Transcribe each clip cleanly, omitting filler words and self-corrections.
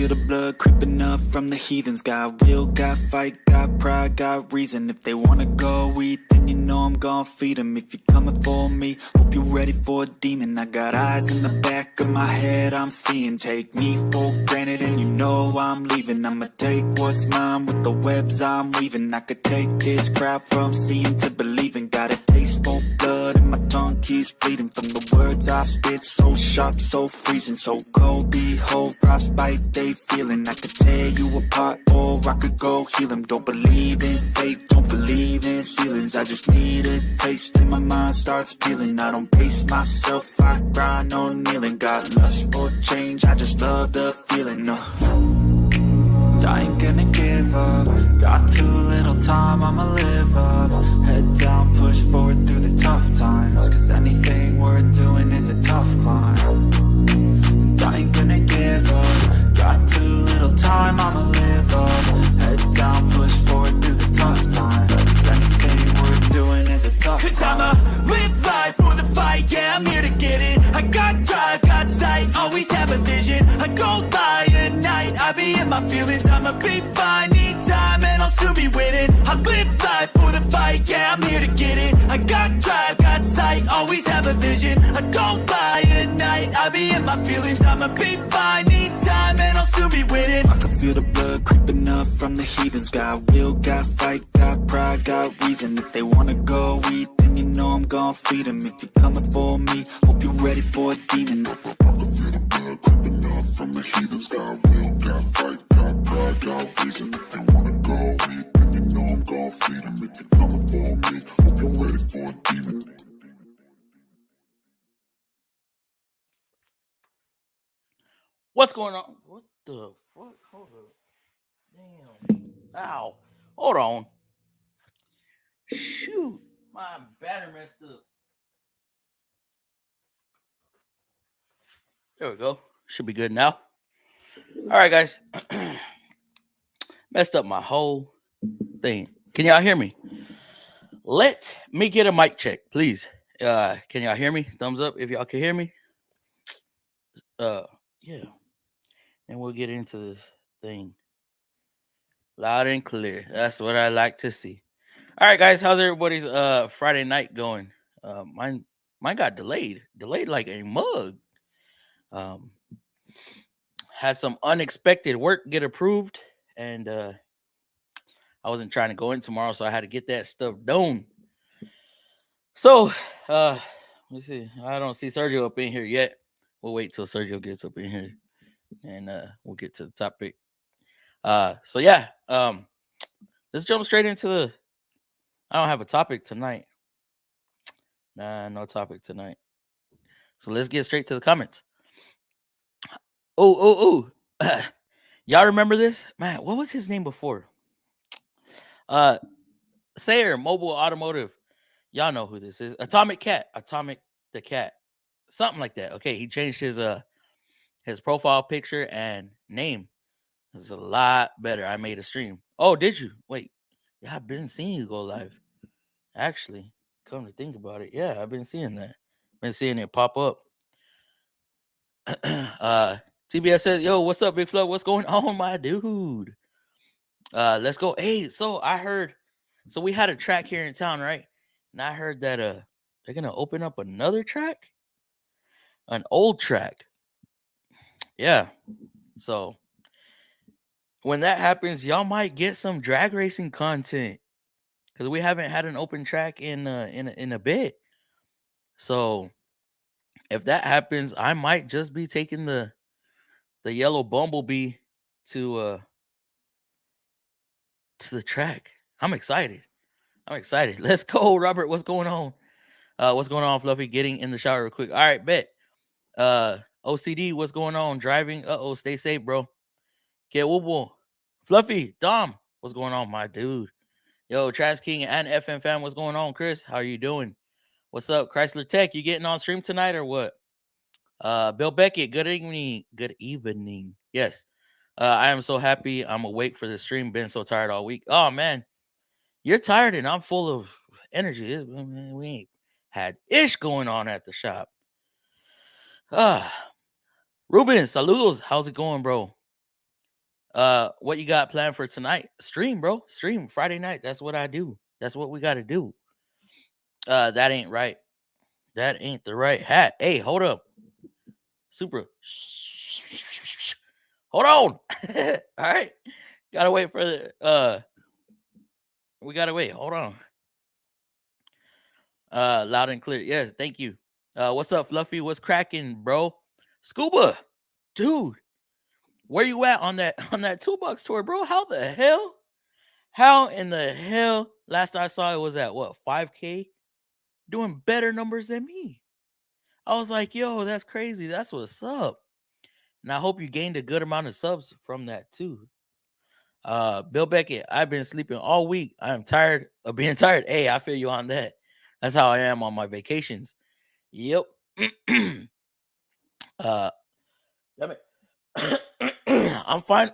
feel the blood creeping up from the heathens. Got will, got fight, got pride, got reason. If they wanna go eat, then you know I'm gon' feed them. If you're coming for me, hope you're ready for a demon. I got eyes in the back of my head, I'm seeing. Take me for granted and you know I'm leaving. I'ma take what's mine with the webs I'm weaving. I could take this crowd from seeing to believing. Got a taste for blood and my tongue keeps bleeding from the words I spit. So sharp, so freezing, so cold. Behold, frostbite they feeling. I could tear you apart or I could go heal them. Don't believe in fate, don't believe in ceilings. I just need a taste and my mind starts peeling. I don't pace myself, I grind on kneeling. Got lust for change, I just love the feeling. I ain't gonna give up. Got too little time, I'ma live up. Head down, push forward through the tough times. Cause anything worth doing is a tough climb. And I ain't gonna give up. Got too little time, I'ma live up. Head down, push forward through the tough times. Cause anything worth doing is a tough climb. Cause I'ma live life for the fight, yeah, I'm here to get it. I got drive, got sight, always have a vision. I don't lie at night, I be in my feelings. I'ma be fine, need time and I'll soon be winning. I live life for the fight, yeah, I'm here to get it. I got drive, got sight, always have a vision. I don't lie at night, I be in my feelings. I'ma be fine, need time and I'll soon be winning. I can feel the blood creeping up from the heathens. Got will, got fight, got pride, got reason. If they wanna go eat, then you know I'm gon' feed them. If you're coming for me, hope you're ready for a demon. I can feel the blood creeping up from the heathens. Got will, got fight, got pride, got reason. If they wanna go eat, then you know I'm gon' feed them. If you're coming for me, hope you're ready for a demon. What's going on? What the fuck? Hold up. Damn. Ow. Hold on. Shoot. My battery messed up. There we go. Should be good now. All right, guys. Messed up my whole thing. Can y'all hear me? Let me get a mic check, please. Can y'all hear me? Thumbs up if y'all can hear me. Yeah. And we'll get into this thing. Loud and clear. That's what I like to see. All right, guys. How's everybody's Friday night going? Mine got delayed. Delayed like a mug. Had some unexpected work get approved, and I wasn't trying to go in tomorrow, so I had to get that stuff done. So, let me see. I don't see Sergio up in here yet. We'll wait till Sergio gets up in here, and we'll get to the topic. So yeah, let's jump straight into the. I don't have a topic tonight. Nah, no topic tonight. So let's get straight to the comments. Oh. Y'all remember this? Man, what was his name before? Sayer Mobile Automotive. Y'all know who this is. Atomic the Cat. Something like that. Okay, he changed his profile picture and name. It's a lot better. I made a stream. Oh, did you? Wait. Yeah, I've been seeing you go live. Actually, come to think about it. Yeah, I've been seeing that. Been seeing it pop up. TBS says, yo, what's up, Big Flo? What's going on, my dude? Let's go. Hey, so I heard, so we had a track here in town, right? And I heard that they're gonna open up another track, an old track. Yeah. So when that happens, y'all might get some drag racing content because we haven't had an open track in a bit. So if that happens, I might just be taking the yellow Bumblebee to the track. I'm excited. Let's go, Robert. What's going on? What's going on, Fluffy? Getting in the shower real quick. All right, bet. OCD, what's going on? Driving. Stay safe, bro. Get woo. Fluffy, Dom, what's going on, my dude? Yo, Trans King and FM fam, what's going on? Chris, how are you doing? What's up, Chrysler Tech? You getting on stream tonight or what? Bill Beckett, good evening. Good evening. Yes. I am so happy I'm awake for the stream. Been so tired all week. Oh man, you're tired and I'm full of energy. We ain't had ish going on at the shop. Ruben, saludos. How's it going, bro? What you got planned for tonight? Stream, bro. Stream Friday night. That's what I do. That's what we got to do. That ain't right. That ain't the right hat. Hey, hold up. Super. Hold on. All right. Gotta wait for the we gotta wait. Hold on. Loud and clear. Yes, thank you. What's up, Fluffy? What's cracking, bro? Scuba, dude. Where you at on that $2 tour, bro? How the hell? How in the hell? Last I saw it was at what 5K, doing better numbers than me. I was like, yo, that's crazy. That's what's up. And I hope you gained a good amount of subs from that too. Bill Beckett, I've been sleeping all week. I am tired of being tired. Hey, I feel you on that. That's how I am on my vacations. Yep. Let me I'm fine.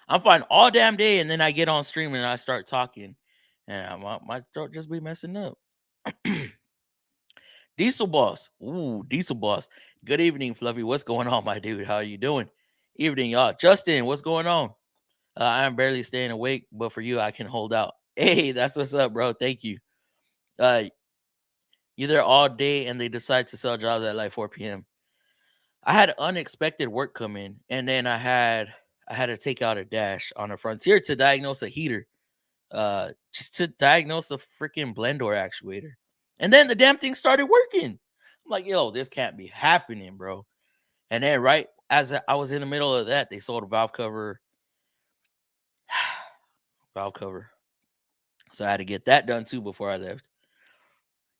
I'm fine all damn day, and then I get on stream and I start talking, and my throat just be messing up. Diesel Boss. Ooh, Diesel Boss. Good evening, Fluffy. What's going on, my dude? How are you doing? Evening, y'all. Justin, what's going on? I'm barely staying awake, but for you, I can hold out. Hey, that's what's up, bro. Thank you. You're there all day, and they decide to sell jobs at like 4 p.m. I had unexpected work come in, and then I had to take out a dash on a Frontier to diagnose a heater, just to diagnose a freaking Blendor actuator, and then the damn thing started working. I'm like, yo, this can't be happening, bro. And then right as I was in the middle of that, they sold a valve cover, so I had to get that done too before I left.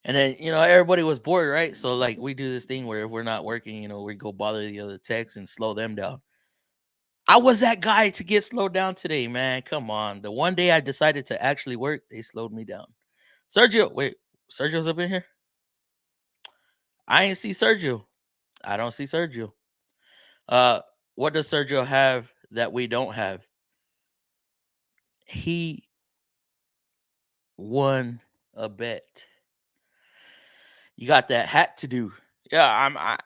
And then, everybody was bored, right? So like we do this thing where if we're not working, we go bother the other techs and slow them down. I was that guy to get slowed down today, man. Come on. The one day I decided to actually work, they slowed me down. Sergio, wait, Sergio's up in here? I ain't see Sergio. I don't see Sergio. What does Sergio have that we don't have? He won a bet. You got that hat to do. Yeah,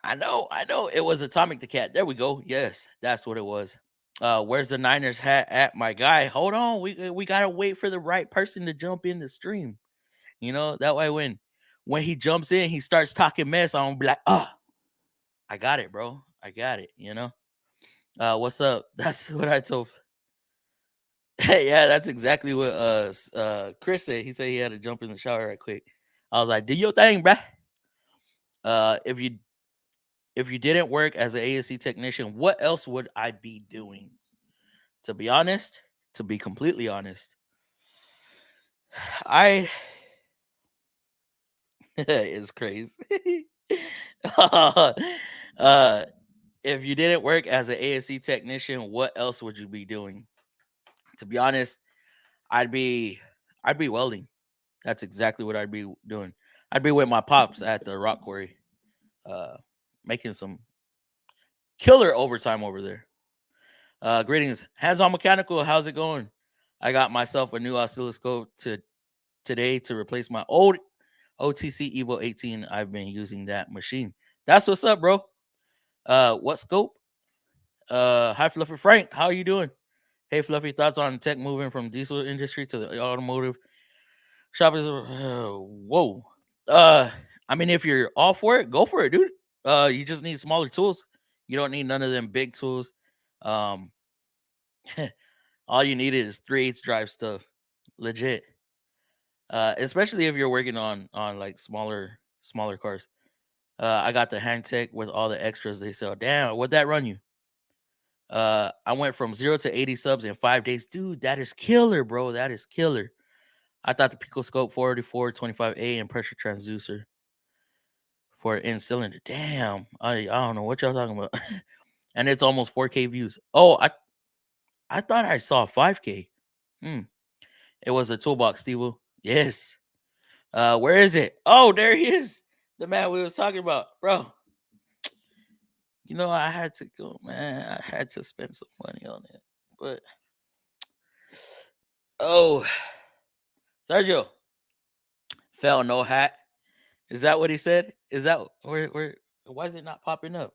I know. It was Atomic the Cat. There we go. Yes, that's what it was. Where's the Niners hat at, my guy? Hold on. We gotta wait for the right person to jump in the stream. That way when he jumps in, he starts talking mess. I'm be like, I got it, bro. I got it. What's up? That's what I told. Yeah, that's exactly what Chris said. He said he had to jump in the shower right quick. I was like, do your thing, bruh. If you didn't work as an ASC technician, what else would I be doing? To be honest, to be completely honest, it's crazy. If you didn't work as an ASC technician, what else would you be doing? To be honest, I'd be welding. That's exactly what I'd be doing. I'd be with my pops at the rock quarry, making some killer overtime over there. Greetings, hands-on mechanical. How's it going? I got myself a new oscilloscope today to replace my old OTC Evo 18. I've been using that machine. That's what's up, bro. What scope? Hi, Fluffy Frank. How are you doing? Hey, Fluffy, thoughts on tech moving from diesel industry to the automotive shop? Is whoa. I mean, if you're all for it, go for it, dude. You just need smaller tools. You don't need none of them big tools. All you need is 3/8 drive stuff, legit. Especially if you're working on like smaller cars. I got the Hang Tech with all the extras they sell. Damn, what'd that run you? I went from 0 to 80 subs in 5 days. Dude, that is killer, bro. That is killer. I thought the Picoscope 484 25A and pressure transducer for in cylinder. Damn, I don't know what y'all talking about. And it's almost 4K views. Oh, I thought I saw 5K. It was a toolbox, Steve. Yes. Where is it? Oh, there he is. The man we was talking about, bro. I had to go, man. I had to spend some money on it. But Sergio fell no hat. Is that what he said? Is that where why is it not popping up?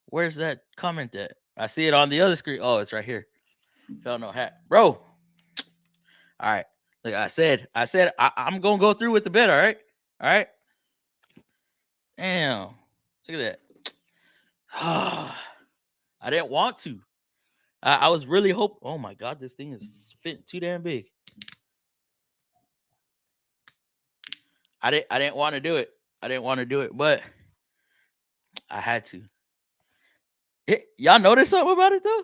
Where's that comment at? I see it on the other screen. Oh, it's right here. Fell no hat, bro. All right. Like I said I'm gonna go through with the bid. All right. All right. Damn. Look at that. I didn't want to. I was really hoping. Oh my god, this thing is fitting too damn big. I didn't want to do it. I didn't want to do it, but I had to. Y'all notice something about it though?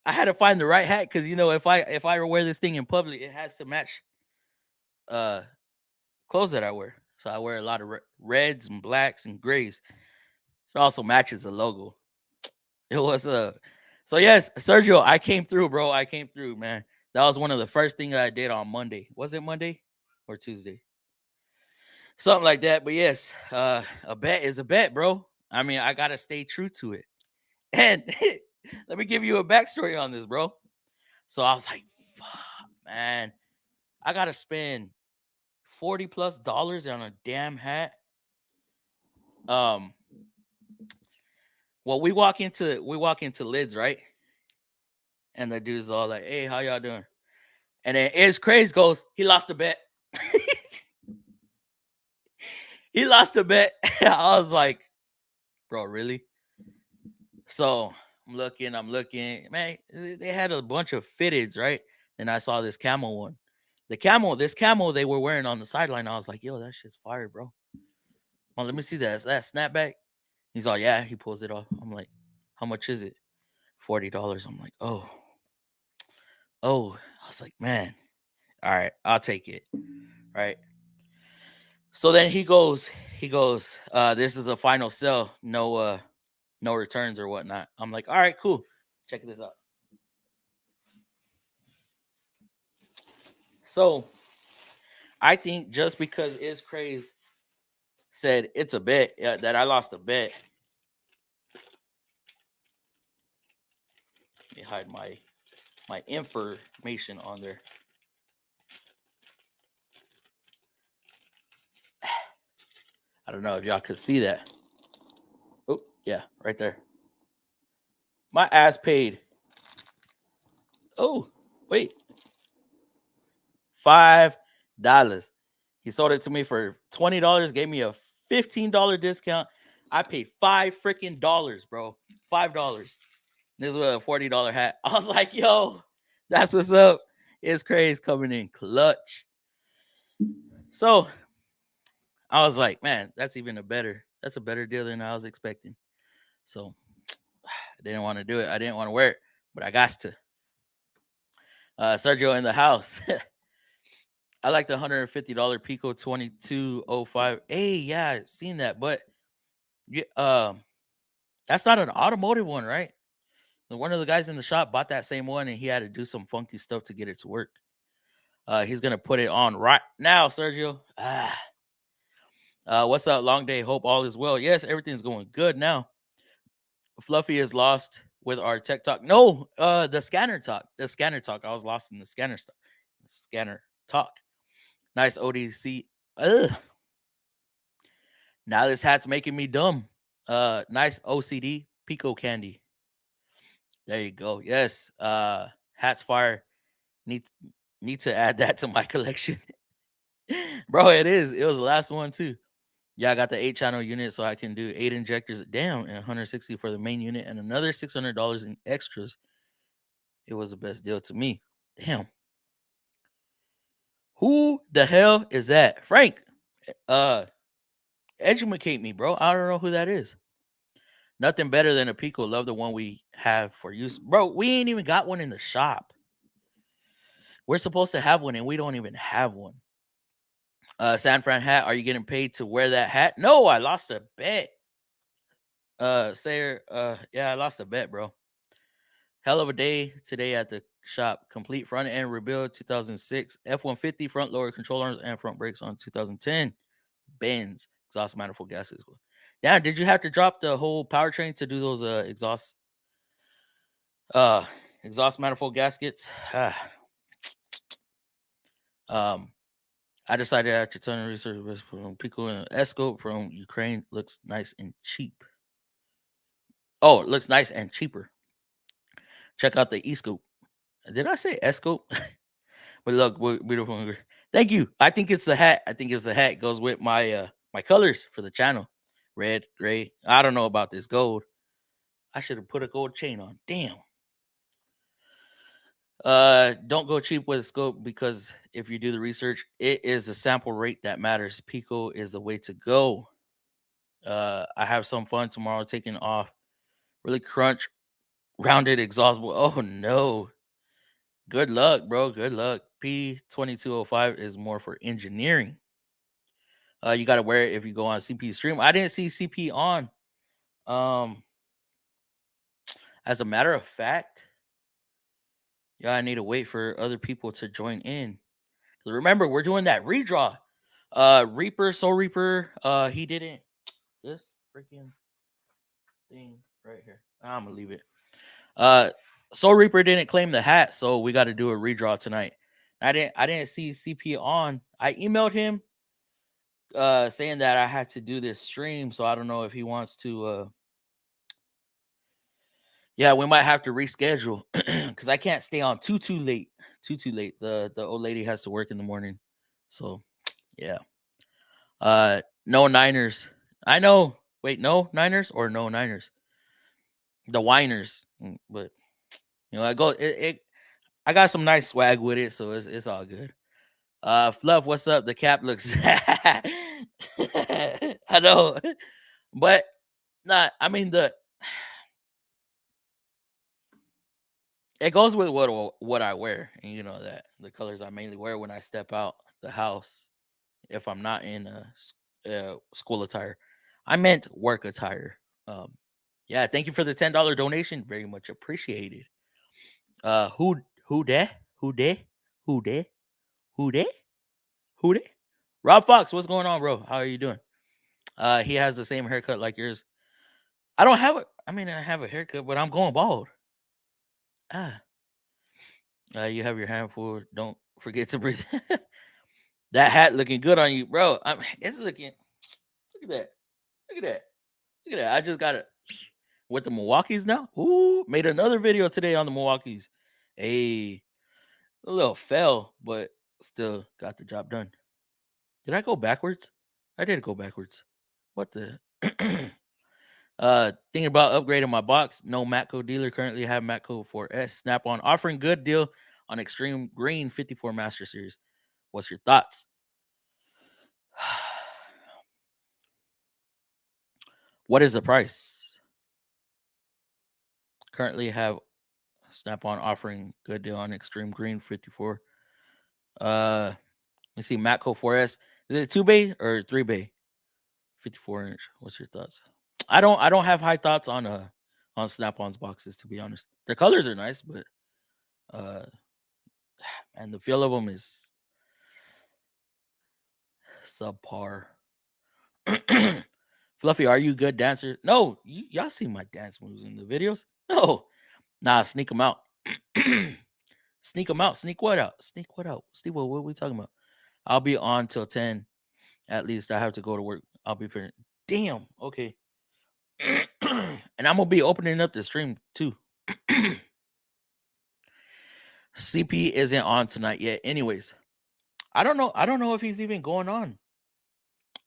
I had to find the right hat because if I wear this thing in public, it has to match clothes that I wear. So I wear a lot of reds and blacks and grays. It also matches the logo. It was so yes, Sergio, I came through, bro. I came through, man. That was one of the first things I did on Monday. Was it Monday or Tuesday? Something like that. But yes, a bet is a bet, bro. I mean, I gotta stay true to it. And let me give you a backstory on this, bro. So I was like, fuck, man, I gotta spend $40+ on a damn hat. Well, we walk into Lids, right? And the dude's all like, "Hey, how y'all doing?" And then It's Crazy goes, "He lost a bet." He lost a bet. I was like, "Bro, really?" So I'm looking, man. They had a bunch of fitteds, right? And I saw this camel one. This camel they were wearing on the sideline. I was like, "Yo, that shit's fire, bro." Well, let me see that. Is that snapback? He's all, "Yeah." He pulls it off. I'm like, "How much is it?" $40. I'm like, "Oh. I was like, man, all right, I'll take it. Right. So then he goes, this is a final sell, no returns or whatnot. I'm like, all right, cool. Check this out. So I think just because It's Crazy said it's a bet that I lost a bet. Let me hide my information on there. I don't know if y'all could see that. Oh, yeah, right there. My ass paid. Oh, wait. $5. He sold it to me for $20, gave me a $15 discount. I paid $5 bro. $5. This was a $40 hat. I was like, yo, that's what's up. It's Crazy coming in clutch. So I was like, man, that's a better deal than I was expecting. So I didn't want to do it. I didn't want to wear it, but I got to. Sergio in the house. I like the $150 Pico 2205. Hey, yeah, I've seen that, but that's not an automotive one, right? One of the guys in the shop bought that same one, and he had to do some funky stuff to get it to work. He's gonna put it on right now, Sergio. What's up? Long day. Hope all is well. Yes, everything's going good now. Fluffy is lost with our tech talk. No, the scanner talk. The scanner talk. I was lost in the scanner stuff. The scanner talk. Nice ODC. Ugh. Now this hat's making me dumb. Nice OCD Pico candy. There you go. Yes. Hats fire. Need to add that to my collection. Bro, it is. It was the last one too. Yeah, I got the 8-channel unit so I can do 8 injectors. Damn, and 160 for the main unit and another $600 in extras. It was the best deal to me. Damn. Who the hell is that? Frank. Educate me, bro. I don't know who that is. Nothing better than a Pico. Love the one we have for use. Bro, we ain't even got one in the shop. We're supposed to have one and we don't even have one. San Fran hat. Are you getting paid to wear that hat? No, I lost a bet. Sayer, yeah, I lost a bet, bro. Hell of a day today at the shop. Complete front end rebuild 2006. F-150 front lower control arms and front brakes on 2010. Benz exhaust manifold gaskets. Yeah, did you have to drop the whole powertrain to do those exhaust manifold gaskets? I decided after ton of research from Pico and Esco from Ukraine looks nice and cheap. Oh, it looks nice and cheaper. Check out the E-Scoop. Did I say S-Scoop? But look, beautiful. Thank you. I think it's the hat. I think it's the hat. It goes with my my colors for the channel. Red, gray. I don't know about this gold. I should have put a gold chain on. Damn. Don't go cheap with a scope, because if you do the research, it is the sample rate that matters. Pico is the way to go. I have some fun tomorrow taking off. Really crunch, rounded, exhaustible. Oh no. Good luck, bro. Good luck. P2205 is more for engineering. You gotta wear it if you go on CP stream. I didn't see CP on. As a matter of fact, yeah, I need to wait for other people to join in. Remember, we're doing that redraw. Reaper, Soul Reaper, he didn't. This freaking thing right here. I'm gonna leave it. Soul Reaper didn't claim the hat, so we got to do a redraw tonight. I didn't see CP on. I emailed him saying that I had to do this stream, so I don't know if he wants to yeah, we might have to reschedule because I can't stay on too late. Too late. The old lady has to work in the morning. So yeah. No Niners. I know. Wait, no Niners or no Niners? The Winers. But you know, I got some nice swag with it, so it's all good. Fluff, what's up? The cap looks I know. But not I mean it goes with what I wear, and you know that the colors I mainly wear when I step out the house. If I'm not in a school attire, I meant work attire. Yeah, thank you for the $10 donation, very much appreciated. Who that? Who that? Who that? Who that? Who that? Rob Fox, what's going on, bro? How are you doing? He has the same haircut like yours. I don't have it. I mean, I have a haircut, but I'm going bald. You have your hand full. Don't forget to breathe. That hat looking good on you, bro. It's looking. Look at that. Look at that. Look at that. I just got it with the Milwaukees now. Ooh, made another video today on the Milwaukees. A little fell, but still got the job done. Did I go backwards? I did go backwards. What the? Thinking about upgrading my box. No Matco dealer currently have Matco 4S. Snap-on offering good deal on Extreme Green 54 Master Series. What's your thoughts? What is the price? Currently have Snap-on offering good deal on Extreme Green 54. Let me see. Matco 4S. Is it 2-bay or 3-bay? 54-inch. What's your thoughts? I don't have high thoughts on Snap-on's boxes, to be honest. Their colors are nice, but and the feel of them is subpar. Fluffy, are you a good dancer? No, y'all see my dance moves in the videos? No. Nah, sneak them out. Sneak them out. Sneak what out? Sneak what out? Steve, what are we talking about? I'll be on till 10. At least I have to go to work. I'll be finished. Damn. Okay. And I'm gonna be opening up the stream too. CP isn't on tonight yet. Anyways, I don't know if he's even going on,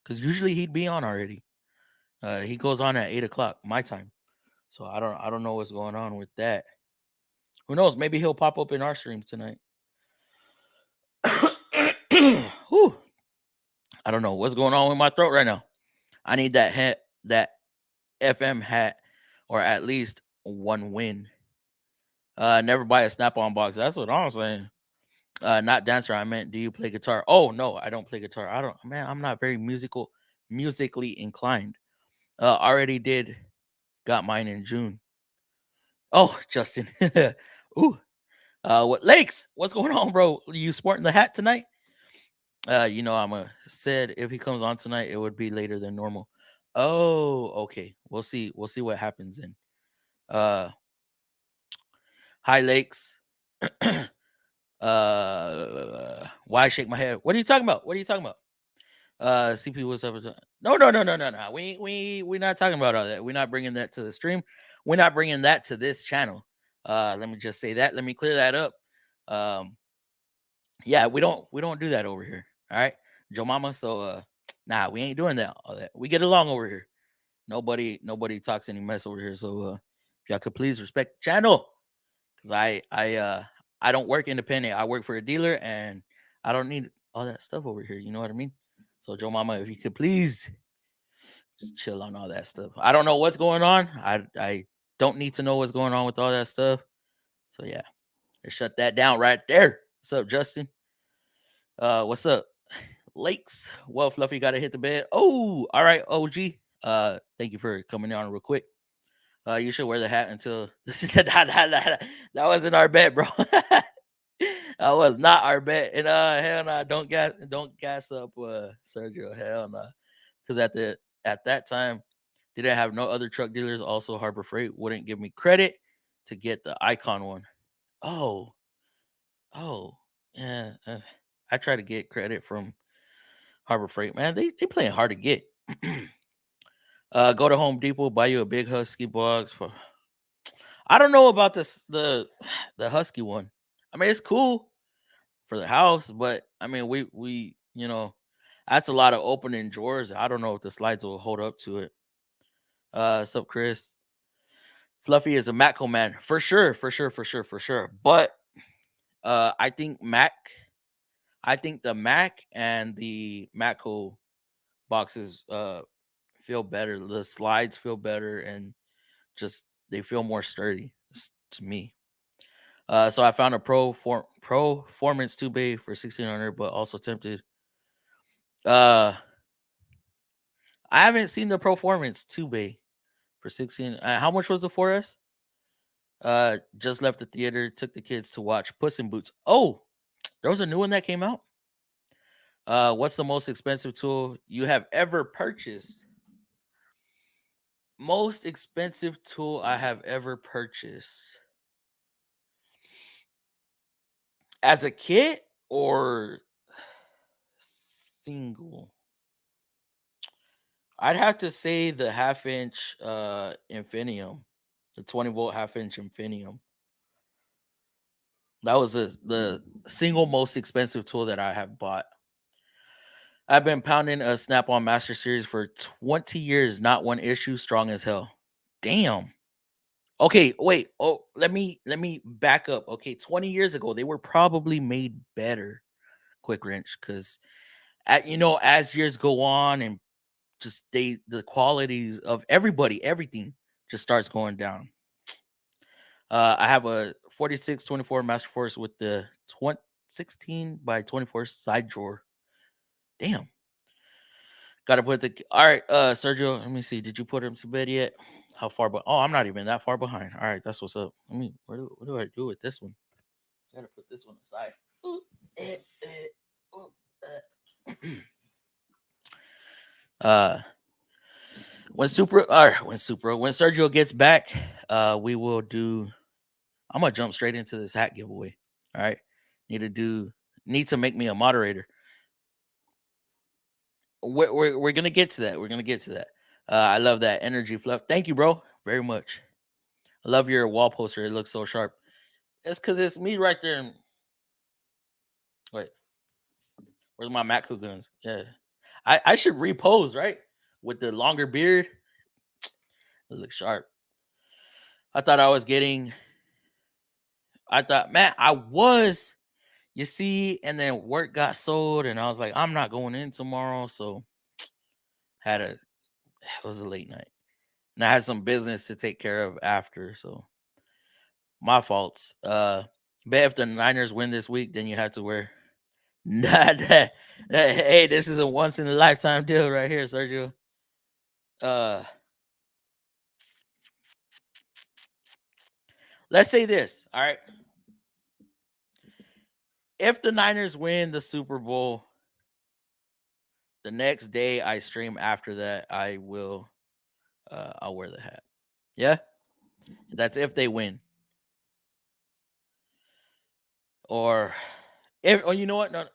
because usually he'd be on already. He goes on at 8:00 my time, so I don't know what's going on with that. Who knows? Maybe he'll pop up in our stream tonight. Whew. I don't know what's going on with my throat right now. I need that hat, that FM hat, or at least one win. Never buy a Snap-on box. That's what I'm saying. Not dancer. I meant, do you play guitar? Oh no, I don't play guitar. I'm not very musically inclined. Already did. Got mine in June. Oh, Justin. Ooh. What Lakes? What's going on, bro? You sporting the hat tonight? You know, I'm said if he comes on tonight, it would be later than normal. Oh, okay. We'll see. We'll see what happens then. Hi, Lakes. Why shake my head? What are you talking about? What are you talking about? CP, what's up? No. We're not talking about all that. We're not bringing that to the stream. We're not bringing that to this channel. Let me just say that. Let me clear that up. Um, yeah, we don't do that over here. All right, Joe Mama. So nah, we ain't doing that. All that. We get along over here. Nobody talks any mess over here. So if y'all could please respect the channel, because I don't work independent. I work for a dealer, and I don't need all that stuff over here. You know what I mean? So Joe Mama, if you could please just chill on all that stuff. I don't know what's going on. I don't need to know what's going on with all that stuff. So yeah, let's shut that down right there. What's up, Justin? What's up? Lakes. Well, Fluffy got to hit the bed. Oh, all right, OG. Thank you for coming on real quick. You should wear the hat until that wasn't our bet, bro. That was not our bet. And hell no, don't gas up Sergio. Hell no. Because at that time, didn't have no other truck dealers. Also, Harbor Freight wouldn't give me credit to get the Icon one. Oh, yeah. I try to get credit from Harbor Freight, man. They playing hard to get. Go to Home Depot, buy you a big Husky box. I don't know about this the Husky one. I mean, it's cool for the house, but I mean, we that's a lot of opening drawers. I don't know if the slides will hold up to it. What's up, Chris? Fluffy is a Matco man for sure. But I think the Mac and the Matco boxes feel better. The slides feel better, and just they feel more sturdy to me. So I found a Pro Performance 2-bay for 1600, but also tempted. I haven't seen the Performance 2-bay for 16. How much was the 4S? Just left the theater, took the kids to watch Puss in Boots. Oh, there was a new one that came out. What's the most expensive tool you have ever purchased? Most expensive tool I have ever purchased. As a kid or single? I'd have to say the half-inch Infinium, the 20-volt half-inch Infinium. That was the single most expensive tool that I have bought. I've been pounding a Snap-on Master Series for 20 years, not one issue, strong as hell. Damn. Okay, wait. Oh, let me back up. Okay, 20 years ago, they were probably made better, Quick Wrench, because as years go on and just the qualities of everything just starts going down. I have a 4624 Master Force with the 16 by 24 side drawer. Damn. Gotta put the all right, Sergio. Let me see. Did you put him to bed yet? How far? But I'm not even that far behind. All right, that's what's up. Let me. What do I do with this one? Gotta put this one aside. When Sergio gets back, we will do. I'm gonna jump straight into this hat giveaway. All right, need to make me a moderator. We're gonna get to that. I love that energy, Fluff. Thank you, bro, very much. I love your wall poster. It looks so sharp. It's because it's me right there. Wait, where's my Matco guns? Yeah, I should repose right with the longer beard. It looks sharp. I thought, man, I was. You see, and then work got sold, and I was like, I'm not going in tomorrow, so it was a late night, and I had some business to take care of after, so my faults. Bet if the Niners win this week, then you have to wear. Hey, this is a once in a lifetime deal right here, Sergio. Let's say this, all right. If the Niners win the Super Bowl, the next day I stream after that, I will I'll wear the hat. Yeah? That's if they win. Or you know what? No.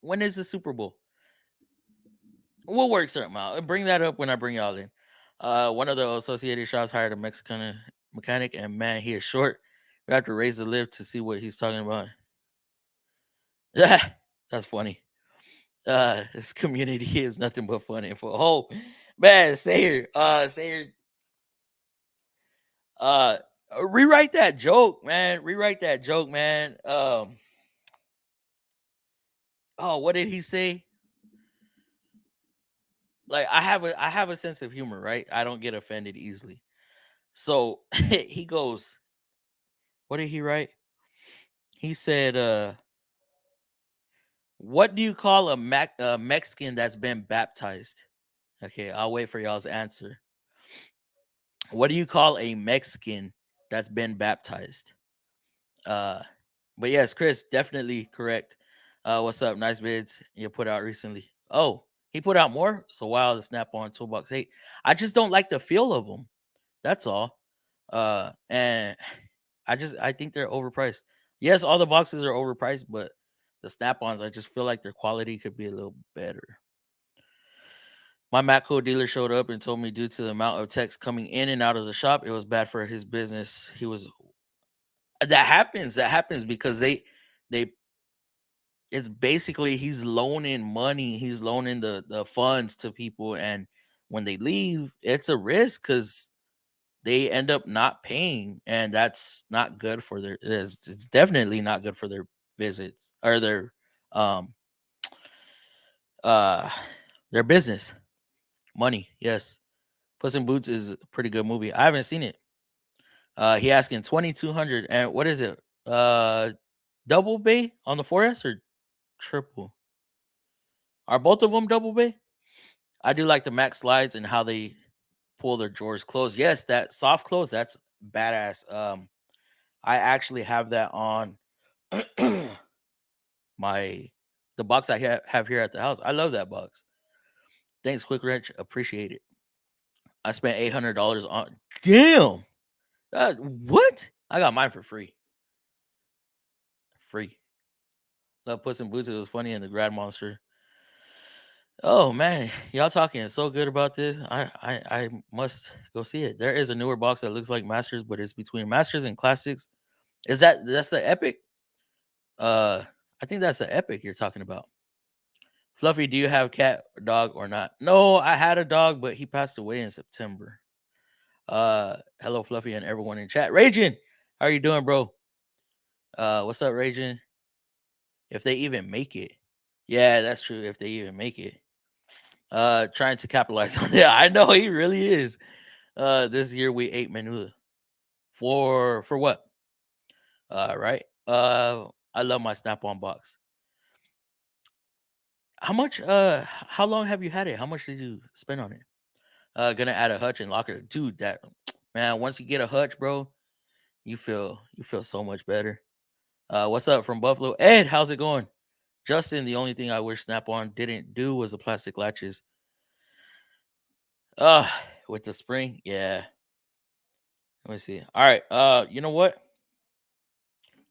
When is the Super Bowl? We'll work something out. Bring that up when I bring y'all in. One of the associated shops hired a Mexican mechanic, and man, he is short. We have to raise the lift to see what he's talking about. Yeah, that's funny. This community is nothing but fun and for oh man, Sayer, uh, rewrite that joke, man. Rewrite that joke, man. Oh, what did he say? Like I have a sense of humor, right? I don't get offended easily. So he goes, what did he write? He said, what do you call a Mexican that's been baptized? Okay, I'll wait for y'all's answer. What do you call a Mexican that's been baptized? But yes, Chris, definitely correct. What's up? Nice vids you put out recently. Oh, he put out more. So wow, the Snap-on Toolbox 8. I just don't like the feel of them. That's all. And I think they're overpriced. Yes, all the boxes are overpriced, but the Snap-ons, I just feel like their quality could be a little better. My Matco dealer showed up and told me due to the amount of texts coming in and out of the shop, it was bad for his business. That happens because they it's basically he's loaning money, he's loaning the funds to people, and when they leave, it's a risk because they end up not paying, and that's not good for it's definitely not good for their visits or um uh their business. Money, yes. Puss in Boots is a pretty good movie. I haven't seen it. He asking 2200, and what is it? Double bay on the 4S or triple? Are both of them double bay? I do like the Max slides and how they pull their drawers closed. Yes, that soft close, that's badass. I actually have that on the box I have here at the house. I love that box. Thanks, Quick Wrench. Appreciate it. I spent $800 on. Damn. What? I got mine for free. Free. Love Puss in Boots. It was funny in the Grad Monster. Oh man, y'all talking so good about this. I must go see it. There is a newer box that looks like Masters, but it's between Masters and Classics. That's the Epic? I think that's the Epic you're talking about. Fluffy, do you have cat, dog, or not? No, I had a dog, but he passed away in September. Hello, Fluffy, and everyone in chat. Raging, how are you doing, bro? What's up, Raging? If they even make it. Yeah, that's true. If they even make it. Trying to capitalize on that. I know he really is. This year we ate menuda. For what? Right. I love my Snap-on box. How much? How long have you had it? How much did you spend on it? Gonna add a hutch and locker, dude. That man, once you get a hutch, bro, you feel so much better. What's up from Buffalo? Ed, how's it going? Justin, the only thing I wish Snap-on didn't do was the plastic latches. With the spring, yeah. Let me see. All right. You know what?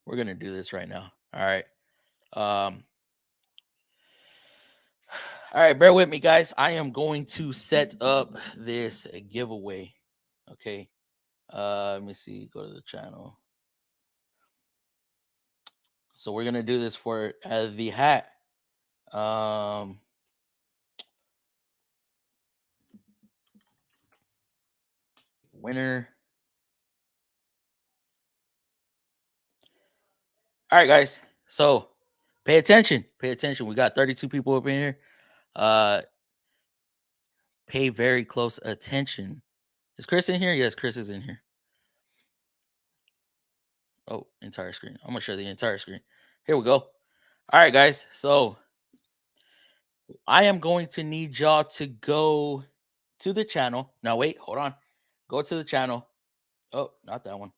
We're gonna do this right now. All right. All right, bear with me, guys. I am going to set up this giveaway. Okay. Let me see. Go to the channel. So we're gonna do this for the hat. Winner. All right, guys. So pay attention. Pay attention. We got 32 people up in here. Pay very close attention. Is Chris in here? Yes, Chris is in here. Oh, entire screen. I'm gonna show the entire screen. Here we go. All right, guys. So I am going to need y'all to go to the channel. Now, wait, hold on. Go to the channel. Oh, not that one.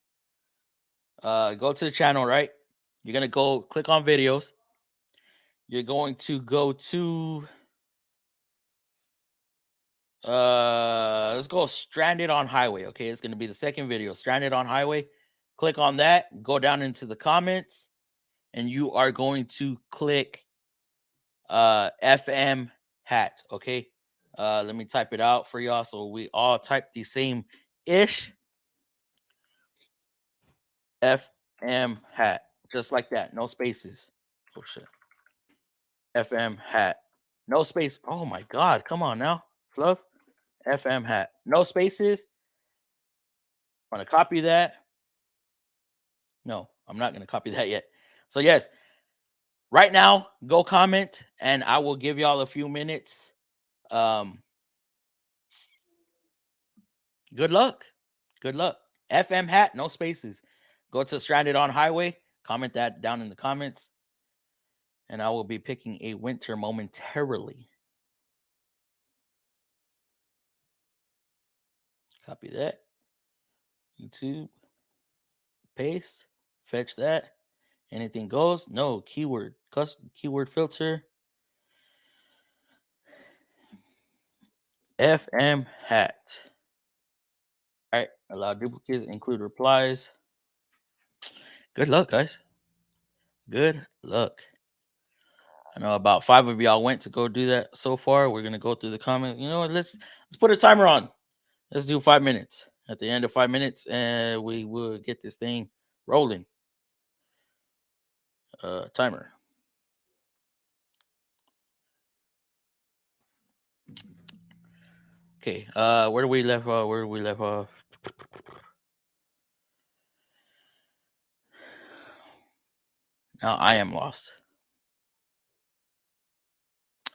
Go to the channel, right? You're gonna go click on videos. You're going to go to let's go Stranded on Highway. Okay, it's gonna be the second video, Stranded on Highway. Click on that, go down into the comments, and you are going to click FM hat. Okay, Let me type it out for y'all so we all type the same ish. FM hat. Just like that. No spaces. Oh shit. FM hat. No space. Oh my god. Come on now. Fluff. FM hat. No spaces. I'm gonna copy that. No, I'm not gonna copy that yet. So yes, right now, go comment and I will give y'all a few minutes. Good luck. Good luck. FM hat, no spaces. Go to Stranded on Highway. Comment that down in the comments. And I will be picking a winter momentarily. Copy that. YouTube. Paste. Fetch that. Anything goes. No keyword. Custom keyword filter. FM hat. All right. Allow duplicates. Include replies. Good luck, guys. Good luck. I know about 5 of y'all went to go do that so far. We're gonna go through the comments. You know what? Let's put a timer on. Let's do 5 minutes. At the end of 5 minutes, and we will get this thing rolling. Timer. Okay. Where do we left off? Where do we left off? Now I am lost.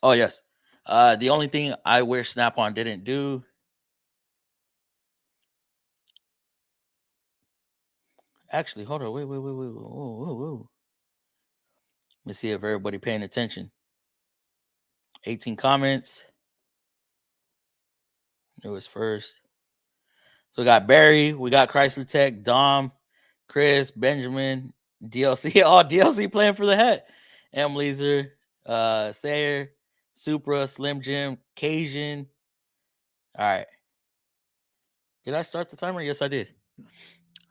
Oh yes. The only thing I wish Snap-on didn't do. Actually, hold on. Wait. Whoa. Let me see if everybody paying attention. 18 comments. It was first. So we got Barry, we got Chrysler Tech, Dom, Chris, Benjamin, DLC, all DLC playing for the hat. M. Leeser, Sayer, Supra, Slim Jim, Cajun. All right. Did I start the timer? Yes, I did.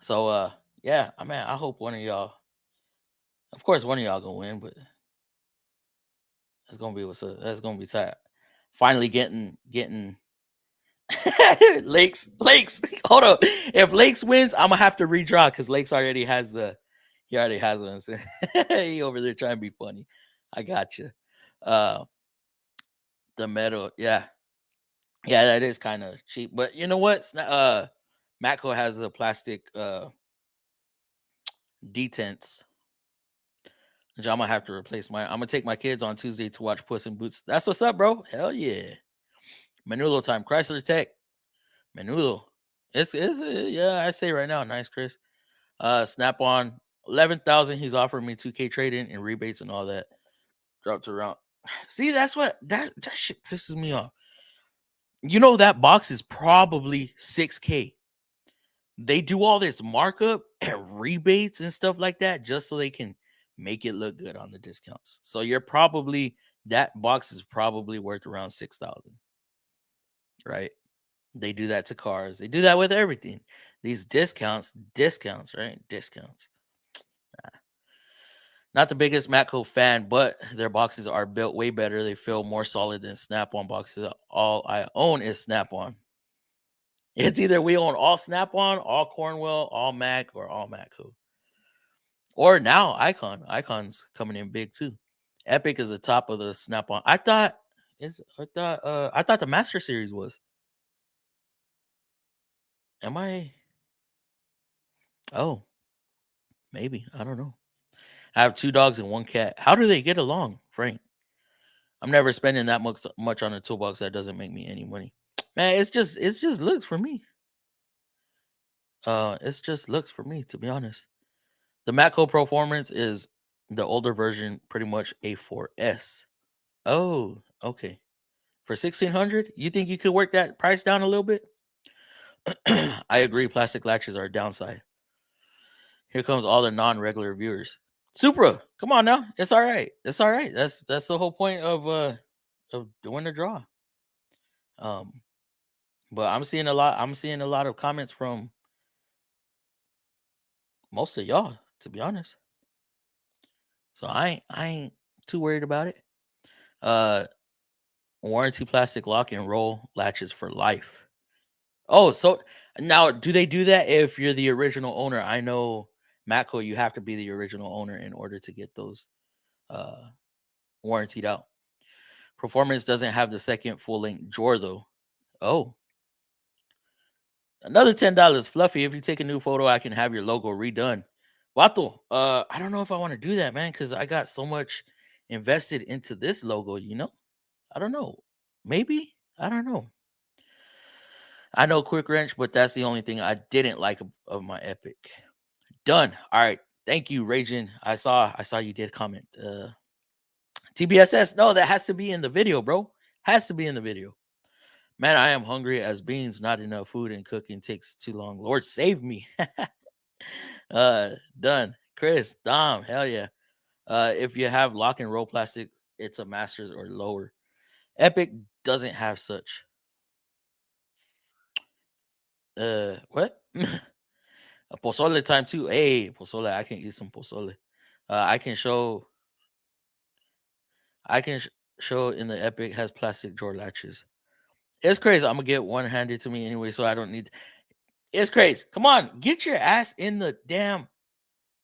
So yeah, I mean, I hope one of y'all, of course, one of y'all gonna win, but that's gonna be what's up. That's gonna be tight. Finally getting Lakes. Hold up. If Lakes wins, I'm gonna have to redraw because Lakes already has he already has one. So he over there trying to be funny. I got you. The metal, yeah, that is kind of cheap. But you know what? Matco has the plastic detents. Which I'm gonna have to replace I'm gonna take my kids on Tuesday to watch Puss in Boots. That's what's up, bro. Hell yeah. Menudo time. Chrysler Tech. Menudo. It's yeah, I say right now, nice, Chris. Snap on 11,000. He's offering me 2K trade in and rebates and all that. Dropped around. See, that's what that shit pisses me off. You know that box is probably 6K. They do all this markup and rebates and stuff like that just so they can make it look good on the discounts. So that box is probably worth around 6,000. Right? They do that to cars. They do that with everything. These discounts, right? Discounts. Not the biggest Matco fan, but their boxes are built way better. They feel more solid than Snap-on boxes. All I own is Snap-on. It's either we own all Snap-on, all Cornwell, all Mac, or all Matco. Or now Icon. Icon's coming in big too. Epic is the top of the Snap-on. I thought the Master Series was. Am I? Oh, maybe. I don't know. I have 2 dogs and 1 cat. How do they get along, Frank? I'm never spending that much on a toolbox that doesn't make me any money. Man, it's just looks for me. It's just looks for me, to be honest. The Matco Performance is the older version, pretty much A4S. Oh, okay. For 1,600, you think you could work that price down a little bit? I agree. Plastic latches are a downside. Here comes all the non-regular viewers. Supra, come on now. It's all right. It's all right. That's the whole point of doing the draw. But I'm seeing a lot of comments from most of y'all, to be honest. So I ain't too worried about it. Warranty plastic lock and roll latches for life. Oh, so now do they do that if you're the original owner? I know Matco, you have to be the original owner in order to get those uh warrantied out. Performance doesn't have the second full length drawer though. Oh, another $10. Fluffy, if you take a new photo, I can have your logo redone. Vato, I don't know if I want to do that, man, because I got so much invested into this logo, you know? I don't know. Maybe? I don't know. I know Quick Wrench, but that's the only thing I didn't like of my Epic. Done. All right. Thank you, Raging. I saw you did comment. TBSS. No, that has to be in the video, bro. Has to be in the video. Man, I am hungry as beans. Not enough food and cooking takes too long. Lord save me. Done. Chris, Dom, hell yeah. If you have lock and roll plastic, it's a master's or lower. Epic doesn't have such. What? A pozole time too. Hey, pozole. I can eat some pozole. I can show. Show in the Epic has plastic drawer latches. It's crazy. I'm gonna get one handed to me anyway, so I don't need. It's crazy. Come on, get your ass in the damn.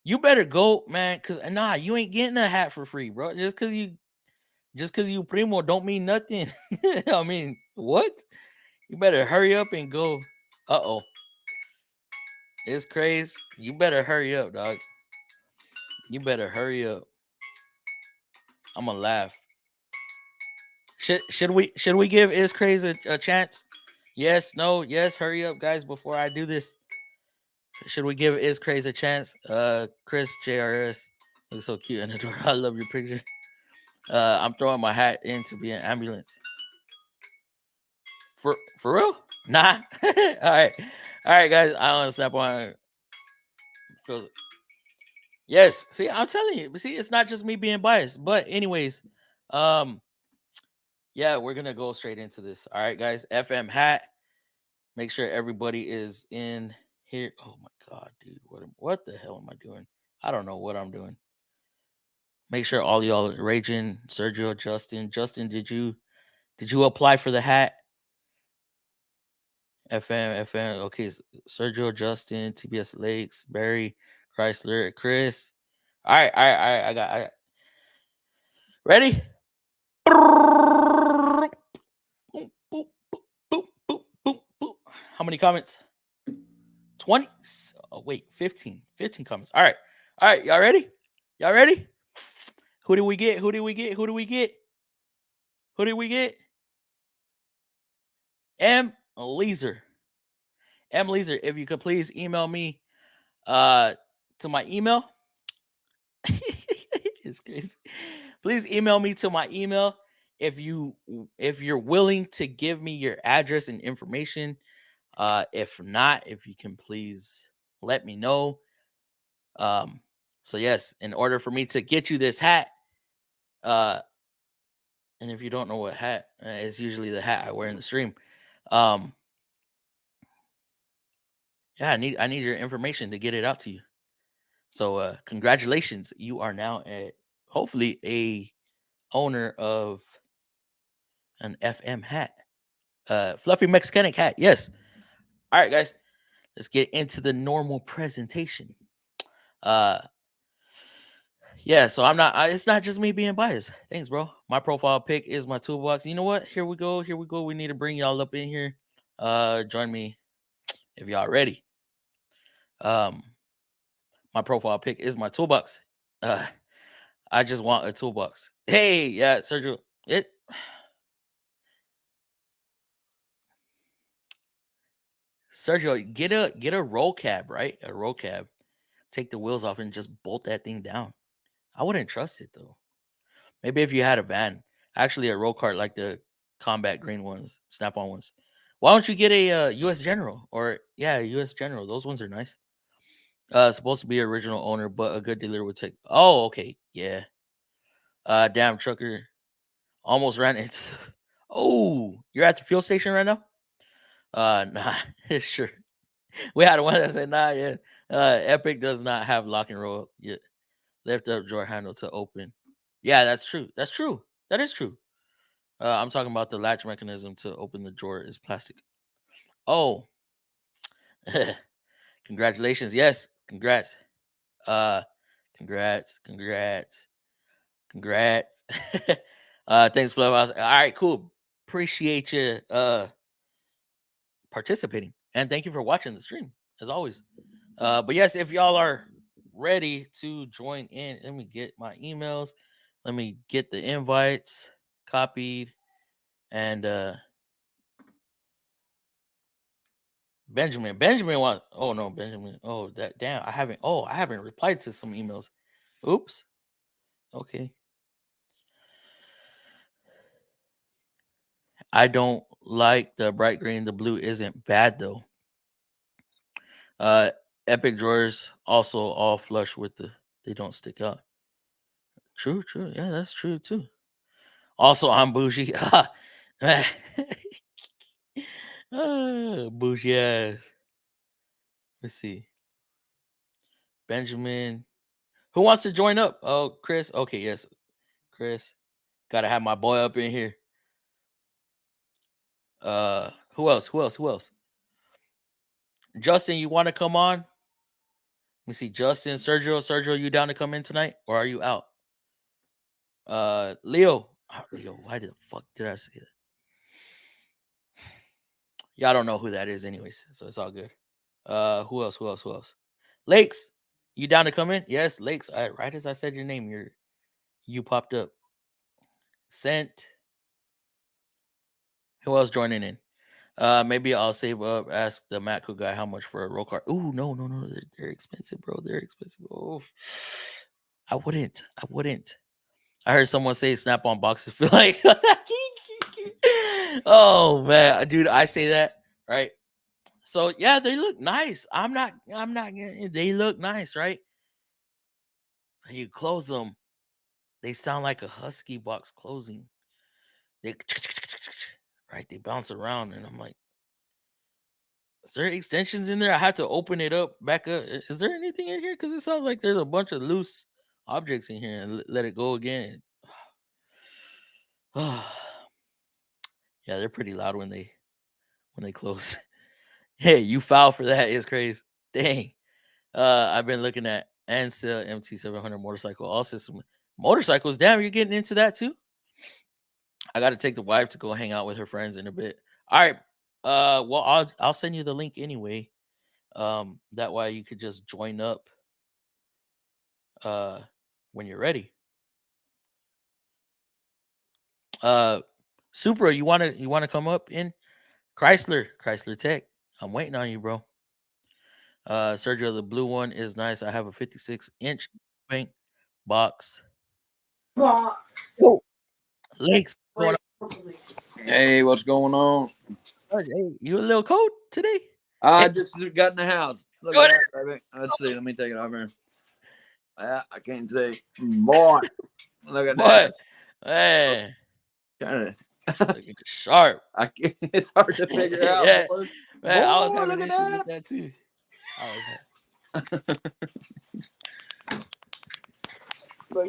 You better go, man. Cause nah, you ain't getting a hat for free, bro. Just cause you primo don't mean nothing. I mean, what? You better hurry up and go. Uh-oh. It's crazy. You better hurry up, dog. You better hurry up. I'm gonna laugh. Should we give Is Crazy a chance? Yes, no, yes, hurry up, guys, before I do this. Should we give Is Crazy a chance? Chris JRS looks so cute and adorable. I love your picture. I'm throwing my hat in to be an ambulance. For real? Nah. All right, guys. I want to snap on. So, yes. See, I'm telling you. See, it's not just me being biased. But anyways, yeah, we're gonna go straight into this. All right, guys. FM hat. Make sure everybody is in here. Oh my god, dude. What the hell am I doing? I don't know what I'm doing. Make sure all y'all are raging. Sergio, Justin, did you apply for the hat? FM. Okay, Sergio, Justin, TBS Lakes, Barry, Chrysler, Chris. All right. I got. Ready? How many comments? 20. Oh, wait, 15 comments. All right, y'all ready? Who do we get? M. Leeser. If you could please email me to my email. It's crazy. Please email me to my email if you're willing to give me your address and information. If not, if you can please let me know. So yes, in order for me to get you this hat, and if you don't know what hat, it's usually the hat I wear in the stream. Yeah, I need your information to get it out to you. So congratulations, you are now hopefully a owner of an FM hat, fluffy Mexican hat. Yes. All right, guys, let's get into the normal presentation. Yeah, so I'm not. It's not just me being biased. Thanks, bro. My profile pic is my toolbox. You know what? Here we go. We need to bring y'all up in here. Join me if y'all ready. My profile pic is my toolbox. I just want a toolbox. Hey, yeah, Sergio. Sergio, get a roll cab, right? A roll cab. Take the wheels off and just bolt that thing down. I wouldn't trust it though. Maybe if you had a van, actually a roll cart like the Combat Green ones, Snap-on ones. Why don't you get a U.S. General or U.S. General? Those ones are nice. Supposed to be original owner, but a good dealer would take. Oh, okay, yeah. Damn trucker, almost ran into. Oh, you're at the fuel station right now? Nah, sure. We had one that said nah. Yeah, Epic does not have lock and roll yet. Lift up drawer handle to open. Yeah, that's true. That is true. I'm talking about the latch mechanism to open the drawer is plastic. Oh, congratulations. Yes, congrats. Congrats. Thanks, Fluff. All right, cool. Appreciate you participating. And thank you for watching the stream, as always. But yes, if y'all are ready to join in, let me get my emails. Let me get the invites copied. And Benjamin wants. Oh no, Benjamin. Oh, that damn. I haven't replied to some emails. Oops. Okay. I don't like the bright green. The blue isn't bad though. Epic drawers also all flush with they don't stick out. True. Yeah, that's true too. Also, I'm bougie. Bougie ass. Let's see. Benjamin. Who wants to join up? Oh, Chris. Okay, yes. Chris. Gotta have my boy up in here. Who else? Justin, you want to come on? Let me see. Justin, Sergio, you down to come in tonight? Or are you out? Leo, why the fuck did I say that? Y'all don't know who that is anyways, so it's all good. Who else? Lakes, you down to come in? Yes, Lakes. Right as I said your name, you popped up. Sent. Who else joining in? Maybe I'll save up, ask the Matco guy how much for a roll card. Ooh, no. They're expensive, bro. They're expensive. Oh, I wouldn't. I heard someone say Snap-on boxes feel like oh man, dude, I say that, right? So yeah, they look nice. I'm not they look nice, right? And you close them, they sound like a husky box closing. They right, they bounce around, and I'm like, is there extensions in there? I have to open it up back up. Is there anything in here? Because it sounds like there's a bunch of loose objects in here, and let it go again. Yeah, they're pretty loud when they close. Hey, you foul for that. It's crazy. Dang. I've been looking at Ansel MT700 motorcycle, all system motorcycles. Damn, you're getting into that too. I got to take the wife to go hang out with her friends in a bit. All right. Well, I'll send you the link anyway. That way you could just join up when you're ready. Supra, you wanna come up in Chrysler Tech? I'm waiting on you, bro. Sergio, the blue one is nice. I have a 56-inch bank box. Oh. Lakes. Hey, what's going on? Hey, you a little cold today? I just got in the house. Look at that, baby. Let's see. Let me take it off here. I can't see. Boy, look at that. Hey, Kind looking sharp. It's hard to figure out. Yeah. Boy. Man, I was Boy, having look issues at with that too.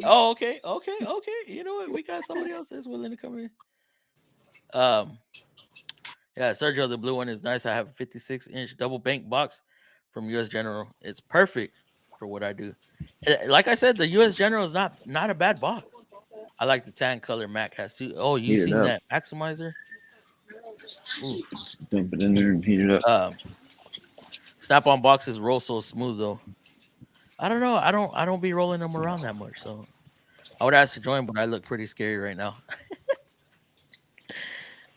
Oh, okay. You know what? We got somebody else that's willing to come in. Yeah, Sergio, the blue one is nice. I have a 56-inch double bank box from US General. It's perfect for what I do. Like I said, the US General is not a bad box. I like the tan color Mac has too. Oh, you seen that maximizer? Oof. Dump it in there and heat it up. Snap-on boxes roll so smooth though. I don't know. I don't be rolling them around that much, so I would ask to join, but I look pretty scary right now.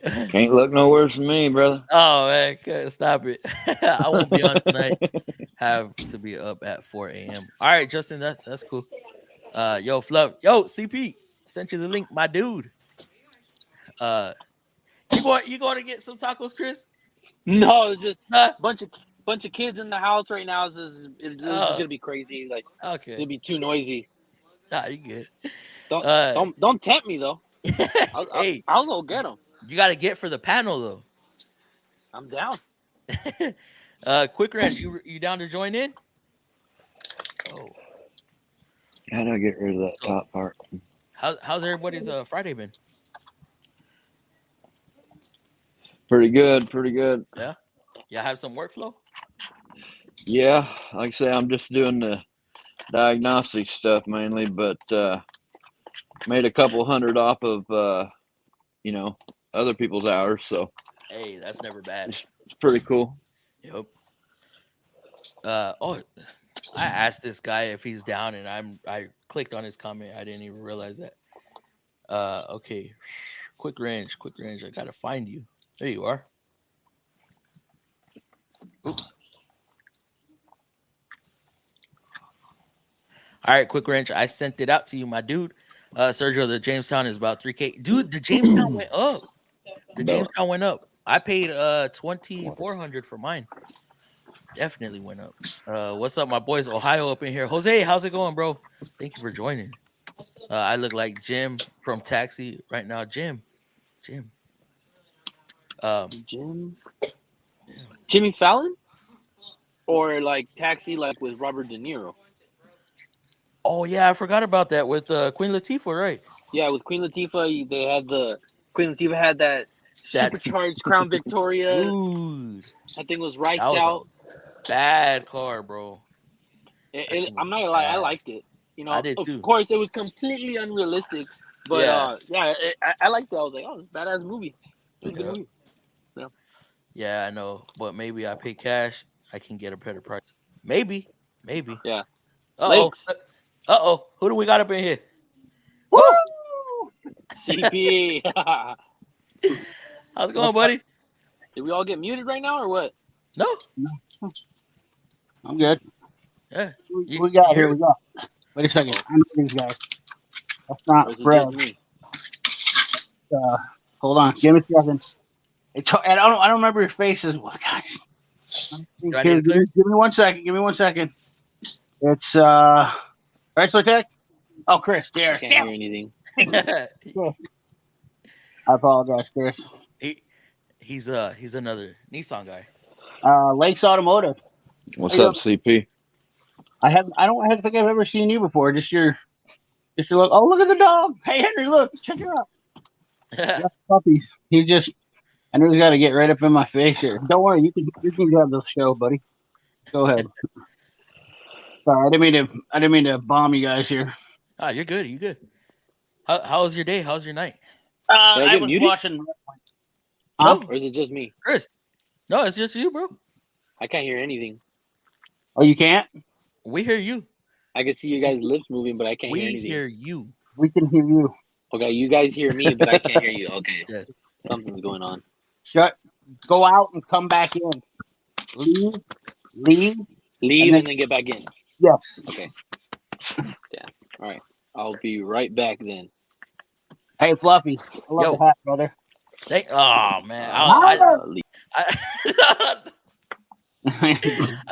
Can't look no worse than me, brother. Oh man, stop it. I won't be on tonight. Have to be up at 4 a.m. All right, Justin, that's cool. Yo, Fluff. Yo, CP. Sent you the link, my dude. You going to get some tacos, Chris? No, it's just a bunch of kids in the house right now. It's just gonna be crazy. Like, okay, it'll be too noisy. Nah, you good. Don't tempt me though. I'll go get them. You got to get for the panel though. I'm down. Quick Ranch, you down to join in? Oh, How do I get rid of that top part? How's everybody's Friday been? Pretty good. Pretty good. Yeah. Y'all have some workflow? Yeah, like I say, I'm just doing the diagnostic stuff mainly, but made a couple hundred off of other people's hours, so Hey, that's never bad. it's pretty cool. Yep. I asked this guy if he's down, and I clicked on his comment. I didn't even realize that. Okay. Quick range. I gotta find you. There you are. Oops. All right, quick range. I sent it out to you, my dude. Sergio, the Jamestown is about 3K. Dude, the Jamestown went up. The Jamestown went up. I paid $2,400 for mine. Definitely went up. What's up, my boys? Ohio up in here. Jose, how's it going, bro? Thank you for joining. I look like Jim from Taxi right now. Jim. Jimmy Fallon, or like Taxi, like with Robert De Niro. Oh yeah, I forgot about that with Queen Latifah, right? Yeah, with Queen Latifah, they had Queen Latifah had that supercharged Crown Victoria. Dude, that thing was riced that was out. A bad car, bro. I'm not gonna lie, I liked it. You know, I did too. Of course, it was completely unrealistic, but I liked it. I was like, oh, it's a badass movie. It was a good movie. Yeah, I know, but maybe I pay cash, I can get a better price. Maybe. Yeah. Uh-oh. Who do we got up in here? Woo! CP. How's it going, buddy? Did we all get muted right now or what? No. I'm good. Yeah. We got here. We got. Wait a second. I know these guys. That's not Fred. Hold on. Give me a second. I don't remember your faces. Well, gosh. Give me 1 second. Give me 1 second. It's Chrysler Tech. Oh, Chris. There. I can't hear anything. I apologize, Chris. He's another Nissan guy. Lakes Automotive. What's up, CP? I don't think I've ever seen you before. Just your look. Oh, look at the dog. Hey, Henry, look. Check it out. That's puppies. I know he's got to get right up in my face here. Don't worry. You can grab the show, buddy. Go ahead. Sorry, I didn't mean to bomb you guys here. Ah, you're good. You good? How was your day? How's your night? I was watching. Or is it just me? Chris. No, it's just you, bro. I can't hear anything. Oh, you can't? We hear you. I can see you guys' lips moving, but I can't hear anything. We hear you. We can hear you. Okay, you guys hear me, but I can't hear you. Okay. Yes. Something's going on. Go out and come back in. Leave, and then get back in. Yes. Okay. Yeah. All right. I'll be right back then. Hey, Fluffy. I love the hat, brother. Oh man. I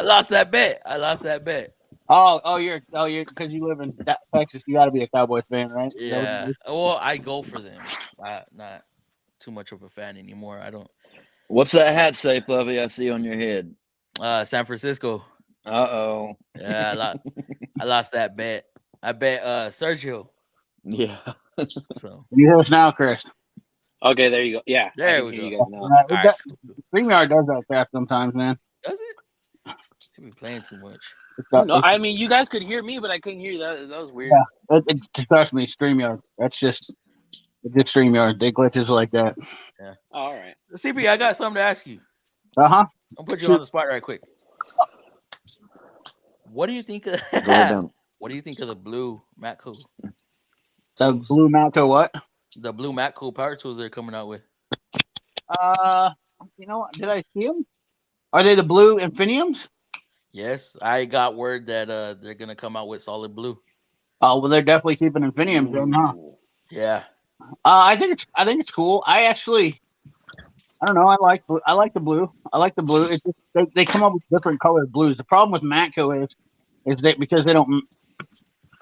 lost that bet. Oh, you're because you live in Texas. You got to be a Cowboys fan, right? Yeah. Well, I go for them. Not too much of a fan anymore. I don't. What's that hat say, Fluffy? I see on your head. San Francisco. Uh-oh. Yeah, I lost that bet. I bet Sergio. Yeah. So you hear us now, Chris? Okay, there you go. Yeah, there we go. You guys now. Right. StreamYard does that crap sometimes, man. Does it? Should be playing too much. No, I mean you guys could hear me, but I couldn't hear you. That was weird. Yeah, it trust me, StreamYard. It's just StreamYard. They glitches like that. Yeah. All right. CP, I got something to ask you. I'll put you on the spot right quick. What do you think of What do you think of the blue Matco? The blue Matco what? The blue Matco power tools they're coming out with. You know what? Did I see them? Are they the blue Infiniums? Yes, I got word that they're gonna come out with solid blue. Oh well, they're definitely keeping Infiniums then, huh? Yeah. I think it's cool. I don't know. I like the blue. It's just, they come up with different colored blues. The problem with Matco is that because they don't.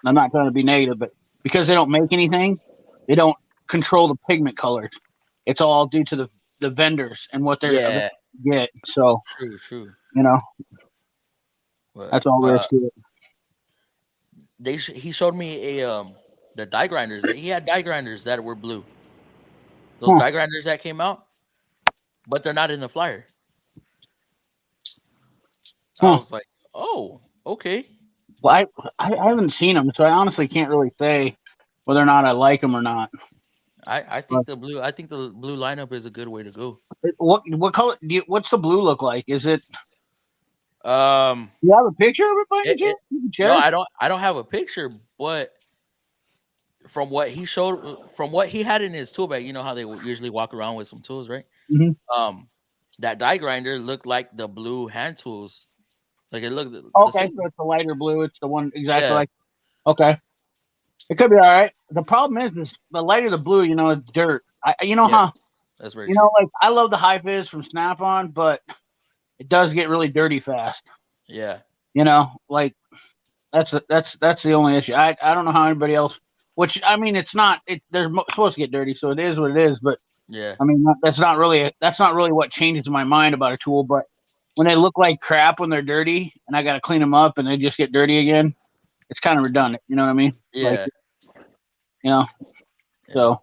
I'm not trying to be negative, but because they don't make anything, they don't control the pigment colors. It's all due to the vendors and what they're get. So true. You know, that's all there is to it. He showed me the die grinders. He had die grinders that were blue. Those die grinders that came out, but they're not in the flyer. I Huh. was like, oh, okay. Well, I haven't seen them, so I honestly can't really say whether or not I like them or not. I think the blue lineup is a good way to go. What color? What's the blue look like? Is it? Um, You have a picture of it by any it, chance? You can share no, it? I don't have a picture, but from what he showed, from what he had in his tool bag, you know how they usually walk around with some tools, right? Mhm. That die grinder looked like the blue hand tools. Like it looked the Okay, same. so it's the lighter blue. It's the one exactly Yeah. like. Okay, it could be all right. The problem is the lighter the blue, it's dirt. You know Yeah, how that's very true. like I love the high vis from Snap-on, but it does get really dirty fast. Yeah. Like that's the only issue. I don't know how anybody else. Which I mean, it's not. They're supposed to get dirty, so it is what it is. But Yeah. I mean, that's not really what changes my mind about a tool. But when they look like crap when they're dirty, and I got to clean them up, and they just get dirty again, it's kind of redundant. You know what I mean? Yeah. Like, so.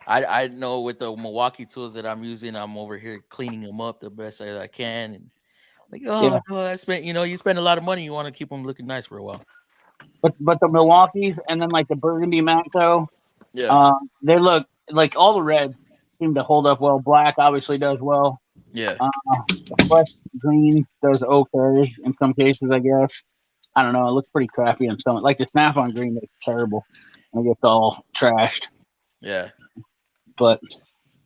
I know with the Milwaukee tools that I'm using, I'm over here cleaning them up the best that I can, and like, no, I spent, you spend a lot of money, you want to keep them looking nice for a while. But the Milwaukees and then like the Burgundy Matco, Yeah. they look like all the reds seem to hold up well. Black obviously does well. Yeah. The Flex green does okay in some cases, I guess. I don't know. It looks pretty crappy in some. Like the Snap-on green looks terrible. It gets all trashed. Yeah. But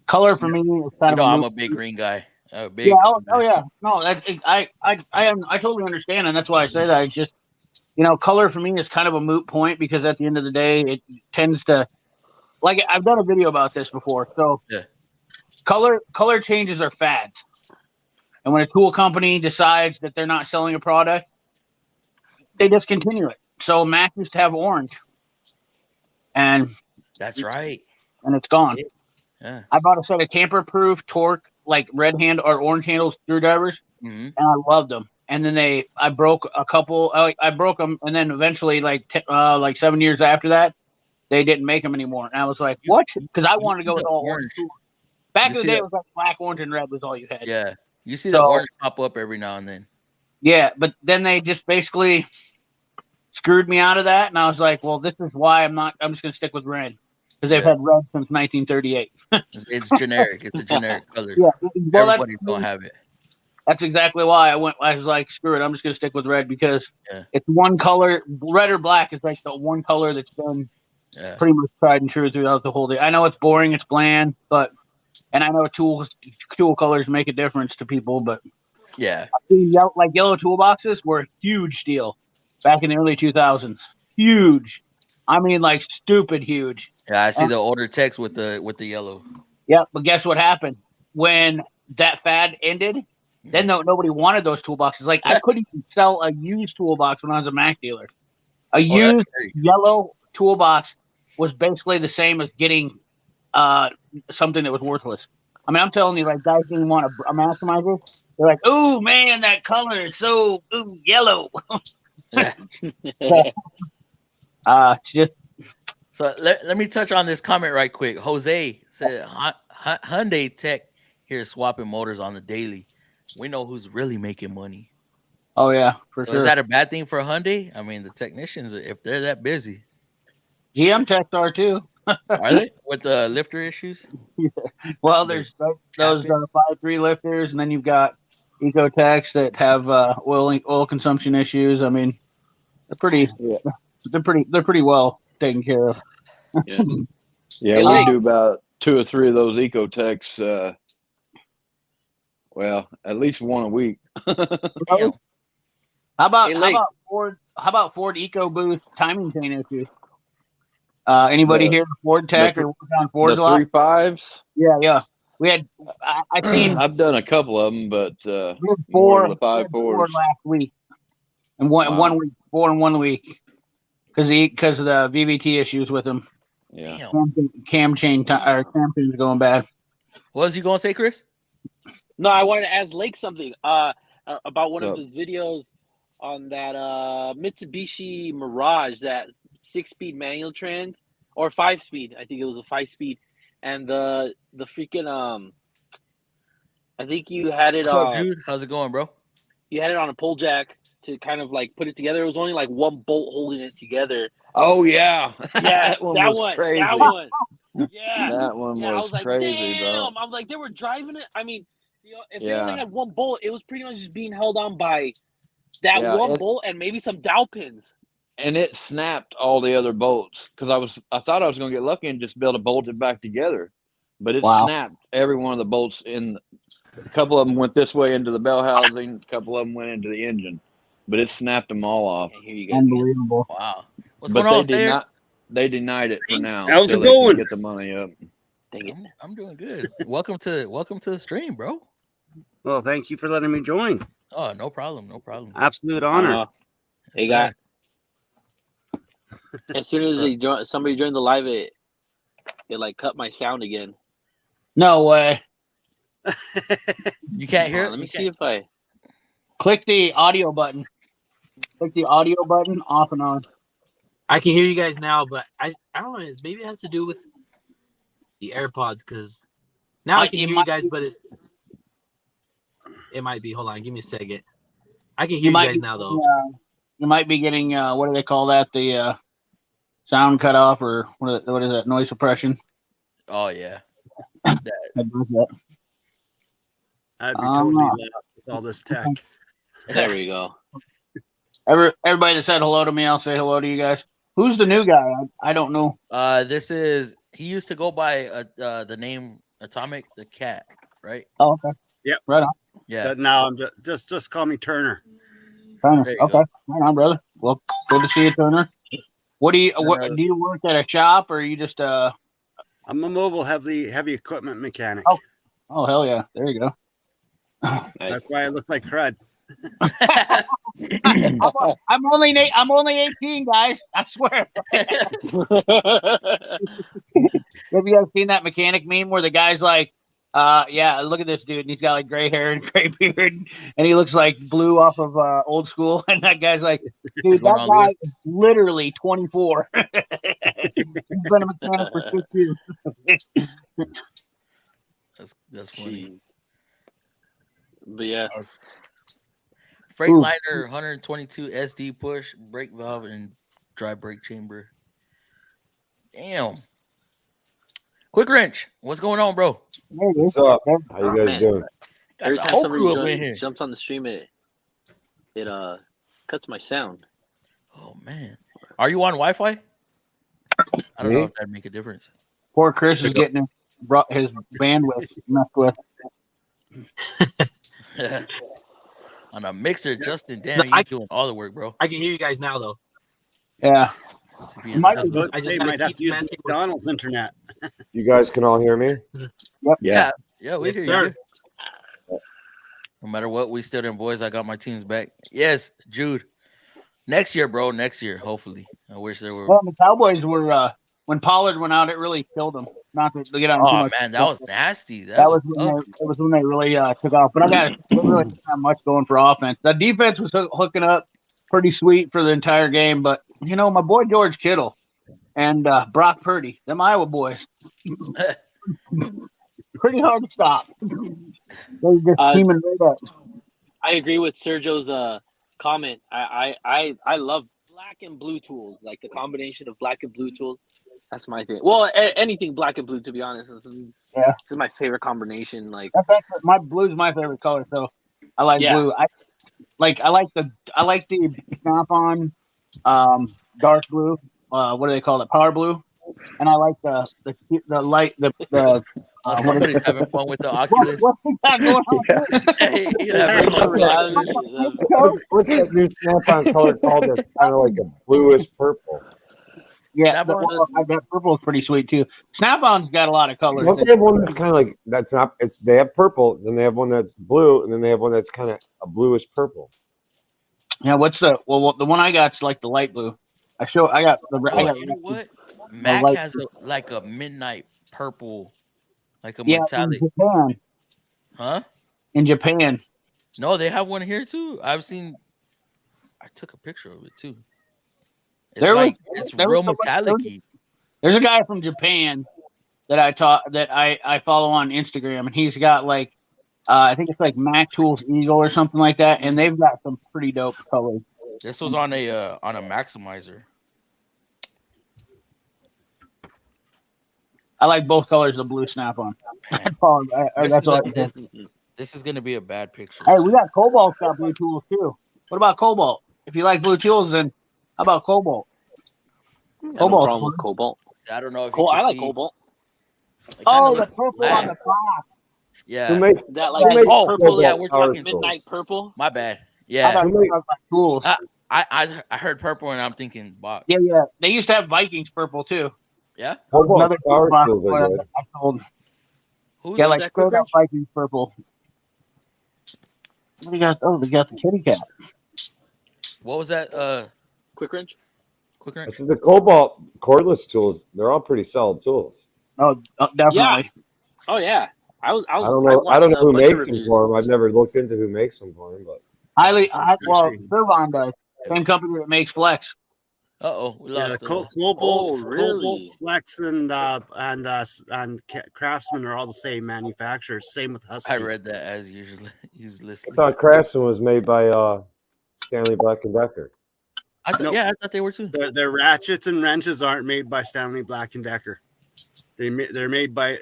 color for me is kind of. I'm a big green guy. Yeah. Oh yeah. No, I totally understand, and that's why I say that. It's just color for me is kind of a moot point because at the end of the day, it tends to. Like I've done a video about this before, so yeah. Color changes are fads, and when a tool company decides that they're not selling a product, they discontinue it. So Mac used to have orange, and that's right, and it's gone. Yeah. I bought a set of tamper-proof Torque like red hand or orange handle screwdrivers, and I loved them. And then I broke a couple. I broke them, and then eventually, like 7 years after that, they didn't make them anymore. And I was like, what? Because I wanted to go with all orange. Back in the day, it was like black, orange, and red was all you had. Yeah. You see the orange pop up every now and then. Yeah, but then they just basically screwed me out of that. And I was like, well, this is why I'm just going to stick with red. Because they've had red since 1938. It's generic. It's a generic color. Yeah. Well, everybody's going to have it. That's exactly why I was like, screw it. I'm just going to stick with red because it's one color. Red or black is like the one color that's been pretty much tried and true throughout the whole day. I know it's boring, it's bland, and I know tool colors make a difference to people, but yeah, yellow toolboxes were a huge deal back in the early 2000s. Huge. I mean, like stupid huge. Yeah, I see the older text with the yellow. Yeah, but guess what happened when that fad ended? Then nobody wanted those toolboxes. Like I couldn't even sell a used toolbox when I was a Mac dealer. A used yellow toolbox was basically the same as getting something that was worthless. I mean, I'm telling you, like guys didn't want a Maximizer. They're like, "Oh man, that color is so yellow." Just. So let me touch on this comment right quick. Jose said Hyundai Tech here swapping motors on the daily. We know who's really making money. Oh yeah, for sure. Is that a bad thing for Hyundai? I mean, the technicians, if they're that busy, GM techs are too. Are they with the lifter issues? Yeah. Well, there's those 5.3 lifters, and then you've got Ecotechs that have oil consumption issues. I mean, they're pretty well taken care of. Yeah, we do about 2 or 3 of those Ecotechs. Well, at least one a week. How about Ford EcoBoost timing chain issues? Anybody here Ford Tech or on Ford's the lot? 3.5s? Yeah. We had. I've done a couple of them, but four the 5.4s last week, and one week, 4 in 1 week, because of the VVT issues with them. Yeah. Cam chains going bad. What was you gonna say, Chris? No, I wanted to ask Lake something about one of his videos on that Mitsubishi Mirage, that 6-speed manual trans or 5-speed. I think it was a 5-speed, and the freaking I think you had it What's up, on. Jude? How's it going, bro? You had it on a pole jack to kind of like put it together. It was only like one bolt holding it together. Oh yeah, Yeah, that one was crazy. That one. Yeah, That one yeah. I was was like, crazy, damn. bro. I'm like, they were driving it. I mean, if they Yeah. only had one bolt, it was pretty much just being held on by that Yeah, one bolt and maybe some dowel pins. And it snapped all the other bolts because I thought I was gonna get lucky and just be able to bolt it back together, but it Wow. snapped every one of the bolts in. A couple of them went this way into the bell housing. A couple of them went into the engine, but it snapped them all off. Here you guys again. Unbelievable. Wow. What's But going on, they did Stair? not. They denied it for now. How's till it they can going? Get the money up. Dang it. I'm doing good. welcome to the stream, bro. Well, thank you for letting me join. Oh, no problem. No problem. Absolute honor. They Yes, got sir. as soon as somebody joined the live, it like cut my sound again. No way. You can't hear Hold it? on, let me You see can't- if I. Click the audio button. Click the audio button off and on. I can hear you guys now, but I don't know. Maybe it has to do with the AirPods because now I can It hear you might guys, be- but it might be. Hold on, give me a second. I can hear You you might guys be now though. You might be getting what do they call that? The sound cut off or what is that? Noise suppression. Oh yeah. That does that. I'd be Um, totally lost with all this tech. There we go. Everybody that said hello to me, I'll say hello to you guys. Who's the new guy? I don't know. This is he used to go by the name Atomic the Cat, right? Oh, okay. Yep. Right on. Yeah. But now I'm just call me Turner. Turner. There you Okay. go. Right on, brother. Well, good to see you, Turner. What do Turner. you work at a shop or are you just I'm a mobile heavy equipment mechanic. Oh hell yeah. There you go. Nice. That's why I look like crud. I'm only 18, guys. I swear. Have you ever seen that mechanic meme where the guy's like, yeah, look at this dude, and he's got like gray hair and gray beard, and he looks like Blue off of Old School, and that guy's like, dude, going that on, guy Louis? is literally 24. He's been a mechanic for 6 years. That's funny. Jeez. But yeah, Freightliner 122 SD push, brake valve, and dry brake chamber. Damn. Quick Wrench, what's going on, bro? There it is. What's up? There- How you guys man. doing? Got every the time whole somebody crew up in here. jumps on the stream, it cuts my sound. Oh man, are you on Wi-Fi? I don't know Me? if that'd make a difference. Poor Chris is getting his bandwidth messed with. On a mixer, Justin. Damn, No, you I- doing all the work, bro. I can hear you guys now though. Yeah. Let's see if he in Might the I was house. about to I say just might gotta have keep to use messing with- McDonald's internet. You guys can all hear me? Yeah, yeah, we Yes, hear sir. you. No matter what, we still them boys. I got my teams back. Yes, Jude. Next year, bro. Next year, hopefully. I wish there were. Well, the Cowboys were when Pollard went out, it really killed them. Not to get on too Oh much. man, that was nasty. That was ugly. when they really took off. But they really didn't have much going for offense. The defense was hooking up pretty sweet for the entire game. But you know, my boy George Kittle and Brock Purdy, them Iowa boys, pretty hard to stop. They just teaming right up. I agree with Sergio's comment. I love black and blue tools, like the combination of black and blue tools. That's my thing. Well, anything black and blue, to be honest, this is my favorite combination. Like My blue's my favorite color, so I like Yeah. blue. I like the Snap-on dark blue. What do they call it? Power blue. And I like the light Somebody's having fun with the Oculus. What's that going on? Hey, yeah, virtual reality. What's that new Snap-on color called? It's kind of like a bluish purple. Yeah, Snap-on that purple is pretty sweet too. Snap-on's got a lot of colors. Don't they have one that's kind of like that's not? It's they have purple, then they have one that's blue, and then they have one that's kind of a bluish purple. Yeah, the one I got's like the light blue. I got the Oh, you know what? Mac light has like a midnight purple, like a yeah, metallic. Huh? In Japan. No, they have one here too. I took a picture of it too. It's it's real metallic-y. There's a guy from Japan that I follow on Instagram, and he's got like I think it's like Mac Tools Eagle or something like that, and they've got some pretty dope colors. This was on a maximizer. I like both colors of blue Snap-on. Man, That's all I can say. this is gonna be a bad picture. Hey, we got Cobalt got blue tools too. What about Cobalt? If you like blue tools, then how about Cobalt? No Cobalt. problem with Cobalt. I don't know if Cool. you can I like see. Cobalt. It kinda Oh, the looks purple black. on the box. Yeah. Who makes That like who makes oh, purple. yeah, Cobalt we're power talking Midnight tools? purple. My bad. I Yeah. thought Who you make- were talking about tools. I heard purple and I'm thinking box. Yeah. They used to have Vikings purple too. Yeah? Cobalt's Another power box tools are good. I sold. Who's Yeah, that? like that straight Quick up Vikings purple. What do you got? Oh, they got the kitty cat. What was that? Quick wrench. Quick I wrench? said the Cobalt cordless tools, they're all pretty solid tools. Oh, definitely. Oh yeah. I was. I don't know. I watched don't know a who bunch of makes them reviews. for them. I've never looked into who makes them for them, but Well, Servon does. Same company that makes Flex. Uh-oh, we Yeah, lost Cobalt, Oh, really? Cobalt, Flex, and Craftsman are all the same manufacturers. Same with Husky. I read that as usually I uselessly. thought Craftsman was made by Stanley Black and Decker. No. Yeah, I thought they were too. Their ratchets and wrenches aren't made by Stanley Black and Decker. They're made by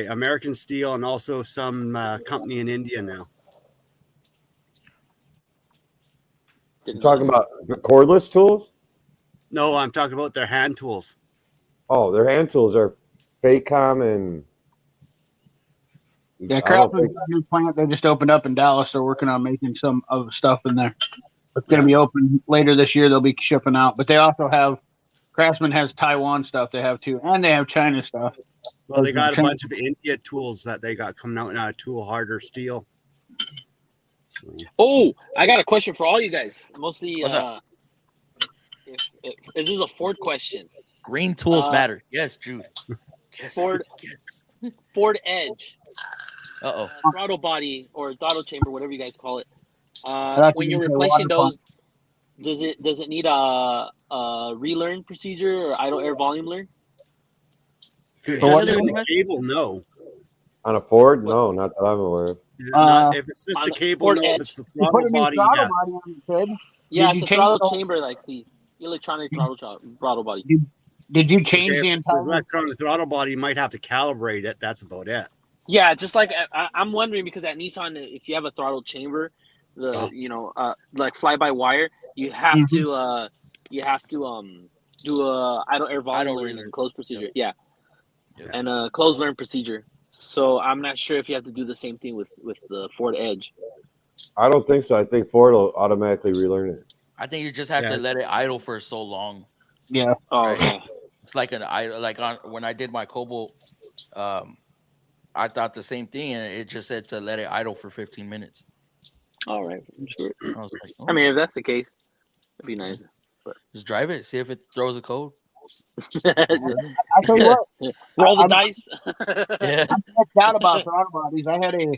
American Steel and also some company in India now. You're talking about the cordless tools? No, I'm talking about their hand tools. Oh, their hand tools are Faycom and Yeah, I don't Craftsman's think- got a new plant they just opened up in Dallas. They're working on making some of the stuff in there. It's going to be open later this year. They'll be shipping out. But they also have Craftsman has Taiwan stuff they have too, and they have China stuff. Well, they got a bunch of India tools that they got coming out now. Tool harder steel. So, Oh, I got a question for all you guys. Mostly, What's up? this is a Ford question. Green tools Uh, matter. Yes, Jude. Yes. Ford- Yes. Ford Edge, Uh-oh. throttle body or throttle chamber, whatever you guys call it. thought When you you're said replacing water those, does it need a relearn procedure or idle air volume learn? if you're So just what- doing the cable, no. on a Ford? No, not that I'm aware of. If it's just the on cable, Ford no. Edge. If it's the You put throttle a new body, throttle yes. body on it, kid. Yeah, Did you it's a change throttle the- chamber, like the electronic throttle body. Did you change Okay, the if it's entire? electronic throttle body, you might have to calibrate it. That's about it. Yeah, just like I'm wondering because at Nissan, if you have a throttle chamber, like fly by wire, you have Mhm. to do a idle air volume Idle learn relearn. and close procedure. Yep. Yeah, Yep. and a close learn procedure. So I'm not sure if you have to do the same thing with the Ford Edge. I don't think so. I think Ford will automatically relearn it. I think you just have Yeah. to let it idle for so long. Yeah. Oh, Right. okay. It's like an idle, like when I did my Cobalt, I thought the same thing, and it just said to let it idle for 15 minutes. All right. I'm sure. I was like, oh, I mean, if that's the case, it'd be nice. just drive it, see if it throws a code. I tell you what, Roll the I'm- dice. Yeah. I'm checked out about throttle bodies. I had a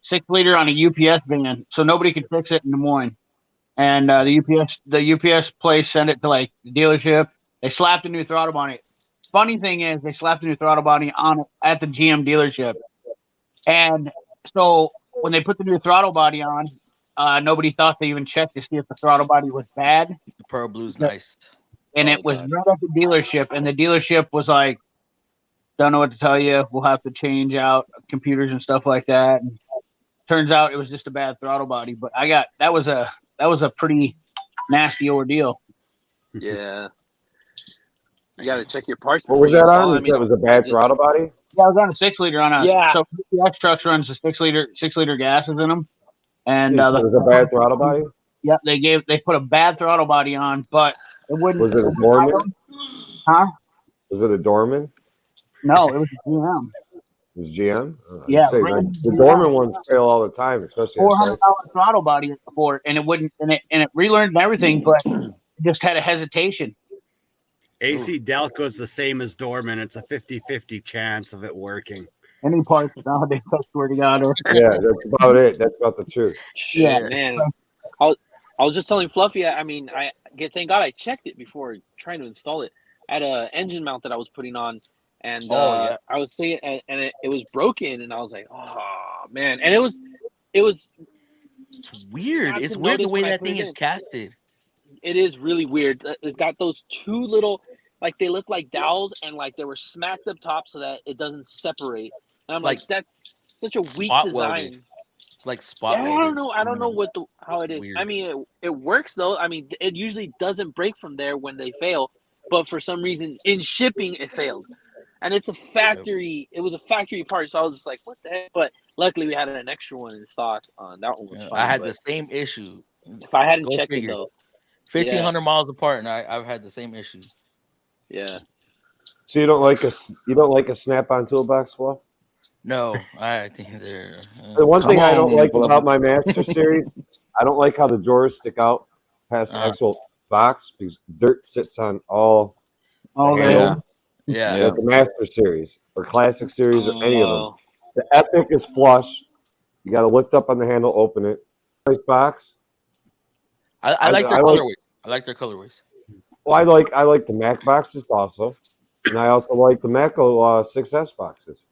6-liter on a UPS van, so nobody could fix it in Des Moines. And the UPS place sent it to like the dealership. They slapped a new throttle body. Funny thing is, they slapped a new throttle body on it at the GM dealership. And so when they put the new throttle body on, nobody thought they even checked to see if the throttle body was bad. The Pearl Blue's Yeah. nice. And Oh, it was God. right at the dealership, and the dealership was like, "Don't know what to tell you. We'll have to change out computers and stuff like that." And turns out it was just a bad throttle body. But that was a pretty nasty ordeal. Yeah. You got to check your parts. What was before that you install. on? I mean, That was a bad just- throttle body? Yeah, I was on a 6-liter on a. Yeah. So UPS trucks runs the 6-liter gases in them, and You said it was a bad throttle body? Yeah, they put a bad throttle body on, but it wouldn't. Was it a Dorman? Huh? Was it a Dorman? No, it was a GM. It was GM? I'd Yeah, say, brand the new Dorman ones fail all the time, especially at $400 price. throttle body for it, and it wouldn't, and it relearned and everything, but it just had a hesitation. AC Delco's the same as Dorman. It's a 50-50 chance of it working. Any parts nowadays, I swear to God, or Yeah, that's about it. That's about the truth. Yeah. Man. I was just telling Fluffy, I mean, thank God I checked it before trying to install it. I had an engine mount that I was putting on, And Oh, yeah. I was seeing, and it was broken, and I was like, oh man, and it was It's weird. not It's to weird the notice way when I that put thing it is in. casted. It is really weird. It's got those two little, like they look like dowels, and like they were smacked up top so that it doesn't separate. And I'm It's like, like that's such a weak spot welded. design. It's like spot Yeah, I welded. don't know. I don't know how it is. Weird. I mean, it works though. I mean, it usually doesn't break from there when they fail, but for some reason in shipping it failed, and it's a factory. It was a factory part, so I was just like, what the heck? But luckily we had an extra one in stock. That one was fine. I had but the same issue. if I hadn't Go checked figure. it though, 1,500 miles apart, and I've had the same issue. yeah. So you don't like a Snap-on toolbox, Fluff? No, I think they're. The one thing I don't on, like Fluff. about my Master Series, I don't like how the drawers stick out past the actual box because dirt sits on all Oh, the yeah. handle. Yeah. That's a Master Series or Classic Series or any of them. Oh. The Epic is flush. You got to lift up on the handle, open it. Nice box. I like their colorways. I like their colorways. Well, I like the Mac boxes also, and I also like the Mako 6S boxes.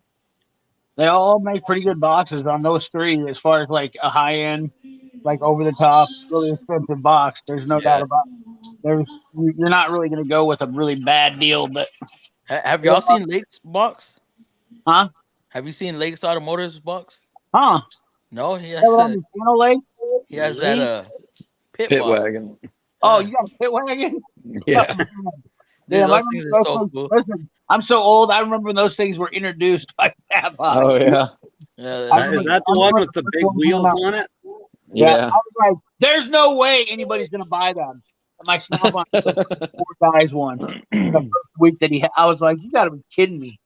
They all make pretty good boxes on those three as far as like a high end, like over the top, really expensive box. There's no doubt about it. You're not really going to go with a really bad deal, but Have y'all seen Lake's box? Huh? Have you seen Lake's Automotive's box? Huh? No, he has on the channel, Lake? he has that pit box. wagon. Oh, you got a pit wagon? Yeah. Dude, Damn, those things are so cool. Listen, I'm so old. I remember when those things were introduced by that box. Oh yeah. Yeah, Is that the one with the big wheels on it? Yeah. I was like, there's no way anybody's going to buy them. And my Snap-on 4 guys one. The first week that I was like, you got to be kidding me.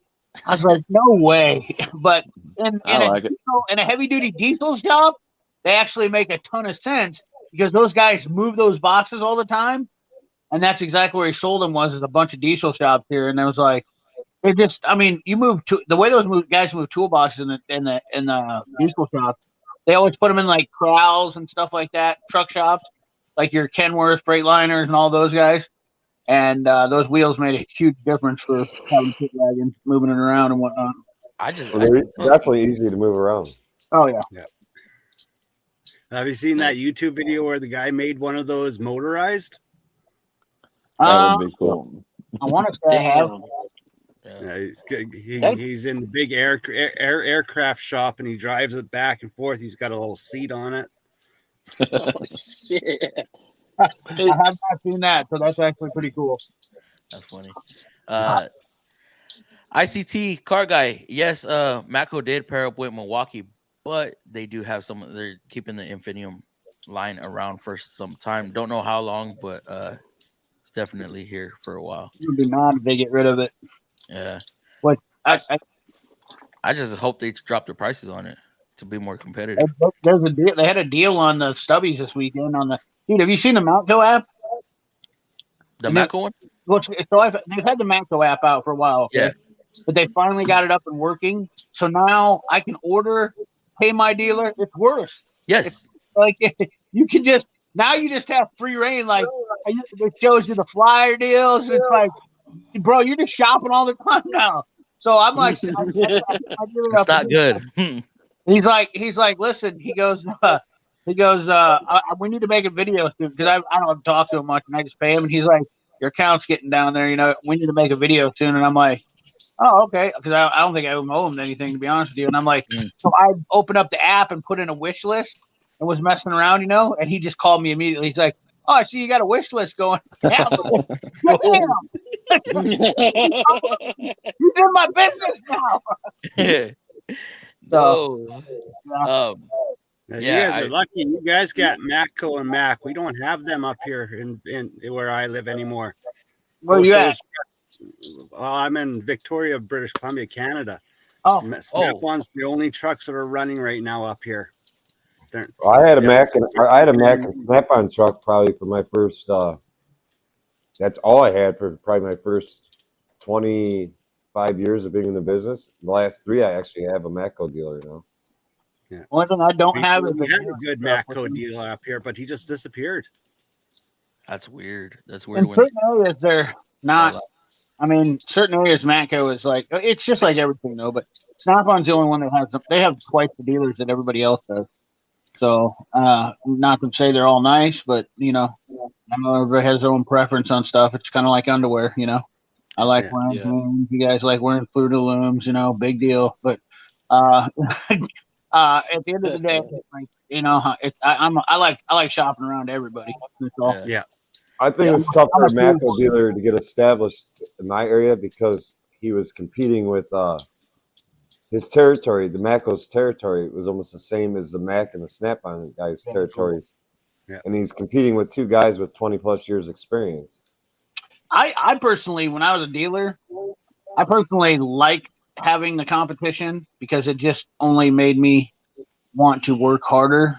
I was like, no way. But in a heavy duty diesel shop, they actually make a ton of sense because those guys move those boxes all the time. And that's exactly where he sold them was a bunch of diesel shops here. And it was like, it just, I mean, you move to the way those guys move toolboxes in the diesel shop. They always put them in like corrals and stuff like that, truck shops, like your Kenworth, Freightliners, and all those guys. And those wheels made a huge difference for having pit wagons, moving it around and whatnot. They're definitely easy to move around. Oh yeah. Have you seen that YouTube video where the guy made one of those motorized? That would be cool. I want to say I have. Yeah, he's in the big aircraft shop and he drives it back and forth. He's got a little seat on it. Oh shit! I have not seen that, so that's actually pretty cool. That's funny. ICT car guy. Yes, Mako did pair up with Milwaukee, but they do have some. They're keeping the Infinium line around for some time. Don't know how long, but it's definitely here for a while. It would be mad if they get rid of it. Yeah. What? I just hope they drop the prices on it to be more competitive. There's a deal. They had a deal on the stubbies this weekend. Dude, have you seen the Mako app? The Mako one? Well, so they've had the Mako app out for a while. Okay? Yeah. But they finally got it up and working. So now I can pay my dealer. It's worse. Yes. It's like you can just have free reign. Like it shows you the flyer deals. It's like, bro, you're just shopping all the time now. So I'm like, it's not good. He's like, listen. He goes, we need to make a video because I don't talk to him much and I just pay him. And he's like, your account's getting down there. We need to make a video soon. And I'm like, oh, okay. Because I don't think I owe him anything, to be honest with you. And I'm like, so I opened up the app and put in a wish list and was messing around, and he just called me immediately. He's like, oh, I see you got a wish list going. Yeah. He's in my business now. No. You guys are lucky. You guys got Mako and Mac. We don't have them up here in where I live anymore. Where are you at? Well, I'm in Victoria, British Columbia, Canada. Oh, Snap-on's the only trucks that are running right now up here. I had a Mac and Snap-on truck probably for my first. That's all I had for probably my first 25 years of being in the business. The last 3, I actually have a Mako dealer now. Yeah. One thing I don't have is we had a good Mako dealer up here, but he just disappeared. That's weird. That's weird. In certain areas, they're not. I mean, certain areas Matco is like it's just like everything though. But Snap-on's the only one that has they have twice the dealers that everybody else does. So not to say they're all nice, but I know everybody has their own preference on stuff. It's kind of like underwear, I like wearing looms. You guys like wearing Fruit of Looms, big deal. But at the end of the day, like, I like shopping around everybody. Yeah. I think it's tough for a Matco dealer to get established in my area because he was competing with his territory. The Matco's territory was almost the same as the Mac and the Snap-on guys' territories. Yeah. And he's competing with two guys with 20 plus years experience. I personally, when I was a dealer, I personally like having the competition because it just only made me want to work harder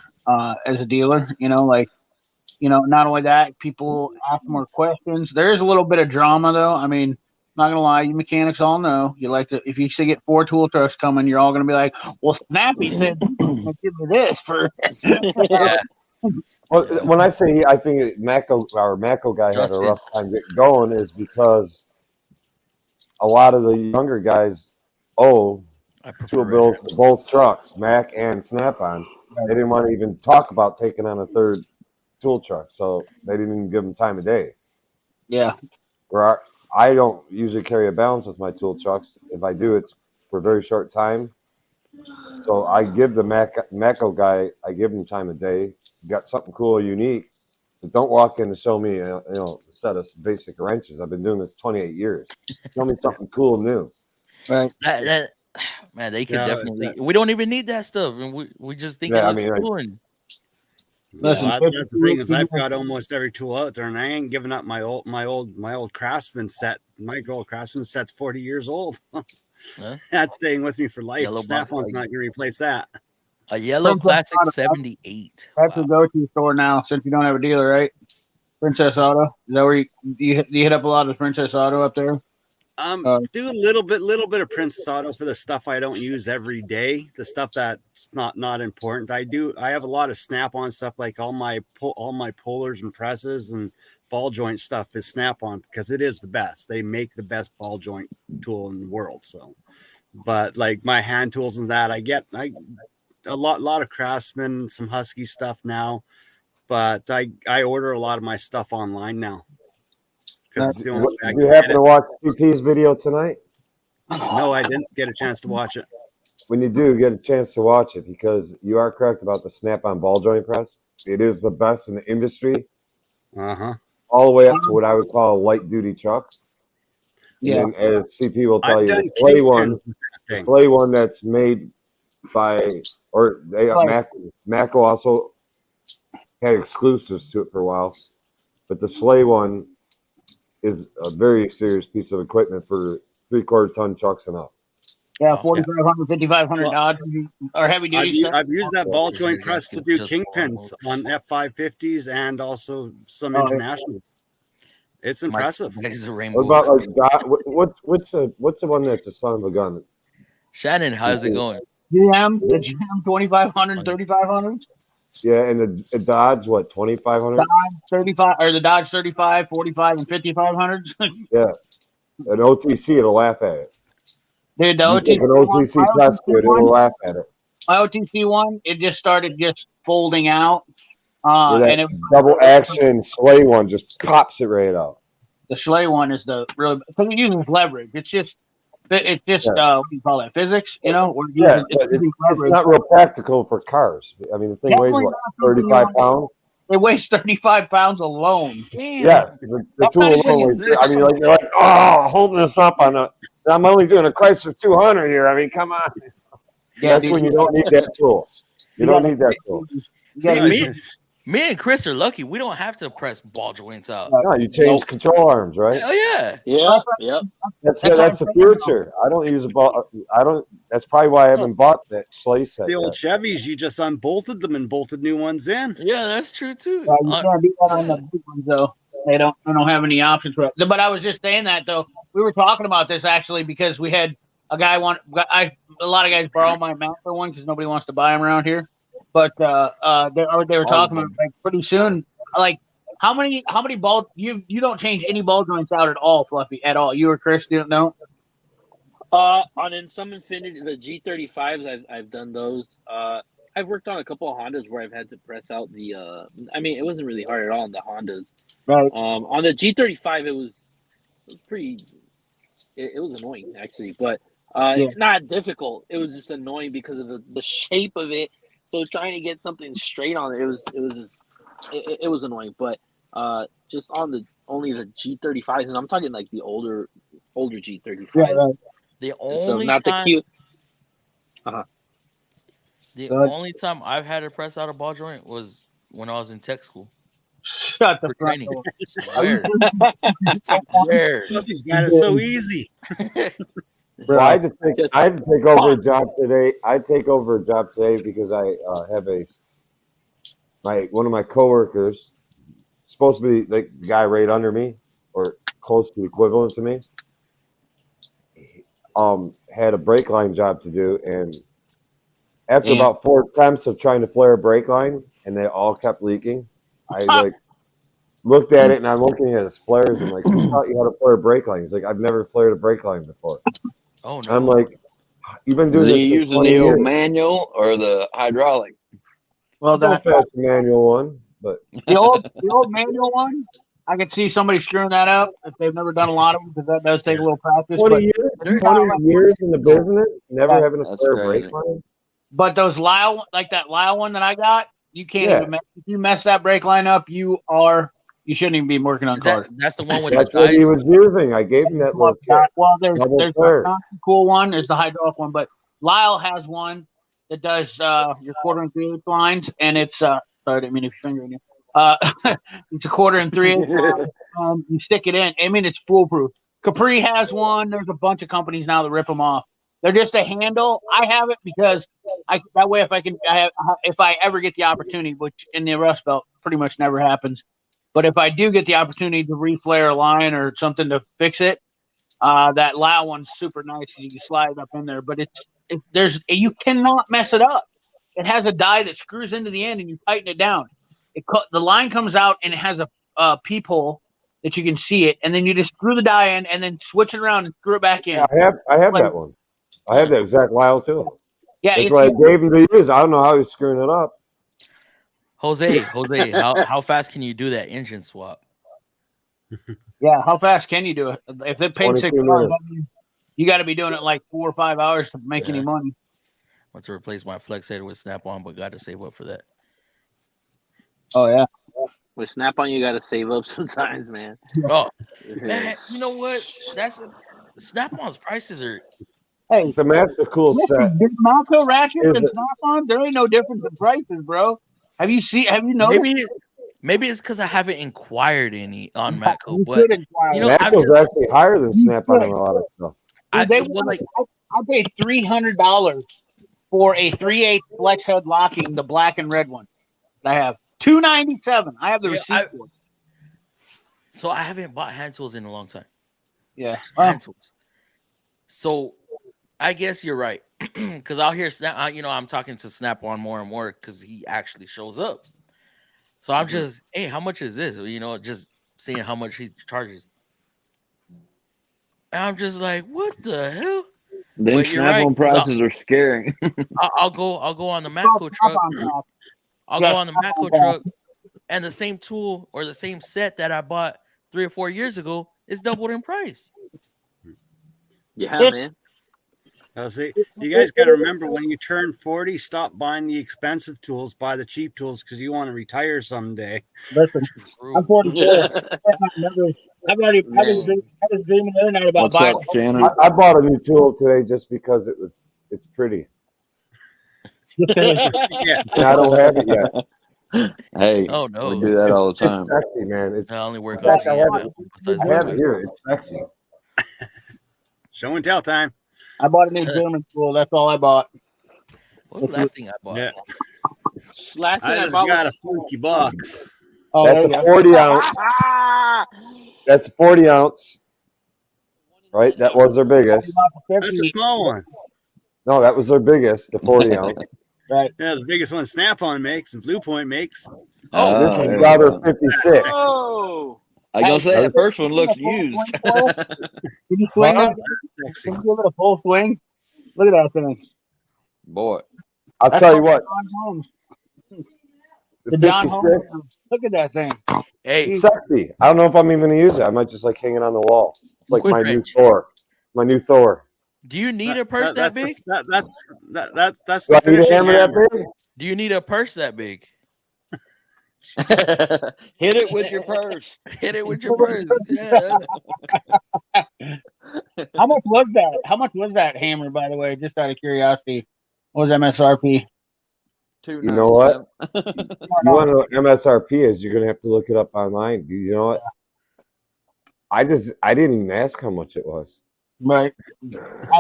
as a dealer. Not only that, people ask more questions. There is a little bit of drama, though. I mean, not gonna lie, you mechanics all know. You like to if you see get 4 tool trucks coming, you're all gonna be like, "Well, Snappy said give me this for." Well, when I say I think Matco guy had a rough time getting going is because a lot of the younger guys owe tool bills for both trucks, Mac and Snap-on. They didn't want to even talk about taking on a third tool truck, so they didn't even give them time of day. Yeah. Where I don't usually carry a balance with my tool trucks. If I do, it's for a very short time. So I give the Matco guy, I give him time of day. Got something cool, unique. But don't walk in to show me, a set of basic wrenches. I've been doing this 28 years. Tell me something cool and new. Right. Man, they could definitely. We don't even need that stuff, and we just think it looks cool. Listen, that's the thing is I've got almost every tool out there, and I ain't giving up my old Craftsman set. My old Craftsman set's 40 years old. That's staying with me for life. Snap-on's not going to replace that. A yellow classic 78. That's a go-to store now since you don't have a dealer, right? Princess Auto. Is that where you hit up a lot of Princess Auto up there? Do a little bit of Princess Auto for the stuff I don't use every day. The stuff that's not important. I have a lot of Snap-on stuff, like all my pullers and presses and ball joint stuff is Snap-on because it is the best. They make the best ball joint tool in the world. So, but like my hand tools and that, I get a lot of Craftsman, some Husky stuff now, but I order a lot of my stuff online now. You happen to watch CP's video tonight? No, I didn't get a chance to watch it. When you do get a chance to watch it, because you are correct about the Snap-on ball joint press. It is the best in the industry. All the way up to what I would call light duty trucks. Yeah. And as CP will tell you, the Slay one that's made by, or they Matco also had exclusives to it for a while, but the Slay one is a very serious piece of equipment for 3/4 ton trucks and up. Yeah, 4,500, 5,500 Dodge or heavy duty. I've used that ball joint press to do kingpins on F550s and also some internationals. It's impressive. What about like what's the one that's a son of a gun? Shannon, how's it going? The GM 2,500, 3,500. Yeah, and the Dodge, what, 2,500? Dodge 35, or the Dodge 35, 45, and 5,500s. Yeah, an OTC, it'll laugh at it. Dude, the OTC test kit, it'll laugh at it. My OTC one, it just started folding out. And it double action Slay one just pops it right out. The Slay one is the really because it uses leverage. It's just what do you call that? Physics, it's not real practical for cars. I mean, the thing weighs what, 35 pounds? It weighs 35 pounds alone. Damn. Yeah, the tool alone weighs. I mean, you're like, holding this up I'm only doing a Chrysler 200 here. I mean, come on. Yeah, that's when you don't need that tool. You don't need that tool. Me and Chris are lucky. We don't have to press ball joints out. No, you change control arms, right? Oh yeah. Yep. That's the future. I don't use a ball. That's probably why I haven't bought that Slay set. The old Chevys, you just unbolted them and bolted new ones in. Yeah, that's true too. You can't do that on the big ones, though. They don't have any options for it. But I was just saying that though. We were talking about this actually because we had a guy a lot of guys borrow my Master one because nobody wants to buy them around here. But they were talking about like pretty soon, like How many ball you don't change any ball joints out at all, Fluffy, at all? You or Chris don't know? On some Infinity, the G35s, I've done those. I've worked on a couple of Hondas where I've had to press out the. I mean, it wasn't really hard at all on the Hondas. Right. On the G35, it was pretty. It was annoying actually, but not difficult. It was just annoying because of the shape of it. So trying to get something straight on it, it was annoying. But just on only the G35s, and I'm talking like the older G35s. Yeah, right. The So only not time, the cute. the Go ahead. only time I've had to press out a ball joint was when I was in tech school Shut the for front training. door. Swear. Swear. Fluffy's got it so easy. Well, I had to take over a Fun. job today. I take over a job today because I have one of my coworkers, supposed to be the guy right under me or close to equivalent to me, had a brake line job to do, and after about 4 attempts of trying to flare a brake line, and they all kept leaking, I looked at it, and I'm looking at his flares. I'm like, who taught you how to flare a brake line? He's like, I've never flared a brake line before. Oh no. I'm like, you've been doing Are this you for using 20 the old years. manual or the hydraulic? Well, The that old-fashioned manual one, but the old manual one, I could see somebody screwing that up if they've never done a lot of them, because that does take a little practice. 20 years in the business, never Yeah. having to That's flare a crazy. brake line. But those Lyle, like that Lyle one that I got, you can't Yeah. even mess. If you mess that brake line up, you shouldn't even be working on cars. That's the one with That's the what he dice. was using. I gave him that little kit. Well, there's Double a flare. cool one. There's the hydraulic one, but Lyle has one that does your 1/4 and 3/8 lines, and it's sorry, I didn't mean to finger in you. It's a 1/4 and 3/8 line. You stick it in. I mean, it's foolproof. Capri has one. There's a bunch of companies now that rip them off. They're just a handle. I have it because that way if I ever get the opportunity, which in the Rust Belt pretty much never happens, but if I do get the opportunity to reflare a line or something to fix it, that Lao one's super nice. You can slide it up in there, but you cannot mess it up. It has a die that screws into the end, and you tighten it down. The line comes out, and it has a peephole that you can see it, and then you just screw the die in, and then switch it around and screw it back in. Yeah, I have that one. I have that exact Lyle too. Yeah, That's what I gave him to use. I don't know how he's screwing it up. Jose, how fast can you do that engine swap? Yeah, how fast can you do it? If it paints 6 22 hours, minutes. you got to be doing it like 4 or 5 hours to make any money. Want to replace my flex header with Snap-on, but got to save up for that. Oh yeah. With Snap-on, you got to save up sometimes, man. Oh, man, you know what? Snap-on's prices are. Hey, It's a master cool set. Malco ratchets Is and it? Snap-on, there ain't no difference in prices, bro. Have you noticed? Maybe it's because I haven't inquired any on Matco, You but should inquire. you know, I've Matco's just- actually higher than Snap-on on a lot of stuff. I paid $300 for a 3/8 flex head locking, the black and red one that I have. $297. I have the receipt for it. So I haven't bought hand tools in a long time. Yeah. Hand tools. So I guess you're right, because I'll hear I'm talking to Snap-on more and more because he actually shows up. So I'm just, hey, how much is this? Just seeing how much he charges. And I'm just like, what the hell? Then But you're Snap-on right, 'cause prices are scary. I'll go on the Matco truck. I'll go on the Matco truck, and the same tool or the same set that I bought 3 or 4 years ago is doubled in price. Yeah, man. Now, see, you guys got to remember when you turn 40, stop buying the expensive tools, buy the cheap tools because you want to retire someday. Listen, I'm 44. I was dreaming the other night about What's buying. up, Shannon? I bought a new tool today just because it's pretty. Yeah. And I don't have it yet. Hey, Oh no, we do that all the time. It's sexy, man. I only work I on have GM. Besides I have it here. It's sexy. Show and tell time. I bought a new German tool. That's all I bought. What's the last thing I bought? Yeah. Last thing I I just bought got a was funky box. Oh, That's there a you go. 40 ounce. That's a 40 ounce. Right? That was their biggest. That's a small one. No, that was their biggest, the 40 ounce. Right. Yeah, the biggest one Snap-on makes and Blue Point makes. Oh, This is there you Router go. 56. Oh, I gonna say Hey, the first one looks Can you used. Can you swing Huh? that? Can you give it a full swing? Look at that thing. Boy, I'll That's tell you fucking what. John Holmes. The The John 56 Holmes. Look at that thing. hey, is sexy. I don't know if I'm even gonna use it. I might just like hang it on the wall. It's like Quick my new Wrench. Thor. My new Thor. Do you need a purse that big? That's Do the I need a finishing hammer that hammer. big? Do you need a purse that big? hit it with your purse. Hit it with your purse. Yeah. How much was that? How much was that hammer, by the way? Just out of curiosity. What was MSRP? You know what? You want to know what MSRP is? You're gonna have to look it up online. You know what? I didn't even ask how much it was. Right.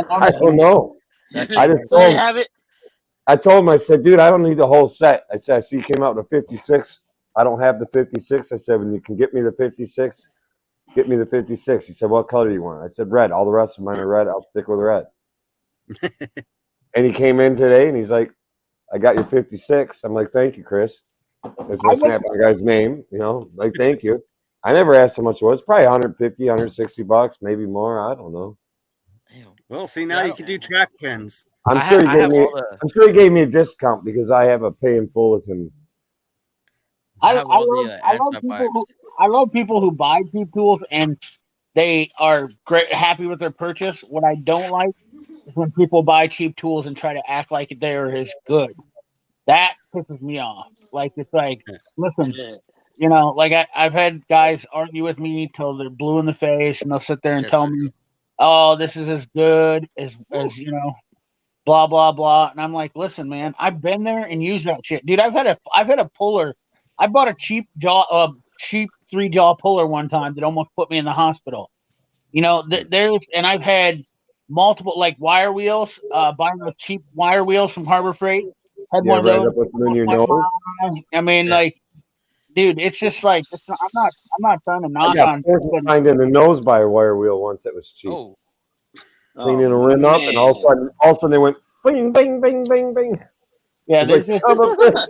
I don't know. That's I just so told they have it. I told him, I said, dude, I don't need the whole set. I said, I see you came out with a 56. I don't have the 56. I said, when you can get me the 56, get me the 56. He said, what color do you want? I said, red. All the rest of mine are red. I'll stick with red. And he came in today and he's like, I got your 56. I'm like, thank you, Chris. That's my Snap-on guy's name. You know, like, thank you. I never asked how much it was. Probably 150, 160 bucks, maybe more. I don't know. Damn. Well, see, now you can do track pins. I'm I sure have all the- I'm sure he gave me a discount because I have a pay in full with him. I have all the I love people who buy cheap tools and they are great, happy with their purchase. What I don't like is when people buy cheap tools and try to act like they're as good. That pisses me off. Like, it's like, listen, you know, like I've had guys argue with me till they're blue in the face, and they'll sit there and tell me, "Oh, this is as good as you know, blah blah blah." And I'm like, "Listen, man, I've been there and used that shit, dude. I've had a puller. I bought a cheap 3-jaw puller one time that almost put me in the hospital. You know, and I've had multiple like wire wheels. Buying those cheap wire wheels from Harbor Freight. Had one of those. Up with them in your nose. I mean, like, dude, it's just like I'm not trying to knock on. Find in the nose by a wire wheel once that was cheap. Oh. Cleaning a rim up, and all of a sudden they went bing, bing, bing, bing, bing. Yeah, like, son of a bitch.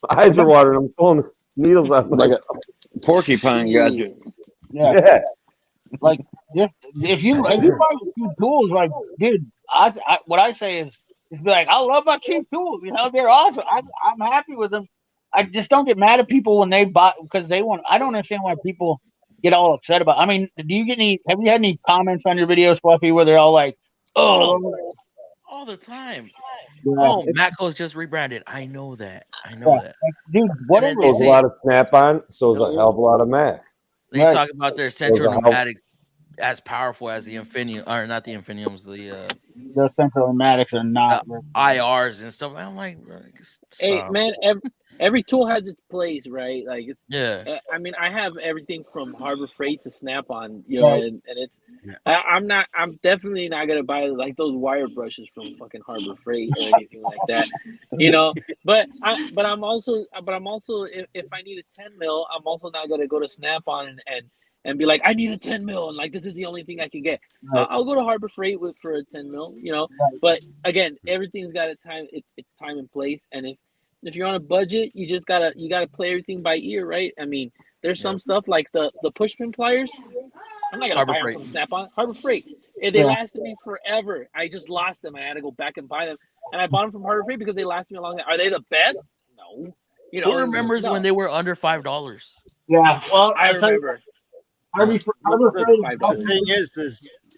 My eyes are watering. I'm pulling needles out. Like a porcupine got you. Yeah. Like, if you buy cheap tools, like, dude, what I say is be like, I love my cheap tools. You know, they're awesome. I'm happy with them. I just don't get mad at people when they buy because they want. I don't understand why people get all upset about. I mean, have you had any comments on your videos, Fluffy, where they're all like, "Oh, all the time." Yeah. Oh, Matco's just rebranded. I know that. Like, dude, whatever. There's a lot of Snap-on, so there's a hell of a lot of Mac. They talk about their central pneumatics as powerful as the Infinium, or not the Infiniums, the central pneumatics are not IRs and stuff. I'm like, stop. Hey man, every tool has its place, right? Like, it's, yeah. I mean, I have everything from Harbor Freight to Snap-on, you know, and it's. I'm definitely not gonna buy like those wire brushes from fucking Harbor Freight or anything like that, you know. But I'm also if I need a 10 mil, I'm also not gonna go to Snap-on and be like, I need a 10 mil, and like this is the only thing I can get. I'll go to Harbor Freight for a 10 mil, you know. But again, everything's got a time. It's time and place, and if you're on a budget, you gotta play everything by ear, right? I mean, there's some stuff like the push pin pliers. I'm not gonna buy them from Snap-on. Harbor Freight. They lasted me forever. I just lost them. I had to go back and buy them, and I bought them from Harbor Freight because they lasted me a long time. Are they the best? No. You know, who remembers when they were under $5? Yeah, well, I remember. The thing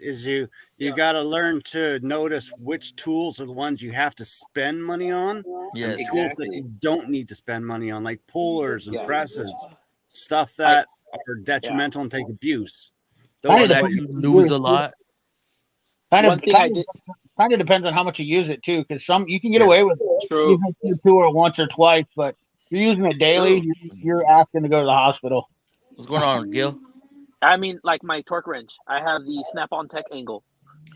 is you got to learn to notice which tools are the ones you have to spend money on. Yes, and tools that you don't need to spend money on, like pullers and presses, stuff that are detrimental and take abuse. Those that you lose a lot. Kind of depends on how much you use it too, because you can get away with using it 2 or once or twice, but if you're using it daily, you're asking to go to the hospital. What's going on, Gil? I mean, like my torque wrench. I have the Snap-on Tech Angle.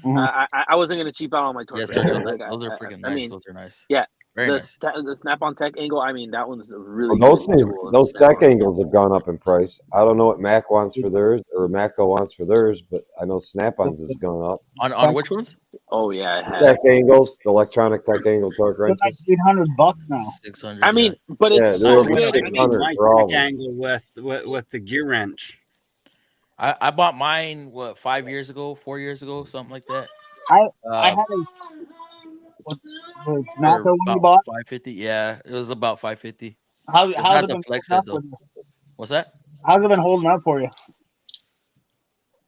I wasn't gonna cheap out on my torque wrench. Those are freaking nice. Those are nice. Yeah, Very nice. The Snap-on Tech angle. I mean, that one's a really Well, those good things, tool. those Snap-on. tech angles have gone up in price. I don't know what Mac wants for theirs or Matco wants for theirs, but I know Snap-on's has gone up. On which ones? Oh yeah, it has. Tech angles, the electronic tech angle torque They're like wrenches. $800 now. 600. I mean, but Yeah, it's they're so over good. I mean, 600 my for all of tech them. angle with the gear wrench. I bought mine 4 years ago, something like that. I had a for Matco when you about bought. 550. Yeah, it was about 550. How's not it the been flex holding head, up though. for you? What's that? How's it been holding up for you?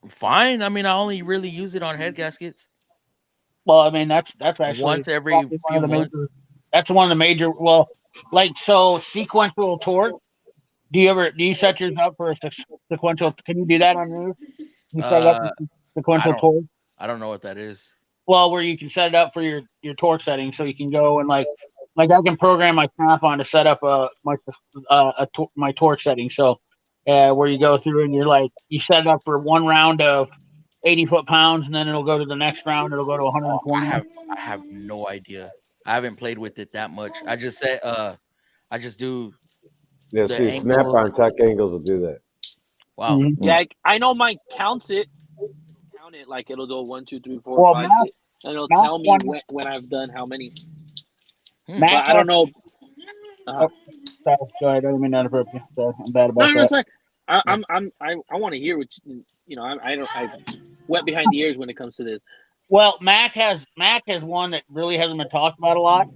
Fine. I mean, I only really use it on head gaskets. Well, I mean that's actually Once every probably few one of the months. major. That's one of the major. Well, like so sequential torque. Do you set yours up for a sequential? Can you do that on yours? You set it up for sequential torque. I don't know what that is. Well, where you can set it up for your torque setting, so you can go and like I can program my Snap-on to set up my torque setting. So where you go through and you set it up for one round of 80 foot-pounds, and then it'll go to the next round. It'll go to 120. I have no idea. I haven't played with it that much. I just said I just do. Yeah, the see, angles. Snap-on tech angles will do that. Wow. Mhm. yeah, I know mine counts it. Count it like it'll go 1, 2, 3, 4, Well, 5, Mac- 6, and it'll Mac tell me one- when I've done how many. Mac But I don't know. Sorry, I don't mean to interrupt you. Sorry, I'm bad about No, that. it's like I want to hear what I wet behind the ears when it comes to this. Well, Mac has one that really hasn't been talked about a lot.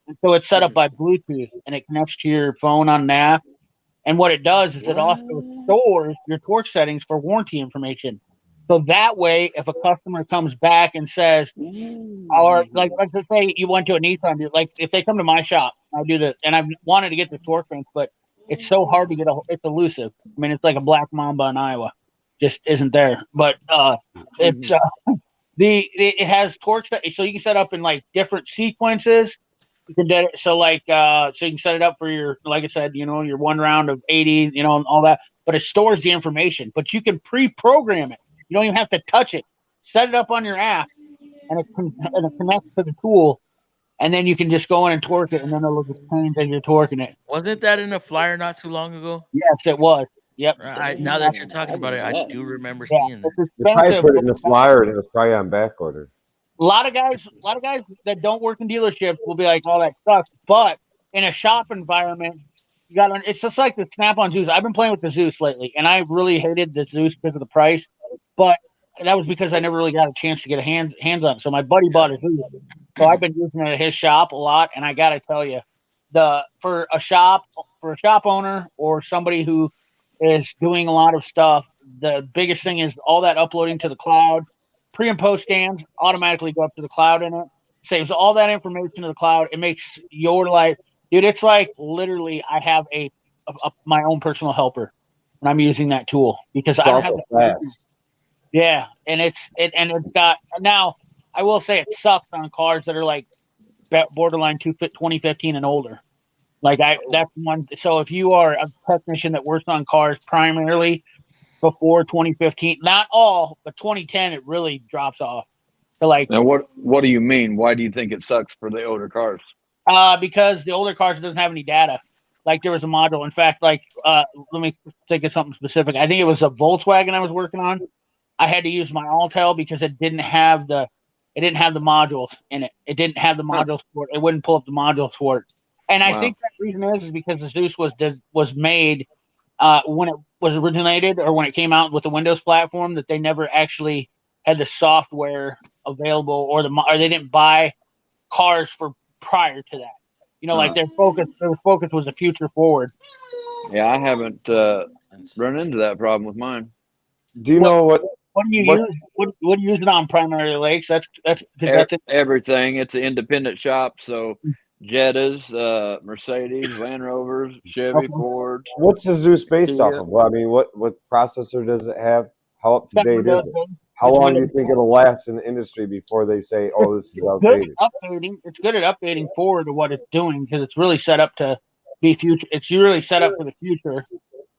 And so it's set up by Bluetooth and it connects to your phone on NAV. And what it does is it also stores your torque settings for warranty information. So that way, if a customer comes back and says, or like let's just say you went to a Nissan dealer, like if they come to my shop, I do this, and I've wanted to get the torque wrench, but it's so hard to get it's elusive. I mean, it's like a black mamba in Iowa, just isn't there. But it's it has torque, so you can set up in like different sequences. You can do it, so you can set it up for your, like I said, your one round of 80, and all that. But it stores the information. But you can pre-program it. You don't even have to touch it. Set it up on your app, and it connects to the tool, and then you can just go in and torque it, and then it'll just change as you're torquing it. Wasn't that in a flyer not too long ago? Yes, it was. Yep. Now that you're talking about it, I do remember seeing that. It's They probably expensive. put it in the flyer and it was probably on back order. A lot of guys that don't work in dealerships will be like, "Oh, that sucks." But in a shop environment, it's just like the Snap-on Zeus. I've been playing with the Zeus lately, and I really hated the Zeus because of the price. But that was because I never really got a chance to get hands on it. So my buddy bought a Zeus, so I've been using it at his shop a lot. And I gotta tell you, for a shop owner or somebody who is doing a lot of stuff, the biggest thing is all that uploading to the cloud. Pre and post scans automatically go up to the cloud in it. Saves all that information to the cloud. It makes your life, dude. It's like literally I have my own personal helper, and I'm using that tool because It's I don't have also to. fast. Yeah, and it's got, now I will say it sucks on cars that are like borderline 2015 and older. That's one. So if you are a technician that works on cars primarily before 2015, not all, but 2010, it really drops off. So Now, what do you mean? Why do you think it sucks for the older cars? Because the older cars doesn't have any data. Like there was a module. In fact, let me think of something specific. I think it was a Volkswagen I was working on. I had to use my Altel because it didn't have the modules in it. It didn't have the modules for it. It wouldn't pull up the modules for it. And I think that reason is because the Zeus was made when it was originated or when it came out with the Windows platform, that they never actually had the software available or they didn't buy cars for prior to that. Like their focus was the future forward. Yeah, I haven't run into that problem with mine. Do you know what? What do you use? What do you use it on primarily, Lakes? That's it. Everything. It's an independent shop, so Jettas, Mercedes, Land Rovers, Chevy, Ford. What's the Zeus based off of? Well, I mean, what processor does it have? How up to date is it? How long do you think it'll last in the industry before they say, "Oh, this is outdated"? It's good at updating forward to what it's doing because it's really set up to be future. It's really set up for the future.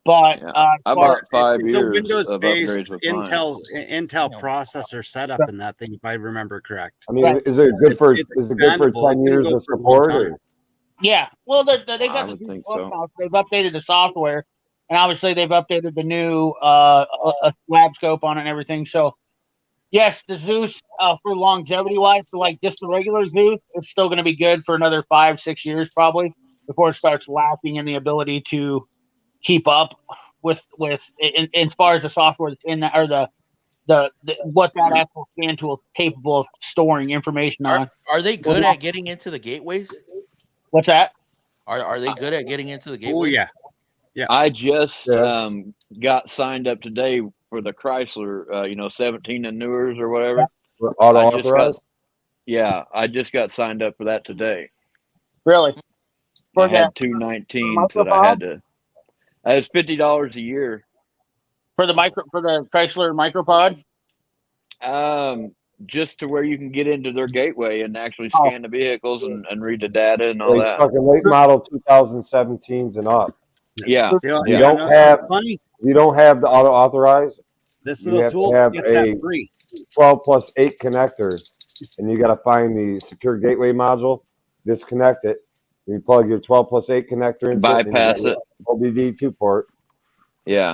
But about 5 It's a years Windows-based of upgrades with mine. Intel processor setup in that thing, if I remember correct. I mean, is it good for It's 10 expandable. years It's gonna go of for a long support? time. Or? Yeah, well, they got I the would new think book so. now. So they've updated the software, and obviously they've updated the new lab scope on it and everything. So yes, the Zeus for longevity wise, for like just the regular Zeus, it's still going to be good for another 5-6 years probably before it starts lacking in the ability to keep up with as far as the software that's in that, or the what that actual scan tool is capable of storing information on. Are they good at getting into the gateways? What's that? Are they good at getting into the Oh gateways? yeah. I just Yeah. got signed up today for the Chrysler, 17 and newers or whatever. Auto I just got, authorized. yeah, I just got signed up for that today. Really? I For the had 219s that I had to. It's $50 a year. for the Chrysler Micropod. Just to where you can get into their gateway and actually Oh. scan the vehicles and read the data and all Like that. fucking late model 2017s and up. Yeah, You know, You you don't know have- something funny? If you don't have the auto authorized, This you little have to tool have gets a- that free. 12+8 connector, and you got to find the secure gateway module, disconnect it, and you plug your 12+8 connector into bypass it. OBD2 port, Yeah,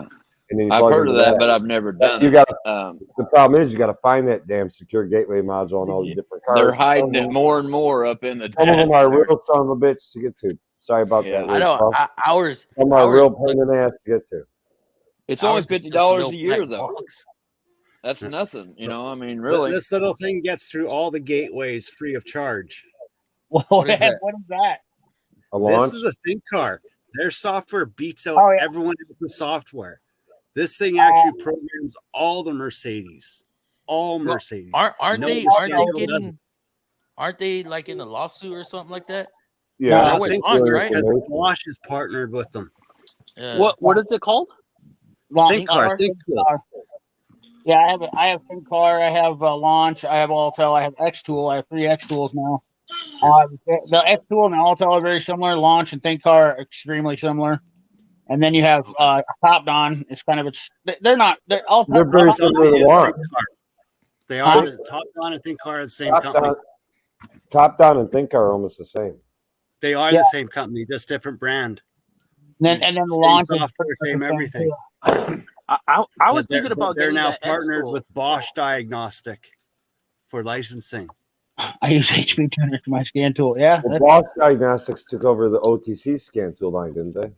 and then you I've plug heard of into that, but I've never done you it. got Um, the problem is you got to find that damn secure gateway module on all the different cars. they're Some hiding of it them- more and more up in the. Some of them data are center. real son of a bitch to get to. Sorry about Yeah. that. I know. Will. Ours. Some are real ours pain in the ass to get to. It's only ours is just $50 little a year black though. box. That's nothing, I mean, Th- really. This little thing gets through all the gateways free of charge. What is that? What is that? A launch. This is a Think Car. Their software beats out Oh, yeah. everyone else's software. This thing actually programs all the Mercedes. All Well, Mercedes. Aren't No they mistake doesn't. getting? Aren't they like in a lawsuit or something like that? Yeah, They're I with think Launch, right? because Bosch has partnered with them. What is it called? Think Car. Think Tool. Yeah, I have ThinkCar, I have Launch, I have Autel, I have X-Tool, I have 3 X-Tools now. The X-Tool and the Autel are very similar. Launch and ThinkCar are extremely similar. And then you have TopDon. It's kind of they're all They're very Top- similar to Launch. They are the Top Down and Think Car are the same company. Top Down and Think are almost the same. They are Yeah. the same company, just different brand. and then the Same Launch is software, same everything. I was But they're- thinking about they're getting now that partnered X-Tool. with Bosch Diagnostic for licensing. I use HP tuners for my scan tool. Yeah, Well, Bosch Diagnostics took over the OTC scan tool line, didn't they?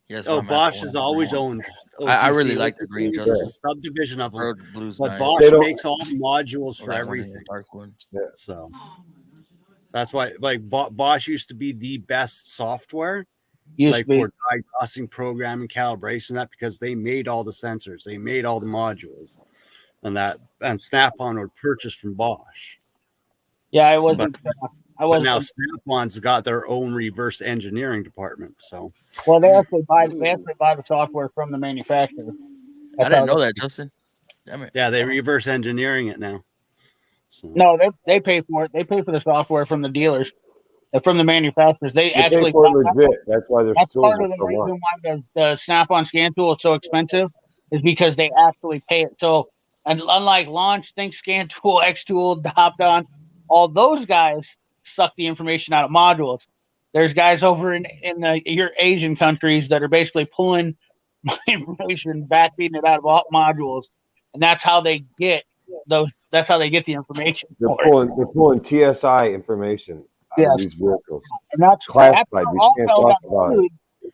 Yes. Oh, Bosch has always owned. I really OTC. like the green It's Justice. a subdivision of them. Road blues. But Nice. Bosch They don't- makes all the modules for Black one and everything. dark one. So that's why, like, Bosch used to be the best software, used like to be. for diagnosing, programming, calibration, that because they made all the sensors, they made all the modules, and Snap-on would purchase from Bosch. Yeah, I wasn't. I But wasn't. now Snap-on's got their own reverse engineering department. So Well, they actually buy the software from the manufacturer. I didn't know that, Justin. Damn it. yeah, they reverse engineering it now. So No, they pay for it. They pay for the software from the dealers, from the manufacturers. They They actually pay for it legit. That's why their that's tools part are of the so reason much. why the Snap-on scan tool is so expensive, is because they actually pay it. So, and unlike Launch, Think Scan Tool, X-Tool, TopDon, all those guys suck the information out of modules. There's guys over in your Asian countries that are basically pulling my information, backfeeding it out of all modules, and that's how they get those. That's how they get the information. They're for it. pulling TSI information out Yes. of these vehicles. And that's Classified. how You can't Autel talk got about it. sued.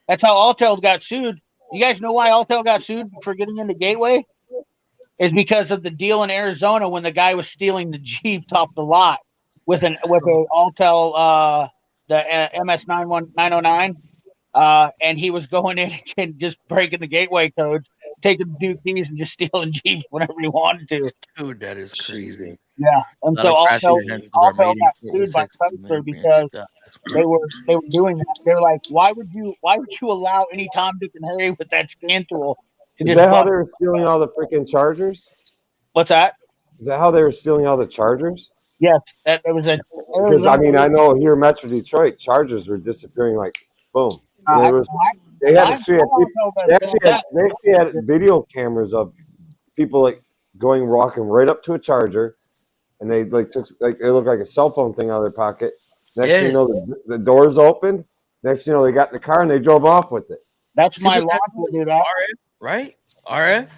That's how Autel got sued. You guys know why Autel got sued for getting into Gateway? Is because of the deal in Arizona when the guy was stealing the Jeep off the lot with a Autel the MS 909, and he was going in and just breaking the Gateway codes, taking the new keys and just stealing Jeeps whenever he wanted to. Dude, that is crazy. Yeah, and Not so a crash Autel event, those are got made in sued by Texas, Chrysler man. because Yeah, that's they were doing that. They're like, why would you allow any Tom, Dick, and Harry with that scan tool to Is just that how bust- they were stealing all the freaking chargers? What's that? Is that how they were stealing all the chargers? Yes, that it was a. Because I mean, I know here in Metro Detroit, chargers were disappearing like boom. There was, they actually had video cameras of people like walking right up to a charger, and they like took like it looked like a cell phone thing out of their pocket, Next thing you know, the doors open. Next thing you know, they got in the car and they drove off with it. That's See, my but launch will do that. RF, right? RF.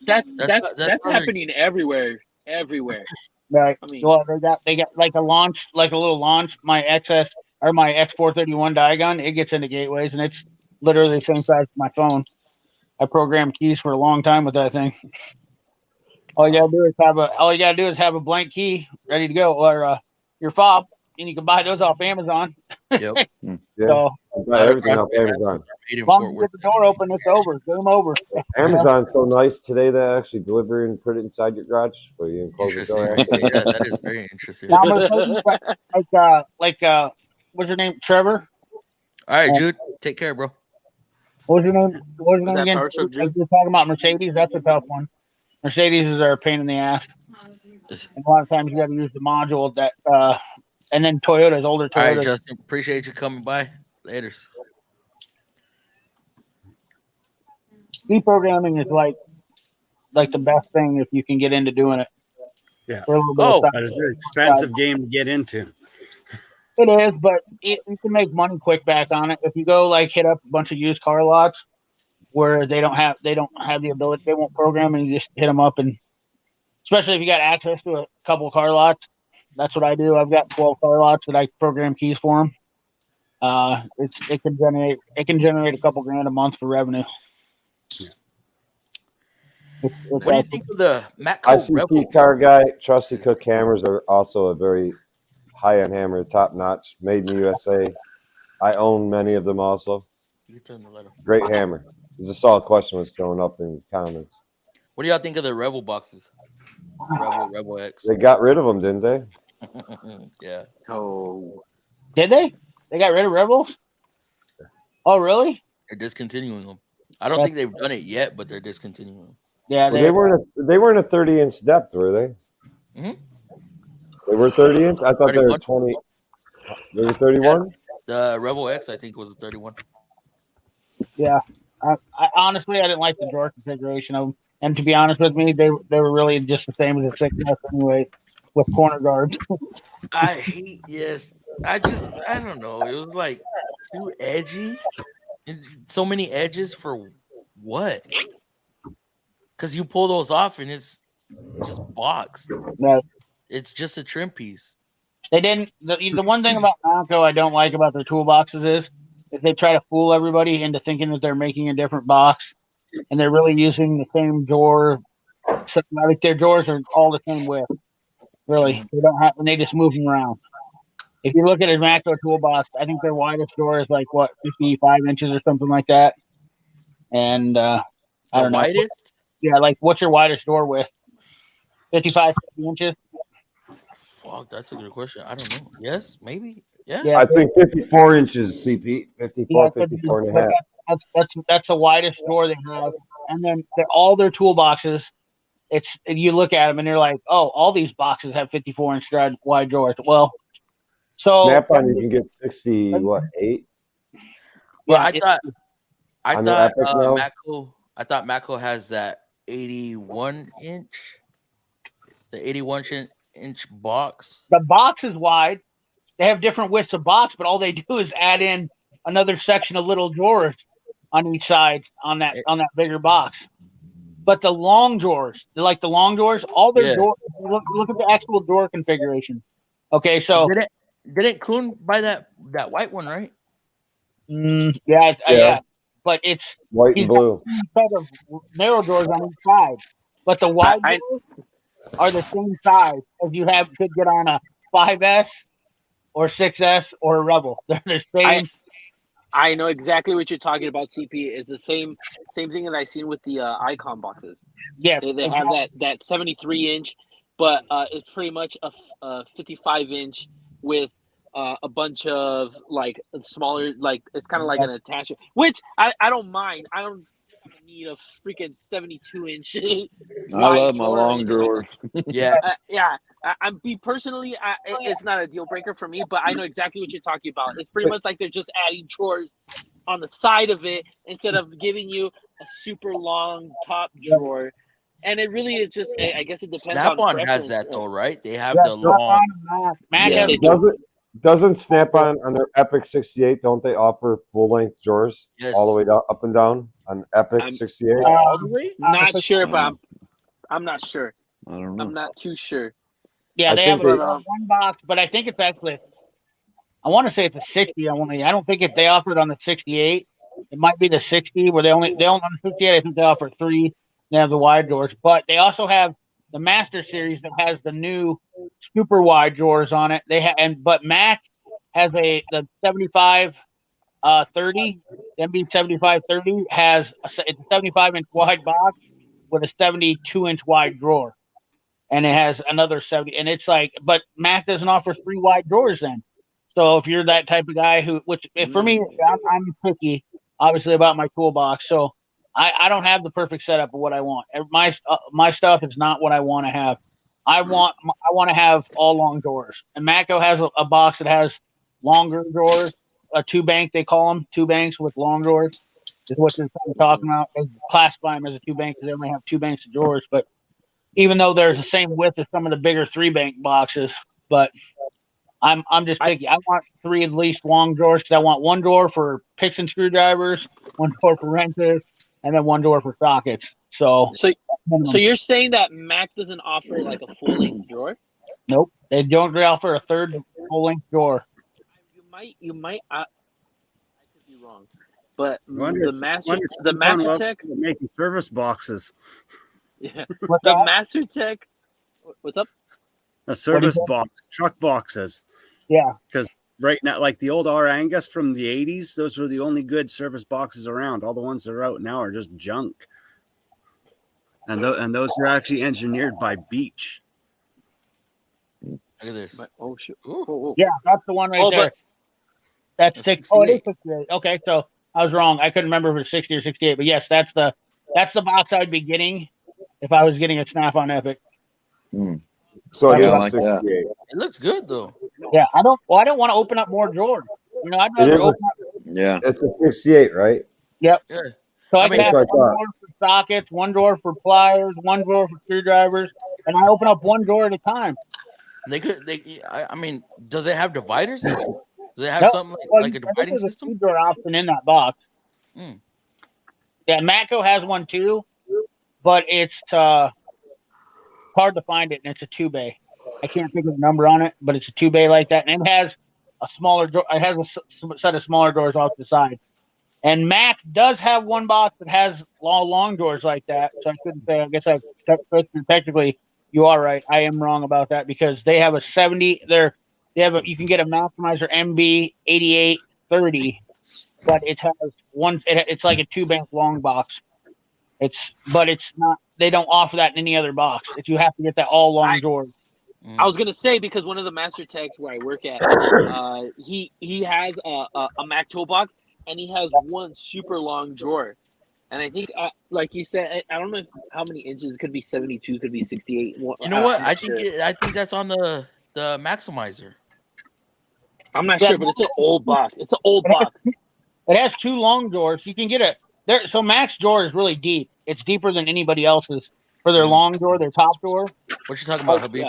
That's That's happening everywhere. Right. I mean, Well, they got like a launch, like a little launch. My XS or my X431 Diagon, it gets into gateways, and it's literally the same size as my phone. I programmed keys for a long time with that thing. All you gotta do is have a blank key ready to go, or your fob, and you can buy those off Amazon. Yep. Yeah, So buy everything off Amazon. as long as you get the door open, it's over. Game over. Amazon's so nice today. They actually deliver and put it inside your garage for you and close the Interesting. door. Right? Yeah, that is very interesting. Now, All what's your name? Trevor. right, Jude. Take care, bro. What was your name? What was your name that again? Power Stroke Jude? You're talking about Mercedes. That's a tough one. Mercedes are a pain in the ass. And a lot of times you got to use the module that, and then Toyota's older All right, Toyotas. Justin. Appreciate you coming by. Laters. Deprogramming is like the best thing if you can get into doing it. Yeah. For a little bit of time. But it's an expensive game to get into. It is, but you can make money quick back on it if you go like hit up a bunch of used car lots where they don't have the ability, they won't program, and you just hit them up, and especially if you got access to a couple of car lots. That's what I do. I've got 12 car lots that I program keys for them. It can generate a couple grand a month for revenue. What do you think of the Matco Rebel? ICP car guy, Trusty Cook hammers are also a very high-end hammer, top-notch, made in the USA. I own many of them also. You can turn the light on. Great hammer. Just saw a question was thrown up in comments. What do y'all think of the Rebel boxes? Rebel X. They got rid of them, didn't they? Yeah. Oh, Did they? They got rid of Rebels? Oh, really? They're discontinuing them. I don't think they've done it yet, but they're discontinuing them. Yeah, Well, they weren't a 30-inch depth, were they? Mhm. They were 30-inch? I thought they were 31. 20. They were 31? The Rebel X, I think, was a 31. Yeah. I honestly, I didn't like the drawer configuration of them. And to be honest with me, they were really just the same as the 6S anyway, with corner guards. I hate, yes. I don't know. It was like too edgy. And so many edges for what? Because you pull those off and it's just boxed. Right. It's just a trim piece. They didn't. The one thing about Matco I don't like about their toolboxes is they try to fool everybody into thinking that they're making a different box, and they're really using the same drawer. So, like their drawers are all the same width. Really, they don't have, and they just move them around. If you look at a Matco toolbox, I think their widest drawer is like 55 inches or something like that. And I don't know. Widest? Yeah, like what's your widest drawer width? 55 inches. Fuck, that's a good question. I don't know. Yes, maybe. Yeah. I think 54 inches, CP. 54, 54 and a half. That's the widest drawer they have. And then all their toolboxes, you look at them and you're like, oh, all these boxes have 54-inch wide drawers. Well, so Snap-on, you can get 8? Well, Yeah, I thought On the Epic now? Matco has that 81-inch, the 81-inch box. the box is wide. They have different widths of box, but all they do is add in another section of little drawers on each side on that bigger box. But the long drawers, all their Yeah. drawers. Look at the actual drawer configuration. Okay, so Didn't Kuhn buy that white one, right? yeah, but it's White he's and blue. got a set of narrow drawers on each side, but the wide drawers are the same size as you could get on a 5S or 6S or a Rebel. They're the same. I know exactly what you're talking about, CP. It's the same thing that I seen with the Icon boxes. Yes, They have that 73-inch, but it's pretty much a 55-inch with a bunch of like smaller, like it's kind of like an attachment, which I don't mind. I don't need a freaking 72-inch. I love my long drawers. Yeah. I'm personally, it's not a deal breaker for me, but I know exactly what you're talking about. It's pretty much like they're just adding drawers on the side of it instead of giving you a super long top drawer. And it really is just, I guess it depends. Snap-on on has that though, right? They have Yeah, the long. Mac Yeah, has they Does it? Doesn't Snap-on on their Epic 68? Don't they offer full-length drawers Yes. all the way down, up and down on Epic I'm- 68? All the way? Not sure, but I'm not sure. I don't know. I'm not too sure. Yeah, I they think have they- one box, but I think it's actually. I want to say it's a 60. I don't think they offer it on the 68. It might be the 60 where they only on the 68. I think they offer 3. They have the wide doors, but they also have the Master Series that has the new super wide drawers on it. But Mac has the 75 30. The MB 75 30 has it's a 75-inch wide box with a 72-inch wide drawer, and it has another 70. And it's like, but Mac doesn't offer 3 wide drawers then. So if you're that type of guy for me, I'm picky, obviously, about my toolbox. So I don't have the perfect setup of what I want. My stuff is not what I want to have. I want to have all long drawers. And Matco has a box that has longer drawers, a 2-bank, they call them 2-banks with long drawers. Is what they're talking about. They classify them as a 2-bank because they only have 2 banks of drawers. But even though there's the same width as some of the bigger 3-bank boxes, but I'm just picky. I want 3 at least long drawers because I want 1 drawer for picks and screwdrivers, 1 drawer for wrenches, and then 1 drawer for sockets. So you're saying that Mac doesn't offer like a full length drawer? Nope, they don't offer a 3rd full length drawer. You might. I could be wrong, but Wonder the if Master Tech making service boxes. Yeah, What's the that? Master Tech. What's up? A service say? box, truck boxes. Yeah. Because right now, like the old R Angus from the 80s, those were the only good service boxes around. All the ones that are out now are just junk. And those are actually engineered by Beach. Look at this. Oh shit! Yeah, that's the one right there. That's That's 6. Oh, it is 68. 68. Okay, so I was wrong. I couldn't remember if it was 60 or 68, but yes, that's the box I'd be getting if I was getting a Snap-on Epic. So Yeah, it's I like that. 68. It looks good though. Yeah, I don't want to open up more drawers. I'd It is rather a- open up. Yeah. It's a 68, right? Yeah. So I I can mean- have That's 1 what I thought. drawer for sockets, 1 drawer for pliers, 1 drawer for screwdrivers, and I open up 1 drawer at a time. I mean, does it have dividers in it? Does it have Nope. something Well, like a I think dividing there's a system? 2-drawer option in that box. Hmm. Yeah, Matco has one too, but it's hard to find it, and it's a 2-bay. I can't think of the number on it, but it's a 2-bay like that, and it has a smaller door. It has a set of smaller doors off the side. And Mac does have one box that has long doors like that. So I couldn't say. I guess technically you are right. I am wrong about that because they have a 70. You can get a Maximizer MB 8830, but it has one. It's like a 2-bank long box. It's not. They don't offer that in any other box. You have to get that all long drawers. I was gonna say because one of the Master Techs where I work at, he has a Mac toolbox and he has 1 super long drawer, and I think like you said, I don't know how many inches. It could be 72, could be 68. You know what? I'm not I sure. think that's on the Maximizer. I'm not Yeah. sure, but it's an old box. It's an old box. It has 2 long drawers. You can get there. So Mac's drawer is really deep. It's deeper than anybody else's for their long drawer, their top drawer. What you talking about, Habib?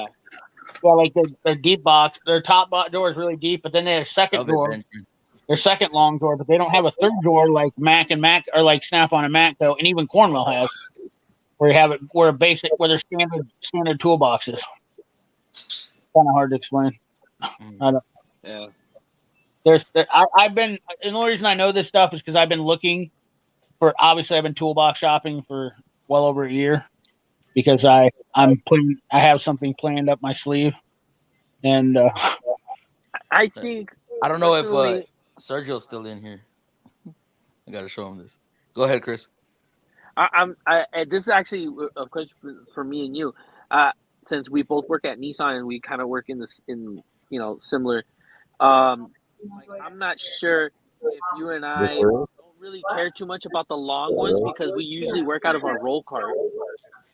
Yeah, like their deep box. Their top drawer is really deep, but then they have a second Velvet drawer. Benjamin. Their second long drawer, but they don't have a 3rd drawer like Mac or like Snap-on and Mac though, and even Cornwell has, where you have it where they're standard toolboxes. Kind of hard to explain. I don't. Yeah. I've been, and the only reason I know this stuff is because I've been looking for. Obviously, I've been toolbox shopping for well over a year because I have something planned up my sleeve, and I think I don't know if personally- Sergio's still in here. I gotta show him this. Go ahead, Chris. This is actually a question for me and you, since we both work at Nissan and we kind of work in similar. I'm not sure if you and I don't really care too much about the long ones because we usually work out of our roll cart.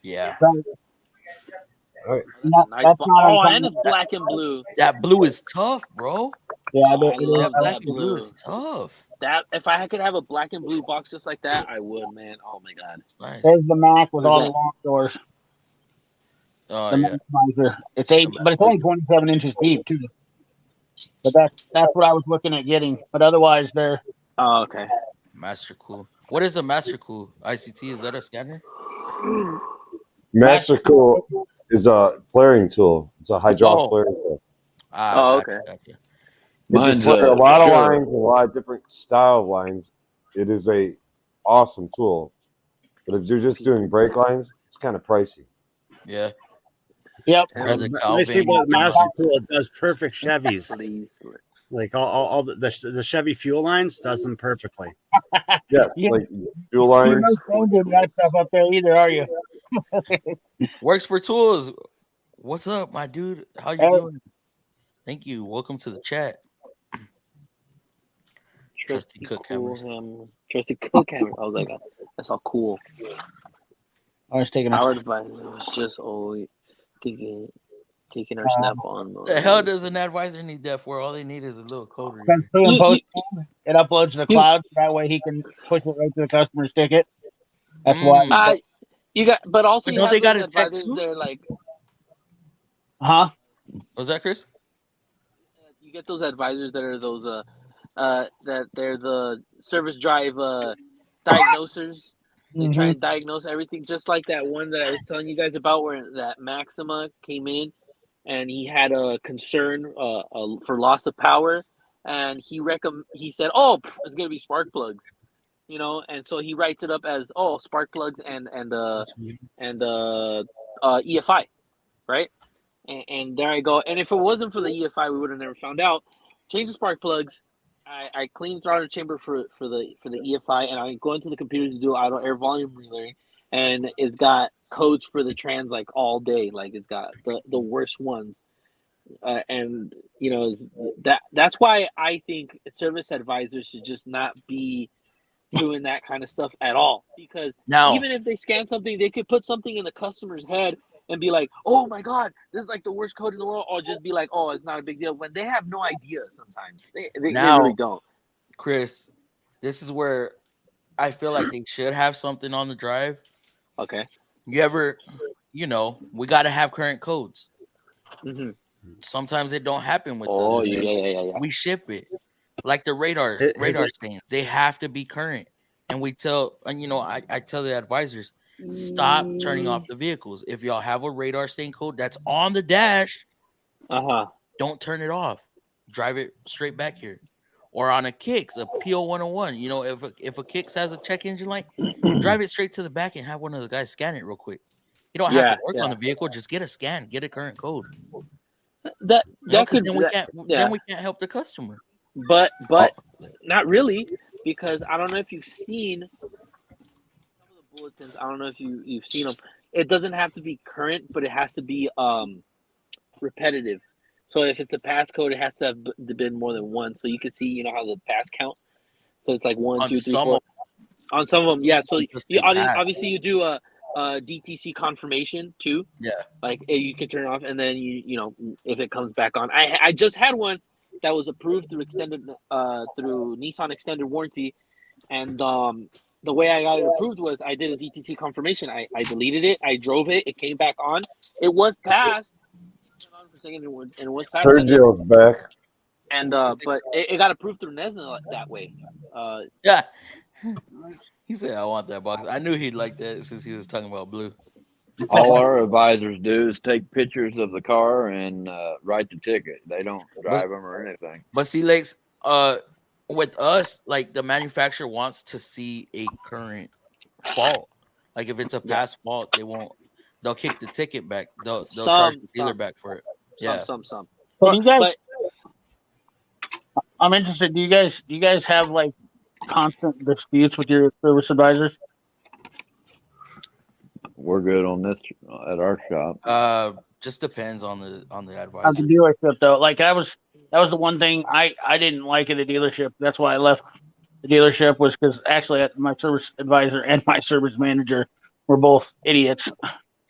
Yeah. Nice that's not and it's black and blue. That blue is tough, bro. yeah, I love Black that and blue blue. is tough. That if I could have a black and blue box just like that, I would, man. Oh my god. It's nice. there's the Mac with all the Yeah. long doors. Oh The yeah. Maximizer. It's 8, but it's only 27 inches deep too. But that's what I was looking at getting. But otherwise, they're Oh, okay. Master Cool. What is a Master Cool? ICT, is that a scanner? Master Cool is a flaring tool. It's a hydraulic Oh. flaring tool. Ah, Oh, gotcha, okay. gotcha. It Mine's can flare a lot of Shure. lines, a lot of different style of lines. It is a awesome tool. But if you're just doing brake lines, it's kind of pricey. Yeah. yep. Or the I see Calvin. what Master Cool does perfect Chevys. Please. Like all the Chevy fuel lines does them perfectly. Yeah, Yeah. like fuel You're lines. no stranger to that stuff up there either, are you? Works for Tools. What's up, my dude? How you Hey. doing? Thank you. Welcome to the chat. Trusty Cook cameras. Trusty Cook camera. I was like, that's all cool. I was taking Our a advisor was just always taking our snap on. The hell does an advisor need that for? All they need is a little code because reader. pre and You- post it uploads to the you- cloud. That way he can push it right to the customer's ticket. That's why. You got, but also But you don't have they got those a tech advisors too? that are like, Huh? Was that Chris? you get those advisors that are those that they're the service drive diagnosers. They try and diagnose everything, just like that one that I was telling you guys about, where that Maxima came in and he had a concern for loss of power, and he said, "Oh, it's gonna be spark plugs," you know, and so he writes it up as, "Oh, spark plugs and EFI," right? And there I go. And if it wasn't for the EFI, we would have never found out. Change the spark plugs. I cleaned the throttle chamber for the EFI, and I go into the computer to do idle air volume relaying, and it's got codes for the trans like all day. Like it's got the worst ones, and you know that's why I think service advisors should just not be doing that kind of stuff at all. Because Now, even if they scan something, they could put something in the customer's head and be like, "Oh my God, this is like the worst code in the world," or just be like, "Oh, it's not a big deal," when they have no idea. Sometimes they really don't. Chris, this is where I feel like they should have something on the drive. Okay. You ever, we got to have current codes. Mm-hmm. Sometimes it don't happen with Oh, us. yeah. We ship it. Like the radar stains, they have to be current. And we tell, I tell the advisors, stop turning off the vehicles. If y'all have a radar stain code that's on the dash, don't turn it off. Drive it straight back here. Or on a Kicks, a PO101. If a Kicks has a check engine light, drive it straight to the back and have one of the guys scan it real quick. You don't have to work on the vehicle. Just get a scan, get a current code. Then we can't help the customer. But not really, because I don't know if you've seen some of the bulletins. I don't know if you've seen them. It doesn't have to be current, but it has to be repetitive. So if it's a pass code, it has to have been more than one. So you can see, how the pass count. So it's like 1, 2, 3, 4. On some of them, yeah. So obviously you do a DTC confirmation too. Yeah. Like you can turn it off, and then you if it comes back on. I just had one that was approved through through Nissan extended warranty, and the way I got it approved was I did a DTC confirmation. I deleted it. I drove it. It came back on. It was passed. And it was passed. Sergio's back. And but it got approved through Nesna that way. Yeah. He said, "I want that box." I knew he'd like that since he was talking about blue. All our advisors do is take pictures of the car and write the ticket. They don't drive them or anything. But see, Lex, with us, like the manufacturer wants to see a current fault. Like if it's a past fault, they'll kick the ticket back. They'll charge the dealer back for it. Some. So you guys, I'm interested. Do you guys have like constant disputes with your service advisors? We're good on this at our shop. Just depends on the advisor. At the dealership, though, like that was the one thing I didn't like at the dealership. That's why I left the dealership, was because actually my service advisor and my service manager were both idiots.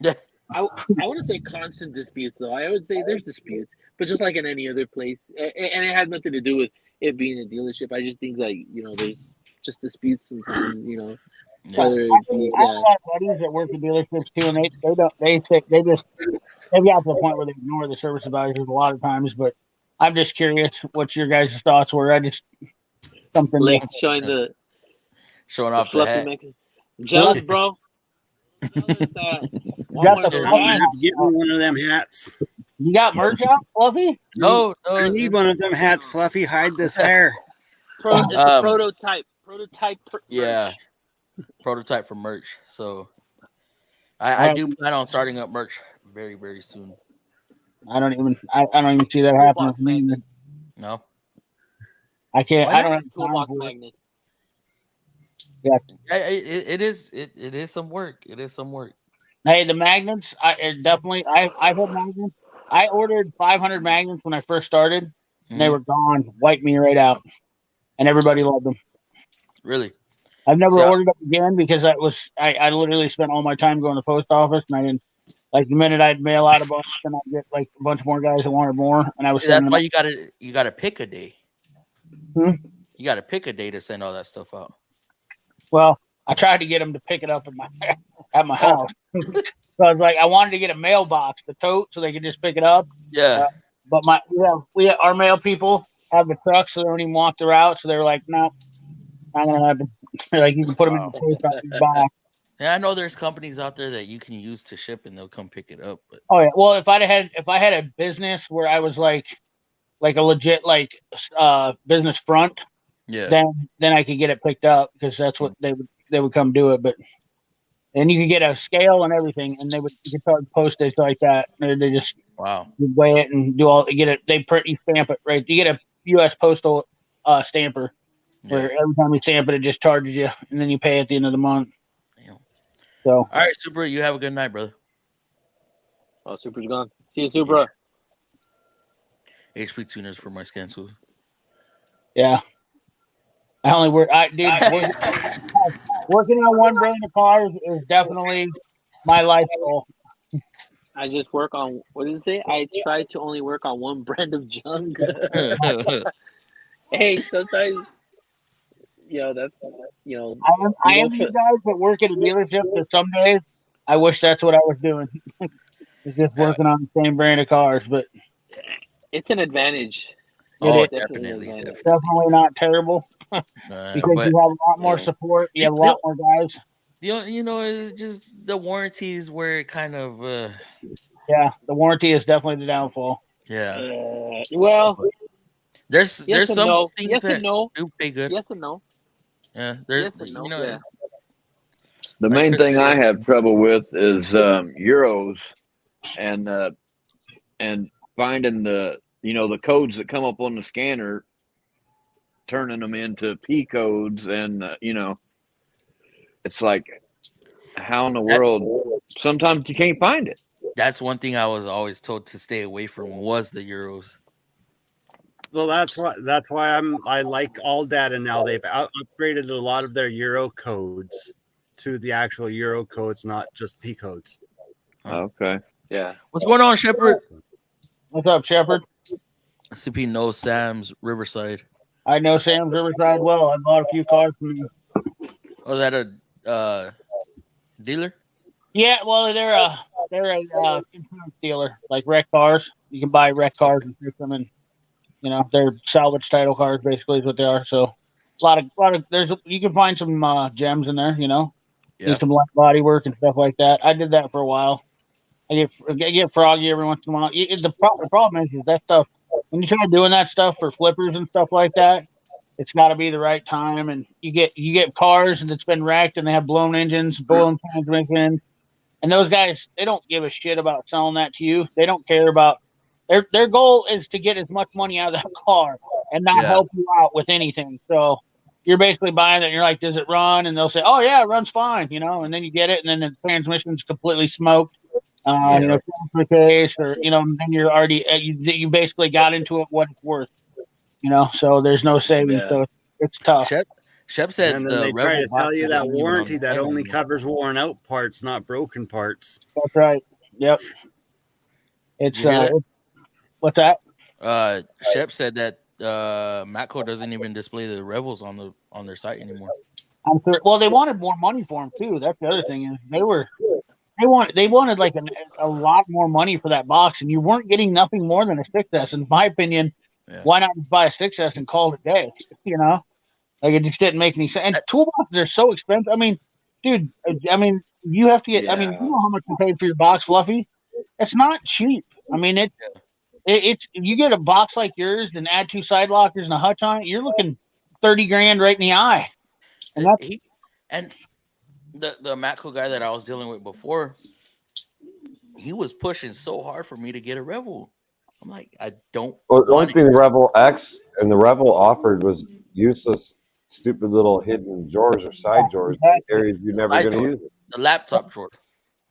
Yeah. I wouldn't say constant disputes, though. I would say there's disputes, but just like in any other place, and it has nothing to do with it being a dealership. I just think that there's just disputes sometimes. I have buddies that work at dealerships too, and they got to the point where they ignore the service advisors a lot of times. But I'm just curious what your guys' thoughts were. I just something. Link's showing Showing the off the fluffy hat. Mexican. Jealous, bro. Jealous, want got one the of those I'm gonna hats. have to get me one of them hats. You got merch out, Fluffy? No, I need one of them hats, Fluffy. Hide this hair. It's a prototype. Yeah, merch. prototype for merch. So I do plan on starting up merch very, very soon. I don't even see that happening with me. No, I can't. I don't have time Toolbox for it. magnets. it is some work. It is some work. Hey, the magnets. I've had magnets. I ordered 500 magnets when I first started, and they were gone. Wiped me right out, and everybody loved them. Really? I've never So- ordered them again because I literally spent all my time going to the post office, and I didn't like the minute I'd mail out a bunch, and I'd get like a bunch more guys that wanted more, and I was. See, that's sending why them. you gotta pick a day. Hmm? You gotta pick a day to send all that stuff out. Well, I tried to get them to pick it up at my house. So I was like, I wanted to get a mailbox, the tote, so they could just pick it up. Yeah. But our mail people have the truck, so they don't even walk the route. So they were like, no, not gonna happen. They're like, you can put them in the post office box. Yeah, I know there's companies out there that you can use to ship and they'll come pick it up. But Oh yeah. Well, if I had a business where I was like a legit business front, yeah, then I could get it picked up because that's what they would come do it. But and you could get a scale and everything, and you could charge postage like that. They just wow. you weigh it and do all. You get it. They print, you stamp it right. You get a U.S. postal stamper where every time you stamp it, it just charges you, and then you pay at the end of the month. Damn. So all right, Super, you have a good night, brother. Oh, Super's gone. See you, Super. HP tuners for my cancel. yeah, I only work. Working on one brand of cars is definitely my life goal. I just work on, what did it say? I try to only work on one brand of junk. Hey, sometimes, that's, I am you guys that work at a dealership, but some days I wish that's what I was doing. It's just working on the same brand of cars, but it's an advantage. Oh, It's definitely. definitely not terrible because But you have a lot more support. You have a lot more guys. It's just the warranties where it kind of Yeah, the warranty is definitely the downfall. yeah. Well, There's yes some and no. things Yes that and no. do pay good. Yes and no. Yeah, there's Yes and no. Yeah. The Like main Chris thing said, I have trouble with is euros and finding the codes that come up on the scanner, turning them into P codes, and it's like, how in the world? Sometimes you can't find it. that's one thing I was always told to stay away from was the euros. Well, that's why I like All Data now. They've upgraded a lot of their Euro codes to the actual Euro codes, not just P codes. Okay. Yeah. What's going on, Shepard? What's up, Shepard? CP knows Sam's Riverside. I know Sam's Riverside well. I bought a few cars from him. Was that a dealer? Yeah, well, they're a insurance dealer, like wreck cars. You can buy wreck cars and fix them, and they're salvage title cars, basically is what they are. So a lot of you can find some gems in there. Do some light body work and stuff like that. I did that for a while. I get froggy every once in a while. The problem is that stuff. When you try doing that stuff for flippers and stuff like that, it's got to be the right time. And you get cars that's been wrecked and they have blown engines, blown transmissions, and those guys, they don't give a shit about selling that to you. They don't care about their goal is to get as much money out of that car and not help you out with anything. So you're basically buying it and you're like, does it run? And they'll say, oh yeah, it runs fine, and then you get it and then the transmission's completely smoked. The case, or then you're already you basically got into it what it's worth, so there's no savings. So it's tough. Shep said And then they try to sell you that warranty that only covers worn out parts, not broken parts. That's right. Yep. It's what's that? Shep said that Matco doesn't even display the revels on their site anymore. I'm sure. Well, they wanted more money for them too. That's the other thing is they wanted like a lot more money for that box, and you weren't getting nothing more than a 6S. In my opinion, Yeah. Why not just buy a 6S and call it a day? You know, like it just didn't make any sense. And toolboxes are so expensive. I mean, dude, you have to get. I mean, you know how much you paid for your box, Fluffy? It's not cheap. I mean, it's you get a box like yours and add 2 side lockers and a hutch on it, you're looking $30,000 right in the eye. And And the Matco guy that I was dealing with before, he was pushing so hard for me to get a Revel. I'm like, I don't. Well, the only want thing it. the Revel X and the Revel offered was useless, stupid little hidden drawers or side drawers in areas you're never Side going to drawer. use it. The laptop drawer.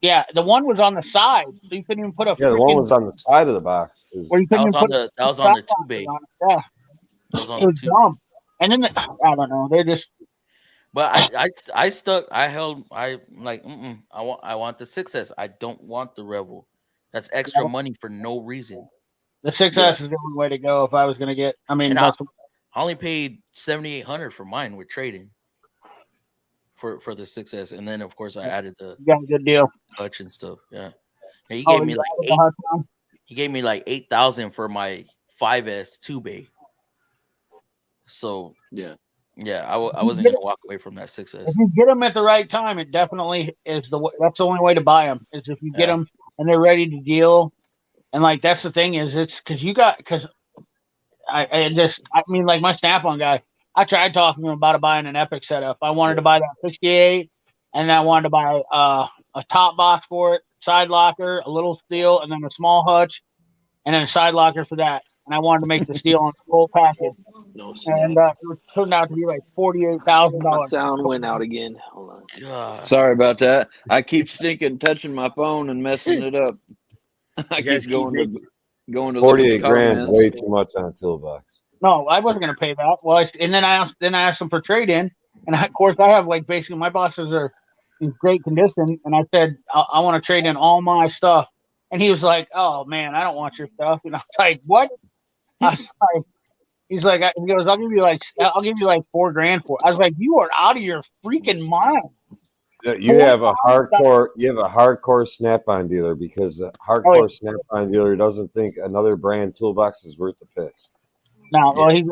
yeah, the one was on the side, so you couldn't even put a Yeah, the one was on the side of the box. or you That couldn't was even on put that was on the 2 bay. on it. Yeah, That was on it the was 2. dumb. And then I don't know, they're just But I stuck. I held. I like. I want the 6S. I don't want the Revel. That's extra money for no reason. the 6S is the only way to go if I was going to get. I mean, And that's I only paid $7,800 for mine with trading for the 6S, and then of course I added the you got a good deal. hutch and stuff. Yeah, and he Oh, gave me you like added the hutch on? He gave me like 8,000 for my 5S 2 bay. So Yeah. I wasn't gonna walk away from that 6S. If you get them at the right time, it definitely is that's the only way to buy them. Is if you get them and they're ready to deal. And like that's the thing is it's because I mean like my Snap-on guy, I tried talking to him about buying an Epic setup. I wanted to buy that 68, and I wanted to buy a top box for it, side locker, a little steel, and then a small hutch, and then a side locker for that. And I wanted to make the steel on the whole package. No And it turned out to be like $48,000. My sound went out again. Hold on. God. Sorry about that. I keep stinking touching my phone and messing it up. I guys keep going to 48 grand is comments. way too much on a toolbox. No, I wasn't going to pay that. Well, and then I asked him for trade in, and of course I have like basically my boxes are in great condition, and I said I want to trade in all my stuff, and he was like, "Oh man, I don't want your stuff," and I was like, "What?" I was like, he goes, I'll give you like $4 grand for it. I was like, "You are out of your freaking mind." You have a hardcore Snap-on dealer because a hardcore Snap-on dealer doesn't think another brand toolbox is worth the piss. No, well, he's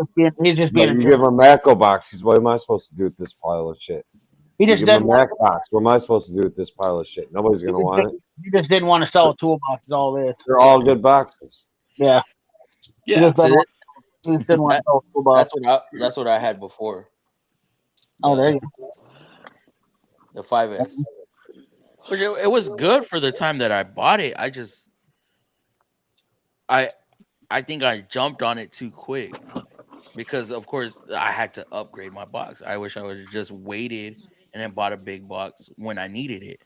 just being. You give him a Matco box. He's, what am I supposed to do with this pile of shit? He just give him didn't a Mac box. What am I supposed to do with this pile of shit? Nobody's gonna want it. He just didn't want to sell a toolbox. Is all this. They're all good boxes. Yeah. Yeah. He just didn't want to sell a toolbox. That's what I had before. Oh, there you go. The 5S. Which it was good for the time that I bought it. I think I jumped on it too quick because of course I had to upgrade my box. I wish I would have just waited and then bought a big box when I needed it.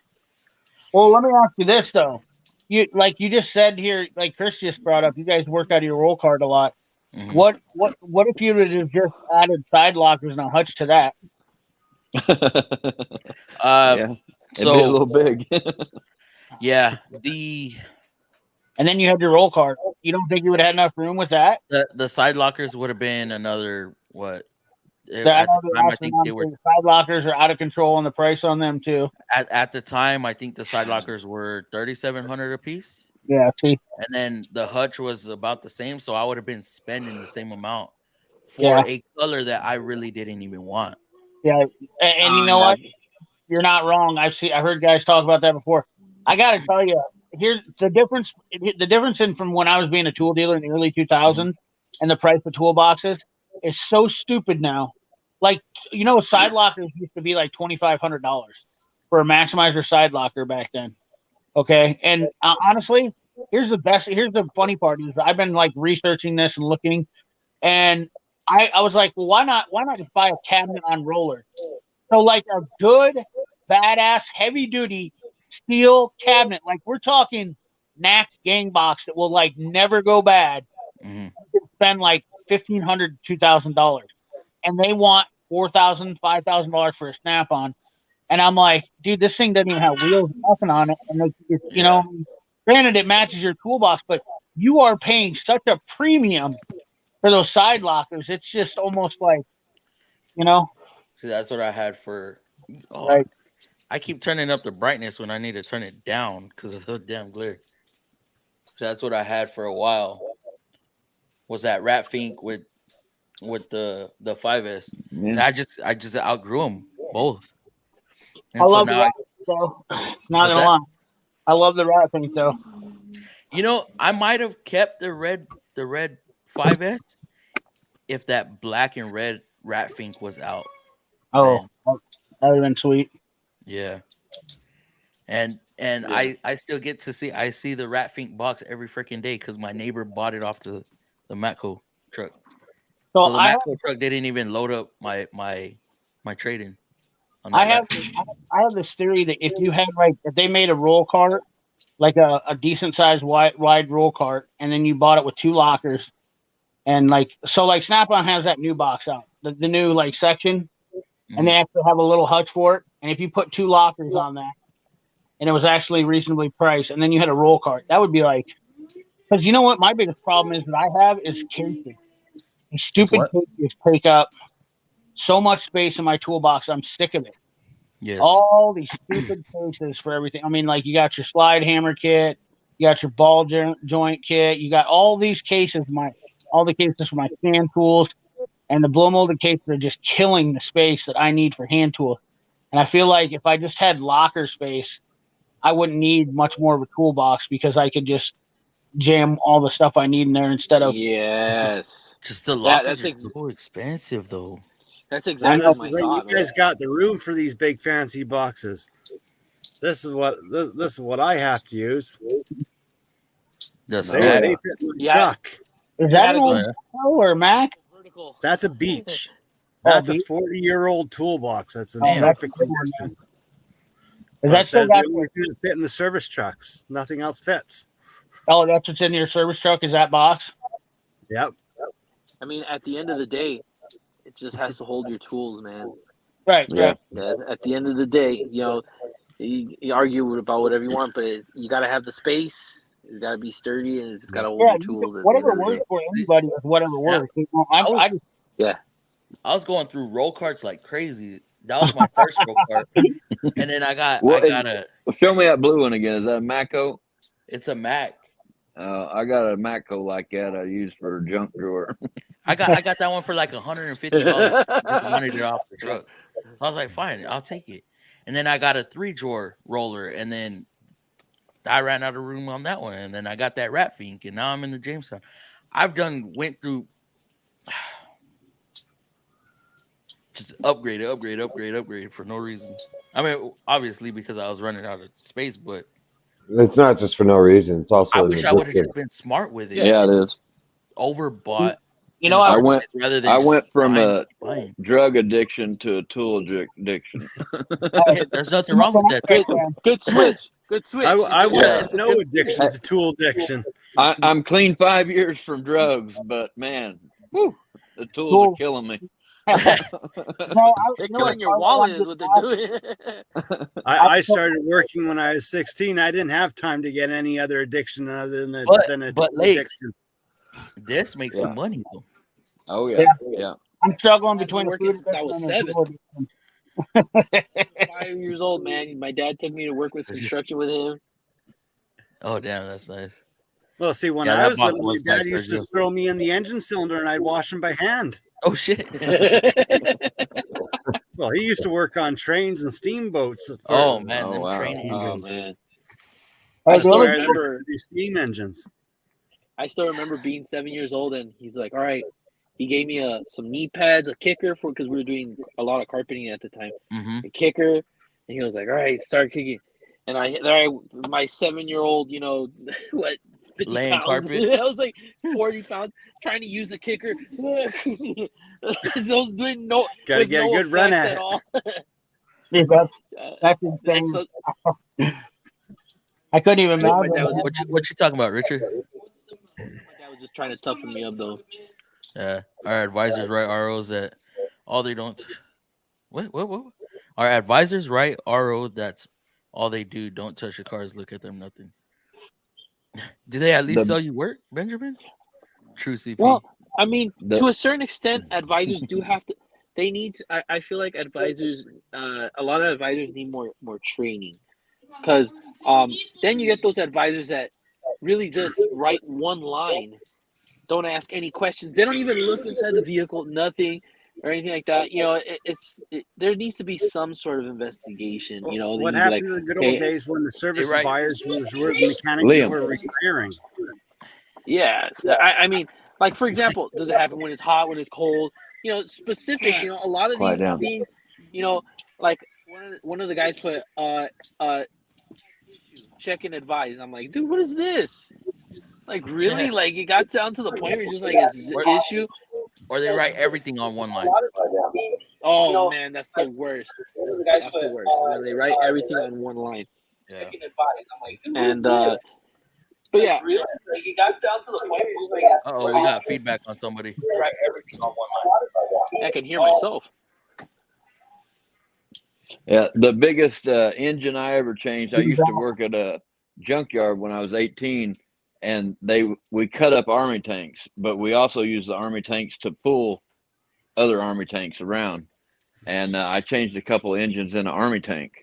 Well, let me ask you this though. You just said here, like Chris just brought up, you guys work out of your roll card a lot. Mhm. What if you would have just added side lockers and a hutch to that? Yeah. It'd be a little big. Yeah, and then you had your roll card. You don't think you would have had enough room with that? the side lockers would have been another what? I At the time, I think they were side lockers are out of control on the price on them too. at the time. I think the side lockers were $3,700 a piece, Yeah, see, and then the hutch was about the same. So I would have been spending the same amount for a color that I really didn't even want. yeah, and you know what? You're not wrong. I've heard guys talk about that before. I got to tell you, here's the difference. The difference in from when I was being a tool dealer in the early 2000s and the price of toolboxes is so stupid now. Like, side lockers used to be like $2,500 for a Maximizer side locker back then. Okay. And honestly, here's the funny part is I've been like researching this and looking, and I was like, well, why not just buy a cabinet on roller? So like a good, badass, heavy duty steel cabinet, like we're talking Knack gang box that will like never go bad. Mm-hmm. You can spend like $1,500 to $2,000, and they want $4,000, $5,000 for a Snap-on. And I'm like, dude, this thing doesn't even have wheels, nothing on it. And granted, it matches your toolbox, but you are paying such a premium for those side lockers. It's just almost like, See, that's what I had for. Oh, right. I keep turning up the brightness when I need to turn it down because of the damn glare. So that's what I had for a while. was that Rat Fink with the 5S. And Yeah. I just outgrew them both. And I so love the now rat thing, though. Not What's gonna that? lie. I love the rat thing, though. I might have kept the red 5S if that black and red Rat Fink was out. Oh, Then. that would have been sweet. Yeah. And I still get to see the Rat Fink box every freaking day because my neighbor bought it off the Matco truck. So the Matco truck didn't even load up my trade-in. I have this theory that if you had if they made a roll cart, like a decent sized wide roll cart, and then you bought it with 2 lockers, and Snap-on has that new box out, the new section, and they actually have a little hutch for it. And if you put 2 lockers on that, and it was actually reasonably priced, and then you had a roll cart, that would be because you know what my biggest problem is that I have is cases. These stupid cases take up so much space in my toolbox. I'm sick of it. Yes. All these stupid cases for everything. I mean, you got your slide hammer kit, you got your ball joint kit, you got all these cases, all the cases for my hand tools, and the blow molded cases are just killing the space that I need for hand tools. And I feel like if I just had locker space, I wouldn't need much more of a toolbox because I could just jam all the stuff I need in there instead of just the lockers are so expensive though. That's exactly my thought. You guys got the room for these big fancy boxes. This is what I have to use. The They fit my truck. Is that an old or Mac? That's a Beach. That's a 40-year-old toolbox. That's in perfect condition. Is that still got the only thing that fit in the service trucks? Nothing else fits. Oh, that's what's in your service truck? Is that box? Yep. I mean, at the end of the day, it just has to hold your tools, man. Right. Yeah. At the end of the day, you argue about whatever you want, but you got to have the space. It's got to be sturdy, and it's got to hold your tools. Whatever works for anybody is whatever works. I was going through roll carts like crazy. That was my first roll cart, and then I got a. Show me that blue one again. Is that a Matco? It's a Mac. I got a Matco like that I use for junk drawer. I got that one for like $150. I wanted it off the truck. So I was like, fine, I'll take it. And then I got a 3-drawer roller, and then I ran out of room on that one. And then I got that Rat Fink, and now I'm in the Jamestown. Went through just upgrade for no reason. I mean, obviously because I was running out of space, but it's not just for no reason. It's also I wish I would have just been smart with it. Yeah, it is. Overbought. I went from a drug addiction to a tool addiction. There's nothing wrong with that. Good switch. Good switch. I went no addiction to tool addiction. I'm clean 5 years from drugs, but man, the tools are killing me. They're killing your wallet is what they're doing. I started working when I was 16. I didn't have time to get any other addiction other than addiction. This makes some money though. Oh yeah. I'm struggling between working since I was 7. 5 years old, man. My dad took me to work with construction with him. Oh damn, that's nice. Well, see, when I was little, my dad used to throw me in the engine cylinder and I'd wash them by hand. Oh shit. Well, he used to work on trains and steamboats. Train engines. Man. I still remember these steam engines. I still remember being 7 years old, and he's like, "All right." He gave me some knee pads, a kicker because we were doing a lot of carpeting at the time. Mm-hmm. A kicker, and he was like, "All right, start kicking." And my 7-year-old, what, 50 laying pounds. carpet. I was like 40 pounds trying to use the kicker. I was doing gotta get a good run at it. That's insane. I couldn't even imagine. What you talking about, Richard? My dad was just trying to toughen me up, though. Yeah, our advisors write ROs that all they don't. What? Our advisors write RO that's all they do. Don't touch your cars. Look at them. Nothing. Do they at least sell you work, Benjamin? True CP. Well, I mean, to a certain extent, advisors do have to. They need to. I feel like advisors. A lot of advisors need more training, because then you get those advisors that really just write one line Don't ask any questions. They don't even look inside the vehicle, nothing or anything like that. You know, there needs to be some sort of investigation. You know, What that you'd be happened to the good old hey, days when the service right. buyers were the mechanics Liam. were retiring? yeah, I mean, like for example, does it happen when it's hot, when it's cold? You know, specifics. You know, a lot of Quiet these down. things. You know, like one of the guys put check and advise. I'm like, dude, what is this? Like really? Like it got down to the point where you're just like it's an issue. Or they write everything on one line. Oh man, that's the worst. That's the worst when they write everything on one line. Yeah. And but yeah, Oh, we got feedback on somebody. I can hear myself. Yeah, the biggest engine I ever changed. I used to work at a junkyard when I was 18, and we cut up army tanks, but we also used the army tanks to pull other army tanks around. And I changed a couple engines in an army tank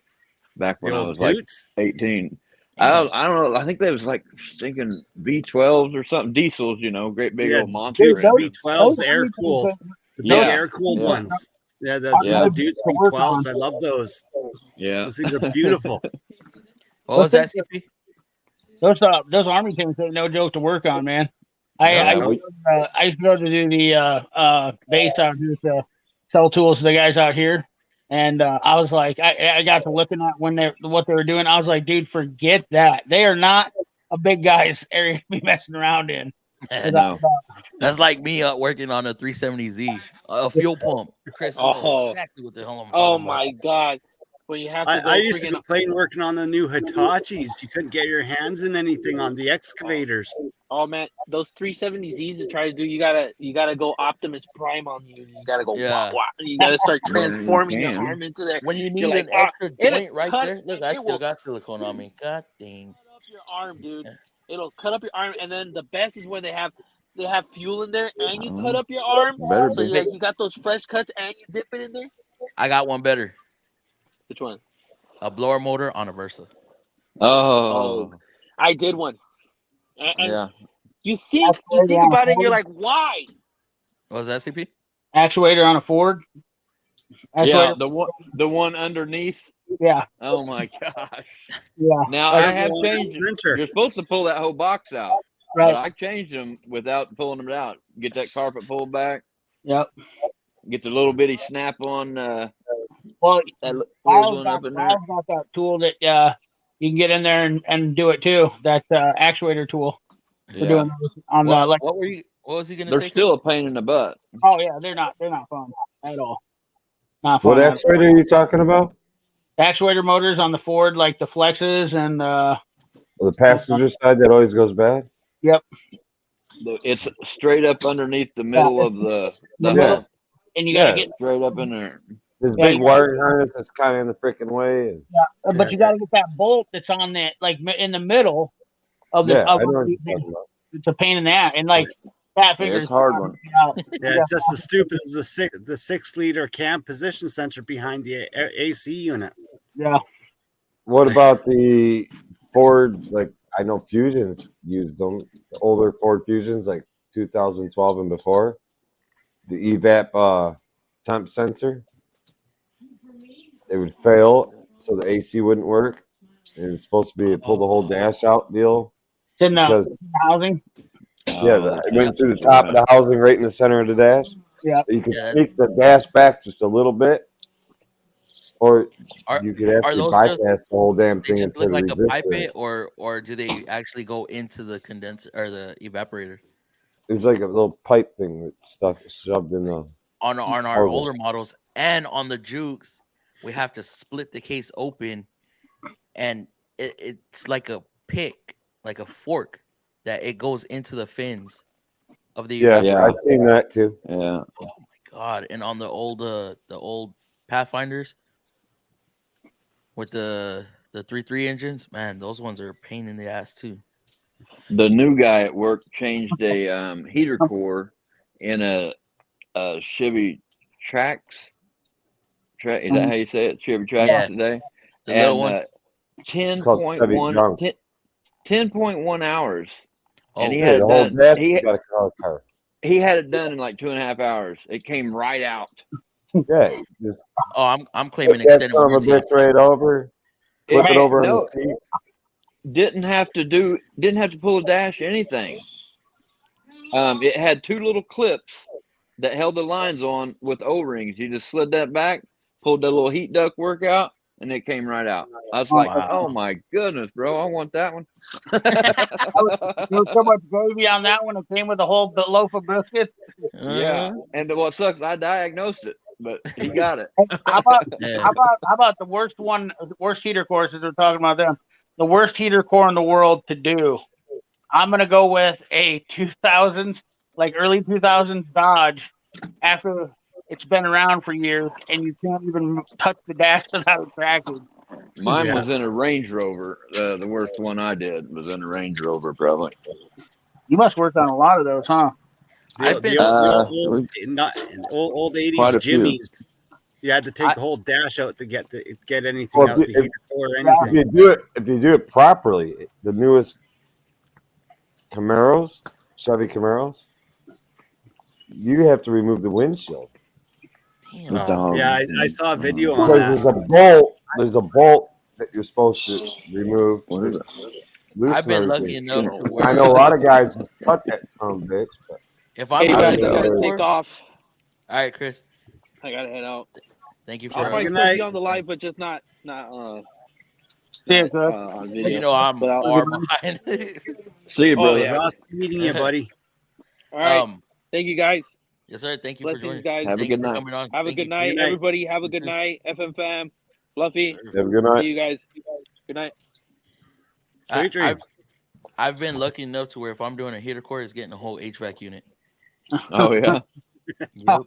back when I was like 18. I don't know. I think they was like thinking V12s or something, diesels. You know, great big old monster. V12s, air cooled, the big air cooled ones. Yeah, the Dudes V12s. I love those. Yeah, those things are beautiful. What was that, CP? Those army tanks ain't no joke to work on, man. I used to go to do the base out here to sell tools to the guys out here, and I was like, I got to looking at what they were doing. I was like, dude, forget that. They are not a big guy's area to be messing around in. No. That's like me working on a 370Z, a fuel pump. Chris, knows exactly what the hell I'm talking about. My God. Well, you have to I used to complain working on the new Hitachis. You couldn't get your hands in anything on the excavators. Oh man, those 370Zs to try to do, you gotta go Optimus Prime on you. You gotta go wah, wah. You gotta start transforming your arm into there. When you need an extra joint right there, look, I still got silicone on me. God dang. Cut up your arm, dude. It'll cut up your arm, and then the best is when they have fuel in there, and you cut up your arm. So you got those fresh cuts, and you dip it in there. I got one better. Which one? A blower motor on a Versa. Oh, I did one. And yeah. You think about it, and you're like, why? What was that, CP? Actuator on a Ford. Yeah, the one underneath. Yeah. Oh my gosh. Yeah. Now I have changed. You're supposed to pull that whole box out, right? But I changed them without pulling them out. Get that carpet pulled back. Yep. Get the little bitty snap on. Well, Kyle's got that tool that you can get in there and do it too. That actuator tool. For doing on what was he gonna say? They're still a pain in the butt. Oh yeah, they're not fun at all. Not fun. What actuator are you talking about? Actuator motors on the Ford, like the Flexes and the passenger side that always goes bad. Yep. It's straight up underneath the middle of the hump. And you gotta get straight up in there. This big wiring harness that's kind of in the freaking way. And, but you gotta get that bolt that's on that, like in the middle of the. It's a pain in the ass, and like that figure. It's a hard one. It's just as stupid as the 6 liter cam position sensor behind the AC unit. Yeah. What about the Ford? Like I know Fusions used them, the older Ford Fusions, like 2012 and before. The evap temp sensor, it would fail, so the AC wouldn't work. It was supposed to be a pull the whole dash out deal. In the housing. Yeah, it went through the top of the housing, right in the center of the dash. Yeah, you could sneak the dash back just a little bit, or you could actually bypass the whole damn thing. They just look like a pipe it, or do they actually go into the condenser or the evaporator? It's like a little pipe thing that's stuck shoved in the. On our older models and on the Jukes, we have to split the case open, and it's like a pick, like a fork, that it goes into the fins of the evaporator. Yeah, I've seen that too. Yeah. Oh my God! And on the old Pathfinders with the 3.3 engines, man, those ones are a pain in the ass too. The new guy at work changed a heater core in a Chevy Trax. Is that how you say it? Chevy Trax today. The little one. 10.1 hours And he Oh, had Yeah, it the whole done. dash you got a color car. He had it done in like 2.5 hours. It came right out. Yeah, just I'm claiming put that extended son of a warranty. bitch right over, flip it Hey, over on No, the seat. didn't have to pull a dash, anything. It had two little clips that held the lines on with O-rings. You just slid that back, pulled that little heat duct work out, and it came right out. I was like, Wow. oh my goodness, bro, I want that one. there was so much gravy on that one. It came with a whole loaf of biscuits. Yeah, and what sucks, I diagnosed it, but he got it. How about Yeah. how about the worst heater courses we're talking about them? The worst heater core in the world to do. I'm gonna go with a 2000s, like early 2000s Dodge. After it's been around for years, and you can't even touch the dash without cracking. Mine Yeah. was in a Range Rover. The worst one I did was in a Range Rover, probably. You must work on a lot of those, huh? I've been- Old 80s Quite a few. Jimmys. You had to take the whole dash out to get anything Well, out, the if- heater core or If anything. you do it properly, the newest Camaros, Chevy Camaros, you have to remove the windshield Damn. Oh, yeah, I saw a video on because that. there's a bolt that you're supposed to remove. What is it? loosen I've been everything. lucky enough to where I know a lot of guys just cut that son of a bitch, but if I'm Hey, I guys, doing I a don't gotta know. heater take core, off. all right, Chris. I gotta head out. Thank you for I'll Good probably still night. be on the live, but just not See you, Chris. on video. you know I'm But I'll- far behind. See you, Oh, brother. It was yeah. awesome meeting you, buddy. All right. Um, Thank you, guys. yes, sir. Thank you for Blessings, joining. guys. Have a Thank good you for night. coming on. Have a Thank good you. night, Good night. everybody. Have a You good too. night. FM fam. Fluffy. Yes, sir. have a good See night. you guys. Good night. Sweet dreams. I've been lucky enough to where if I'm doing a heater core, it's getting a whole HVAC unit. Oh yeah. Yep.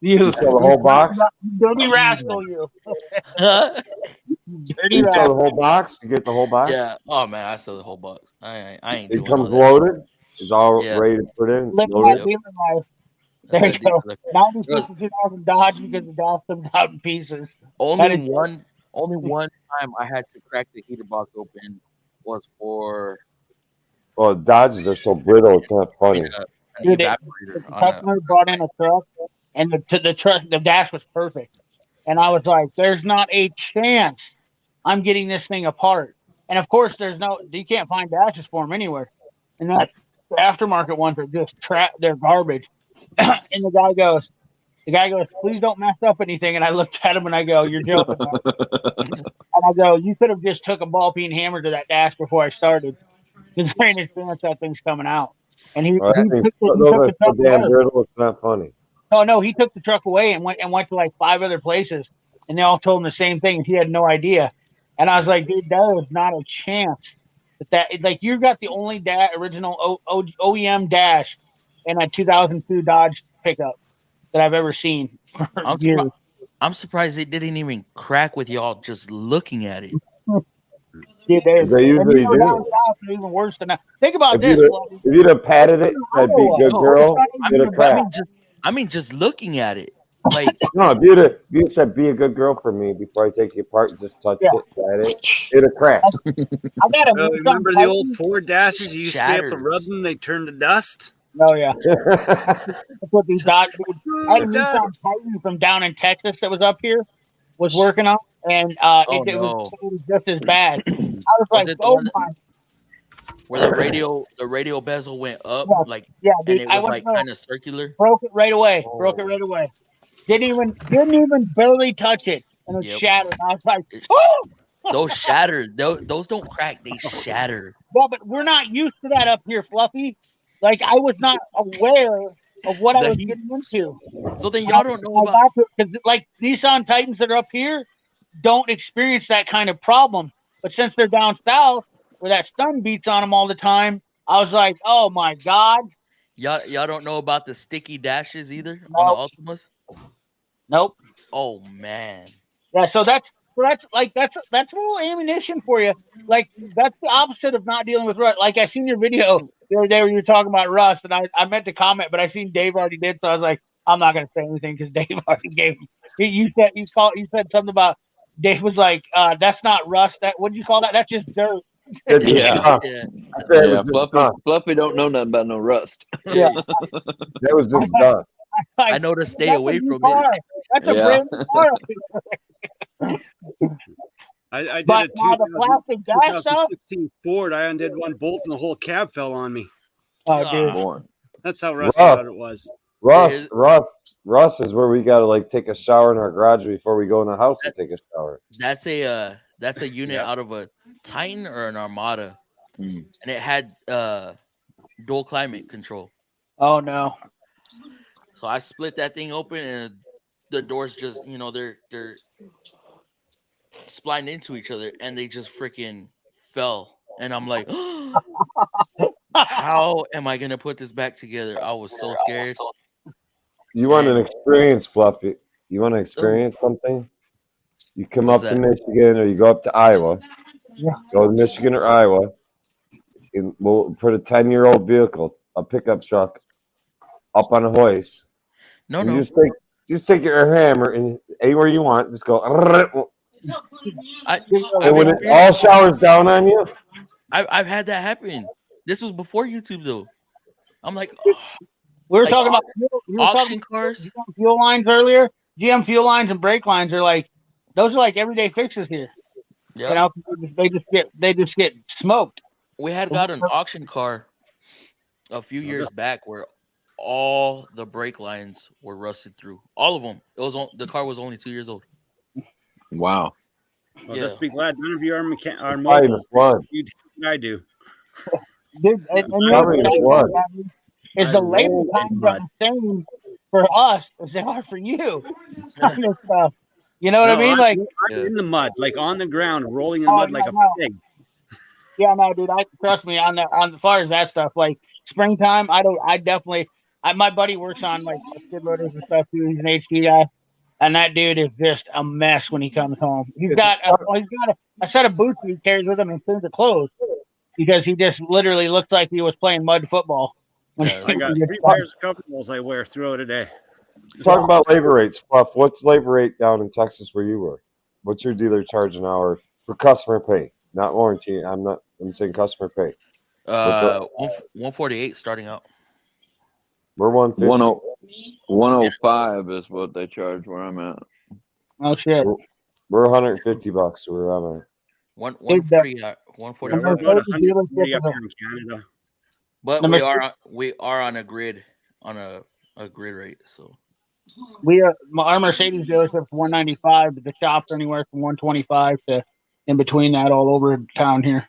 You sell the whole box? dirty rascal, you dirty You sell the rascal. whole box? You get the whole box? Yeah. Oh man, I sell the whole box. I ain't It doing all comes that. loaded. It's all Yeah. ready to put in. Living Loaded. that dealer life. That's There that you go. deal. 96 to 2000 Dodge because the Dodge comes out in pieces. Only is- one time I had to crack the heater box open was for Well, Dodges are so brittle. It's not funny. an Dude, evaporator. The on a- customer brought in a truck, and the dash was perfect. And I was like, "There's not a chance I'm getting this thing apart." And of course, you can't find dashes for them anywhere. And that the aftermarket ones are just they're garbage. And the guy goes, "Please don't mess up anything." And I looked at him and I go, "You're joking." Right?" And I go, "You could have just took a ball peen hammer to that dash before I started. There's any chance that thing's coming out." And he Well, took those the are so truck damn away. brittle. It's not funny. Oh no, he took the truck away and went to like 5 other places, and they all told him the same thing. He had no idea, and I was like, "Dude, there is not a chance that like you got the only original OEM dash in a 2002 Dodge pickup that I've ever seen." For I'm, years. surpri- I'm surprised it didn't even crack with y'all just looking at it. Dude, there's, They and usually you know, do. down south, they're even worse than that. Think about If this. you'd, Fluffy. if you'd have patted it, said be a good No, girl, I you'd mean, have cracked. I mean, just looking at it, like No, if you'd said be a good girl for me before I take you apart and just touch Yeah. it, pat it, it'd have cracked. I got a Well, Nissan remember the old Titan. Ford dashes? You used to be able to Shatters. rub them, they turned to dust. Oh yeah, that's what these Dodge. I had a Ooh, Nissan dust. Titan from down in Texas that was up here, was working on, and it was just as bad. I was like, it the oh one that- my, where the radio bezel went up, Yeah. like, yeah, and dude, it I was went like to kind of circular. broke it right away. Oh. Broke it right away. Didn't even barely touch it, and it Yep. shattered. I was like, It- oh, Those shatter. Those don't crack. They shatter. well, but we're not used to that up here, Fluffy. Like I was not aware of what I The was heat- getting into. So then y'all don't know about. Because like Nissan Titans that are up here don't experience that kind of problem. But since they're down south where that sun beats on them all the time, I was like, oh my God. Y'all don't know about the sticky dashes either No. on the Ultimas. Nope. Oh man. Yeah, so that's a little ammunition for you. Like that's the opposite of not dealing with rust. Like I seen your video the other day where you were talking about rust, and I meant to comment, but I seen Dave already did, so I was like, I'm not gonna say anything because Dave already gave him. You said something about Dave was like, that's not rust. What did you call that? That's just dirt. It's just Yeah. dust. Yeah. I said it Yeah, was just Fluffy, dust. Fluffy don't know nothing about no rust. Yeah. That was just dust. I know to stay That's a away new from it. car. That's a Yeah. brand new car. I did But a now the plastic gas stuff. 2016 Ford. I undid one bolt and the whole cab fell on me. Oh, dude. Boy. That's how rusty Rough. out it was. It- Russ is where we gotta like take a shower in our garage before we go in the house and take a shower. That's a unit Yep. out of a Titan or an Armada, Mm. and it had dual climate control. Oh no. So I split that thing open, and the doors just they're splined into each other, and they just freaking fell. And I'm like, how am I gonna put this back together? I was so scared. You want an And- experience, Fluffy? You want to experience something? You come What's up to that? Michigan or you go up to Iowa. Yeah. Go to Michigan or Iowa. And we'll put a 10-year-old vehicle, a pickup truck, up on a hoist. No, And no. you just take your hammer and anywhere you want, just go. And when it all showers down on you, I've had that happen. This was before YouTube though. I'm like, We were Like talking about you were talking auction cars. GM fuel lines earlier. GM fuel lines and brake lines are like those are like everyday fixes here. Yeah, You know, they just get smoked. we had got an auction car a few years back where all the brake lines were rusted through. All of them. The car was only 2 years old. Wow. Well, Yeah. just be glad none of you are Probably mobiles. the flood. You do what I do. Dude, and you know Probably what's the sad flood. about it is I the labor roll in times mud. are the same for us as they are for you. Kind of stuff. You know what I mean? Like, I'm in the mud, like on the ground, rolling in Oh, mud like yeah, a no. pig. yeah, no, dude. Trust me on as far as that stuff. Like springtime, my buddy works on like skid loaders and stuff too. He's an HD guy, and that dude is just a mess when he comes home. He's got a set of boots he carries with him and soon to close because he just literally looks like he was playing mud football. When Yeah, I got he gets 3 home. pairs of coveralls I wear throughout a day. Talk about labor rates, Fluff. What's labor rate down in Texas where you were? What's your dealer charge an hour for customer pay, not warranty? I'm saying customer pay. 148 starting out. We're 150. 105 is what they charge where I'm at. Oh shit! We're $150 where I'm at. 140. We're 140. Number- about those dealers 140 up get here in Canada. But Number we are on a grid a grid rate. So Our Mercedes dealership's 195, but the shops are anywhere from 125 to in between that all over town here.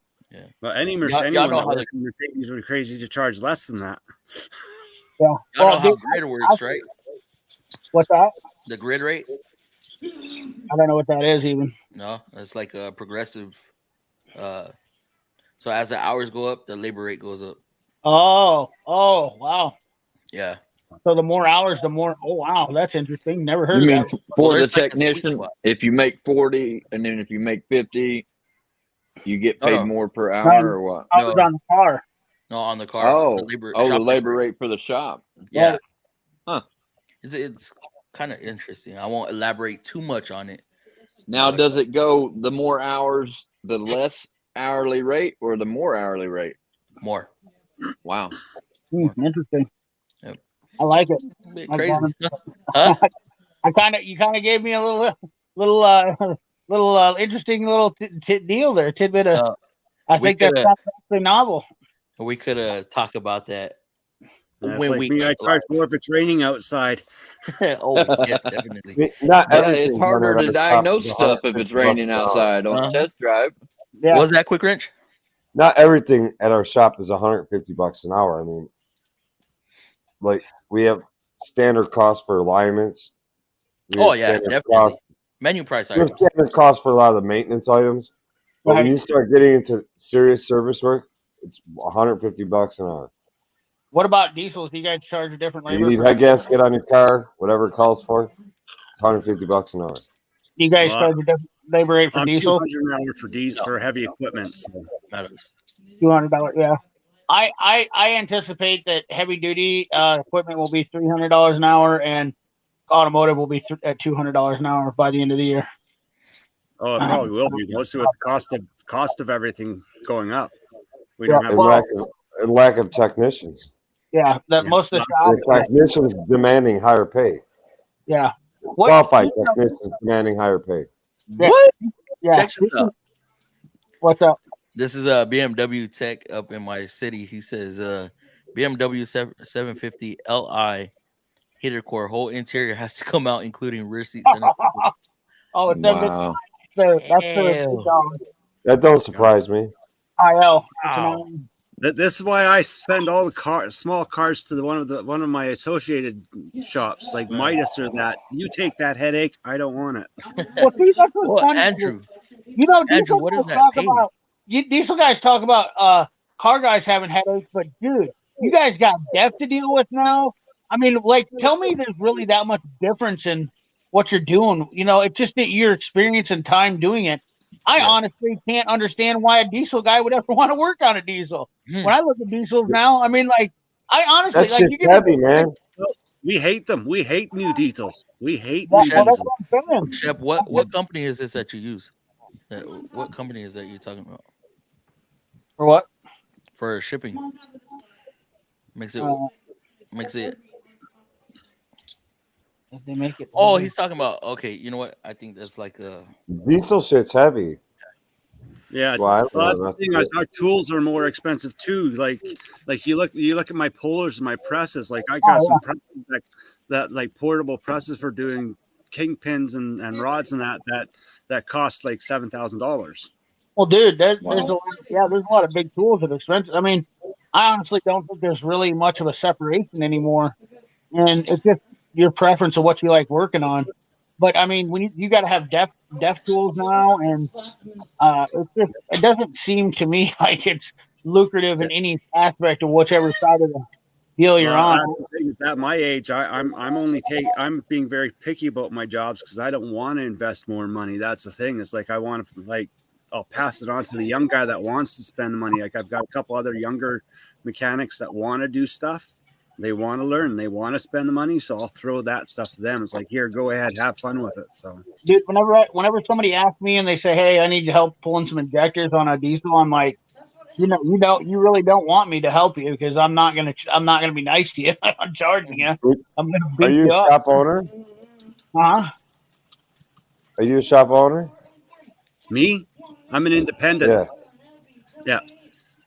Well, anyone know that how works in Mercedes would be crazy to charge less than that. Yeah. y'all Well, know how dude, grid works, right? What's that? The grid rate? I don't know what that is even. No, it's like a progressive. So as the hours go up, the labor rate goes up. Oh, wow. Yeah. So the more hours, the more. Oh, wow, that's interesting. Never heard You of mean that. for Well, the there's like a sweet technician, spot. if you make 40 and then if you make 50, you get No, paid no. more per hour or what? I was No. on the car. No, on the car. Oh, the labor, the shop labor rate for the shop. Yeah. Right. Huh. It's kind of interesting. I won't elaborate too much on it. Now, does it go the more hours, the less hourly rate, or the more hourly rate? More. Wow. Interesting. Yep. I like it. A bit I crazy. got Huh? You kind of gave me a little interesting little deal there, tidbit of. I we think that's coulda- actually novel. We could talk about that That's when like we me. I get charge more if it's raining outside. Oh, yes, definitely. Not Yeah, everything's it's harder running to on the top diagnose of stuff if it's raining $150 an hour. outside on Uh-huh. a test drive. Yeah. Was that quick wrench? Not everything at our shop is $150 an hour. I mean, like we have standard cost for alignments. We Oh have yeah, standard definitely. cost- Menu price we have items. standard cost for a lot of the maintenance items. But when Right. you start getting into serious service work, it's $150 an hour. What about diesels? Do you guys charge a different If you labor? need head gasket on your car, whatever it calls for, it's $150 an hour. Do you guys Well, charge a different labor rate for I'm diesel? $200 an hour for diesel for heavy equipment. So. Not us. $200. Yeah. I anticipate that heavy duty equipment will be $300 an hour and automotive will be at $200 an hour by the end of the year. Oh, it probably will be mostly with the cost of everything going up. We Yeah, don't have And lack of technicians. Yeah, that Yeah. most of the The shops. technicians demanding higher pay. Yeah. What? Qualified technicians demanding higher pay. Yeah. What? Yeah. Check this out. What's up? This is a BMW tech up in my city. He says BMW 750 Li heater core whole interior has to come out, including rear seat center. Oh, it's Wow. that's the Hell. That don't surprise me. IL. It's an Wow. IL. This is why I send all the small cars to one of my associated shops, like Midas or that. You take that headache. I don't want it. Well, see, that's what's Well, funny. Andrew, You know, Andrew, diesel what is guys that talk payment? about diesel guys talk about car guys having headaches, but dude, you guys got death to deal with now. I mean, like, tell me there's really that much difference in what you're doing. You know, it's just that your experience and time doing it. I Yeah. honestly can't understand why a diesel guy would ever want to work on a diesel. Hmm. When I look at diesels now, I mean, like, I honestly That like shit's you get heavy, man. We hate them. We hate new diesels. We hate Well, new that's diesels. what I'm saying. Shep, what company is this that you use? What company is that you're talking about For what? for shipping? Makes it If they make it. Oh, he's talking about. Okay, you know what? I think that's like a. Diesel shit's heavy. Yeah, Well, I don't well, that's know, the that's thing. good. Our tools are more expensive too. Like you look at my pullers and my presses. Like I got some presses that like portable presses for doing kingpins and rods and that cost like $7,000. Well, dude, there's a lot of big tools that are expensive. I mean, I honestly don't think there's really much of a separation anymore, and it's just your preference of what you like working on. But I mean, when you got to have def tools now, and it doesn't seem to me like it's lucrative in any aspect of whichever side of the deal you're on. That's the thing. Is at my age, I'm being very picky about my jobs because I don't want to invest more money. That's the thing. It's like I want to I'll pass it on to the young guy that wants to spend the money. Like I've got a couple other younger mechanics that want to do stuff. They want to learn. They want to spend the money. So I'll throw that stuff to them. It's like, here, go ahead, have fun with it. So, Dude, whenever somebody asks me and they say, "Hey, I need help pulling some injectors on a diesel," I'm like, you really don't want me to help you because I'm not gonna be nice to you. I'm charging you. I'm gonna beat Are you you a up. shop owner? Huh? Are you a shop owner? me, I'm an independent. Yeah. Yeah.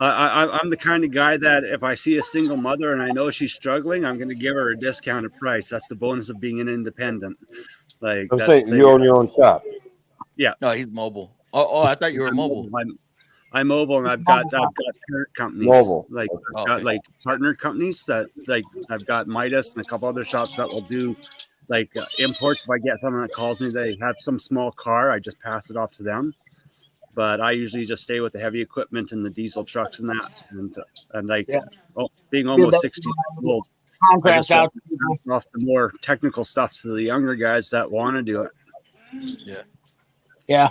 I'm the kind of guy that if I see a single mother and I know she's struggling, I'm going to give her a discounted price. That's the bonus of being an independent. Like I'm that's saying the- you own your own shop. No, he's mobile. Oh, I thought you were I'm mobile. I'm mobile, and I've got parent companies. Mobile. Like Oh, I've got okay. like partner companies that like I've got Midas and a couple other shops that will do like imports. If I get someone that calls me, they have some small car, I just pass it off to them. But I usually just stay with the heavy equipment and the diesel trucks and that, and like being almost 60 years old, I Contract just out. pass off the more technical stuff to the younger guys that want to do it. Yeah.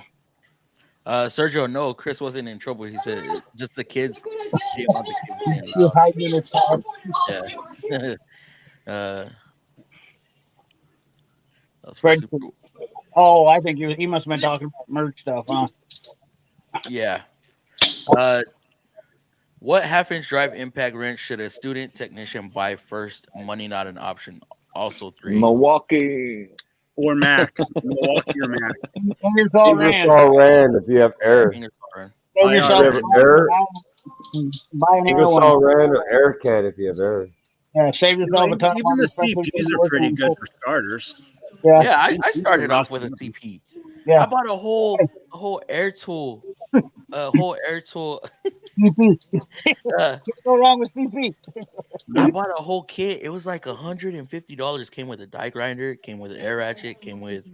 Sergio, no, Chris wasn't in trouble. He said just the kids. He didn't want the kids being You're loud. hiding in his head. Yeah. That's Fred- super cool. Oh, I think he must have been talking about merch stuff, huh? Yeah. What half-inch drive impact wrench should a student technician buy first? Money not an option. Also 3. Milwaukee. Or Mac, Milwaukee or Mac. Ingersoll Rand. Ingersoll Rand if you have error. Save I yourself have the error. time. Buy an air Ingersoll one. Rand or AirCAT if you have error. Yeah, save yourself a ton of Even money. the especially when CPs you're are pretty working good on- for starters. Yeah. Yeah, I started off with a CP. Yeah. I bought a whole air tool. CP. Uh, What's go wrong with CP? I bought a whole kit. It was like $150. Came with a die grinder, came with an air ratchet, came with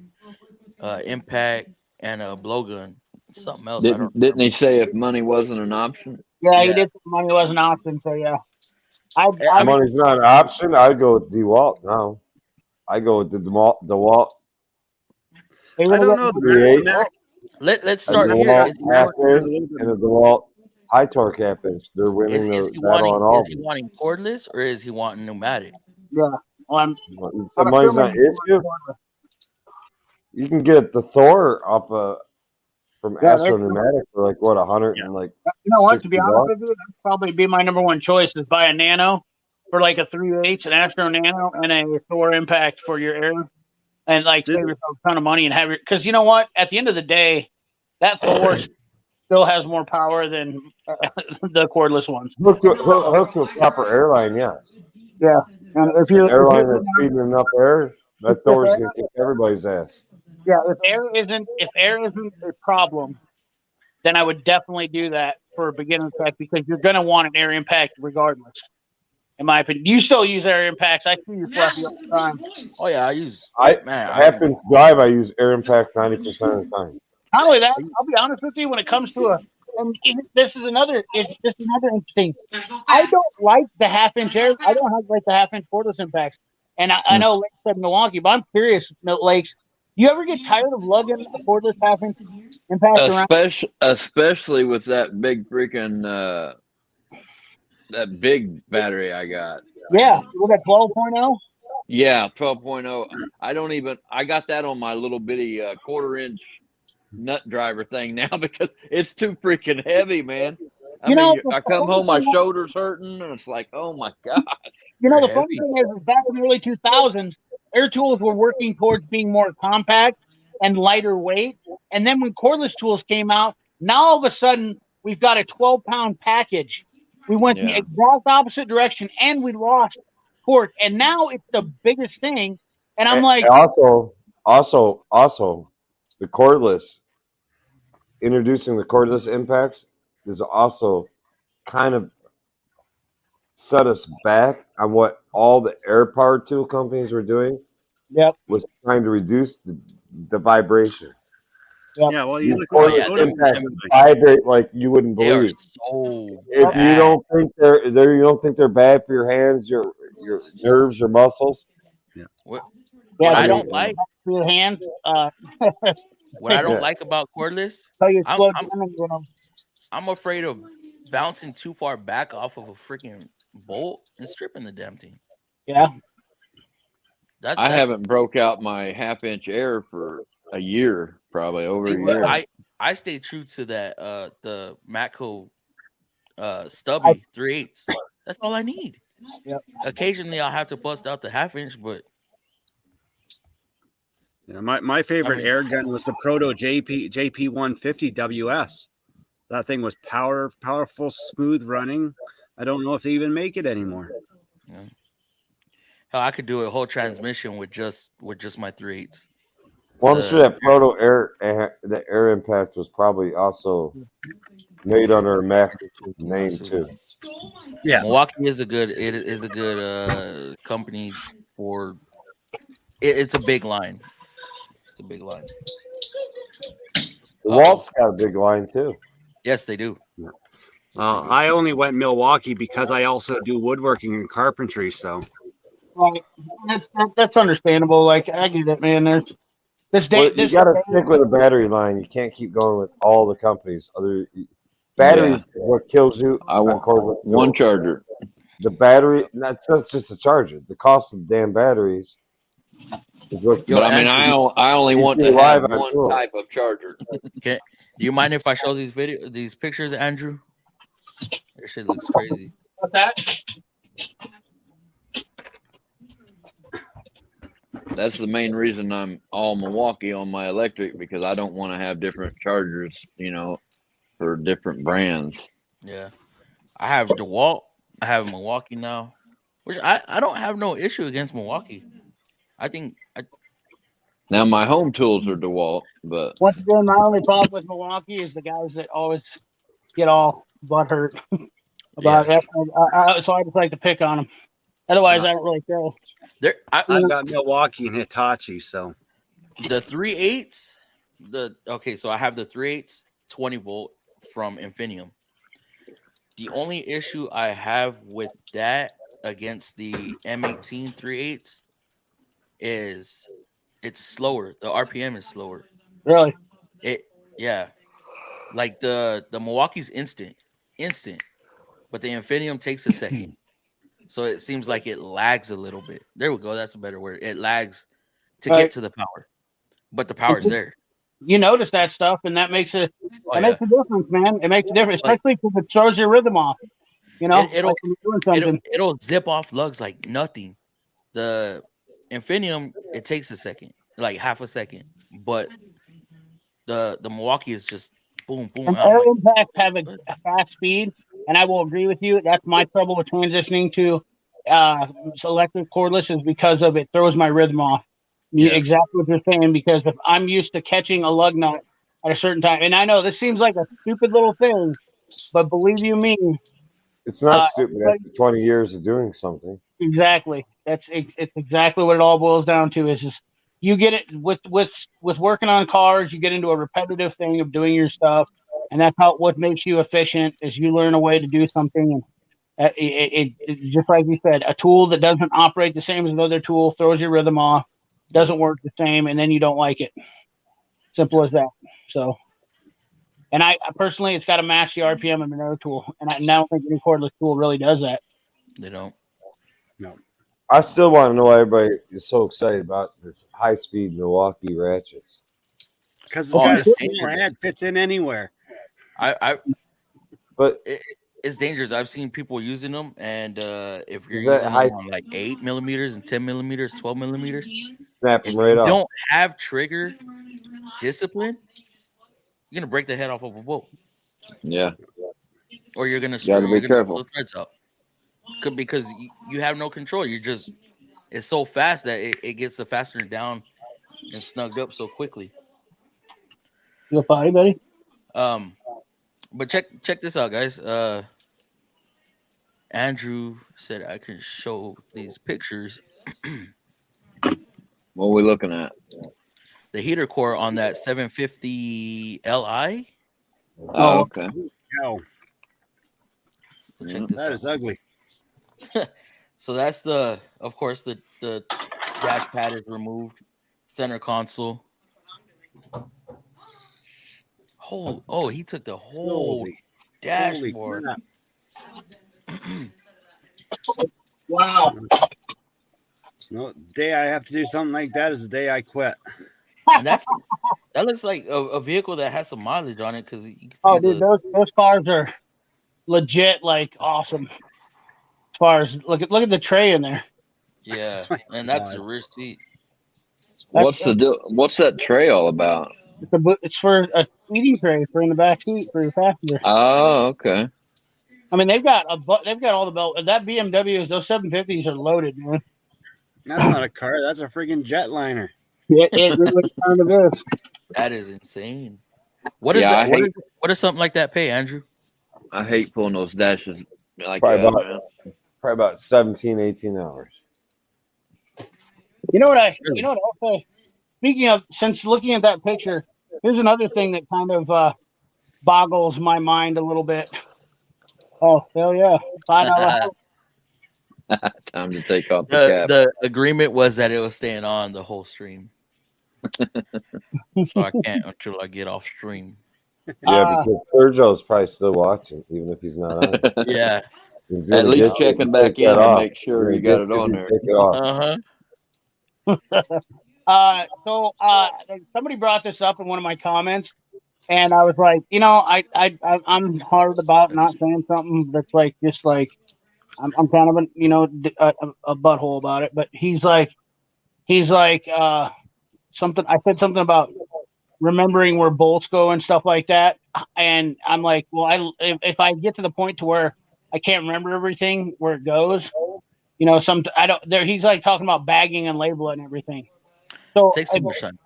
impact and a blowgun. Something else. I don't Didn't he say if money wasn't an option? Yeah, he Yeah. did. Money was an option, so yeah. I If money's not an option, I'd go with DeWalt now. I go with the DeWalt. they I really don't got- know. Create. Mac, Let's A start here. DeWalt Is he, half want- inch and a DeWalt high torque half inch. They're winning is the he battle on all. is he wanting cordless or is he wanting pneumatic? Yeah. Well, I'm The money's not an issue. You can get the Thor off from Yeah, Astro Pneumatic for like what 100 and like. You know what? To be 60 honest bucks? with you, that'd probably be my number one choice is buy a Nano for like a 3/8, an Astro Nano, and a Thor Impact for your air, and like Did- save yourself a ton of money and have your. Because you know what? At the end of the day, that Thor still has more power than the cordless ones. Hook to a proper airline, yes. Yeah, and if An you airline that's feeding enough air, that Thor's air- gonna kick everybody's ass. yeah, if air isn't a problem, then I would definitely do that for a beginner tech because you're going to want an air impact regardless. In my opinion, you still use air impacts. I see you fluffy all the time. Oh yeah, I use. I Man, half inch drive. I use air impact 90% of the time. Not only that, I'll be honest with you. When it comes to this is another interesting. I don't like the 1/2 inch air. I don't like the 1/2 inch cordless impacts. And I know Lake said Milwaukee, but I'm curious, Lakes. You ever get tired of lugging a cordless 1/2 inch impact around? Especially with that big freaking that big battery I got. Yeah, with that 12.0. Yeah, 12.0. I got that on my little bitty 1/4 inch nut driver thing now because it's too freaking heavy, man. I come home, my shoulder's hurting, and it's like, oh my god. You know, the funny thing is back in the early 2000s, air tools were working towards being more compact and lighter weight. And then when cordless tools came out, now all of a sudden we've got a 12-pound package. We went the exact opposite direction, and we lost torque. And now it's the biggest thing. And I'm like, also, the cordless. Introducing the cordless impacts is also kind of set us back on what all the air powered tool companies were doing. Yep. Was trying to reduce the vibration. Yep. Yeah, well, you look cordless impacts vibrate like you wouldn't believe. If bad. you don't think you don't think they're bad for your hands, your nerves, your muscles. What Yeah, I don't like for your hands. what I don't like about cordless, I'm afraid of bouncing too far back off of a freaking bolt and stripping the damn thing. Yeah. I haven't broke out my 1/2 inch air for a year, probably over a year. I stay true to that the Matco stubby 3/8. That's all I need. Yep. Occasionally I'll have to bust out the 1/2 inch, but yeah, my favorite air gun was the Proto JP 150 WS. That thing was powerful, smooth running. I don't know if they even make it anymore. Yeah. Hell, I could do a whole transmission with just my 3/8. Well, I'm sure that Proto the air impact was probably also made under a Mac name too. Yeah, Milwaukee is a good company for. It's a big line. It's a big line. Walt's got a big line too. Yes, they do. I only went Milwaukee because I also do woodworking and carpentry. So, right, that's understandable. Like I get it, man. There's you got to stick with a battery line. You can't keep going with all the companies. Batteries is what kills you. I want one charger. The battery, that's just a charger. The cost of the damn batteries. But I mean, I only want to have one type of charger. Okay. Do you mind if I show these pictures, Andrew? That shit looks crazy. What's that? That's the main reason I'm all Milwaukee on my electric, because I don't want to have different chargers, for different brands. Yeah. I have DeWalt. I have Milwaukee now, which I don't have no issue against Milwaukee. I think now my home tools are DeWalt, but once again, my only problem with Milwaukee is the guys that always get all butthurt about it. So I just like to pick on them. Otherwise, I don't really care. I've got Milwaukee and Hitachi, so the 3/8. So I have the 3/8 20 volt from Infinium. The only issue I have with that against the M18 3/8 is it's slower. The RPM is slower. Really? Like the Milwaukee's instant, but the Infinium takes a second. So it seems like it lags a little bit. There we go. That's a better word. It lags to get to the power, but the power's there. you notice that stuff, and that makes a Oh, makes a difference, man. It makes a difference, Like- especially because it throws your rhythm off. You know, It'll- like when you're doing something. It'll zip off lugs like nothing. The Infinium, it takes a second, like half a second, but the Milwaukee is just boom, boom. And I'm air like, impacts have a fast speed, and I will agree with you. That's my trouble with transitioning to electric cordless is because of it throws my rhythm off. Yeah. Exactly what you're saying, because if I'm used to catching a lug nut at a certain time, and I know this seems like a stupid little thing, but believe you me, It's not stupid after 20 years of doing something. exactly. It's exactly what it all boils down to. Is just you get it with working on cars, you get into a repetitive thing of doing your stuff, and that's what makes you efficient. Is you learn a way to do something, and it just like you said, a tool that doesn't operate the same as another tool throws your rhythm off, doesn't work the same, and then you don't like it. Simple as that. So, and I personally, it's got to match the RPM of another tool, and I don't think any cordless tool really does that. They don't. I still want to know why everybody is so excited about this high-speed Milwaukee ratchets. Because it's Oh, got a it's single dangerous. head, fits in anywhere. But It's dangerous. I've seen people using them, and if you're Is that using high- them on like 8 millimeters and 10 millimeters, 12 millimeters, snap if them right you off. don't have trigger discipline, you're gonna break the head off of a bolt, Yeah. or you're gonna Gotta be you're gonna careful. pull the threads out. Because you have no control. It's so fast that it gets the fastener down and snugged up so quickly. You fine, buddy? But check this out, guys. Andrew said I can show these pictures. What are we looking at? The heater core on that 750 Li. Oh, okay. Yo, Check this that out. is ugly. So that's of course, the dash pad is removed, center console. He took the whole Holy dashboard. crap. Wow. No day I have to do something like that is the day I quit. And that looks like a vehicle that has some mileage on it, because you can see Oh, dude, those cars are legit, like awesome. As far as look at the tray in there. yeah, and that's the rear seat. What's the deal? What's that tray all about? It's for a eating tray for in the back seat for your passenger. Oh, okay. I mean, they've got all the belt. That BMW, those 750s are loaded, man. That's not a car. That's a freaking jetliner. It really kind of is. That is insane. What is Yeah, that? I hate- What does something like that pay, Andrew? I hate pulling those dashes like Probably that, about- man. Probably about 17, 18 hours. You know what I'll say? Speaking of, since looking at that picture, here's another thing that kind of boggles my mind a little bit. Oh, hell yeah. $5 Time to take off the cap. The agreement was that it was staying on the whole stream. So I can't until I get off stream. Yeah, because Sergio's probably still watching, even if he's not on. Yeah. He's At gonna least get you checking to back take in that and off. make sure He's you got gonna it get on you to there. take it off. So somebody brought this up in one of my comments, and I was like, I'm hard about not saying something that's like just like I'm kind of a butthole about it. But he's like something. I said something about remembering where bolts go and stuff like that, and I'm like, well, if I get to the point to where I can't remember everything where it goes, he's like talking about bagging and labeling and everything. So it takes too much time.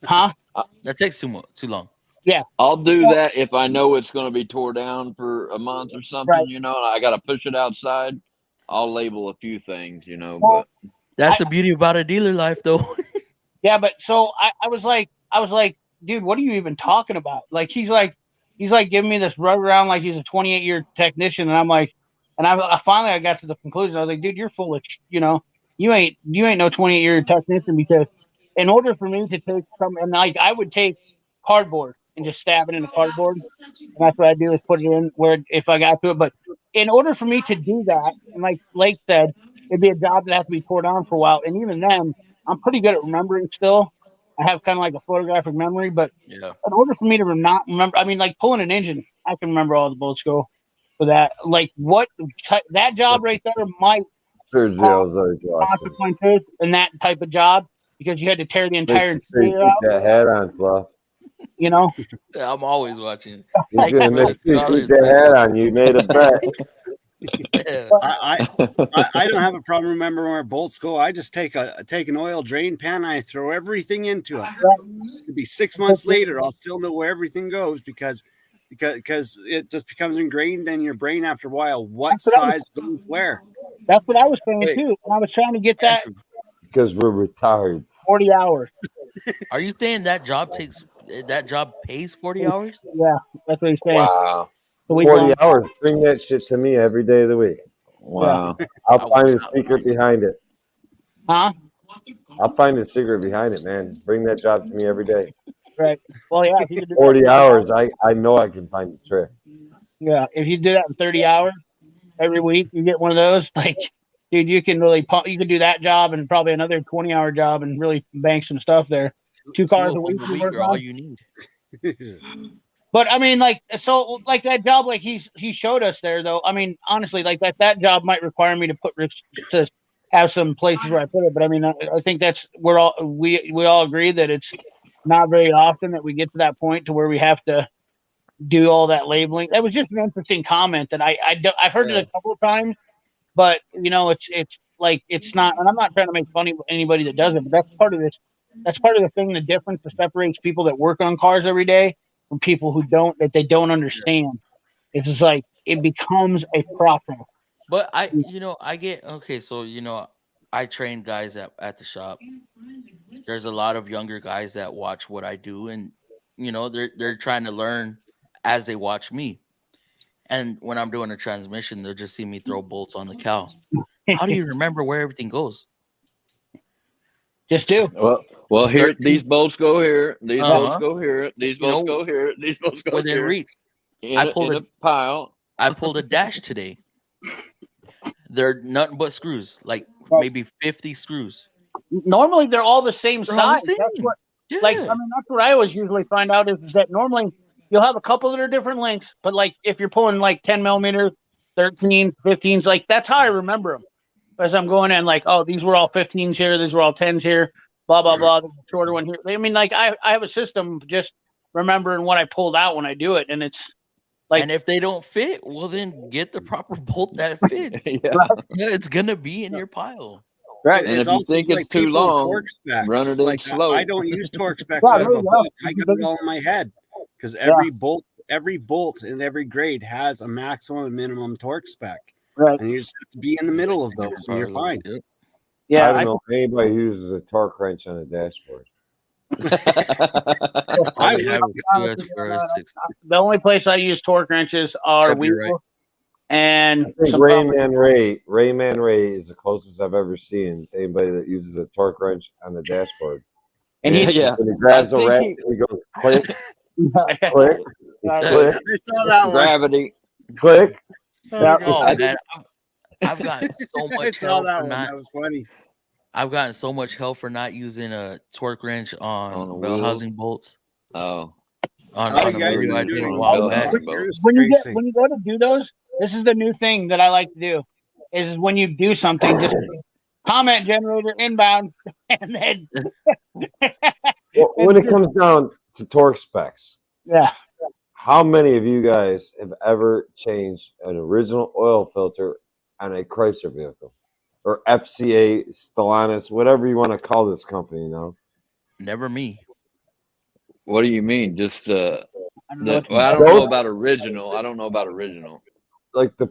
Huh? That takes too long. I'll do that if I know it's going to be tore down for a month or something. Right. And I got to push it outside. I'll label a few things, Well, but That's the beauty about a dealer life, though. Yeah, but so I was like, dude, what are you even talking about? Like he's like giving me this rug around like he's a 28-year technician, and I'm like, and I finally got to the conclusion. I was like, dude, you're full of, you ain't no 28-year technician, because in order for me to take and like I would take cardboard and just stab it into cardboard, and that's what I do is put it in where if I got to it. But in order for me to do that, and like Blake said, it'd be a job that has to be tore down for a while, and even then, I'm pretty good at remembering still. I have kind of like a photographic memory, but Yeah. in order for me to not remember, I mean, like pulling an engine, I can remember all the bolts go for that. Like that job right there might Sergio's always watching. consequences in that type of job because you had to tear the entire Make sure you interior keep out. that hat on, Fluff. You know, Yeah, I'm always watching. He's Thank you gonna for make sure you the keep that hat on. You made a bet. Yeah. I don't have a problem remembering where bolts go. I just take an oil drain pan and I throw everything into it. It'll be 6 months later, I'll still know where everything goes because it just becomes ingrained in your brain after a while. What size goes where? that's what I was saying Wait. too. And I was trying to get that Because we're retards. 40 hours. Are you saying that job pays 40 hours? Yeah, that's what he's saying. Wow. So we 40 go- hours. Bring that shit to me every day of the week. Wow. I'll find the secret behind it. Huh? I'll find the secret behind it, man. Bring that job to me every day. Right. Well, yeah. If you could do 40 that, hours. I know I can find the trick. Yeah, if you do that in 30 hours every week, you get one of those. Like, dude, you can really pump. You can do that job and probably another 20-hour job and really bank some stuff there. 2 cars a week. You work are all on. you need. But I mean, like, so like that job, like he showed us there, though. I mean, honestly, like that job might require me to have some places where I put it. But I mean, I think we all agree that it's not very often that we get to that point to where we have to do all that labeling. That was just an interesting comment that I've heard it a couple of times, but you know, it's like it's not. And I'm not trying to make fun of anybody that does it, but that's part of this. That's part of the thing. The difference that separates people that work on cars every day from people who don't, that they don't understand. It's just like it becomes a process. But I get okay. So I train guys at the shop. There's a lot of younger guys that watch what I do, and they're trying to learn as they watch me. And when I'm doing a transmission, they'll just see me throw bolts on the cow. How do you remember where everything goes? Just do. Well, here 13. these bolts go here. These bolts Uh-huh. go here. These bolts go here. These bolts go Within here. reach. In I pulled a pile. I pulled a dash today. They're nothing but screws, like Well- maybe 50 screws. Normally, they're all the same They're all the size. That's same. what, Yeah. like, I mean, that's what I always usually find out is that normally you'll have a couple that are different lengths, but like if you're pulling like 10 millimeters, 13, 15s, like that's how I remember them. As I'm going in, like, oh, these were all 15s here, these were all 10s here, blah blah blah. There's a shorter one here. I mean, like I have a system just remembering what I pulled out when I do it, and it's like, and if they don't fit, well, then get the proper bolt that fits. Yeah. It's gonna be in your pile. right. And if you also think just it's too people with long, torque specs. run it in like slow. I don't use torque specs Yeah, out of there a you go. book. I got it all in my head because every bolt in every grade has a maximum and minimum torque spec, Right. and you just have to be in the middle of those, and you're fine. Yep. Yeah. I don't know if anybody who uses a torque wrench on a dashboard. All you I have is two would- S4S6. The only place I use torque wrenches are Should be Weevil right. and I think some Rayman Ray is the closest I've ever seen to anybody that uses a torque wrench on the dashboard. and Yeah, he yeah. When he grabs a I think rat, he- he goes click, click, Yeah. click, I saw that one. Gravity. click. Yeah. Oh I man, I've gotten so I much saw help that for one. not. That was funny. I've gotten so much help for not using a torque wrench On a on bell wheel? housing bolts. Oh. On How the you guys video I been did a doing? while Oh, back. yeah. When you Racing. when you go to do those, this is the new thing that I like to do. Is when you do something, just comment generator inbound, and then Well, when it comes down to torque specs, yeah, how many of you guys have ever changed an original oil filter on a Chrysler vehicle or FCA, Stellantis, whatever you want to call this company? You know, Never me. What do you mean? Just I don't know what you- I don't know about original. I don't know about original. like the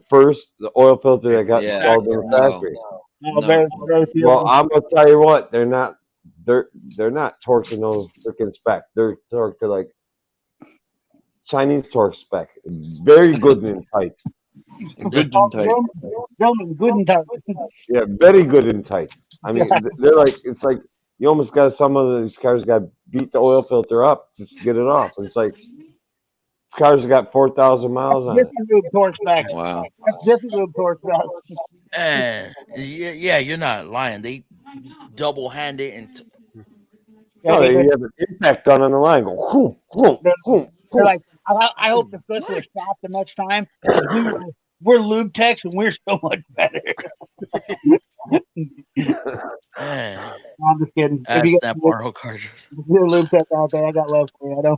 oil filter that got Yeah. installed in the No. factory. no, No. very few Well, of them. I'm gonna tell you what, they're not torqued to no freaking spec. They're torqued to like Chinese torque spec, very good and tight. Good and tight. Roman, good and tight. Yeah, very good and tight. I mean, they're like, it's like you almost got some of these cars got to beat the oil filter up just to get it off. It's like these cars have got 4,000 miles on it. Different group torque specs. Wow. That's different group torque specs. And yeah, you're not lying. They double hand it and Oh, They're, you have an impact gun on the line. Go, whoom, whoom, whoom, they're whoom. like, I hope the flips are stopped the next time. We're lube techs and we're so much better. Man, No, I'm just kidding. If add you Snap get Arnold cartridges. if you're a lube tech out there, I got love for you.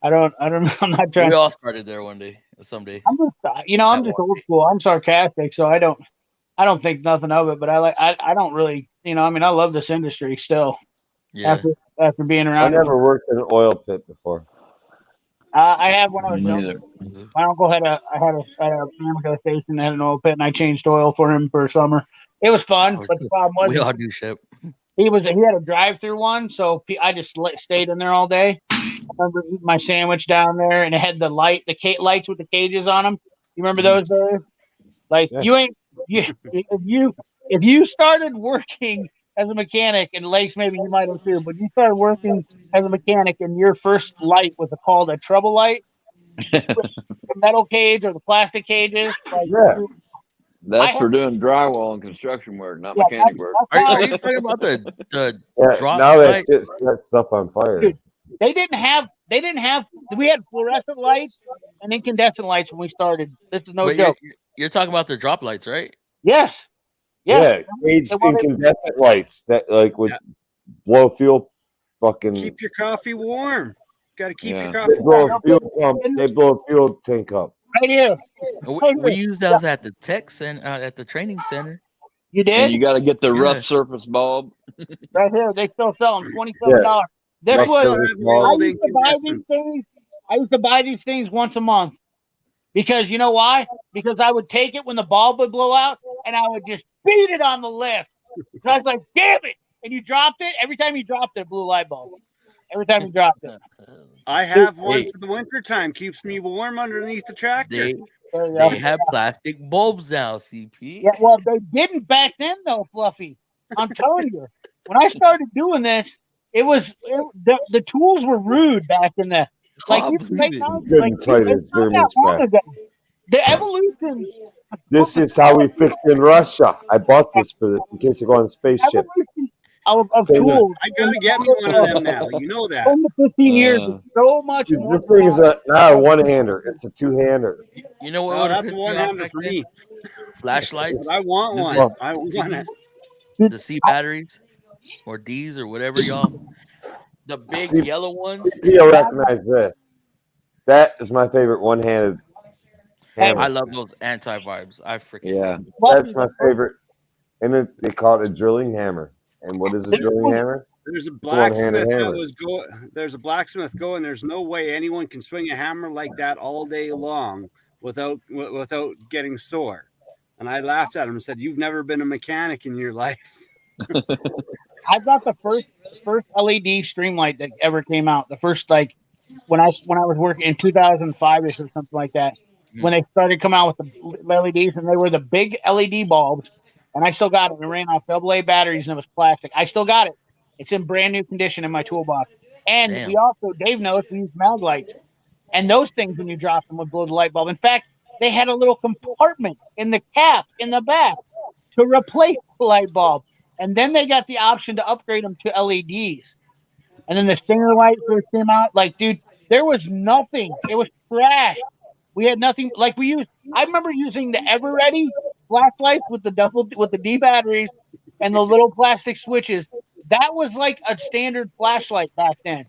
I don't know. I'm not trying. We all started there one day, someday. I'm just, I'm just old school. I'm sarcastic, so I don't think nothing of it. But I don't really, I love this industry still. Yeah. After being I around it. never worked in an oil pit before. I have when I was Me young. neither. My uncle had a Amoco station that had an oil pit, and I changed oil for him for a summer. It was fun, but the problem was We all do ship. he had a drive-through one, so I just stayed in there all day. I remember eating my sandwich down there, and it had the lights with the cages on them. You remember those days? Like Yeah. if you started working as a mechanic, and Lace, maybe you might have too, but you started working as a mechanic, and your first light was called a trouble light, the metal cage or the plastic cages. Like, Yeah. That's for doing drywall and construction work, not Yeah, mechanic work. Are you talking about the Yeah, drop now that light? shit set stuff on fire. Dude, we had fluorescent lights and incandescent lights when we started. This is no Wait, joke. you're talking about the drop lights, right? Yes. Yeah, caged They wanted- incandescent lights that like would blow fuel. Fucking Keep your coffee warm. Got to keep Yeah. your coffee they blow warm. a fuel pump. They blow a fuel tank up. Right here. We used those at the tech center, at the training center. You did? And you got to get the Yeah. rough surface bulb. Right here. They still sell them $27. This Rough was surface have bulb. I old used to buy these incandescent. things. I used to buy these things once a month. Because you know why? Because I would take it when the bulb would blow out and I would just beat it on the lift. So I was like, damn it. And you dropped it. Every time you dropped it, it blew a light bulb. Every time you dropped it. I have one Hey. for the winter time. Keeps me warm underneath the tractor. They There you go. they have plastic bulbs now, CP. Yeah, well, they didn't back then, though, Fluffy. I'm telling you, when I started doing this, the tools were rude back in the I you believe take it. out, Good like and tight as it's not German that long scrap. ago. The evolution, This is how we fixed in Russia. I bought this in case you go on a spaceship. of Same tools I gotta get me one of them now. You know that. 10 to 15 years is so much Dude, more. this thing is not a one-hander. It's a two-hander. You know what? Oh, would've that's pissed one me off hander back for then? me. Flashlights, But I want This one. is- I want it. the C batteries, or D's, or whatever y'all. The big See- yellow ones. You'll recognize this. That is my favorite one-handed hammer. I love those anti-vibes. I freaking Yeah. That's my favorite. And then they call it a drilling hammer. And what is a drilling hammer? There's a one-handed blacksmith that hammer. was go. There's a blacksmith going. There's no way anyone can swing a hammer like that all day long without getting sore. And I laughed at him and said, "You've never been a mechanic in your life." I got the first LED streamlight that ever came out. The first when I was working in 2005ish or something like that. When they started coming out with the LEDs, and they were the big LED bulbs, and I still got it. It ran off AA batteries and it was plastic. I still got it. It's in brand new condition in my toolbox. And Damn. we also, Dave knows, we use mag lights, and those things when you drop them would blow the light bulb. In fact, they had a little compartment in the cap in the back to replace the light bulb. And then they got the option to upgrade them to LEDs. And then the Stinger light first came out. Like, dude, there was nothing. It was trash. We had nothing. Like I remember using the Everready flashlights with the D batteries and the little plastic switches. That was like a standard flashlight back then.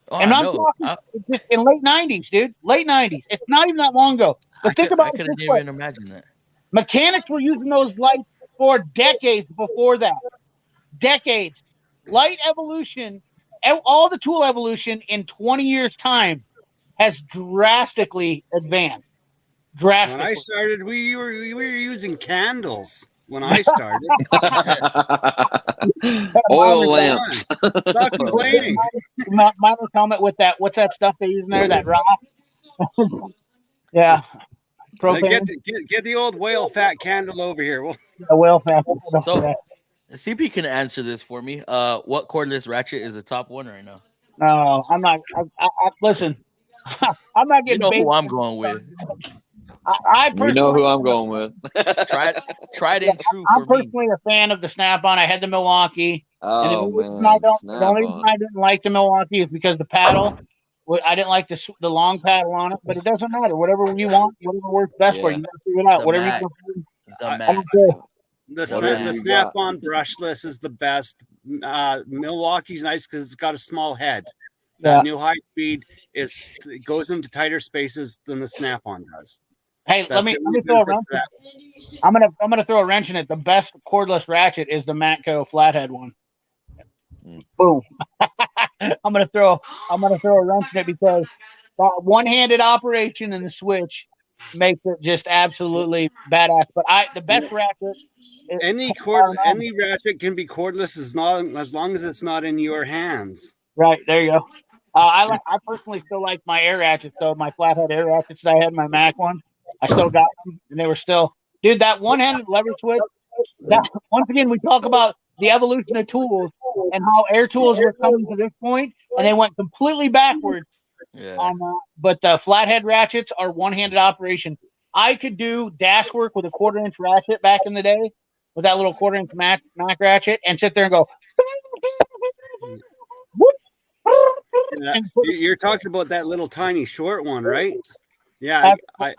Oh, And I I'm know. talking just in late 90s, dude. Late 90s. It's not even that long ago. But think I about it couldn't this way. even imagine that. Mechanics were using those lights for decades before that. Decades. Light evolution, all the tool evolution in 20 years' time has drastically advanced. When I Drastically. started, we were using candles. When I started, Oil lamps. stop complaining. Minor comment with that. What's that stuff they use in there? That rock? Yeah. Propane. Get the old whale fat candle over here. Well, A whale fat. So, CP can answer this for me. What cordless ratchet is a top one right now? No, I'm not. Listen, I'm not You getting know bait. who I'm going with. I You know personally, who I'm going with. Tried and true I'm for me. personally a fan of the Snap-on. I had the Milwaukee. And Oh the only man, reason I didn't like the Milwaukee is because the paddle. I didn't like the long paddle on it, but it doesn't matter. Whatever you want, whatever works best for you. Yeah. You gotta figure it out. The Whatever Mac. you can. The I- I Mac. don't care. Whatever The you Snap-on brushless is the best. Milwaukee's nice because it's got a small head. That Yeah. new high speed it goes into tighter spaces than the Snap-on does. Hey, let That's me the only throw a benefit wrench. to that. I'm gonna throw a wrench in it. The best cordless ratchet is the Matco flathead one. Boom. I'm gonna throw a wrench in it because that one-handed operation in the switch makes it just absolutely badass. But the best ratchet. Any ratchet can be cordless as long as it's not in your hands. Right, there you go. I personally still like my air ratchets, though. My flathead air ratchets that I had, my Mac one. I still got them, and they were still, dude. That one-handed lever switch. Once again, we talk about the evolution of tools and how air tools were coming to this point, and they went completely backwards Yeah. on that. But the flathead ratchets are one-handed operation. I could do dash work with a 1/4-inch ratchet back in the day, with that little 1/4-inch Mac ratchet, and sit there and go. You're talking about that little tiny short one, right? Yeah, I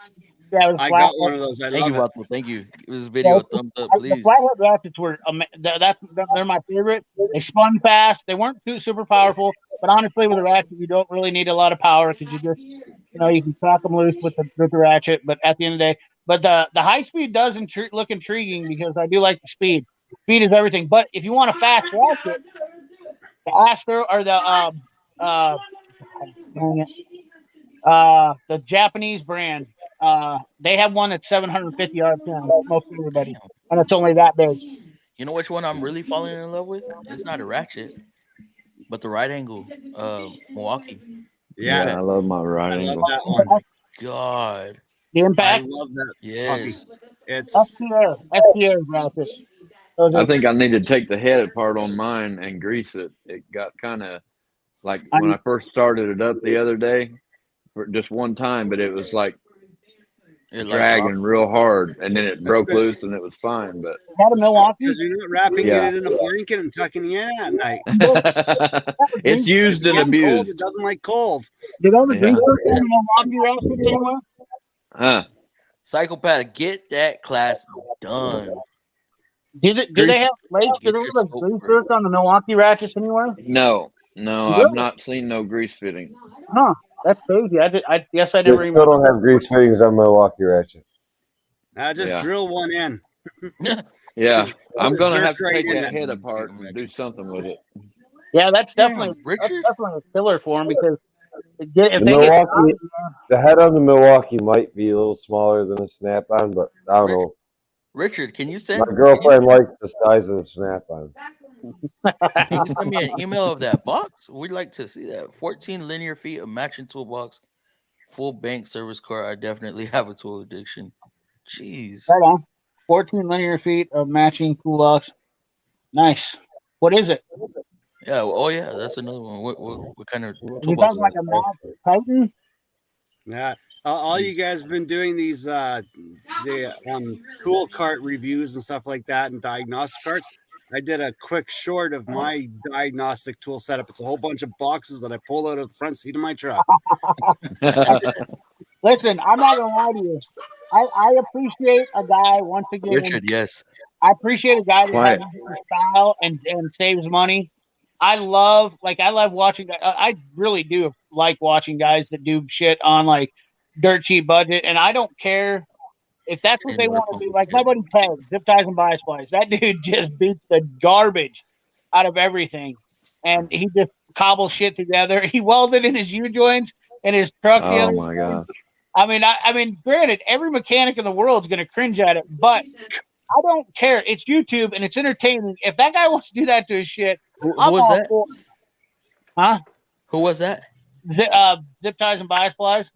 got one of those. I Thank you, love Vato. Thank you. Give this video a thumbs up, The please. flathead ratchets were they're my favorite. They spun fast. They weren't too super powerful, but honestly, with a ratchet, you don't really need a lot of power because you just you can crack them loose with the ratchet. But at the end of the day, but the high speed does look intriguing because I do like the speed. Speed is everything. But if you want a fast ratchet, the Astro or the the Japanese brand. They have one that's 750 RPM, most everybody, and it's only that big. You know which one I'm really falling in love with? It's not a ratchet, but the right angle, Milwaukee. Yeah, I love my right I love angle. that one. God. The I Impact, love that puppy. Yes. It's FTA ratchet. Those I are- think I need to take the head apart on mine and grease it. It got kind of like when I first started it up the other day, for just one time, but it was like It dragging real hard, and then it broke good. loose, and it was fine. But Is that a Milwaukee? because you're not wrapping Yeah. it in a blanket and tucking it in at night. it's used and It's cold, abused, it doesn't like cold. Did all the Yeah. grease work on the Milwaukee ratchet anywhere? huh? Psychopath, get that class done. Do they have flakes? Do Get they your have scope grease for work on the Milwaukee ratchets anywhere? No, Really? I've not seen no grease fitting. Huh? That's crazy. I They never still even. don't have grease fittings on Milwaukee ratchet. Just Yeah. drill one in. Yeah, I'm gonna have to Zerk take right in that it. head apart and do something with it. Yeah, that's Damn, definitely Richard. a killer for them because if The they get Milwaukee, the head on the Milwaukee might be a little smaller than a Snap-on, but I don't know. Richard, can you send My girlfriend likes the size of the Snap-on. Can you send me an email of that box? We'd like to see that. 14 linear feet of matching toolbox, full bank service card. I definitely have a tool addiction. Jeez. right on 14 linear feet of matching toolbox. Nice. What is it? Yeah. Oh, yeah. That's another one. What kind of You toolbox? talking like a Mac Titan? Yeah. All you guys have been doing these tool cart reviews and stuff like that and diagnostic carts. I did a quick short of my diagnostic tool setup. It's a whole bunch of boxes that I pulled out of the front seat of my truck. Listen, I'm not gonna lie to you. I appreciate a guy once again. Richard, yes. I appreciate a guy that Quiet. has a style and saves money. I love watching. I really do like watching guys that do shit on like dirt cheap budget, and I don't care if that's what they want to do. Like my buddy Ted, Zip Ties and Bias Splice. That dude just beats the garbage out of everything, and he just cobbles shit together. He welded in his U joints in his truck. the Oh other my god! I mean, granted, every mechanic in the world is going to cringe at it, but I don't care. It's YouTube and it's entertaining. If that guy wants to do that to his shit, Who I'm was all that? for it. Huh? Who was that? Zip Ties and Bias Flies.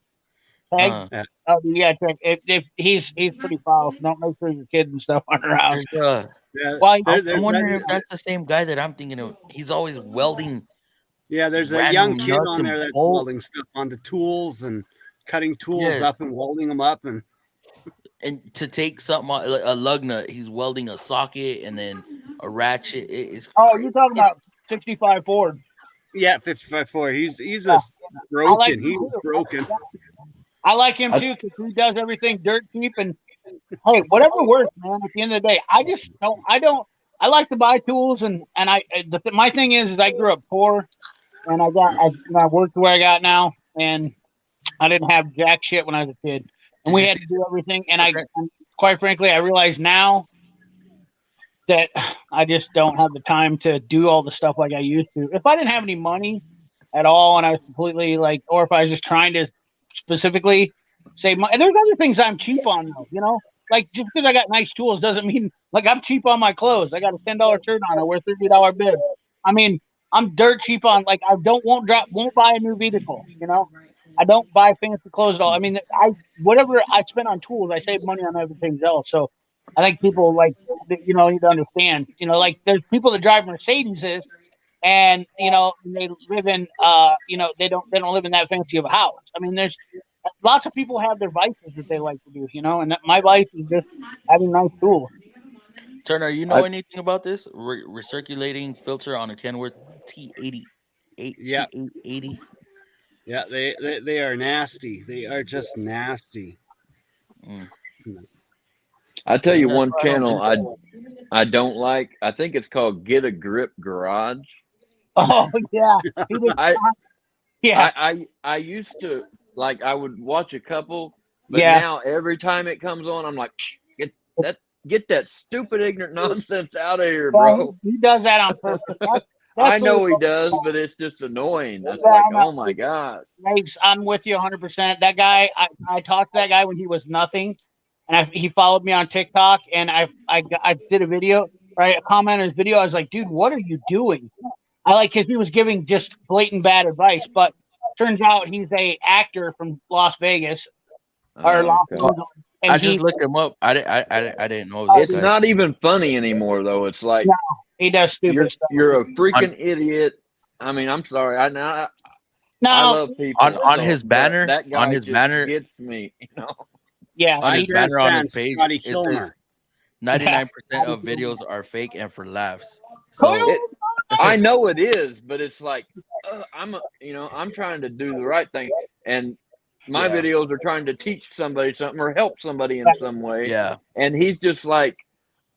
Tag. Yeah, check. If he's pretty foul. So don't make sure your kids and stuff aren't around. There's, Yeah, Well, I'm wondering if that's the same guy that I'm thinking of. He's always welding. there's a random young kid nuts on and there that's bolts. welding stuff onto tools and cutting tools Yes. up and welding them up. And And to take something like a lug nut, he's welding a socket and then a ratchet. It's Oh, you're talking about 65 Ford. Yeah, 55.4. He's Yeah. just broken. like He's him too. broken. I like him too because he does everything dirt cheap and hey, whatever works, man. At the end of the day, I like to buy tools and my thing is I grew up poor and I worked where I got now and I didn't have jack shit when I was a kid and Did we you had see- to do everything and and quite frankly I realize now that I just don't have the time to do all the stuff like I used to. If I didn't have any money at all and I was completely like, or if I was just trying to specifically save money, and there's other things I'm cheap on though, you know, like just because I got nice tools doesn't mean like I'm cheap on my clothes. I got a $10 shirt on, I wear $30 bib. I mean, I'm dirt cheap on like I won't buy a new vehicle, you know. I don't buy fancy clothes at all. I mean, whatever I spend on tools, I save money on everything else. So I think people like you know need to understand. You know, like there's people that drive Mercedeses, and you know they live in you know they don't live in that fancy of a house. I mean, there's lots of people have their vices that they like to do. You know, and my vice is just having nice tools. Turner, you know anything about this recirculating filter on a Kenworth T80? Yeah. T880. Yeah, they are nasty. They are just nasty. I tell you one channel I don't like. I think it's called Get a Grip Garage. Oh yeah, I used to like I would watch a couple, but Yeah. now every time it comes on, I'm like, get that stupid ignorant nonsense out of here, Well, bro. he does that on purpose. I know he does, but it's just annoying. It's Yeah, like, I know. oh my god. I'm with you 100%. That guy, I talked to that guy when he was nothing, and he followed me on TikTok, and I did a video, right? A comment on his video. I was like, dude, what are you doing? Because he was giving just blatant bad advice, but turns out he's a actor from Las Vegas or Los Okay. Angeles. And I just looked him up. I didn't know this It's guy. not even funny anymore, though. It's like No, he does stupid stuff. you're a freaking idiot. I mean, I'm sorry. I love people on his but banner. That guy On his just banner, gets me. You know. Yeah, on his banner on his Understand page, Scotty it Kilmer. says 99% of videos are fake and for laughs. So I know it is, but it's like I'm trying to do the right thing, and my Yeah. videos are trying to teach somebody something or help somebody in some way. yeah, And he's just like,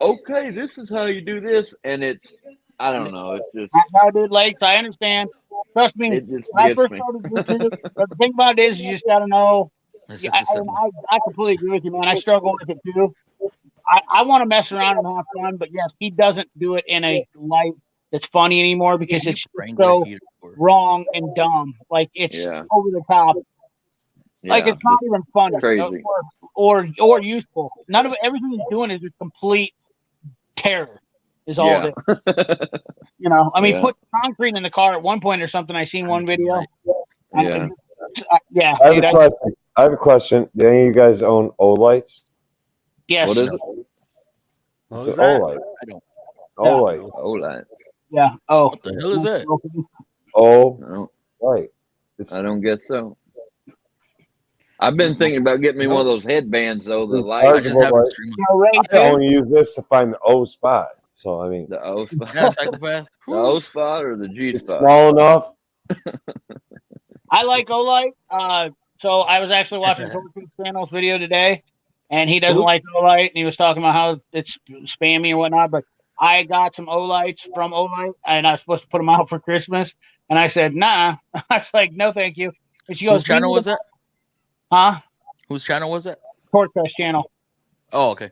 okay, this is how you do this, and I don't know, it's just no, dude, Lakes, I understand. Trust me, it just when I gets first me. started YouTube, but the thing about it is you just got to know. it's Yeah, just a simple. I completely agree with you, man. I struggle with it too. I want to mess around and have fun, but yes, he doesn't do it in a light that's funny anymore because it's just Wrangler so heater cord. wrong and dumb. Like it's Yeah. over the top. Like Yeah, it's not even funny crazy. or useful. None of it. Everything he's doing is just complete terror. Is all Yeah. of it. You know, I mean, Yeah. put concrete in the car at one point or something. I seen one video. Yeah. Yeah. I have dude, a question. I have a question. Do any of you guys own O-Lights? yes. What is it? What It's was an that? O-Light. I don't. O-Light. Oh, that. Yeah. Oh. What the hell is that? No, O-Light. It's I don't guess so. I've been thinking about getting me one of those headbands, though. The It's light, I just have What? a stream. You know, Ray, I too? only use this to find the O spot. So I mean, the O spot, Yeah, psychopath. the O spot, or the G it's spot. small enough. I like Olight. So I was actually watching Torture's channel's video today, and he doesn't like Olight, and he was talking about how it's spammy and whatnot. But I got some Olights from Olight, and I was supposed to put them out for Christmas, and I said, "Nah." I was like, "No, thank you." And she goes, Whose channel was that? Huh? Whose channel was that? Torture's channel. Oh, okay.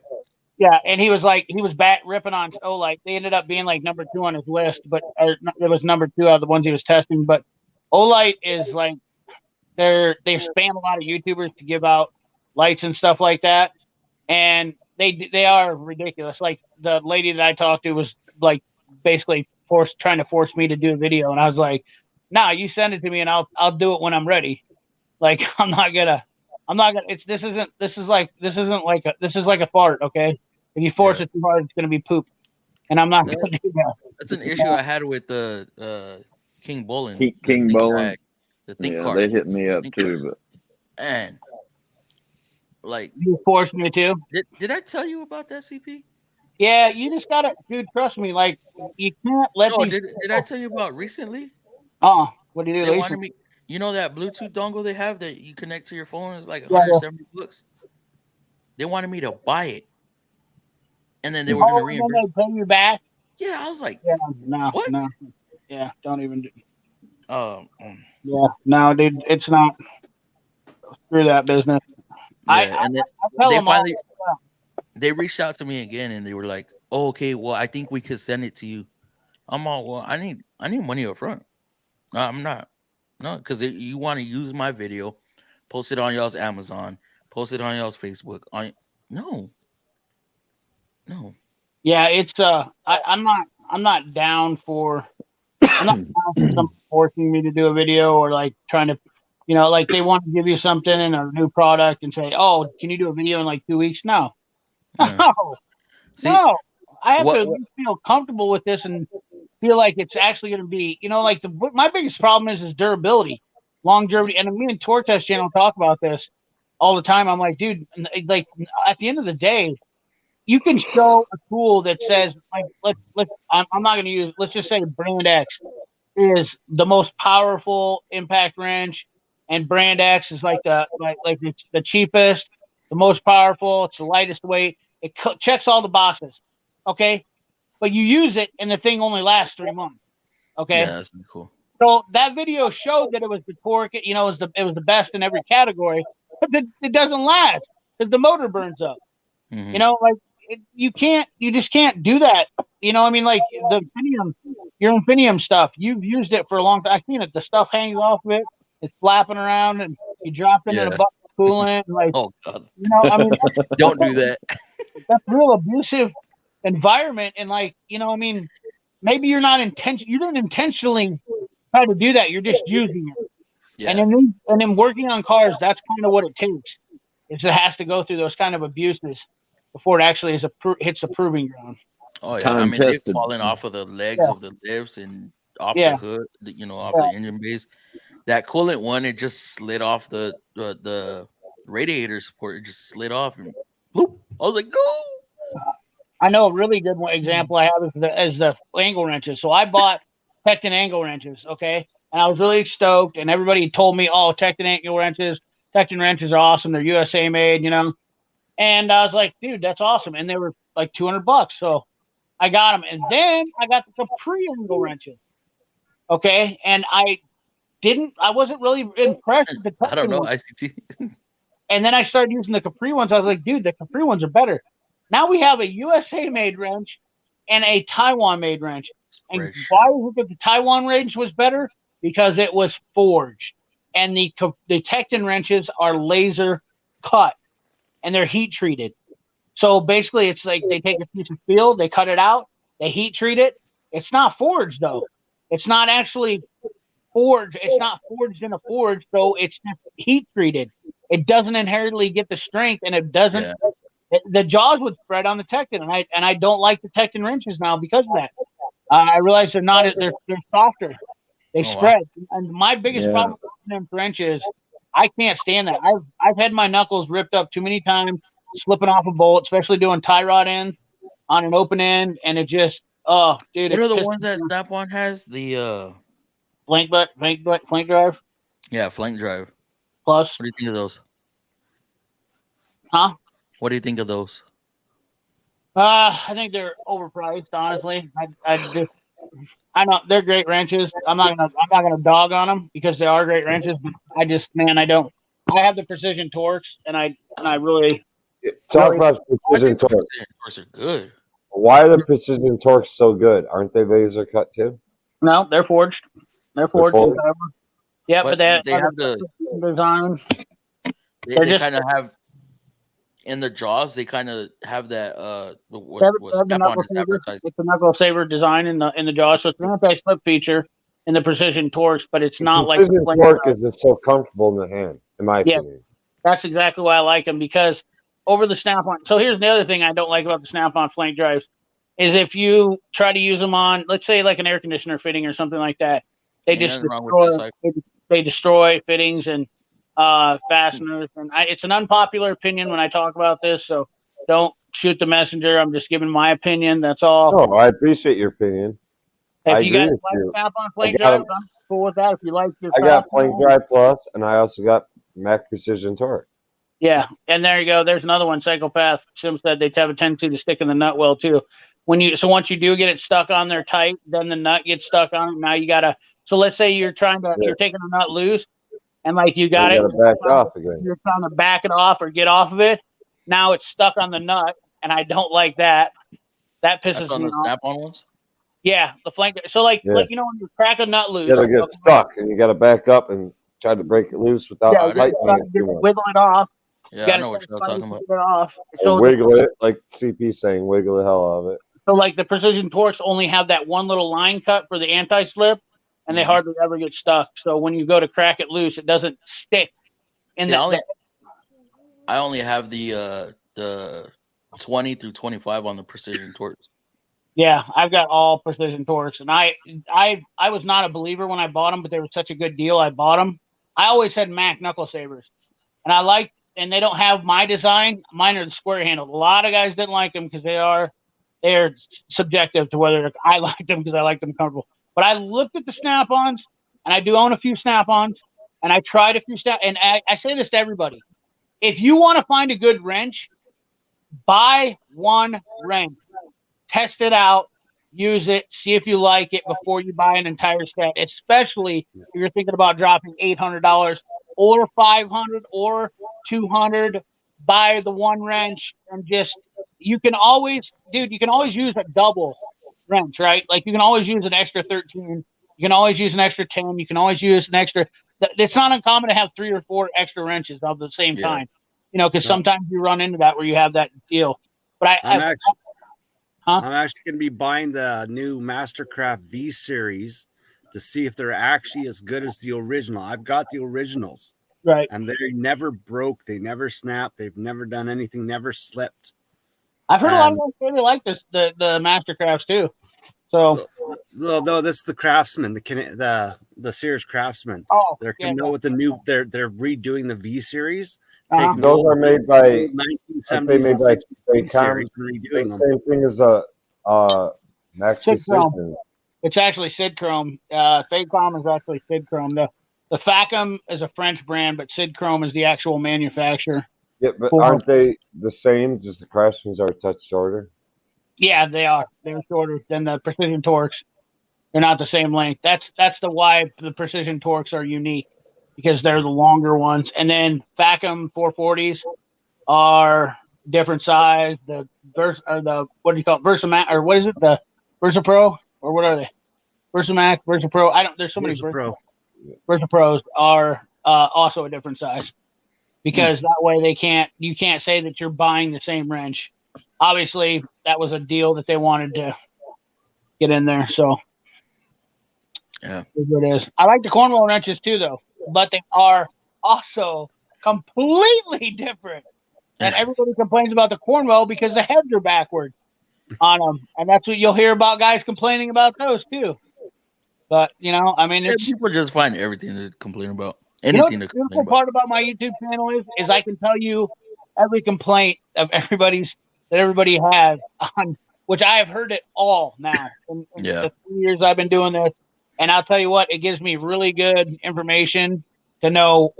Yeah, and he was like, he was back ripping on Olight. They ended up being like number 2 on his list, but it was number 2 out of the ones he was testing. But Olight is like, they spam a lot of YouTubers to give out lights and stuff like that, and they are ridiculous. Like the lady that I talked to was like basically trying to force me to do a video, and I was like, "Nah, you send it to me, and I'll do it when I'm ready." Like I'm not gonna. This is like a fart, okay? If you force it too hard, it's gonna be poop, and I'm not gonna do that. That's an issue I had with the King Bolin. King Bolin. The Think Yeah, card. they hit me up Think too, but Man, Like, You forced me to. did I tell you about that, CP? Yeah, you just gotta, dude. Trust me. Like, you can't let No, these. did I tell you about recently? What do you do? They Lisa? wanted me. You know that Bluetooth dongle they have that you connect to your phone is like Yeah, yeah. $170. They wanted me to buy it, and then they were Oh, gonna and then reimburse. they pay you back. Yeah, I was like, Yeah, no, what? no. Yeah, don't even. Do, Um, yeah, no, dude. It's not. Screw that business. yeah, and then I tell they them all. finally they reached out to me again, and they were like, "Oh, okay, well, I think we could send it to you." I'm all, well, I need money up front. No, I'm not. No, because you want to use my video, post it on y'all's Amazon, post it on y'all's Facebook. No. Yeah, it's I'm not down for someone forcing me to do a video or like trying to, like they want to give you something and a new product and say, oh, can you do a video in like 2 weeks? No, Yeah. no, See, no. I have what- to at least feel comfortable with this and feel like it's actually going to be, like my biggest problem is durability, longevity. And me and Tortest Channel talk about this all the time. I'm like, dude, like at the end of the day, you can show a tool that says, like, I'm not going to use, let's just say Brand X is the most powerful impact wrench, and Brand X is like the cheapest, the most powerful, it's the lightest weight. It checks all the boxes. Okay. But you use it and the thing only lasts 3 months. Okay. Yeah, that's cool. So that video showed that it was the torque, it was the best in every category, but it doesn't last because the motor burns up. Mhm. You just can't do that. I mean, like the your Infinium stuff, you've used it for a long time. I've seen it. The stuff hangs off of it. It's flapping around and you drop it in Yeah. a bucket of coolant. Like, Oh God, I mean, don't do that. that's real abusive environment. And like, I mean, maybe you didn't intentionally try to do that. You're just using it. Yeah. And then working on cars, that's kind of what it takes. It has to go through those kind of abuses before it actually hits the proving ground. Oh yeah, Time I mean they've tested. fallen off of the legs Yeah. of the lifts and off Yeah. the hood, off the engine base. That coolant one, it just slid off the radiator support. It just slid off and bloop. I was like, no. I know a really good example I have is the angle wrenches. So I bought Tekton angle wrenches, okay? And I was really stoked, and everybody told me, oh, Tekton wrenches are awesome. They're USA made, And I was like, dude, that's awesome. And they were like $200. So I got them. And then I got the Capri angle wrenches, okay? And I wasn't really impressed with the Tekton I don't know, ones. ICT. And then I started using the Capri ones. I was like, dude, the Capri ones are better. Now we have a USA made wrench and a Taiwan made wrench. And Fresh. why is it that the Taiwan wrench was better? Because it was forged. And the Tekton wrenches are laser cut and they're heat treated. So basically it's like they take a piece of steel, they cut it out, they heat treat it. It's not forged though. It's not actually forged. It's not forged in a forge, so it's just heat treated. It doesn't inherently get the strength, and it doesn't. Yeah. The jaws would spread on the Tekton, and I don't like the Tekton wrenches now because of that. I realize they're not. They're softer. They spread. Wow. And my biggest problem with them wrenches, I can't stand that. I've had my knuckles ripped up too many times, slipping off a bolt, especially doing tie rod ends on an open end, and it just dude. What are the ones that Snap-on has? The flank drive. Yeah, flank drive. Plus. What do you think of those? Huh? What do you think of those? I think they're overpriced, honestly. I know they're great wrenches. I'm not gonna dog on them because they are great wrenches. But I have the Precision Torques, and I really talk about Precision Torques. Torques are good. Why are the Precision Torques so good? Aren't they laser cut too? No, they're forged. They're forged. Yeah, but they have the design. They kind of have in the jaws. They kind of have that what Snap-on is advertising. It's the knuckle saver design in the jaws. So it's an anti-slip feature in the Precision Torques, but it's not like Precision Torque is just so comfortable in the hand, in my opinion. That's exactly why I like them, because over the Snap-on. So here's the other thing I don't like about the Snap-on flank drives is if you try to use them on, let's say, like an air conditioner fitting or something like that, they just destroy fittings, and fasteners. And it's an unpopular opinion when I talk about this, so don't shoot the messenger. I'm just giving my opinion. That's all. No, I appreciate your opinion. I If you agree guys with like you. Snap-on Flame I got- Drive, I'm cool with that. If you like your I got Fastener- Flame Drive Plus, and I also got Mac Precision Torque. Yeah, and there you go. There's another one. Psychopath Sim said they have a tendency to stick in the nut well too. Once you do get it stuck on there tight, then the nut gets stuck on it. Now you gotta. So let's say you're you're taking the nut loose, and like you got I it, gotta back off again. you're trying to back it off or get off of it. Now it's stuck on the nut, and I don't like that. That pisses That's on me the off. Snap-on ones. Yeah, the flank. So like Yeah. when you crack a nut loose, You gotta get stuck, and you gotta back up and try to break it loose without yeah, you tightening gotta it too much. wiggle it off. Yeah, I know what you're talking about. Get it off. Or So wiggle it, like CP saying, wiggle the hell out of it. So like the Precision Torques only have that one little line cut for the anti-slip, and they Mhm. hardly ever get stuck. So when you go to crack it loose, it doesn't stick. In See, I only have the 20 through 25 on the Precision Torques. yeah, I've got all Precision Torques, and I was not a believer when I bought them, but they were such a good deal. I bought them. I always had Mac knuckle sabers, and they don't have my design. Mine are the square handled. A lot of guys didn't like them because they're subjective to whether I like them because I like them comfortable. But I looked at the Snap-ons, and I do own a few Snap-ons, and I tried a few and I say this to everybody: if you want to find a good wrench, buy one wrench, test it out, use it, see if you like it before you buy an entire set. Especially if you're thinking about dropping $800 or $500 or $200. Buy the one wrench and you can always use a double wrench, right? Like you can always use an extra 13. You can always use an extra 10. You can always use an extra. It's not uncommon to have 3 or 4 extra wrenches of the same kind, because sometimes you run into that where you have that deal. But I'm actually going to be buying the new Mastercraft V series to see if they're actually as good as the original. I've got the originals. Right. And they never broke. They never snapped. They've never done anything, never slipped. I've heard a lot of guys really like the Mastercrafts too. So though this is the Craftsman, the Sears Craftsman. Oh, they're coming out with the new. They're redoing the V series. Those are made by 1970s series and redoing them. Same thing as Max Precision. It's actually Sid Chrome. Fagecom is actually Sid Chrome. The Facom is a French brand, but Sid Chrome is the actual manufacturer. Yeah, but aren't they the same? Just the Craftsmans are a touch shorter. Yeah, they are. They're shorter than the Precision Torques. They're not the same length. That's why the Precision Torques are unique, because they're the longer ones. And then Facom 440s are different size. The what do you call it? Versamax, or what is it? The VersaPro, or what are they? Versamax, VersaPro. There's so many VersaPros are also a different size, because that way you can't say that you're buying the same wrench. Obviously, that was a deal that they wanted to get in there. So, yeah, it is. I like the Cornwall wrenches too, though, but they are also completely different. And everybody complains about the Cornwall because the heads are backward on them, and that's what you'll hear about guys complaining about those too. But people just find everything to complain about. Anything to complain about. The beautiful part about my YouTube channel is I can tell you every complaint of that everybody has on, which I have heard it all now in the 3 years I've been doing this. And I'll tell you what, it gives me really good information to know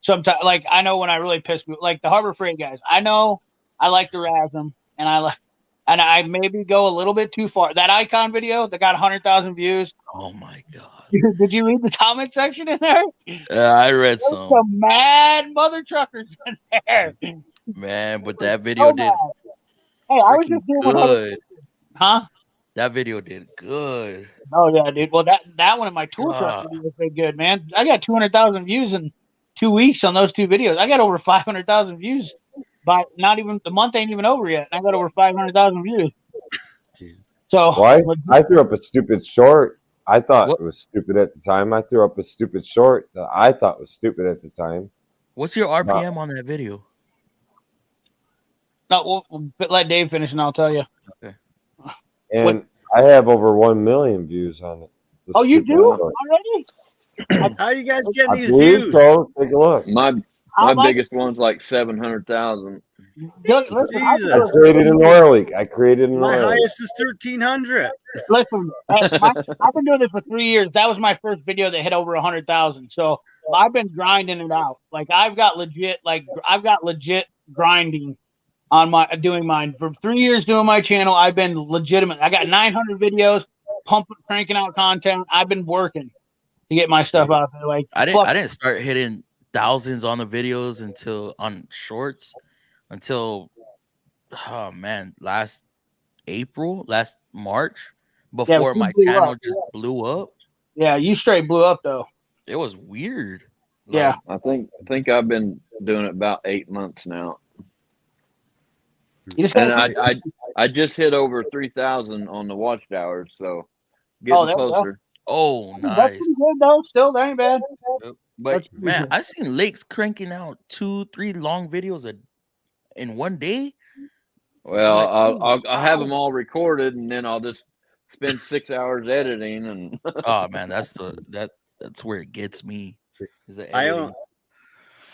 sometimes. Like I know when I really piss me, like the Harbor Freight guys. I know I like to razz them, and I maybe go a little bit too far. That Icon video that got 100,000 views. Oh my god! Did you read the comment section in there? I read There's some mad mother truckers in there. Man, but that video did. Hey, I was just doing good. Huh? That video did good. Oh yeah, dude. Well, that one of my tool truck videos did good, man. I got 200,000 views in 2 weeks on those 2 videos. I got over 500,000 views. But not even the month ain't even over yet. I got over 500,000 views. So why? I threw up a stupid short. I thought it was stupid at the time. I threw up a stupid short that I thought was stupid at the time. What's your RPM on that video? No, we'll let Dave finish and I'll tell you. Okay. And I have over 1 million views on it. Oh, you do already? How you guys getting I these believe views? so. Take a look. My How much? biggest one's like 700,000. Listen, I've been Jesus. I doing created this an for years. oil leak. I created an My oil leak. highest is 1,300. Listen, I've been doing this for 3 years. That was my first video that hit over 100,000. So I've been grinding it out. Like I've got legit grinding on doing mine for 3 years. Doing my channel, I've been legitimate. I got 900 videos, cranking out content. I've been working to get my stuff out there. Like I didn't start hitting thousands on the videos until on shorts until last March, before my channel just blew up. Yeah, you straight blew up though. It was weird. Yeah. I think I've been doing it about 8 months now. You just And gotta I just hit over 3,000 on the watchtowers, so getting there we go. closer. Oh, That's nice. pretty good though. Still, that ain't bad. But That's pretty man, good. I seen Lakes cranking out 2-3 long videos in one day. Well, Like, I'll have them all recorded, and then I'll just spend 6 hours editing. And oh man, that's where it gets me. Is the I editing.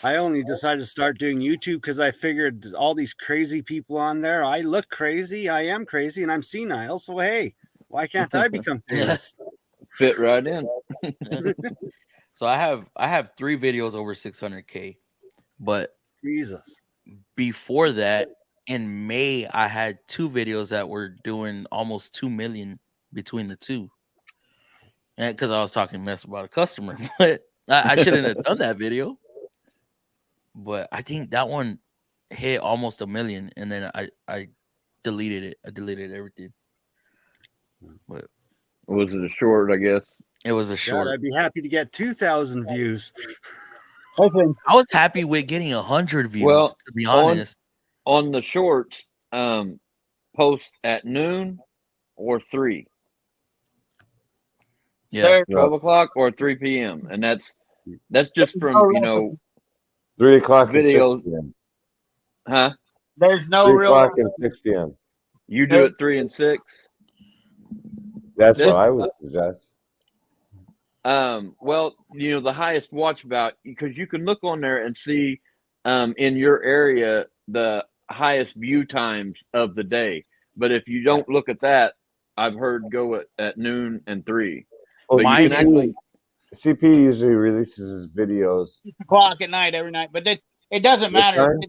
only decided to start doing YouTube because I figured all these crazy people on there. I look crazy. I am crazy, and I'm senile. So hey, why can't I become famous? fit right in. So I have 3 videos over 600K, but Jesus. before that, in May, I had 2 videos that were doing almost 2 million between the two. And because I was talking mess about a customer, but I shouldn't have done that video. But I think that one hit almost 1 million, and then I deleted it. I deleted everything. But Was it a short? I guess. it was a God, short. I'd be happy to get 2,000 views. Listen, I was happy with getting 100 views, Well, to be honest. On the shorts, post at noon or 3, Yeah. there- 12 o'clock or 3 p.m. And that's just from 3 o'clock and 6 Videos. p.m. huh? there's no 3 real. o'clock and 6 p.m. You do it 3 and 6. That's This- what I would suggest. Well, the highest watch bout, because you can look on there and see in your area the highest view times of the day. But if you don't look at that, I've heard go at noon and 3. Well, But you can actually CP usually releases his videos. 6 o'clock at night every night, but it doesn't What matter.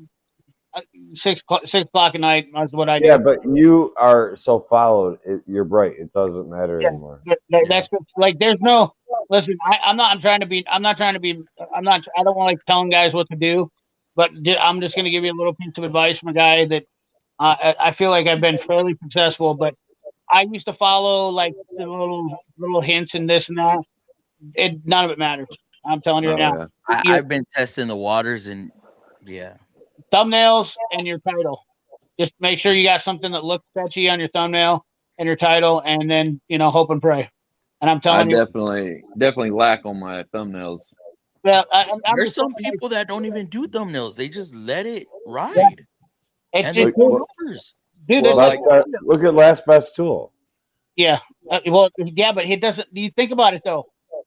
time? 6 o'clock at night is what I do. Yeah, but you are so followed. You're right. It doesn't matter Yeah. anymore. That's like there's no listen. I don't want to like telling guys what to do, but I'm just going to give you a little piece of advice from a guy that I feel like I've been fairly successful. But I used to follow like the little hints and this and that. None of it matters. I'm telling you right now. I've been testing the waters, and yeah. Thumbnails and your title. Just make sure you got something that looks sketchy on your thumbnail and your title, and then hope and pray. And I'm I telling you, definitely lack on my thumbnails. well, There's some people that don't even do thumbnails. They just let it ride. It's And just, they put numbers. dude. Well, that's- like- Look at Last Best Tool. yeah. But he doesn't. You think about it though.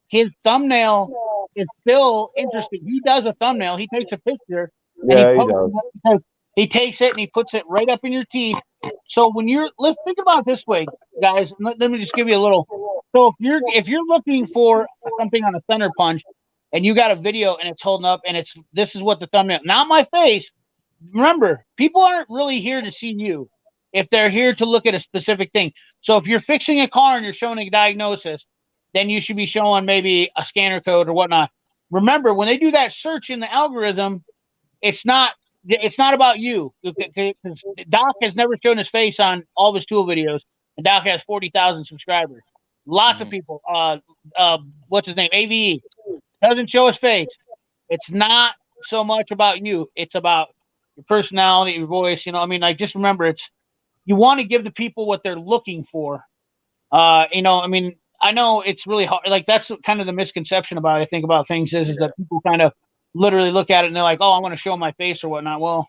His thumbnail is still interesting. He does a thumbnail. He takes a picture. Yeah, and he posts does. it because he takes it and he puts it right up in your teeth. So let's think about it this way, guys. Let me just give you a little. So if you're looking for something on a center punch, and you got a video and it's holding up, and this is what the thumbnail, not my face. Remember, people aren't really here to see you. If they're here to look at a specific thing. So if you're fixing a car and you're showing a diagnosis, then you should be showing maybe a scanner code or whatnot. Remember, when they do that search in the algorithm, it's not about you. Because Doc has never shown his face on all of his tool videos, and Doc has 40,000 subscribers. Lots of people. What's his name? AVE doesn't show his face. It's not so much about you. It's about your personality, your voice. Just remember, you want to give the people what they're looking for. I know it's really hard. Like that's kind of the misconception about I think about things is that people kind of literally look at it and they're like, oh, I want to show my face or whatnot. Well,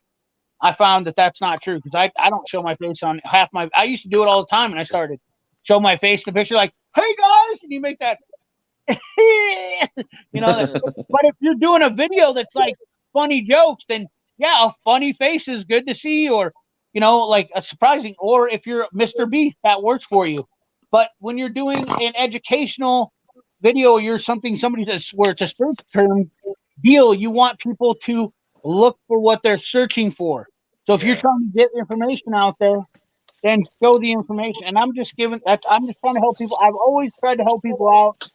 I found that that's not true because I don't show my face on I used to do it all the time when I started. Show my face in the picture like, hey guys, and you make that you know. But if you're doing a video that's like funny jokes, then yeah, a funny face is good to see, or you know, like a surprising, or if you're Mr. Beast, that works for you. But when you're doing an educational video, you're somebody says where it's a search term deal, you want people to look for what they're searching for. So if you're trying to get information out there, then show the information. And I'm just trying to help people. I've always tried to help people out,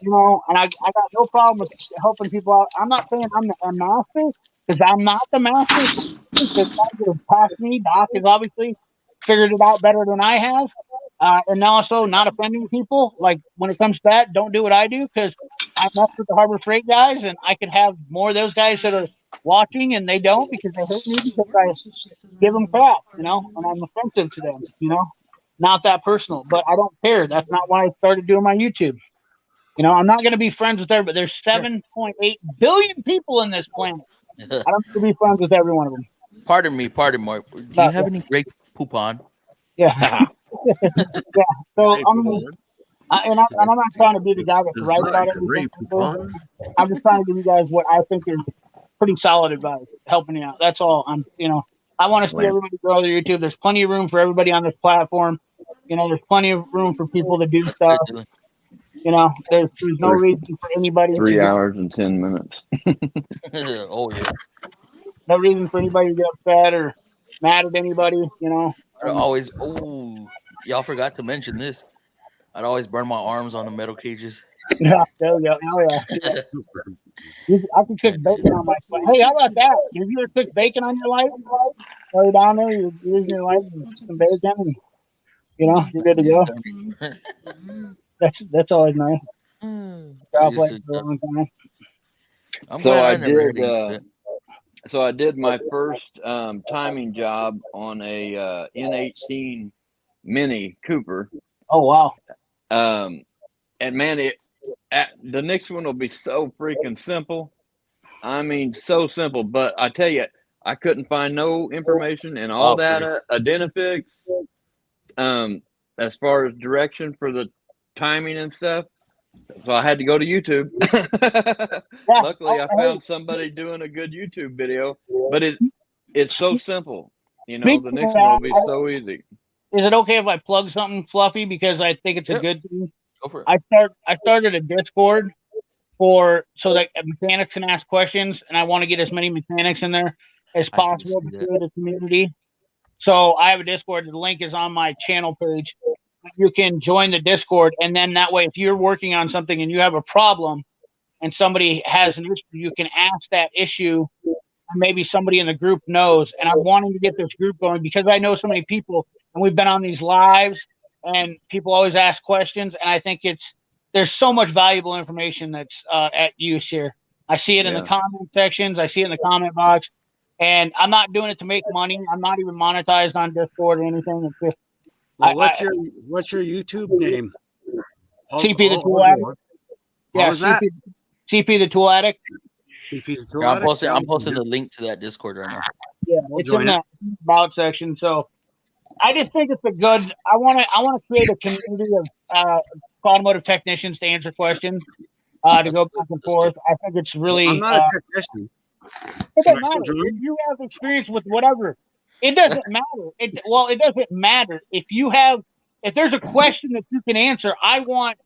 you know, and I got no problem with helping people out. I'm not saying I'm the master, because I'm not the master. Because guys have passed me. Doc has obviously figured it out better than I have. And also not offending people. Like when it comes to that, don't do what I do, because I mess with the Harbor Freight guys, and I could have more of those guys that are watching and they don't, because they hate me because I give them crap, you know, and I'm offensive to them, you know. Not that personal, but I don't care. That's not why I started doing my YouTube. You know, I'm not going to be friends with everybody. There's 7.8 billion people in this planet. I don't have to be friends with every one of them. Pardon me, Mark. Do you have any great poupon? Yeah. Yeah. So I'm not trying to be the guy that's right about everything. I'm just trying to give you guys what I think is pretty solid advice, helping you out. That's all. I want to see everybody grow their YouTube. There's plenty of room for everybody on this platform. You know, there's plenty of room for people to do stuff. You know, there's no reason for anybody. 3 hours and 10 minutes. Oh yeah. No reason for anybody to get upset or mad at anybody. You know. Y'all forgot to mention this. I'd always burn my arms on the metal cages. Yeah, there you go. Oh yeah. I can cook bacon on my life. Hey, how about that? Have you ever cooked bacon on your life? While you're down there, you're using your life and some bacon, and you know you're good to go. That's always nice. So I did my first timing job on a N18 Mini Cooper. Oh wow! And man, the next one will be so freaking simple. I mean, so simple. But I tell you, I couldn't find no information and all that identifics. As far as direction for the timing and stuff. So I had to go to YouTube. Luckily, I found somebody doing a good YouTube video, but it's so simple. You know, the next one will be so easy. Is it okay if I plug something, Fluffy? Because I think it's a good thing. Go for it. I started a Discord so that mechanics can ask questions, and I want to get as many mechanics in there as possible to create a community. So I have a Discord. The link is on my channel page. You can join the Discord, and then that way, if you're working on something and you have a problem and somebody has an issue, you can ask that issue, and maybe somebody in the group knows. And I'm wanting to get this group going because I know so many people, and we've been on these lives, and people always ask questions, and I think there's so much valuable information that's at use here. I see it in the comment sections. I see it in the comment box, and I'm not doing it to make money. I'm not even monetized on Discord or anything. It's just, well, what's your YouTube name? CP the Tool Addict. Yeah, CP the Tool Addict. CP the Tool Addict. I'm posting the link to that Discord right now. Yeah, it's in that about section. So I just think it's a good. I want to create a community of automotive technicians to answer questions, to go back and forth. I think it's really. I'm not a technician. It doesn't matter. If you have experience with whatever, it doesn't matter. It doesn't matter if there's a question that you can answer. I want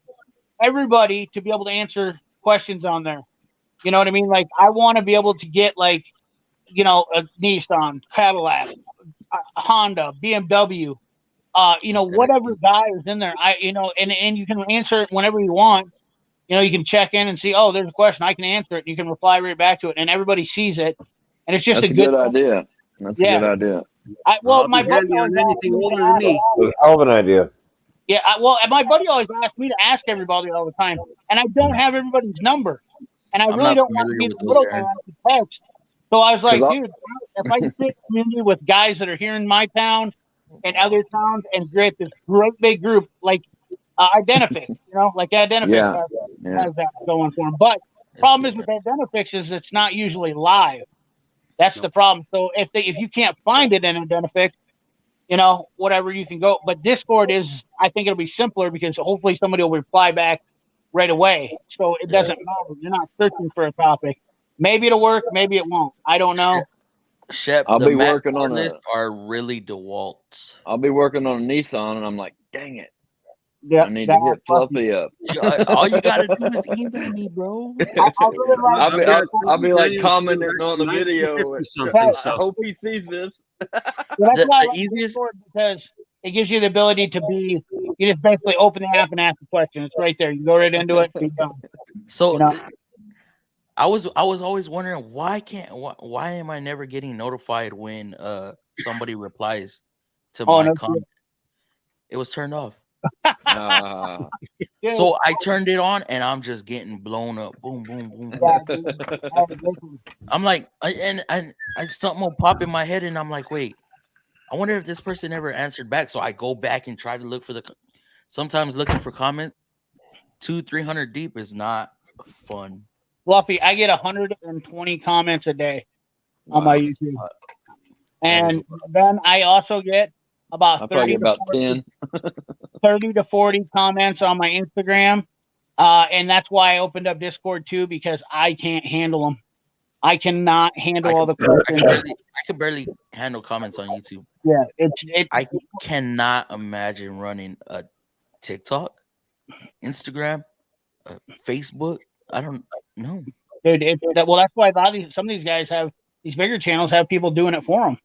everybody to be able to answer questions on there. You know what I mean? Like I want to be able to get a Nissan, Cadillac, Honda, BMW, whatever guy is in there. And you can answer it whenever you want. You know, you can check in and see, oh, there's a question. I can answer it. And you can reply right back to it, and everybody sees it. And it's just a good idea. That's a good idea. My buddy anything older than me. It was a hell of an idea. Yeah, my buddy always asked me to ask everybody all the time, and I don't have everybody's number, and I really don't want to be the middleman to text. So I was like, dude, if I can create a community with guys that are here in my town and other towns and create this great big group like Identifix, like Identifix has that going for them. But problem is with Identifix is it's not usually live. That's the problem. So if you can't find it in Identifix, whatever, you can go. But Discord I think it'll be simpler because hopefully somebody will reply back right away. So it doesn't matter. You're not searching for a topic. Maybe it'll work, maybe it won't. I don't know. Shep, I'll the be Matt working on lists a. are really DeWalt's. I'll be working on a Nissan, and I'm like, dang it, Yeah, I need to hit Fluffy up. All you gotta do is email me, bro. I really like I'll be like commenting on the 1950 video. something, I so. hope he sees this. That's The why I like easiest- Discord, because it gives you the ability to be. You just basically open the app and ask a question. It's right there. You go right into it. Be done. So You know? I was always wondering why am I never getting notified when somebody replies to Oh, my no, comment? It was turned off. Uh, Dude, So I turned it on and I'm just getting blown up. Boom, boom, boom. boom. yeah, dude. I'm like, I something will pop in my head and I'm like, wait, I wonder if this person ever answered back. So I go back and try to look for sometimes looking for comments 200-300 deep is not fun. Fluffy, I get 120 comments a day on my YouTube, and then I also get about I probably 30 get about to 40 10. 30 to 40 comments on my Instagram. And that's why I opened up Discord too, because I can't handle them. I cannot handle all the questions. I could barely handle comments on YouTube. Yeah, I cannot imagine running a TikTok, Instagram, Facebook. I don't know. dude. Well, that's why some of these guys have these bigger channels have people doing it for them.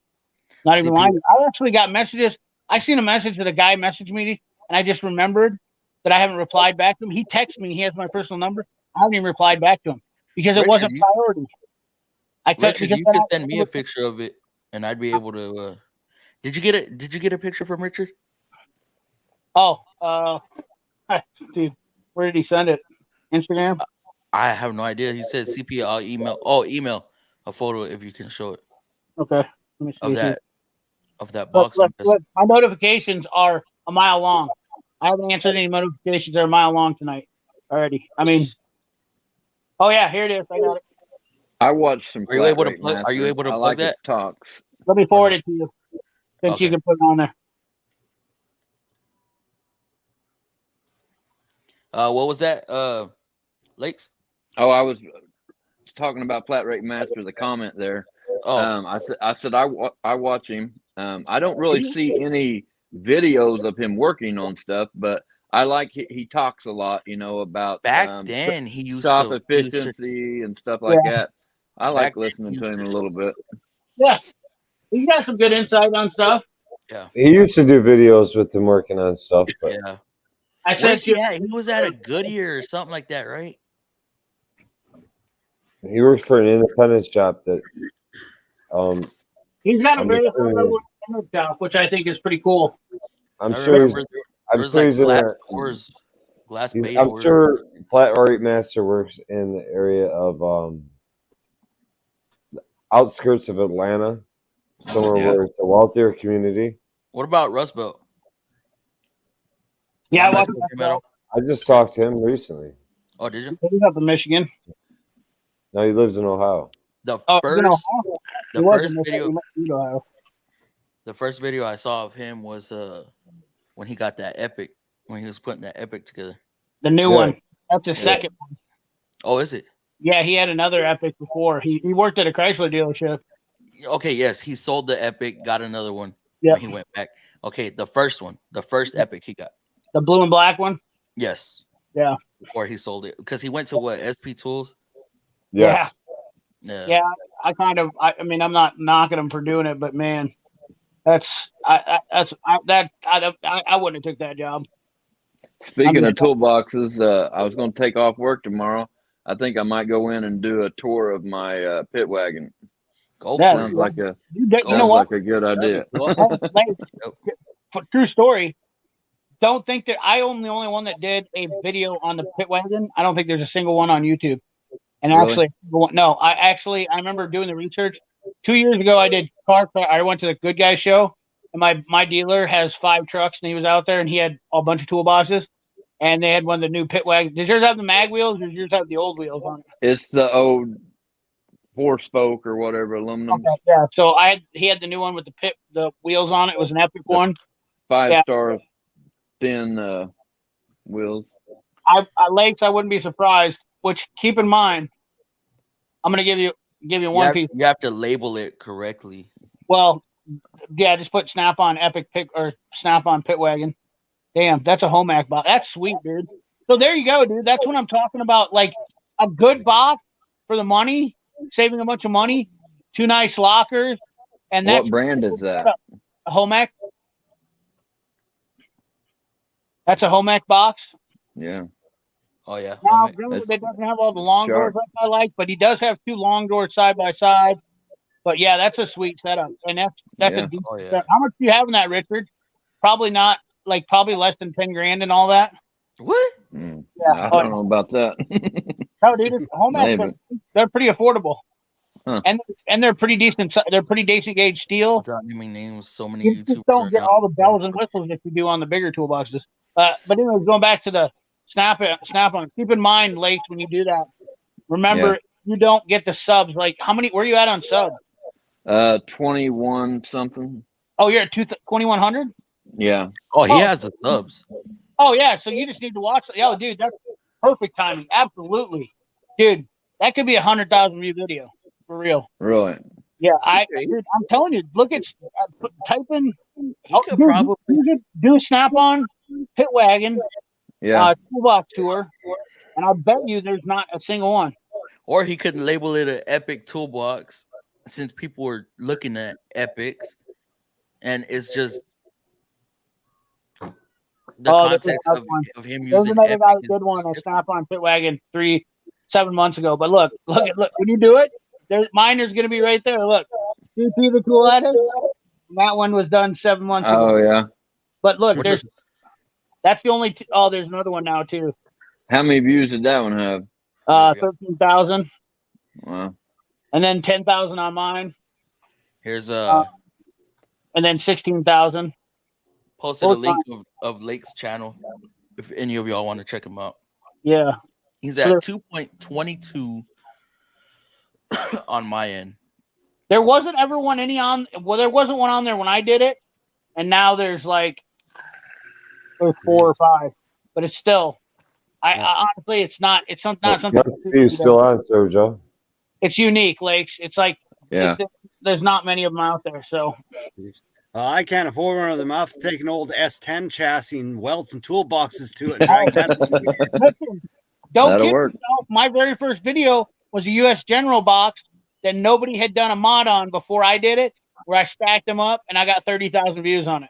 Not even CP. lying. I actually got messages. I seen a message that a guy messaged me, and I just remembered that I haven't replied back to him. He texted me. He has my personal number. I haven't even replied back to him because it Richard, wasn't priority. Richard, you could send me a picture of it, and I'd be able to. Did you get a picture from Richard? Oh, dude, where did he send it? Instagram. I have no idea. He said CP. I'll email. Oh, email a photo if you can show it Okay. Let me see of that Look, box. look, my notifications are a mile long. I haven't answered any notifications that are a mile long tonight already. I mean, oh yeah, here it is. I got it. I watched some. Are you able to Flat Rate plug? Are you Masters. able to I plug like that? his talks. Let me forward it to you, since you Okay. can put it on there. What was that? Lakes. Oh, I was talking about Flat Rate Master. The comment there. Oh, I said I watch him. I don't really see any videos of him working on stuff, but I like he talks a lot. You know, about back then he used shop to. efficiency and stuff like that. I like Back then, listening he to used him a to- little bit. Yeah, he's got some good insight on stuff. He used to do videos with him working on stuff, but Yeah. I Where's sent you. he at? He was at a Goodyear or something like that, right? he works for an independent shop that He's got a I'm very just saying. high-level image shop, which I think is pretty cool. I'm I sure he's, remember there I'm was sure like he's in glass a, doors, glass he's- bay I'm doors. sure Flat Rate Master works in the area of the outskirts of Atlanta, somewhere Yeah. where it's a wealthier community. What about Rust Belt? Yeah, I That's watched what that. came out. I just talked to him recently. Oh, did you? He's up in Michigan. Now he lives in Ohio. The Oh, first, you know, the he was first in Michigan. video, He must be in Ohio. the first video I saw of him was when he got that Epic, when he was putting that Epic together. The new Yeah. one. That's his Yeah. second one. Oh, is it? Yeah, he had another Epic before. He worked at a Chrysler dealership. Okay, yes, he sold the Epic, got another one. Yeah, When he went back. Okay, the first one, the first Epic he got. the blue and black one. Yes. Yeah. Before he sold it, because he went to what, SP Tools? Yes. Yeah. Yeah, I mean, I'm not knocking him for doing it, but man, I wouldn't have took that job. Speaking of toolboxes, I was going to take off work tomorrow. I think I might go in and do a tour of my pit wagon. Go Yeah, for Sounds it. like a You know sounds what? like a good idea. True story. Don't think that I'm the only one that did a video on the pit wagon. I don't think there's a single one on YouTube. And Really? actually, no, I remember doing the research 2 years ago. I did I went to the Good Guys show, and my dealer has 5 trucks, and he was out there, and he had a bunch of toolboxes, and they had one of the new pit wagons. Does yours have the mag wheels, or does yours have the old wheels on it? It's the old 4-spoke or whatever aluminum, Okay, yeah. So he had the new one with the wheels on it. It was an Epic one. 5-star thin wheels. Lakes, I wouldn't be surprised. Which keep in mind, I'm gonna give you one piece. You have to label it correctly. Well, yeah, just put Snap-on Epic Pick or Snap-on Pit Wagon. Damn, that's a Homac box. That's sweet, dude. So there you go, dude. That's what I'm talking about. Like a good box for the money, saving a bunch of money, 2 nice lockers, and that's What brand is that? a Homac. That's a Homac box. Yeah. Oh yeah. Now, Homac. granted, it doesn't have all the long Sharp. doors like I like, but he does have 2 long doors side by side. But yeah, that's a sweet setup, and that's Yeah. a decent Oh, yeah. setup. How much do you have in that, Richard? Probably not, like probably less than 10 grand and all that. What? Mm. Yeah, I don't know about that. no, dude, Homac, Maybe. they're pretty affordable, Huh. and they're pretty decent. They're pretty decent gauge steel. Without naming names, so many You just YouTubers don't are get now- all the bells and whistles that you do on the bigger toolboxes. But anyways, going back to the snap on. Keep in mind, Lakes, when you do that, remember you don't get the subs. Like, how many? Where are you at on subs? 21 something. Oh, you're at 2,100. Yeah. Oh, he has the subs. Oh yeah, so you just need to watch it. Yo, dude, that's perfect timing. Absolutely, dude. That could be 100,000 view video for real. Really. Yeah, dude, I'm telling you, look at type in. He could probably you could do a Snap-on Pit Wagon Yeah. toolbox tour, and I bet you there's not a single one. or he could label it an Epic Toolbox since people were looking at Epics, and it's just the That's context another one. of him There's using another Epic guy is who did one, a specific. Snap-on Pit Wagon 7 months ago. But look, when you do it, miner's gonna be right there. Look, do you see the tool at it? And that one was done 7 months ago. Oh yeah. But look, that's the only. There's another one now too. How many views did that one have? 13,000, Wow. and then 10,000 on mine, Here's and then 16,000. posted a link of Lake's channel if any of y'all want to check him out. Yeah, He's So at 2.22 on my end. there wasn't ever one there wasn't one on there when I did it, and now there's 4 or 5, but it's still. I honestly, it's not something. He's still on, Sergio. It's unique, Lakes. It's like Yeah. there's not many of them out there. So I can't afford one of them. I'll have to take an old S10 chassis and weld some toolboxes to it. And drag that. listen, don't That'll kid work. yourself. My very first video was a U.S. General box that nobody had done a mod on before I did it, where I stacked them up and I got 30,000 views on it.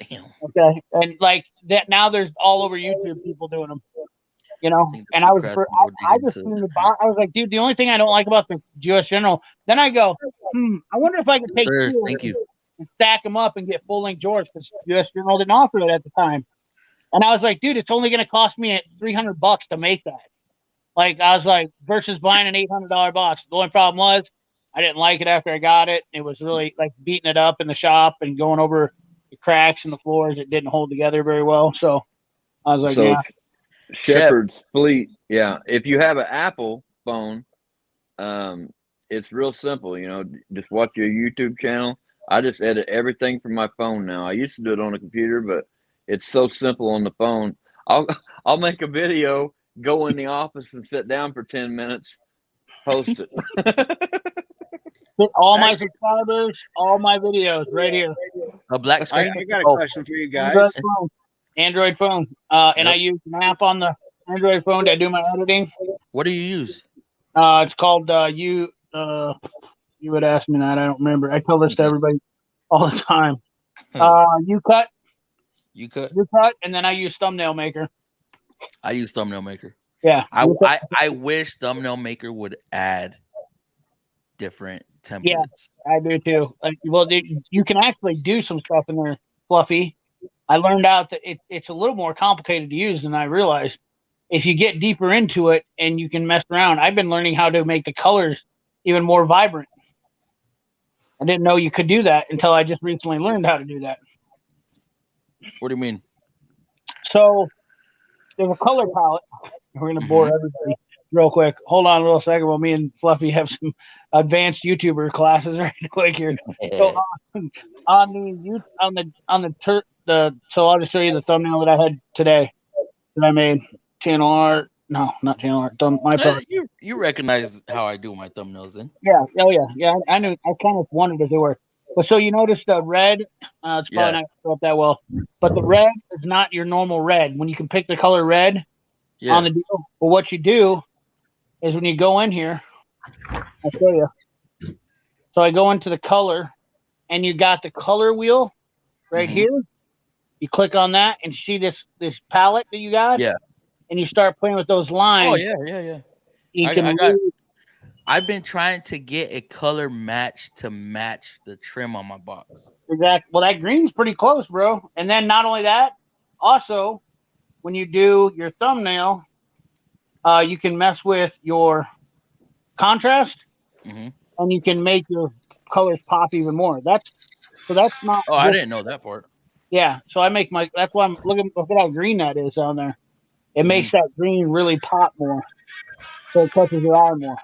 Damn. Okay, and like that now, there's all over YouTube people doing them. You know, think and I was, Democrats are more I just digging seen into- the box. I was like, dude, the only thing I don't like about the U.S. General. Then I go, I wonder if I could take Sir, 2 thank you. and stack them up and get full length George, because U.S. General didn't offer it at the time. And I was like, dude, it's only going to cost me $300 to make that. Like, I was like, versus buying an $800 box. The only problem was I didn't like it after I got it. It was really like beating it up in the shop and going over the cracks in the floors. It didn't hold together very well. So I was like, So yeah. Shepherd's Fleet. Yeah. If you have an Apple phone, it's real simple. You know, just watch your YouTube channel. I just edit everything from my phone now. I used to do it on a computer, but it's so simple on the phone. I'll make a video, go in the office and sit down for 10 minutes, post it. All my subscribers, all my videos right here. A black I screen. got a Oh, question for you Android guys. phone. Android phone. And Yep. I use an app on the Android phone to do my editing. what do you use? It's called you would ask me that. I don't remember. I tell this to everybody all the time. UCut, You could. and then I use Thumbnail Maker. I use Thumbnail Maker. Yeah. I wish Thumbnail Maker would add different templates. I do too. Like, well, you can actually do some stuff in there, Fluffy. I learned out that it's a little more complicated to use than I realized. If you get deeper into it and you can mess around, I've been learning how to make the colors even more vibrant. I didn't know you could do that until I just recently learned how to do that. What do you mean? So there's a color palette. We're gonna bore everybody real quick. Hold on a little second while me and Fluffy have some advanced YouTuber classes right quick here. So so I'll just show you the thumbnail that I had today that I made. channel art. No, not channel art. My part. You recognize how I do my thumbnails, then? Yeah. Oh yeah. Yeah. I knew. I kind of wondered if they were. But so you notice the red. It's probably Yeah. not show up that well. But the red is not your normal red. When you can pick the color red Yeah. on the deal. But what you do is when you go in here, I'll show you. So I go into the color, and you got the color wheel right Mhm. here. You click on that and see this palette that you got. Yeah. And you start playing with those lines. Oh yeah. You I can got- really- I've been trying to get a color match to match the trim on my box. exactly. Well, that green's pretty close, bro. And then not only that, also when you do your thumbnail, you can mess with your contrast, Mhm. and you can make your colors pop even more. That's not. Oh, I didn't know that part. Yeah, so I make my. That's why I'm looking. Look at how green that is on there. It makes that green really pop more, so it catches your eye more.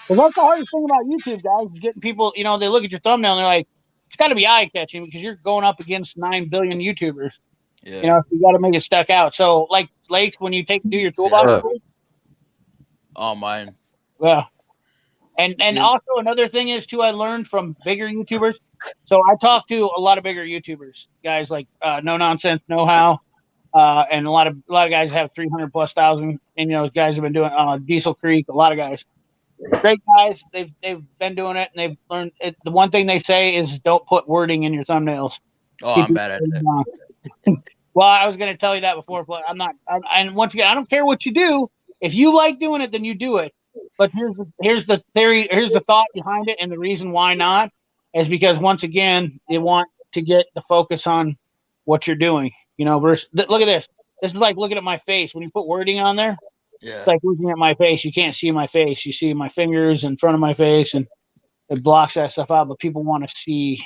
Because that's the hardest thing about YouTube, guys, is getting people. You know, they look at your thumbnail and they're like, "It's got to be eye catching," because you're going up against 9 billion YouTubers. Yeah. You know, you got to make it stuck out. So, like Lake, when you do your toolbox, Oh, mine. yeah. And See- also another thing is too, I learned from bigger YouTubers. So I talk to a lot of bigger YouTubers, guys like No Nonsense, Know How, and a lot of guys have 300,000+, and you know, guys have been doing Diesel Creek. A lot of guys, great guys. They've been doing it, and they've learned it. The one thing they say is don't put wording in your thumbnails. Oh, Keep I'm it- bad at that. Well, I was going to tell you that before, but I'm not. And once again, I don't care what you do. If you like doing it, then you do it. But here's the theory. Here's the thought behind it, and the reason why not is because once again, they want to get the focus on what you're doing. You know, versus look at this. This is like looking at my face. When you put wording on there, Yeah. it's like looking at my face. You can't see my face. You see my fingers in front of my face, and it blocks that stuff out. But people want to see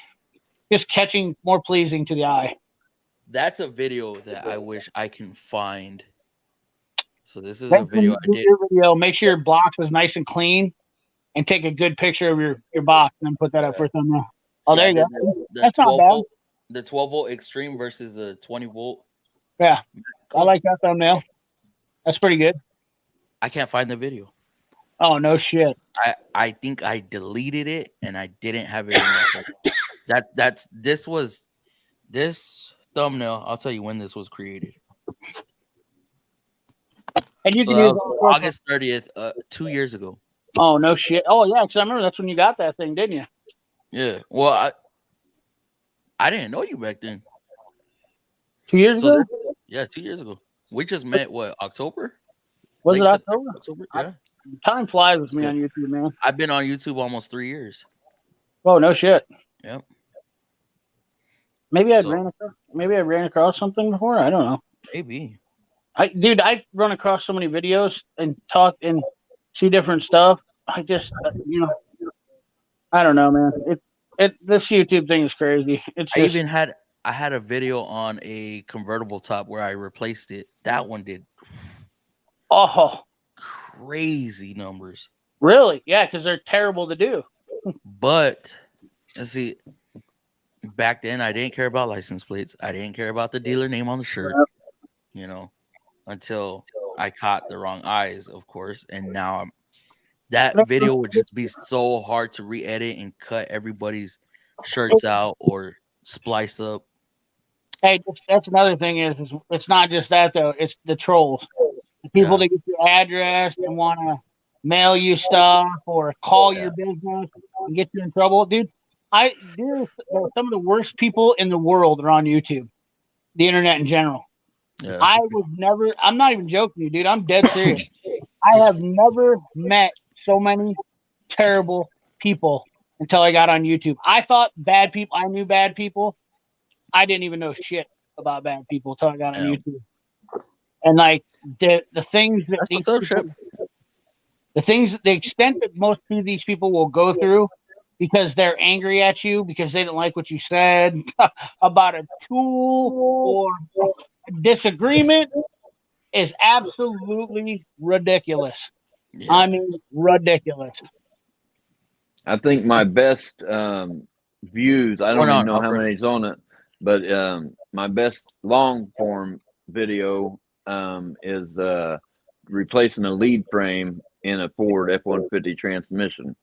just catching more pleasing to the eye. That's a video that I wish I can find. So this is a Make sure video you I do did. your video. Make sure your box is nice and clean, and take a good picture of your box, and then put that up for thumbnail. Oh, See, there I you did go. The That's not 12 bad. volt, the 12 volt extreme versus the 20 volt. Yeah, I like that thumbnail. That's pretty good. I can't find the video. Oh no shit. I think I deleted it and I didn't have it in my phone. This thumbnail. I'll tell you when this was created. And you So can that use was August 30th, 2 years ago. Oh no shit. Oh yeah, because I remember that's when you got that thing, didn't you? Yeah. Well, I didn't know you back then. 2 years So ago. Yeah, 2 years ago. We just met. What, October? Was it Late October? October. Yeah. Time flies with me on YouTube, man. I've been on YouTube almost 3 years. Oh no shit. Yep. Maybe I So- ran across something before. I don't know. Maybe. I run across so many videos and talk and see different stuff. I just, I don't know, man. This YouTube thing is crazy. It's I just, even had a video on a convertible top where I replaced it. That one did oh, crazy numbers. really? Yeah, because they're terrible to do. But let's see. Back then, I didn't care about license plates. I didn't care about the dealer name on the shirt. You know, until I caught the wrong eyes, of course. And now that video would just be so hard to re-edit and cut everybody's shirts out or splice up. Hey, that's another thing is it's not just that though. It's the trolls, the people that get your address and want to mail you stuff or call your business and get you in trouble, dude. Some of the worst people in the world are on YouTube, the internet in general. Yeah. I'm not even joking you, dude. I'm dead serious. I have never met so many terrible people until I got on YouTube. I thought bad people, I knew bad people. I didn't even know shit about bad people until I got on YouTube. And like the things that these people, the extent that most of these people will go through because they're angry at you because they didn't like what you said about a tool or a disagreement is absolutely ridiculous. Yeah. I mean, ridiculous. I think my best views, I don't Hold even on, know how Alfred. many's on it, but my best long form video is replacing a lead frame in a Ford F-150 transmission.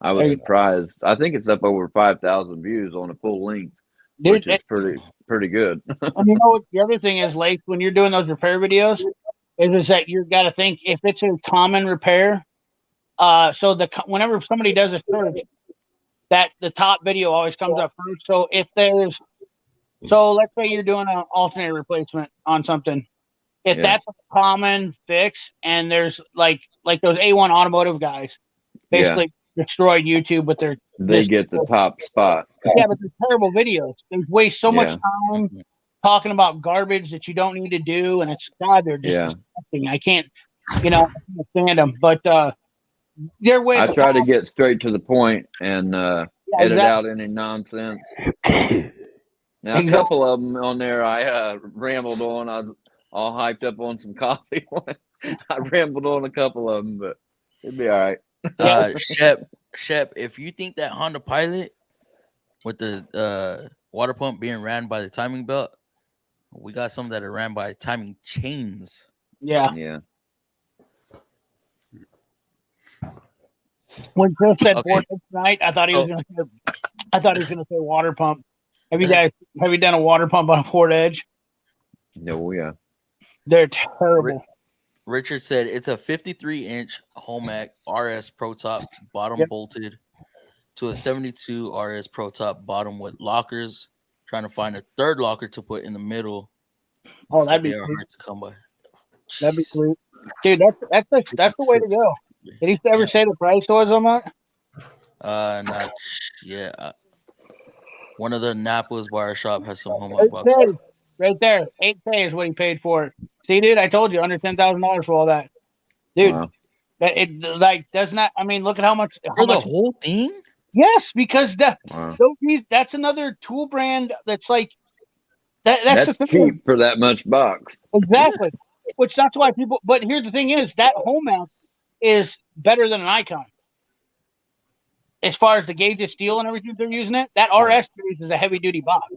I was surprised. I think it's up over 5,000 views on a full length, Dude, which is pretty good. and you know what? The other thing is, Lake, when you're doing those repair videos, is that you've got to think if it's a common repair. So whenever somebody does a search, that the top video always comes up first. So let's say you're doing an alternator replacement on something. If that's a common fix, and there's like those A1 automotive guys, basically destroyed YouTube with their. They get the top spot. Yeah, but they're terrible videos. They waste so much time talking about garbage that you don't need to do, and they're just disgusting. I can't, stand them. But they're way. I try to get straight to the point and edit out any nonsense. Now, a couple of them on there I rambled on. I was all hyped up on some coffee. I rambled on a couple of them, but it'd be all right. Shep, if you think that Honda Pilot with the water pump being ran by the timing belt, we got some that are ran by timing chains. Yeah. When Chris said Ford Edge tonight, I thought he was going to say water pump. Have you done a water pump on a Ford Edge? No, yeah. They're terrible. Richard said it's a 53-inch Homac RS Pro Top bottom bolted to a 72 RS Pro Top bottom with lockers. Trying to find a third locker to put in the middle. Oh, that'd be hard to come by. That'd be sweet, dude. That's the way to go. Did he ever say the price was on that? Not yet. One of the Napa's bar shop has some Homac boxes. Right there, 8K is what he paid for it. See, dude, I told you, under $10,000 for all that, dude. Wow. Does not. I mean, look at how much for the whole thing. Yes, because that's another tool brand that's like that. That's cheap for that much box. Exactly. Which that's why people. But here's the thing: is that Homac is better than an Icon as far as the gauge of steel and everything they're using it. That RS series is a heavy duty box.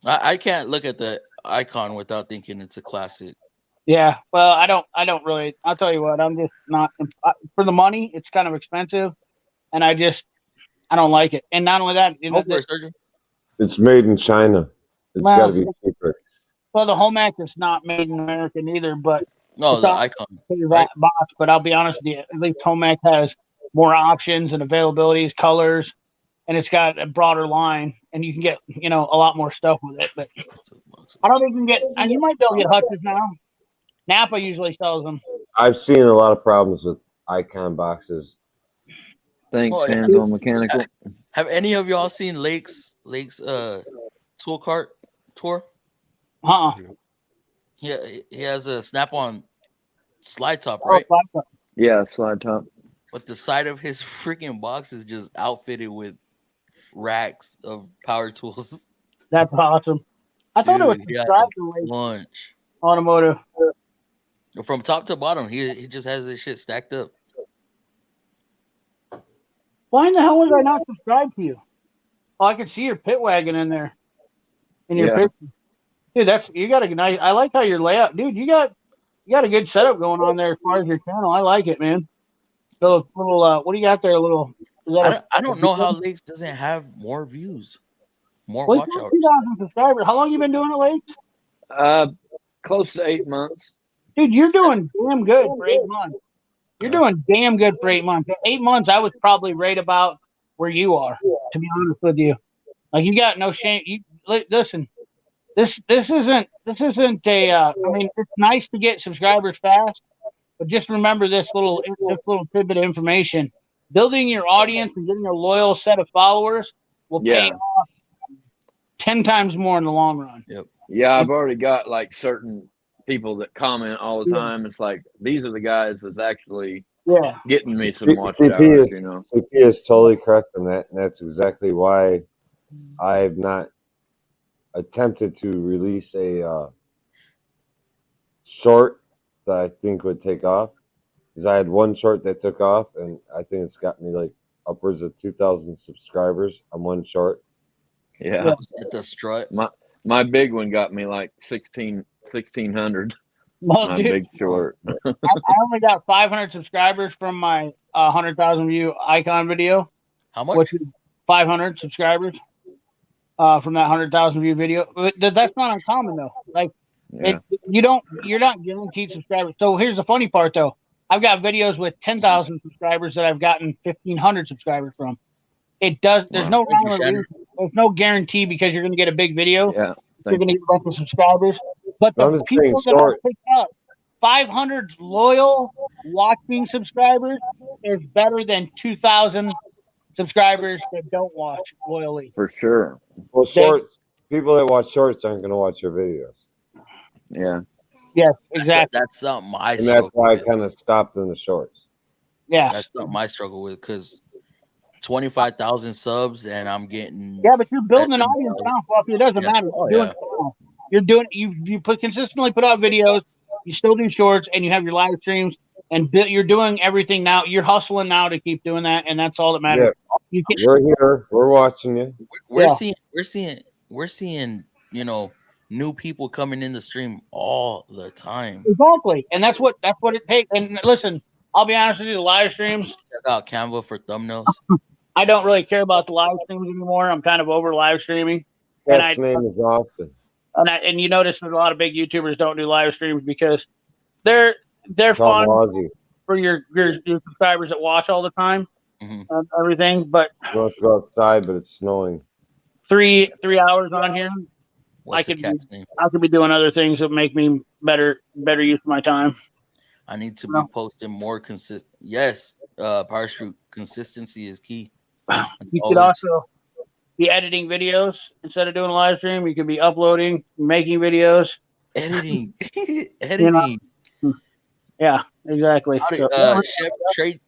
I can't look at the Icon without thinking it's a classic. Yeah, well, I don't really. I'll tell you what, I'm just not for the money. It's kind of expensive, and I don't like it. And not only that, it's made in China. It's got to be cheaper. Well, the Homac is not made in America neither, but no, the Icon box. But I'll be honest with you, at least Homac has more options and availabilities, colors, and it's got a broader line, and you can get a lot more stuff with it. But I don't think you can get. And you might be able to get Hutches now. Napa usually sells them. I've seen a lot of problems with Icon boxes. Thanks, hands-on mechanical. Have any of y'all seen Lake's tool cart tour? Yeah, he has a Snap-on slide top, right? Yeah, slide top. But the side of his freaking box is just outfitted with racks of power tools. That's awesome. I thought it was described the lunch automotive. From top to bottom, he just has this shit stacked up. Why in the hell was I not subscribed to you? Oh, I can see your pit wagon in there. In your picture. Dude, you got a nice. I like how your layout, dude. You got a good setup going on there as far as your channel. I like it, man. Little what do you got there? I don't know how Lakes doesn't have more views, more watch hours. 2,000 subscribers. How long you been doing it, Lakes? Close to 8 months. Dude, you're doing damn good for 8 months. You're doing damn good for 8 months. 8 months, I was probably right about where you are, to be honest with you. Like, you got no shame. Listen, this isn't a. I mean, it's nice to get subscribers fast, but just remember this little tidbit of information: building your audience and getting a loyal set of followers will pay off 10 times more in the long run. Yep. Yeah, I've already got like certain people that comment all the time. It's like these are the guys that's actually getting me some watch hours. CP is totally correct on that, and that's exactly why I've not attempted to release a short that I think would take off. Because I had one short that took off, and I think it's got me like upwards of 2,000 subscribers on one short. Yeah, at the strut. My big one got me like 1,600. Well, My dude, Big Short. I only got 500 subscribers from my 100,000 view icon video, How much? which is 500 subscribers from that 100,000 view video. But that's not uncommon though. Like Yeah. you're not guaranteed subscribers. So here's the funny part though. I've got videos with 10,000 subscribers that I've gotten 1,500 subscribers from. It does. There's Wow. no Thank you, rhyme or Shannon. reason. There's no guarantee because you're going to get a big video. Yeah. You're going to get a bunch of subscribers. But I'm the just saying people that I short. picked up, 500 loyal watching subscribers is better than 2,000 subscribers that don't watch loyally. For sure. Well, shorts. People that watch shorts aren't going to watch your videos, Yeah. Yes, That's, exactly. that's something I and that's struggle why I with. kind of stopped in the shorts. Yeah. That's something I struggle with because 25,000 subs and I'm getting Yeah, but you're building an That's audience now, Fluffy. It doesn't Yeah. matter. Oh, You're doing yeah. it now. You're doing you consistently put out videos. You still do shorts, and you have your live streams, and you're doing everything now. You're hustling now to keep doing that, and that's all that matters. You can, We're here. We're watching you. we're Yeah. seeing new people coming in the stream all the time. exactly, and that's what it takes. And listen, I'll be honest with you, the live streams. Check out Canva for thumbnails. I don't really care about the live streams anymore. I'm kind of over live streaming, And Cat's name is Austin. and you notice that a lot of big YouTubers don't do live streams because they're Tom fun Ozzy. for your subscribers that watch all the time Mhm. and everything. But You want to go outside, but it's snowing. 3 hours on here, What's I the could cat's name? I could be doing other things that make me better use of my time. I need to be No. posting more consistent. Yes, Power Street consistency is key. You could Always. also be editing videos instead of doing a live stream. You could be uploading, making videos. Editing, editing. Yeah, exactly. How So- did,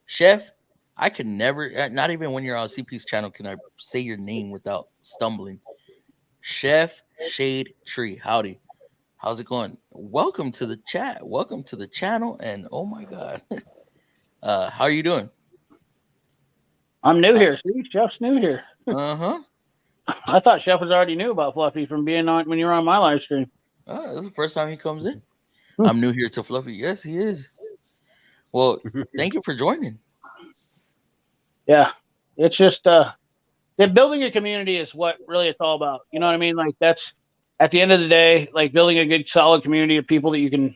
Chef, I could never, not even when you're on CP's channel, can I say your name without stumbling. Chef Shade Tree, howdy. How's it going? Welcome to the chat. Welcome to the channel. And oh my God. How are you doing? I'm new here. See, Chef's new here. Uh-huh. I thought Chef was already knew about Fluffy from being on when you were on my live stream. This is the first time he comes in. Hmm. I'm new here to Fluffy. Yes, he is. Well, thank you for joining. Yeah, it's just building a community is what really it's all about. You know what I mean? Like that's at the end of the day, like building a good, solid community of people that you can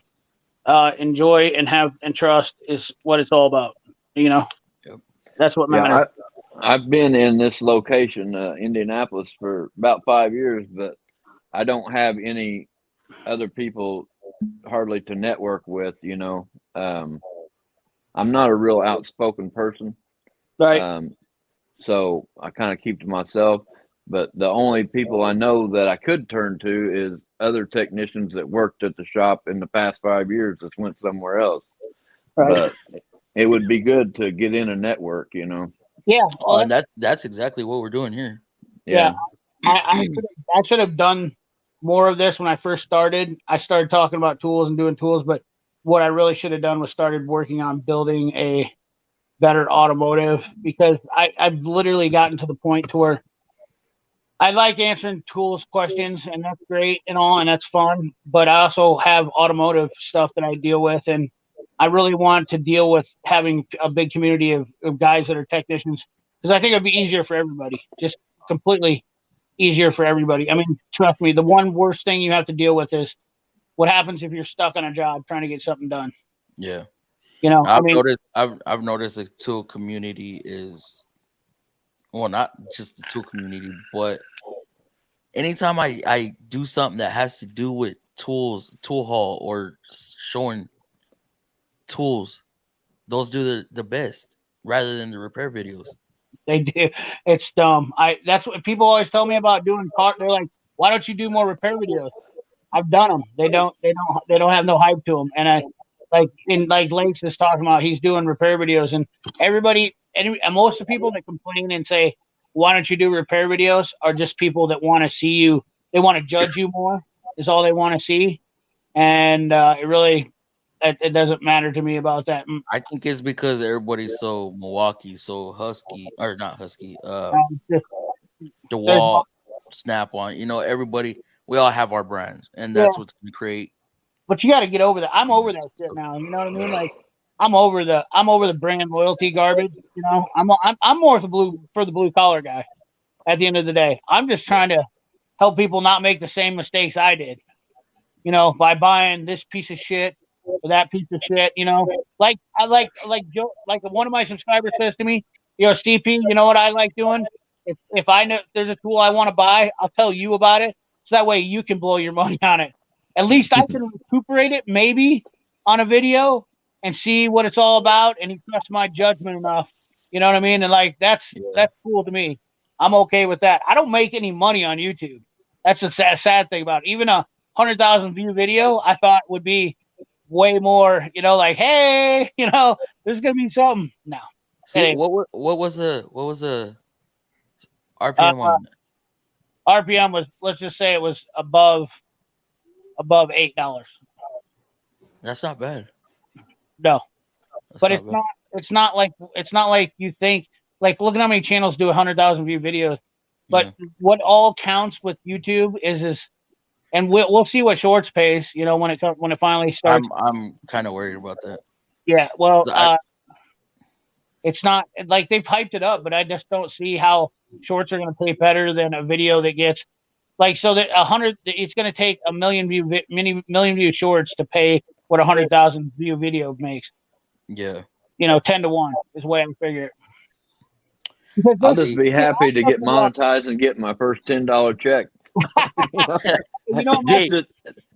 enjoy and have and trust is what it's all about. You know, Yep. that's what matters. Yeah, I've been in this location, Indianapolis, for about 5 years, but I don't have any other people hardly to network with. You know, I'm not a real outspoken person, Right? so I kind of keep to myself. But the only people I know that I could turn to is other technicians that worked at the shop in the past 5 years that went somewhere else. Right. But it would be good to get in a network, you know. Yeah. Oh, Well, and that's exactly what we're doing here. Yeah. I should have done more of this when I first started. I started talking about tools and doing tools, but what I really should have done was started working on building a better automotive because I've literally gotten to the point to where I like answering tools questions and that's great and all, and that's fun. But I also have automotive stuff that I deal with, and I really want to deal with having a big community of guys that are technicians because I think it'd be easier for everybody, just completely easier for everybody. I mean, trust me, the one worst thing you have to deal with is what happens if you're stuck on a job trying to get something done. Yeah. You know, I mean, I've noticed the tool community is, well, not just the tool community, but anytime I do something that has to do with tools, tool haul, or showing tools, those do the best rather than the repair videos. they do. It's dumb. That's what people always tell me about doing. They're like, why don't you do more repair videos? I've done them. They don't have no hype to them. And like Lakes is talking about, he's doing repair videos, and most of the people that complain and say, why don't you do repair videos, are just people that want to see you. They want to judge you more is all they want to see. And it doesn't matter to me about that. I think it's because everybody's so Milwaukee, so Husky, or not Husky, Just- DeWalt, Snap-on, everybody, we all have our brands, and that's what's going to create but you got to get over that. I'm over that shit now. You know what I mean? Like I'm over the brand loyalty garbage. You know, I'm more for the blue collar guy. At the end of the day, I'm just trying to help people not make the same mistakes I did. You know, by buying this piece of shit or that piece of shit. You know, like Joe, like one of my subscribers says to me, CP, you know what I like doing? If I know there's a tool I want to buy, I'll tell you about it. So that way you can blow your money on it. At least I can recuperate it maybe on a video and see what it's all about. And he trusts my judgment enough. You know what I mean? And like, that's cool to me. I'm okay with that. I don't make any money on YouTube. That's the sad thing about it. Even a 100,000 view video, I thought would be way more, you know, like, hey, you know, this is going to be something. No. See, what was the RPM on that? RPM was, let's just say it was above $8. That's not bad. No, That's but not it's not like you think. Like, look at how many channels do 100,000 view videos. But what all counts with YouTube is, and we'll see what Shorts pays. You know, when it finally starts. I'm kind of worried about that. Yeah, well, it's not like they've hyped it up, but I just don't see how Shorts are going to pay better than a video that gets like, so that 100. It's going to take a million view Shorts to pay what 100,000 view video makes. Yeah, you know, 10-1 is the way I figure it. I'll just be happy to get monetized and get my first $10 check. You know,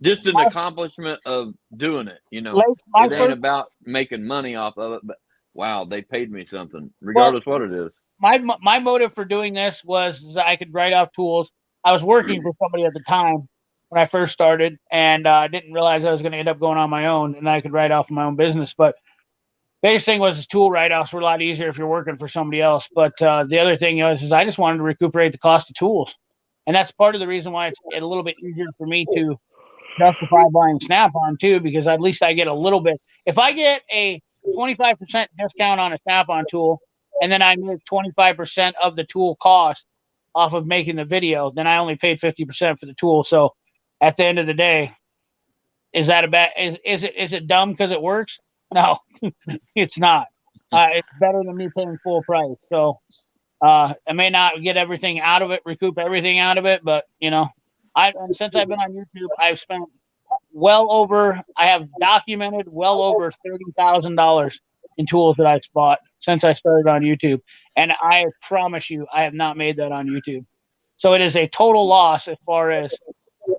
just an accomplishment of doing it. You know, it ain't about making money off of it, but wow, they paid me something, regardless what it is. My motive for doing this was that I could write off tools. I was working for somebody at the time when I first started, and I didn't realize I was going to end up going on my own, and I could write off my own business. But biggest thing was tool write-offs were a lot easier if you're working for somebody else. But the other thing is I just wanted to recuperate the cost of tools. And that's part of the reason why it's a little bit easier for me to justify buying Snap-on too, because at least I get a little bit. If I get a 25% discount on a Snap-on tool, and then I make 25% of the tool cost off of making the video, then I only paid 50% for the tool. So at the end of the day, is that a bad? Is it dumb because it works? No, it's not. It's better than me paying full price. So I may not get everything out of it, recoup everything out of it, but you know, and since I've been on YouTube, I've spent I have documented well over $30,000 in tools that I've bought since I started on YouTube. And I promise you, I have not made that on YouTube. So it is a total loss as far as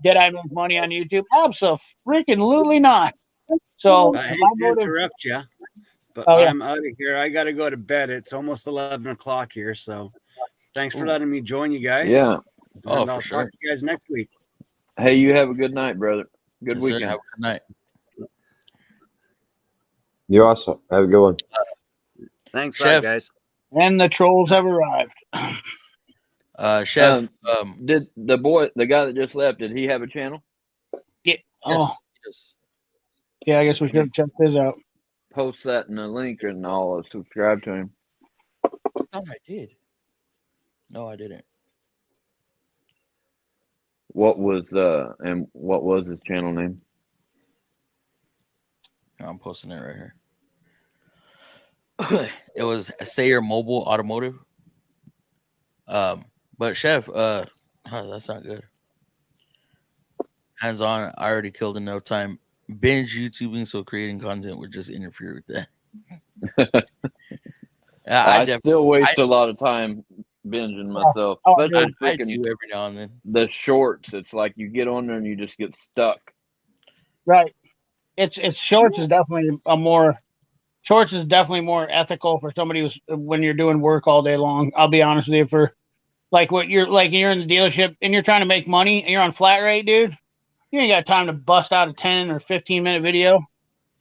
did I make money on YouTube? Absolutely not. So I hate to interrupt you, but I'm out of here. I got to go to bed. It's almost 11 o'clock here. So thanks for letting me join you guys. Yeah. And I'll talk to you guys next week. Hey, you have a good night, brother. Good weekend. Have a good night. You also have a good one. Thanks, Chef. guys. And the trolls have arrived. Chef, did the guy that just left, did he have a channel? Yeah. Yes. Yeah, I guess we should check this out. Post that in the link and I'll subscribe to him. I thought I did. No, I didn't. What was his channel name? I'm posting it right here. It was Sayer Mobile Automotive. But Chef, that's not good. Hands on, I already killed enough time binge YouTubing, so creating content would just interfere with that. I still waste a lot of time binging myself. I do every now and then. The shorts, it's like you get on there and you just get stuck. Right. It's shorts is definitely more ethical for somebody who's when you're doing work all day long. I'll be honest with you, for like you're in the dealership and you're trying to make money and you're on flat rate, dude. You ain't got time to bust out a 10 or 15-minute video.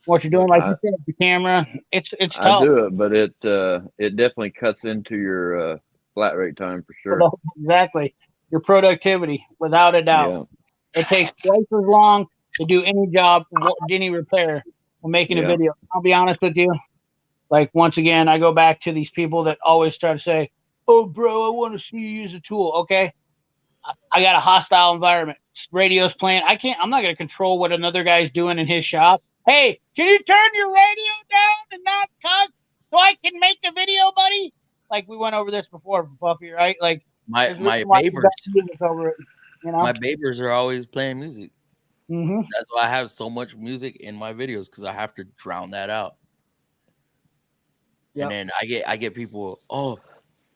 What you're doing, like you set up the camera, it's tough. I do it, but it definitely cuts into your flat rate time for sure. Exactly, your productivity, without a doubt. Yeah. It takes twice as long to do any job, any repair, when making a video. I'll be honest with you. Like, once again, I go back to these people that always try to say, "Oh, bro, I want to see you use a tool." Okay, I got a hostile environment. radio's playing. I'm not going to control what another guy's doing in his shop. Hey, can you turn your radio down and not cuss so I can make the video, buddy? Like we went over this before, Buffy, right? Like My there's a reason why we got neighbors, music over it, you know? my neighbors are always playing music. Mhm. That's why I have so much music in my videos because I have to drown that out. Yep. And then I get people,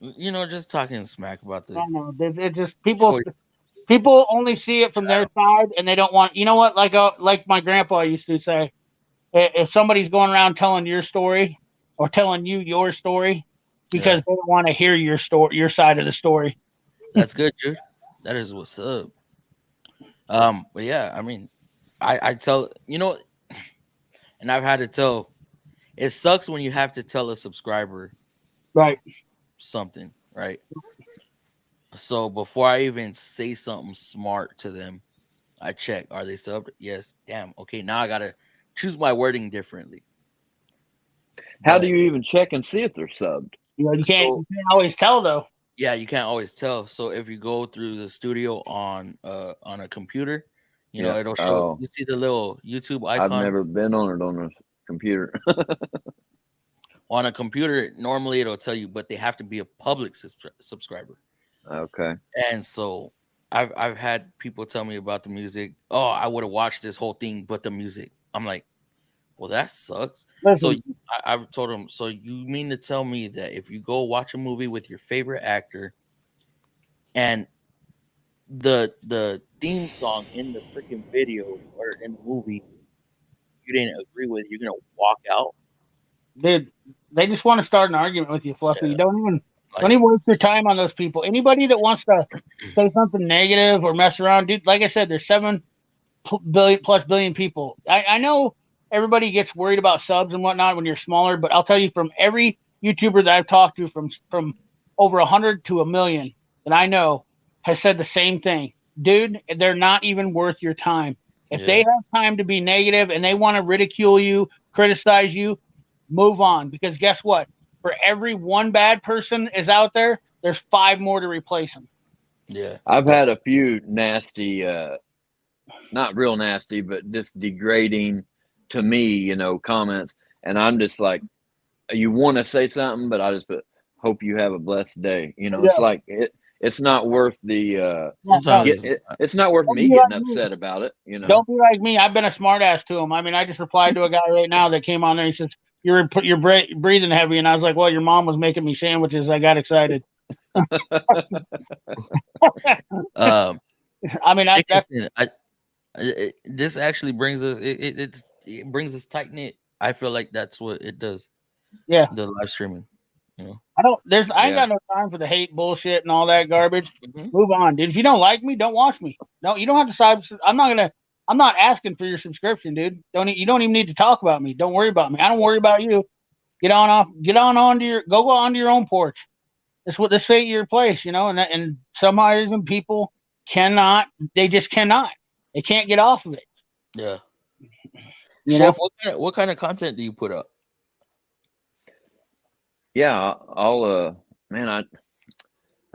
just talking smack about I the know. It's just people. choice. People only see it from their side, and they don't want. You know what? Like my grandpa used to say, if somebody's going around telling your story or telling you your story because they don't want to hear your story, your side of the story. That's good, dude. That is what's up. But yeah, I mean, I tell and I've had to tell. It sucks when you have to tell a subscriber Right. something, right? So before I even say something smart to them, I check, are they subbed? Yes. Damn. Okay, now I gotta choose my wording differently. How But, do you even check and see if they're subbed? You know, you can't always tell though. yeah, you can't always tell. So if you go through the studio on a computer, Yeah. it'll show. Oh. You see the little YouTube I've icon never been on it on a computer. on a computer. Normally, it'll tell you, but they have to be a public subscriber. Okay. And so I've had people tell me about the music. Oh, I would have watched this whole thing, but the music. I'm like, well, that sucks. Listen, So I've told them. So you mean to tell me that if you go watch a movie with your favorite actor, and the theme song in the freaking video or in the movie you didn't agree with, you're gonna walk out? dude, they just want to start an argument with you, Fluffy. Yeah. Don't even waste your time on those people. Anybody that wants to say something negative or mess around, dude. Like I said, there's 7 billion people. I know everybody gets worried about subs and whatnot when you're smaller, but I'll tell you, from every YouTuber that I've talked to, from over 100 to 1 million that I know, has said the same thing. Dude, they're not even worth your time. If they have time to be negative and they want to ridicule you, criticize you, move on. Because guess what? For every one bad person is out there, there's 5 more to replace them. Yeah. I've had a few nasty, not real nasty, but just degrading to me, comments. And I'm just like, you want to say something, but I just put, hope you have a blessed day. It's like, it's not worth the, Sometimes it's not worth me getting upset about it. Don't be like me. I've been a smart ass to him. I mean, I just replied to a guy right now that came on there. He says, you're breathing heavy. And I was like, well, your mom was making me sandwiches. I got excited. I mean, this actually brings us. It brings us tight knit. I feel like that's what it does. Yeah, the live streaming. I ain't got no time for the hate bullshit and all that garbage. Move on, dude. If you don't like me, don't watch me. No, you don't have to. I'm not asking for your subscription, dude. You don't even need to talk about me. Don't worry about me. I don't worry about you. Go onto your own porch. This ain't your place, and somehow even people cannot. They just cannot. They can't get off of it. Yeah. Chef, what kind of content do you put up? Yeah, I'll man, I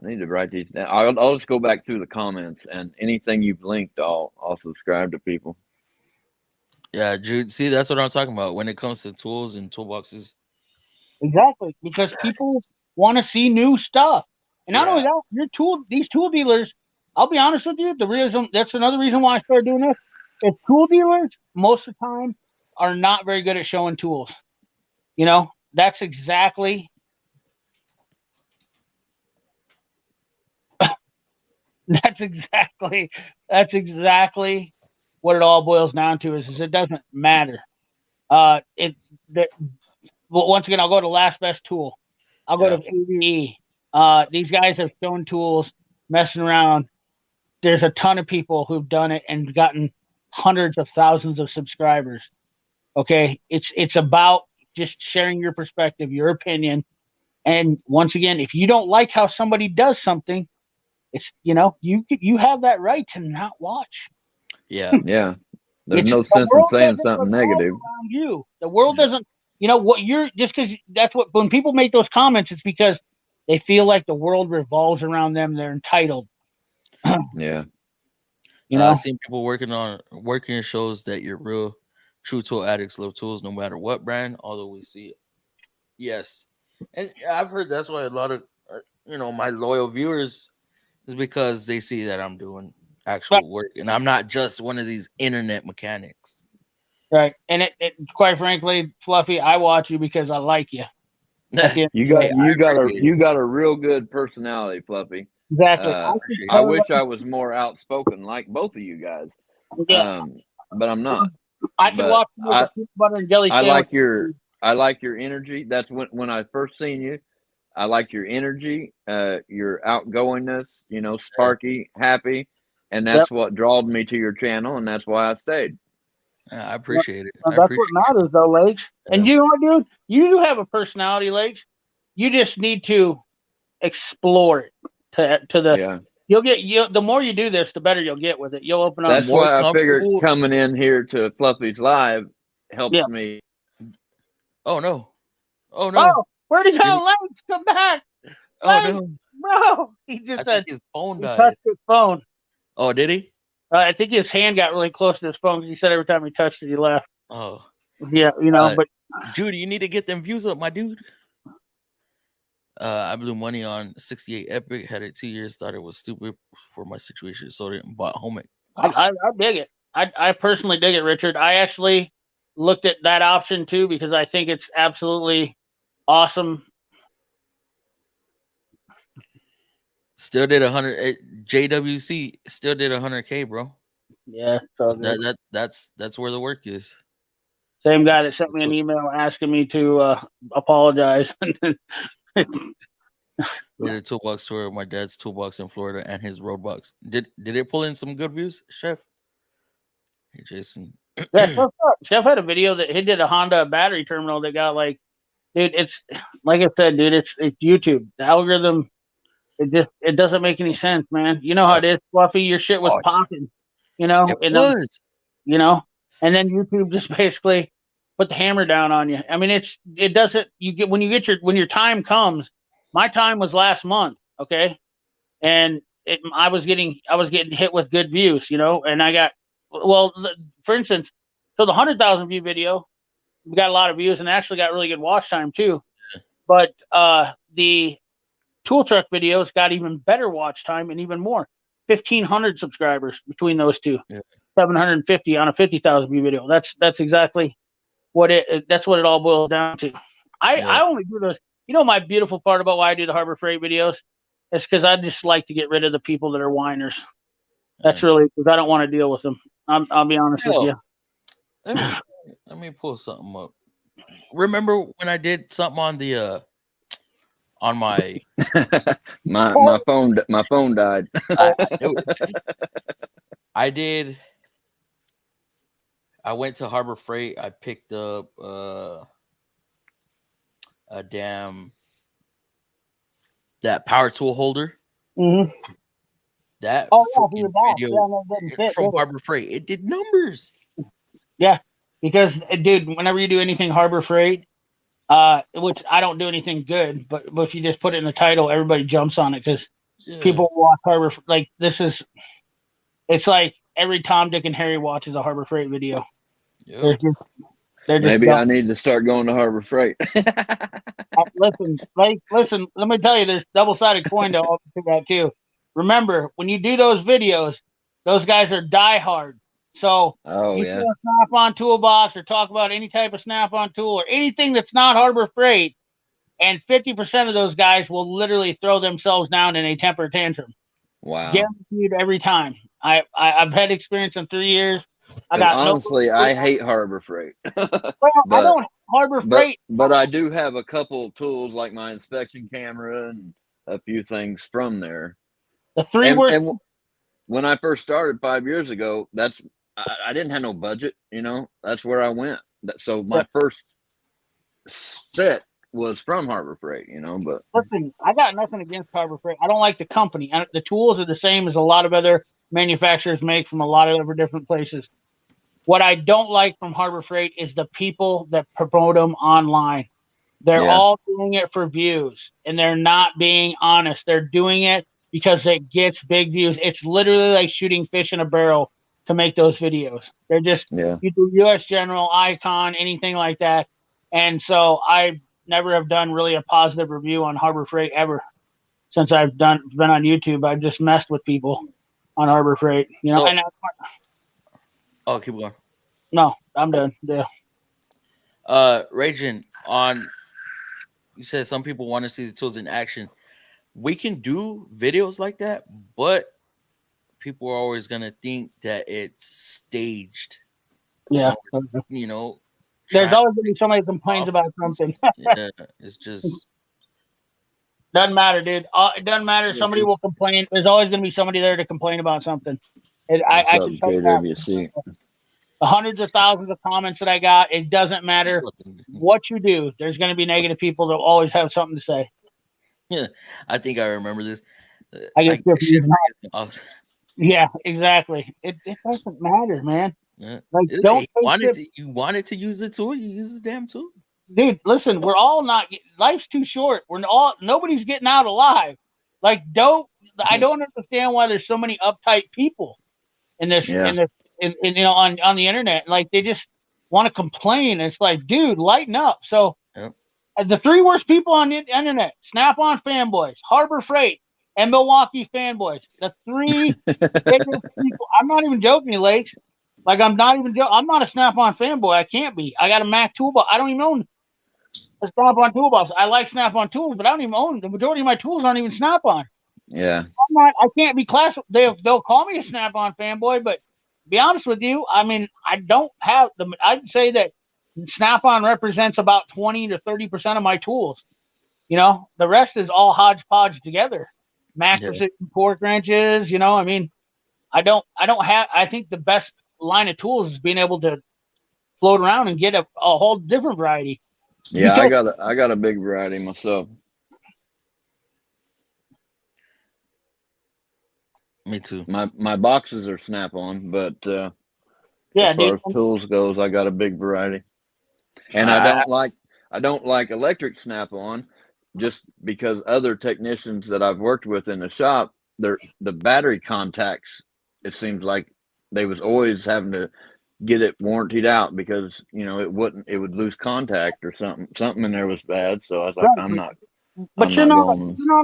need to write these down. I'll just go back through the comments, and anything you've linked, I'll subscribe to people. Yeah, Jude. See, that's what I'm talking about when it comes to tools and toolboxes. Exactly, because people want to see new stuff, and not only that, these tool dealers. I'll be honest with you. That's another reason why I started doing this. Is tool dealers most of the time are not very good at showing tools. That's exactly. That's exactly what it all boils down to. Is it doesn't matter. Once again, I'll go to Last Best Tool. I'll go to AVE. These guys have shown tools, messing around. There's a ton of people who've done it and gotten hundreds of thousands of subscribers. Okay, it's about just sharing your perspective, your opinion. And once again, if you don't like how somebody does something, it's you have that right to not watch. Yeah. Yeah. There's no sense in saying something negative. You. The world doesn't, what you're just because that's what when people make those comments, it's because they feel like the world revolves around them. They're entitled. Yeah. You know, Seeing people working shows that you're real. True tool addicts love tools no matter what brand, although we see it. Yes. And I've heard that's why a lot of, my loyal viewers is because they see that I'm doing actual work and I'm not just one of these internet mechanics. right? And it quite frankly, Fluffy, I watch you because I like you. You got a real good personality, Fluffy. Exactly. I wish I was more outspoken like both of you guys. Yeah. But I'm not. I can watch you with a peanut butter and jelly I sandwich. I like your energy. That's when I first seen you. I like your energy, your outgoingness, sparky, happy, and that's what drawed me to your channel, and that's why I stayed. I appreciate it. That's what matters, though, Lakes. And you know what, dude? You do have a personality, Lakes. You just need to explore it to the. Yeah. The more you do this, the better you'll get with it. You'll open up. That's why I figured coming in here to Fluffy's Live helps me. Oh no! Oh no! Oh, where'd he go? Lakes, come back! Oh no! Bro, he just said his phone died. He touched his phone. Oh, did he? I think his hand got really close to his phone because he said every time he touched it, he left. Oh, yeah, but Judy, you need to get them views up, my dude. I blew money on 68 Epic. Had it 2 years. Thought it was stupid for my situation, so I didn't bought home it. I dig it. I personally dig it, Richard. I actually looked at that option too because I think it's absolutely awesome. Still did 100. JWC still did 100K, bro. Yeah, so that's where the work is. Same guy that sent me an email asking me to apologize. We did a toolbox tour of my dad's toolbox in Florida and his roadbox. Did it pull in some good views, Chef? Hey, Jason. Yeah, Chef had a video that he did a Honda battery terminal that got dude, it's like I said, dude, it's YouTube. The algorithm, it doesn't make any sense, man. You know how it is, Fluffy. Your shit was popping, It was. And then YouTube just basically put the hammer down on you. I mean, it doesn't. When your time comes. My time was last month, okay, and I was getting hit with good views, and I got for instance, so the 100,000 view video, we got a lot of views and actually got really good watch time too, but the tool truck videos got even better watch time and even more, 1,500 subscribers between those two, 750 on a 50,000 view video. That's exactly what it all boils down to. I only do those. My beautiful part about why I do the Harbor Freight videos is because I just like to get rid of the people that are whiners. That's really because I don't want to deal with them. I'll be honest with you. Let me pull something up. Remember when I did something on the on my my phone died. I went to Harbor Freight. I picked up that power tool holder. Mm-hmm. That video from Harbor Freight, it did numbers. Yeah, because dude, whenever you do anything Harbor Freight, which I don't do anything good, but if you just put it in the title, everybody jumps on it because people watch Harbor. It's like every Tom, Dick, and Harry watches a Harbor Freight video. Yep. Maybe I need to start going to Harbor Freight. Listen. Let me tell you, there's double-sided coin to that too. Remember, when you do those videos, those guys are diehard. So you do a Snap-on toolbox or talk about any type of Snap-on tool or anything that's not Harbor Freight, and 50% of those guys will literally throw themselves down in a temper tantrum. Wow! Guaranteed every time. I've had experience in 3 years. I hate Harbor Freight. I don't Harbor Freight, but I do have a couple tools like my inspection camera and a few things from there. The three words. And when I first started 5 years ago, I didn't have no budget. That's where I went. So my first set was from Harbor Freight. But listen, I got nothing against Harbor Freight. I don't like the company. The tools are the same as a lot of other manufacturers make from a lot of other different places. What I don't like from Harbor Freight is the people that promote them online. They're all doing it for views, and they're not being honest. They're doing it because it gets big views. It's literally like shooting fish in a barrel to make those videos. They're just you do U.S. General, Icon, anything like that. And so I never have done really a positive review on Harbor Freight ever since I've been on YouTube. I've just messed with people on Harbor Freight, you know. So, oh, keep going. No, I'm done. Yeah. Raging on. You said some people want to see the tools in action. We can do videos like that, but people are always gonna think that it's staged. Yeah. You know, there's always gonna be somebody who complains about something. Yeah, it's just doesn't matter, dude. It doesn't matter. Somebody will complain. There's always gonna be somebody there to complain about something. I can tell you that. The hundreds of thousands of comments that I got, it doesn't matter what you do. There's going to be negative people that always have something to say. Yeah, I think I remember this. Yeah, exactly. It doesn't matter, man. Yeah. Like, you wanted to use the tool, you use the damn tool. Dude, listen, we're all not. Life's too short. Nobody's getting out alive. Like, I don't understand why there's so many uptight people in this. You know, on the internet, like they just want to complain. It's like, dude, lighten up. So the three worst people on the internet: Snap-on fanboys, Harbor Freight, and Milwaukee fanboys. The three biggest people. I'm not even joking, you Lakes. Like, I'm not even joking. I'm not a Snap-on fanboy. I can't be. I got a Mac toolbox. I don't even own a Snap-on toolbox. I like Snap-on tools, but I don't even own the majority of my tools. Aren't even Snap-on. Yeah, I can't be class. They'll call me a Snap-on fanboy, but be honest with you, I mean, I don't have them. I'd say that Snap-on represents about 20 to 30% of my tools. You know, the rest is all hodgepodge together. Mac precision torque wrenches, you know, I mean, I think the best line of tools is being able to float around and get a whole different variety. Yeah, I got a big variety myself. Me too. My boxes are Snap-on, but as far as tools goes, I got a big variety. And I don't like electric Snap-on just because other technicians that I've worked with in the shop, the battery contacts, it seems like they was always having to get it warrantied out because, you know, it would lose contact or something in there was bad. So I was like, I'm not. But you're not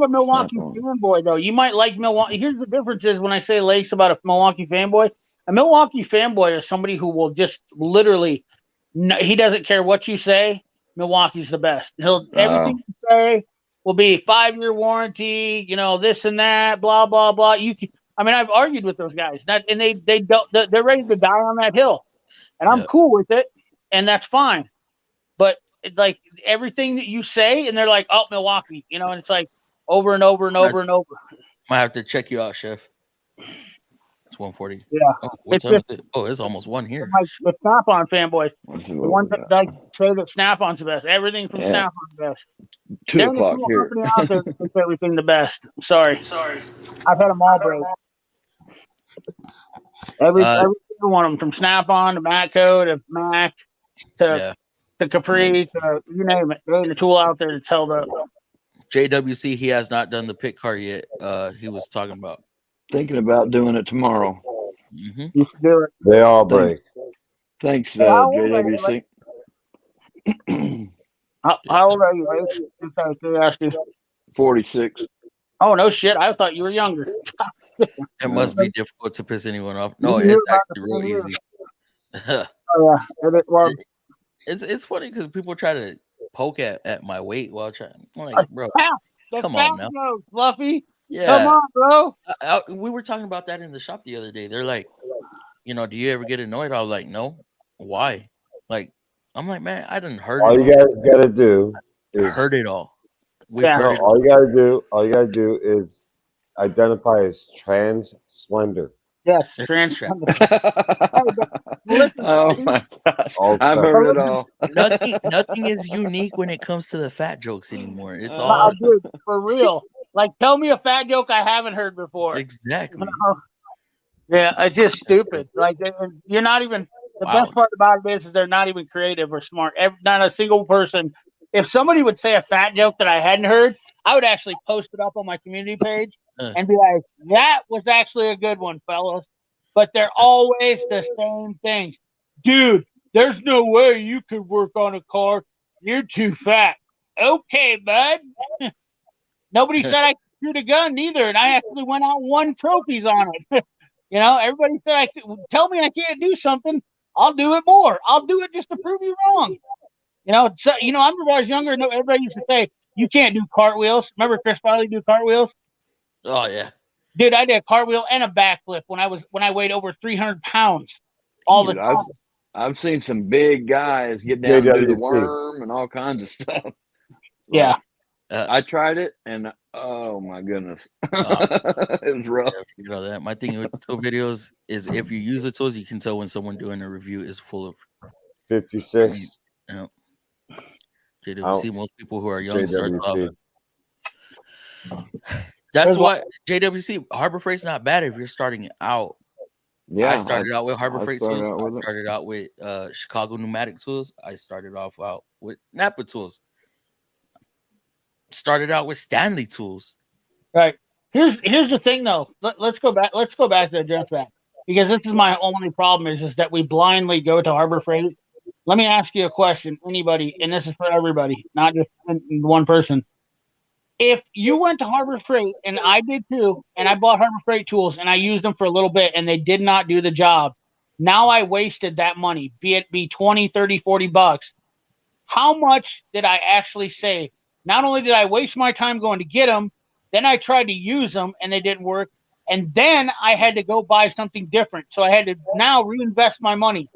a Milwaukee fanboy, though. You might like Milwaukee. Here's the difference is when I say Lakes about a Milwaukee fanboy, a Milwaukee fanboy is somebody who will just literally, he doesn't care what you say. Milwaukee's the best. Everything you say will be 5-year warranty, you know, this and that, blah, blah, blah. I've argued with those guys, and they're ready to die on that hill. And I'm cool with it, and that's fine. But like everything that you say, and they're like, "Oh, Milwaukee," you know, and it's like over and over and over and over. Might have to check you out, Chef. It's 1:40. Yeah. It's almost 1 here. The Snap-on fanboys, the ones that like say that Snap-on's the best. Everything from Snap-on's the best. 2 o'clock here. Out there that thinks everything the best. Sorry. I've had them all break. Every single one of them, from Snap-on to Matco to Mac to Capri to you name it. There ain't a tool out there to tell the JWC. He has not done the pit car yet. He was talking about thinking about doing it tomorrow. Mm-hmm. You should do it. They all break. Thanks, JWC. How old are you, Ace? Just out of curiosity. 46. Oh no shit! I thought you were younger. It must be difficult to piss anyone off. No, it's actually real easy. Oh yeah. Well, it's funny because people try to poke at my weight while trying. I'm like, bro, come on now, Fluffy. Yeah, come on, bro. We were talking about that in the shop the other day. They're like, you know, do you ever get annoyed? I was like, no. Why? Like, I'm like, man, I didn't hurt. All you guys gotta do is heard it all. All you gotta do is identify as trans slender. Yes, trans slender. Oh my gosh, I've heard it all. Nothing is unique when it comes to the fat jokes anymore. It's all dude, for real. Like, tell me a fat joke I haven't heard before. Exactly. You know? Yeah, it's just stupid. Like, you're not even. The best part about it is they're not even creative or smart. Not a single person. If somebody would say a fat joke that I hadn't heard, I would actually post it up on my community page and be like, that was actually a good one, fellas. But they're always the same things. Dude, there's no way you could work on a car. You're too fat. Okay, bud. Nobody said I could shoot a gun neither, and I actually went out and won trophies on it. Everybody said I could. Tell me I can't do something, I'll do it more. I'll do it just to prove you wrong. So, I remember when I was younger, everybody used to say, you can't do cartwheels. Remember Chris Farley do cartwheels? Oh yeah. Dude, I did a cartwheel and a backflip when I weighed over 300 pounds all the Dude, time. I've seen some big guys get down and do the JWC. worm and all kinds of stuff. Yeah. I tried it, and oh my goodness, it was rough. Yeah, that. My thing with the tool videos is if you use the tools, you can tell when someone doing a review is full of 56. JWC. Most people who are young start off. JWC. That's what JWC Harbor Freight's not bad if you're starting out. Yeah, I started out with Harbor Freight tools. I started out with Chicago Pneumatic tools. I started off out with Napa tools. Started out with Stanley tools. Right. Here's the thing though. Let's go back to the Jets back, because this is my only problem is that we blindly go to Harbor Freight. Let me ask you a question, anybody, and this is for everybody, not just one person. If you went to Harbor Freight, and I did too, and I bought Harbor Freight tools and I used them for a little bit and they did not do the job, now I wasted that money, be it 20, 30, 40 bucks. How much did I actually save? Not only did I waste my time going to get them, then I tried to use them and they didn't work. And then I had to go buy something different. So I had to now reinvest my money.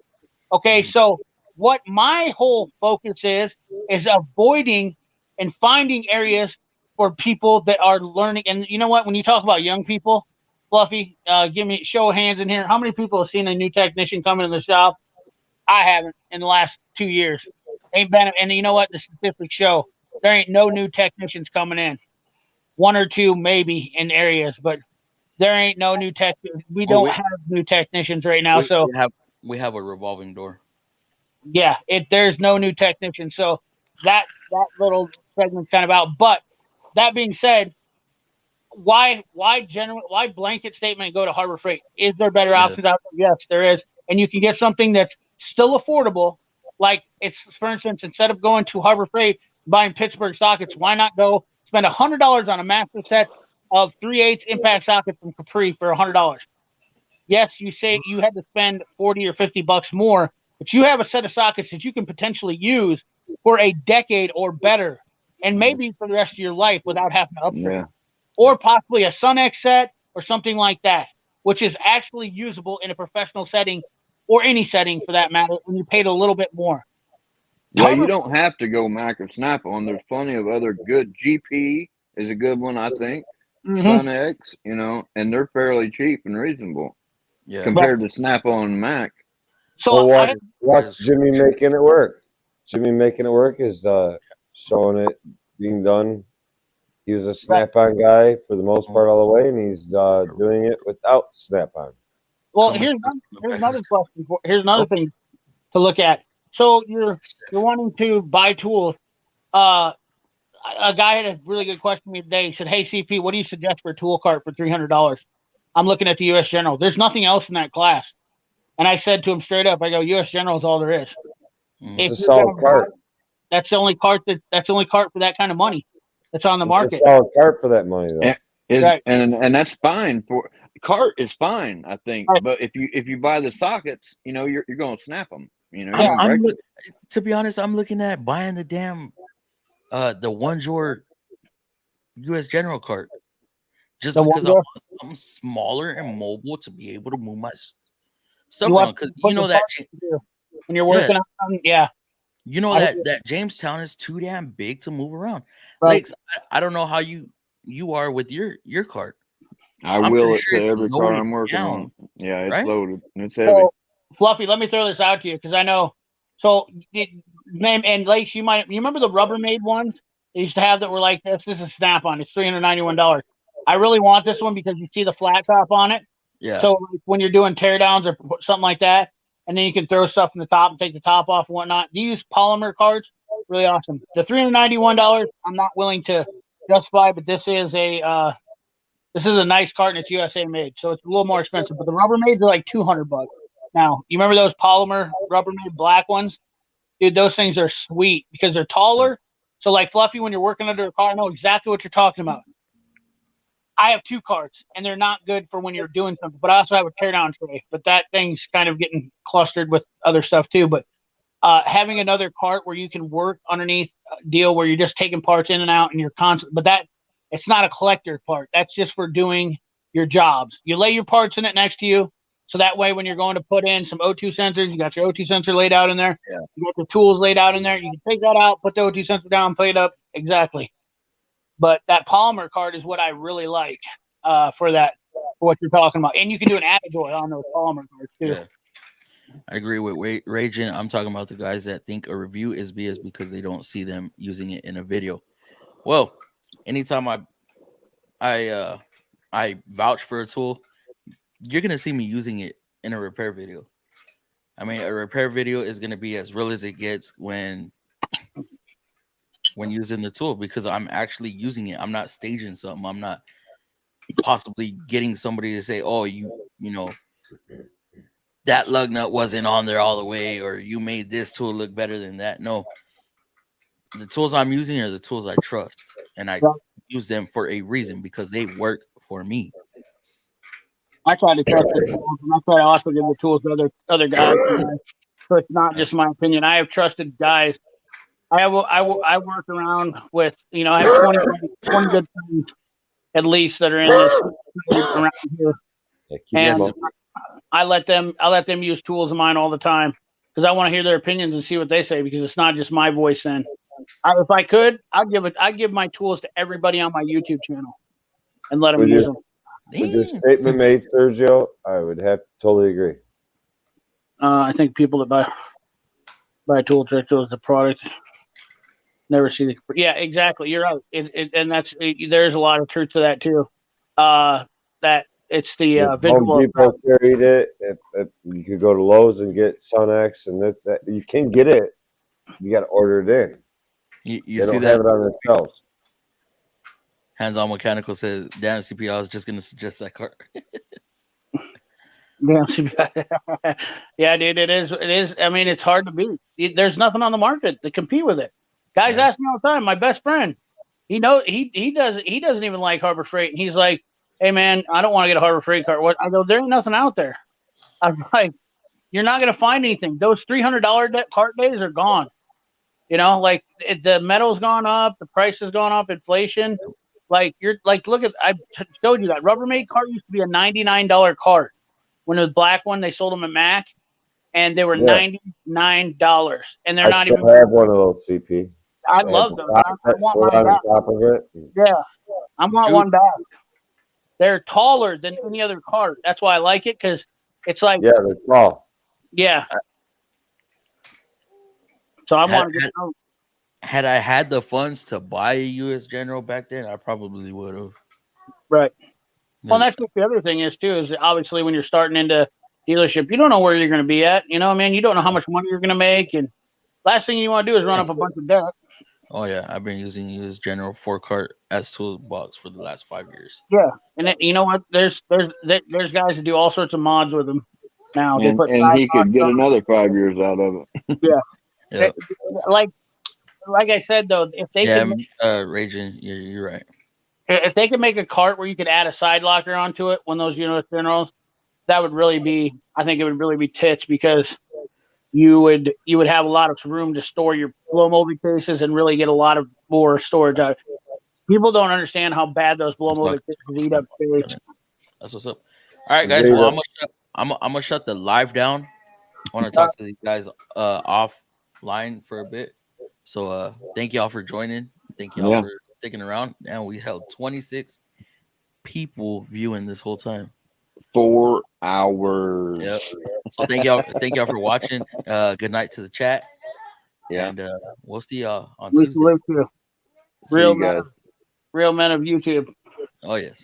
Okay, so what my whole focus is avoiding and finding areas for people that are learning. And you know what? When you talk about young people, Fluffy, give me show of hands in here. How many people have seen a new technician coming in the shop? I haven't in the last 2 years. Ain't been, and you know what? The statistics show there ain't no new technicians coming in. One or two maybe in areas, but there ain't no new tech. We don't have new technicians right now. We have a revolving door. Yeah, there's no new technicians. So that little segment's kind of out. But that being said, why blanket statement go to Harbor Freight? Is there better options out there? Yes, there is. And you can get something that's still affordable. Like it's, for instance, instead of going to Harbor Freight, buying Pittsburgh sockets, why not go spend $100 on a master set of 3/8 impact sockets from Capri for $100? Yes, you say you had to spend 40 or 50 bucks more, but you have a set of sockets that you can potentially use for a decade or better, and maybe for the rest of your life without having to upgrade. Yeah. Or possibly a SunX set or something like that, which is actually usable in a professional setting or any setting for that matter, when you paid a little bit more. Yeah, you don't have to go Mac or Snap-on. There's plenty of other good. GP is a good one, I think. SunX, and they're fairly cheap and reasonable compared to Snap-on and Mac. So watch Jimmy making it work. Jimmy making it work is showing it being done. He was a Snap-on guy for the most part all the way, and he's doing it without Snap-on. Well, here's another question. Here's another thing to look at. So you're wanting to buy tools. A guy had a really good question to me today. He said, "Hey CP, what do you suggest for a tool cart for $300?" I'm looking at the U.S. General. There's nothing else in that class. And I said to him straight up, I go, U.S. General is all there is. It's a solid cart. That's the only cart for that kind of money that's on the market. It's a solid cart for that money though. Right. And that's fine for cart is fine, I think. Right. But if you buy the sockets, you're going to snap them. To be honest, I'm looking at buying the damn the one drawer U.S. General cart, just because I want something smaller and mobile to be able to move my stuff around. Because you know that when you're working on, you know that Jamestown is too damn big to move around. Right. Lakes, I don't know how you are with your cart. I'm wheel it to every car I'm working on. Yeah, it's loaded and it's heavy. So, Fluffy, let me throw this out to you because I know. So, and Lakes, you remember the Rubbermaid ones they used to have that were like this? This is Snap-on. It's $391. I really want this one because you see the flat top on it. Yeah. So when you're doing teardowns or something like that, and then you can throw stuff in the top and take the top off and whatnot. These polymer cards, really awesome. The $391, I'm not willing to justify, but this is a This is a nice cart and it's USA made, so it's a little more expensive. But the Rubbermaids are like $200. Now, you remember those polymer Rubbermaid black ones? Dude, those things are sweet because they're taller. So, like Fluffy, when you're working under a car, I know exactly what you're talking about. I have 2 carts, and they're not good for when you're doing something. But I also have a teardown tray. But that thing's kind of getting clustered with other stuff too. But having another cart where you can work underneath a deal where you're just taking parts in and out, and you're constant. But that it's not a collector part. That's just for doing your jobs. You lay your parts in it next to you, so that way when you're going to put in some O2 sensors, you got your O2 sensor laid out in there. Yeah. You got the tools laid out in there. You can take that out, put the O2 sensor down, play it up. Exactly. But that polymer cart is what I really like for what you're talking about. And you can do an attajoy on those polymer carts too. Yeah. I agree with Raging. I'm talking about the guys that think a review is BS because they don't see them using it in a video. Well, anytime I vouch for a tool, you're gonna see me using it in a repair video. I mean, a repair video is gonna be as real as it gets when using the tool because I'm actually using it. I'm not staging something. I'm not possibly getting somebody to say, "Oh, you know, that lug nut wasn't on there all the way," or "You made this tool look better than that." No, the tools I'm using are the tools I trust, and I use them for a reason because they work for me. I try to trust the tools, and I try to also give the tools to other guys. So it's not just my opinion. I have trusted guys. I work around with, I have 20 good friends at least that are in this around here. And I let them use tools of mine all the time because I want to hear their opinions and see what they say because it's not just my voice. Then, if I could, I'd give my tools to everybody on my YouTube channel and let them use them. With your statement made, Sergio, I would have to totally agree. I think people that buy tool trick tools, the product, never see the. Yeah, exactly. You're right. And there's a lot of truth to that too. That it's the visual. Home Depot carried it. If you could go to Lowe's and get Sun-X, and that you can get it. You got to order it in. You they see don't that have it on their shelves. Hands-on Mechanical says, "Damn CPI, I was just gonna suggest that cart." Damn CPI. Yeah, dude, it is. I mean, it's hard to beat. There's nothing on the market to compete with it. Guys ask me all the time. My best friend, he doesn't even like Harbor Freight, and he's like, "Hey man, I don't want to get a Harbor Freight cart." What? I go, there ain't nothing out there. I'm like, you're not gonna find anything. Those $300 cart days are gone. Like the metal's gone up, the price has gone up, inflation. Like look at, I showed you that Rubbermaid cart used to be a $99 cart. When it was black one, they sold them at Mac, and they were $99, and they're not even. I have one of those, CP. I love them. I want one back. Top of it. Yeah, I want one back. They're taller than any other cart. That's why I like it because it's like they're tall. Yeah. So I want to get. Had I had the funds to buy a US General back then, I probably would have. Right. Well, that's what the other thing is too. Is obviously when you're starting into dealership, you don't know where you're going to be at. You don't know how much money you're going to make, and last thing you want to do is run up a bunch of debt. Oh yeah, I've been using US General 4-cart as toolbox for the last 5 years. Yeah, and you know what? There's guys that do all sorts of mods with them now. And he could get another 5 years out of it. Yeah. Like I said though, if they Raging, you're right. If they could make a cart where you could add a side locker onto it, when those US Generals, that would really be. I think it would really be tits because you would have a lot of room to store your blow molded cases and really get a lot of more storage out. People don't understand how bad those blow molded cases eat up space. That's what's up. All right, guys. Well, I'm gonna shut the live down. I want to talk to these guys offline for a bit. So thank y'all for joining. Thank y'all for sticking around. And we held 26 people viewing this whole time. 4 hours. Yep. So thank y'all for watching. Good night to the chat. Yeah. And we'll see y'all on Tuesday. Real men of YouTube. Oh yes.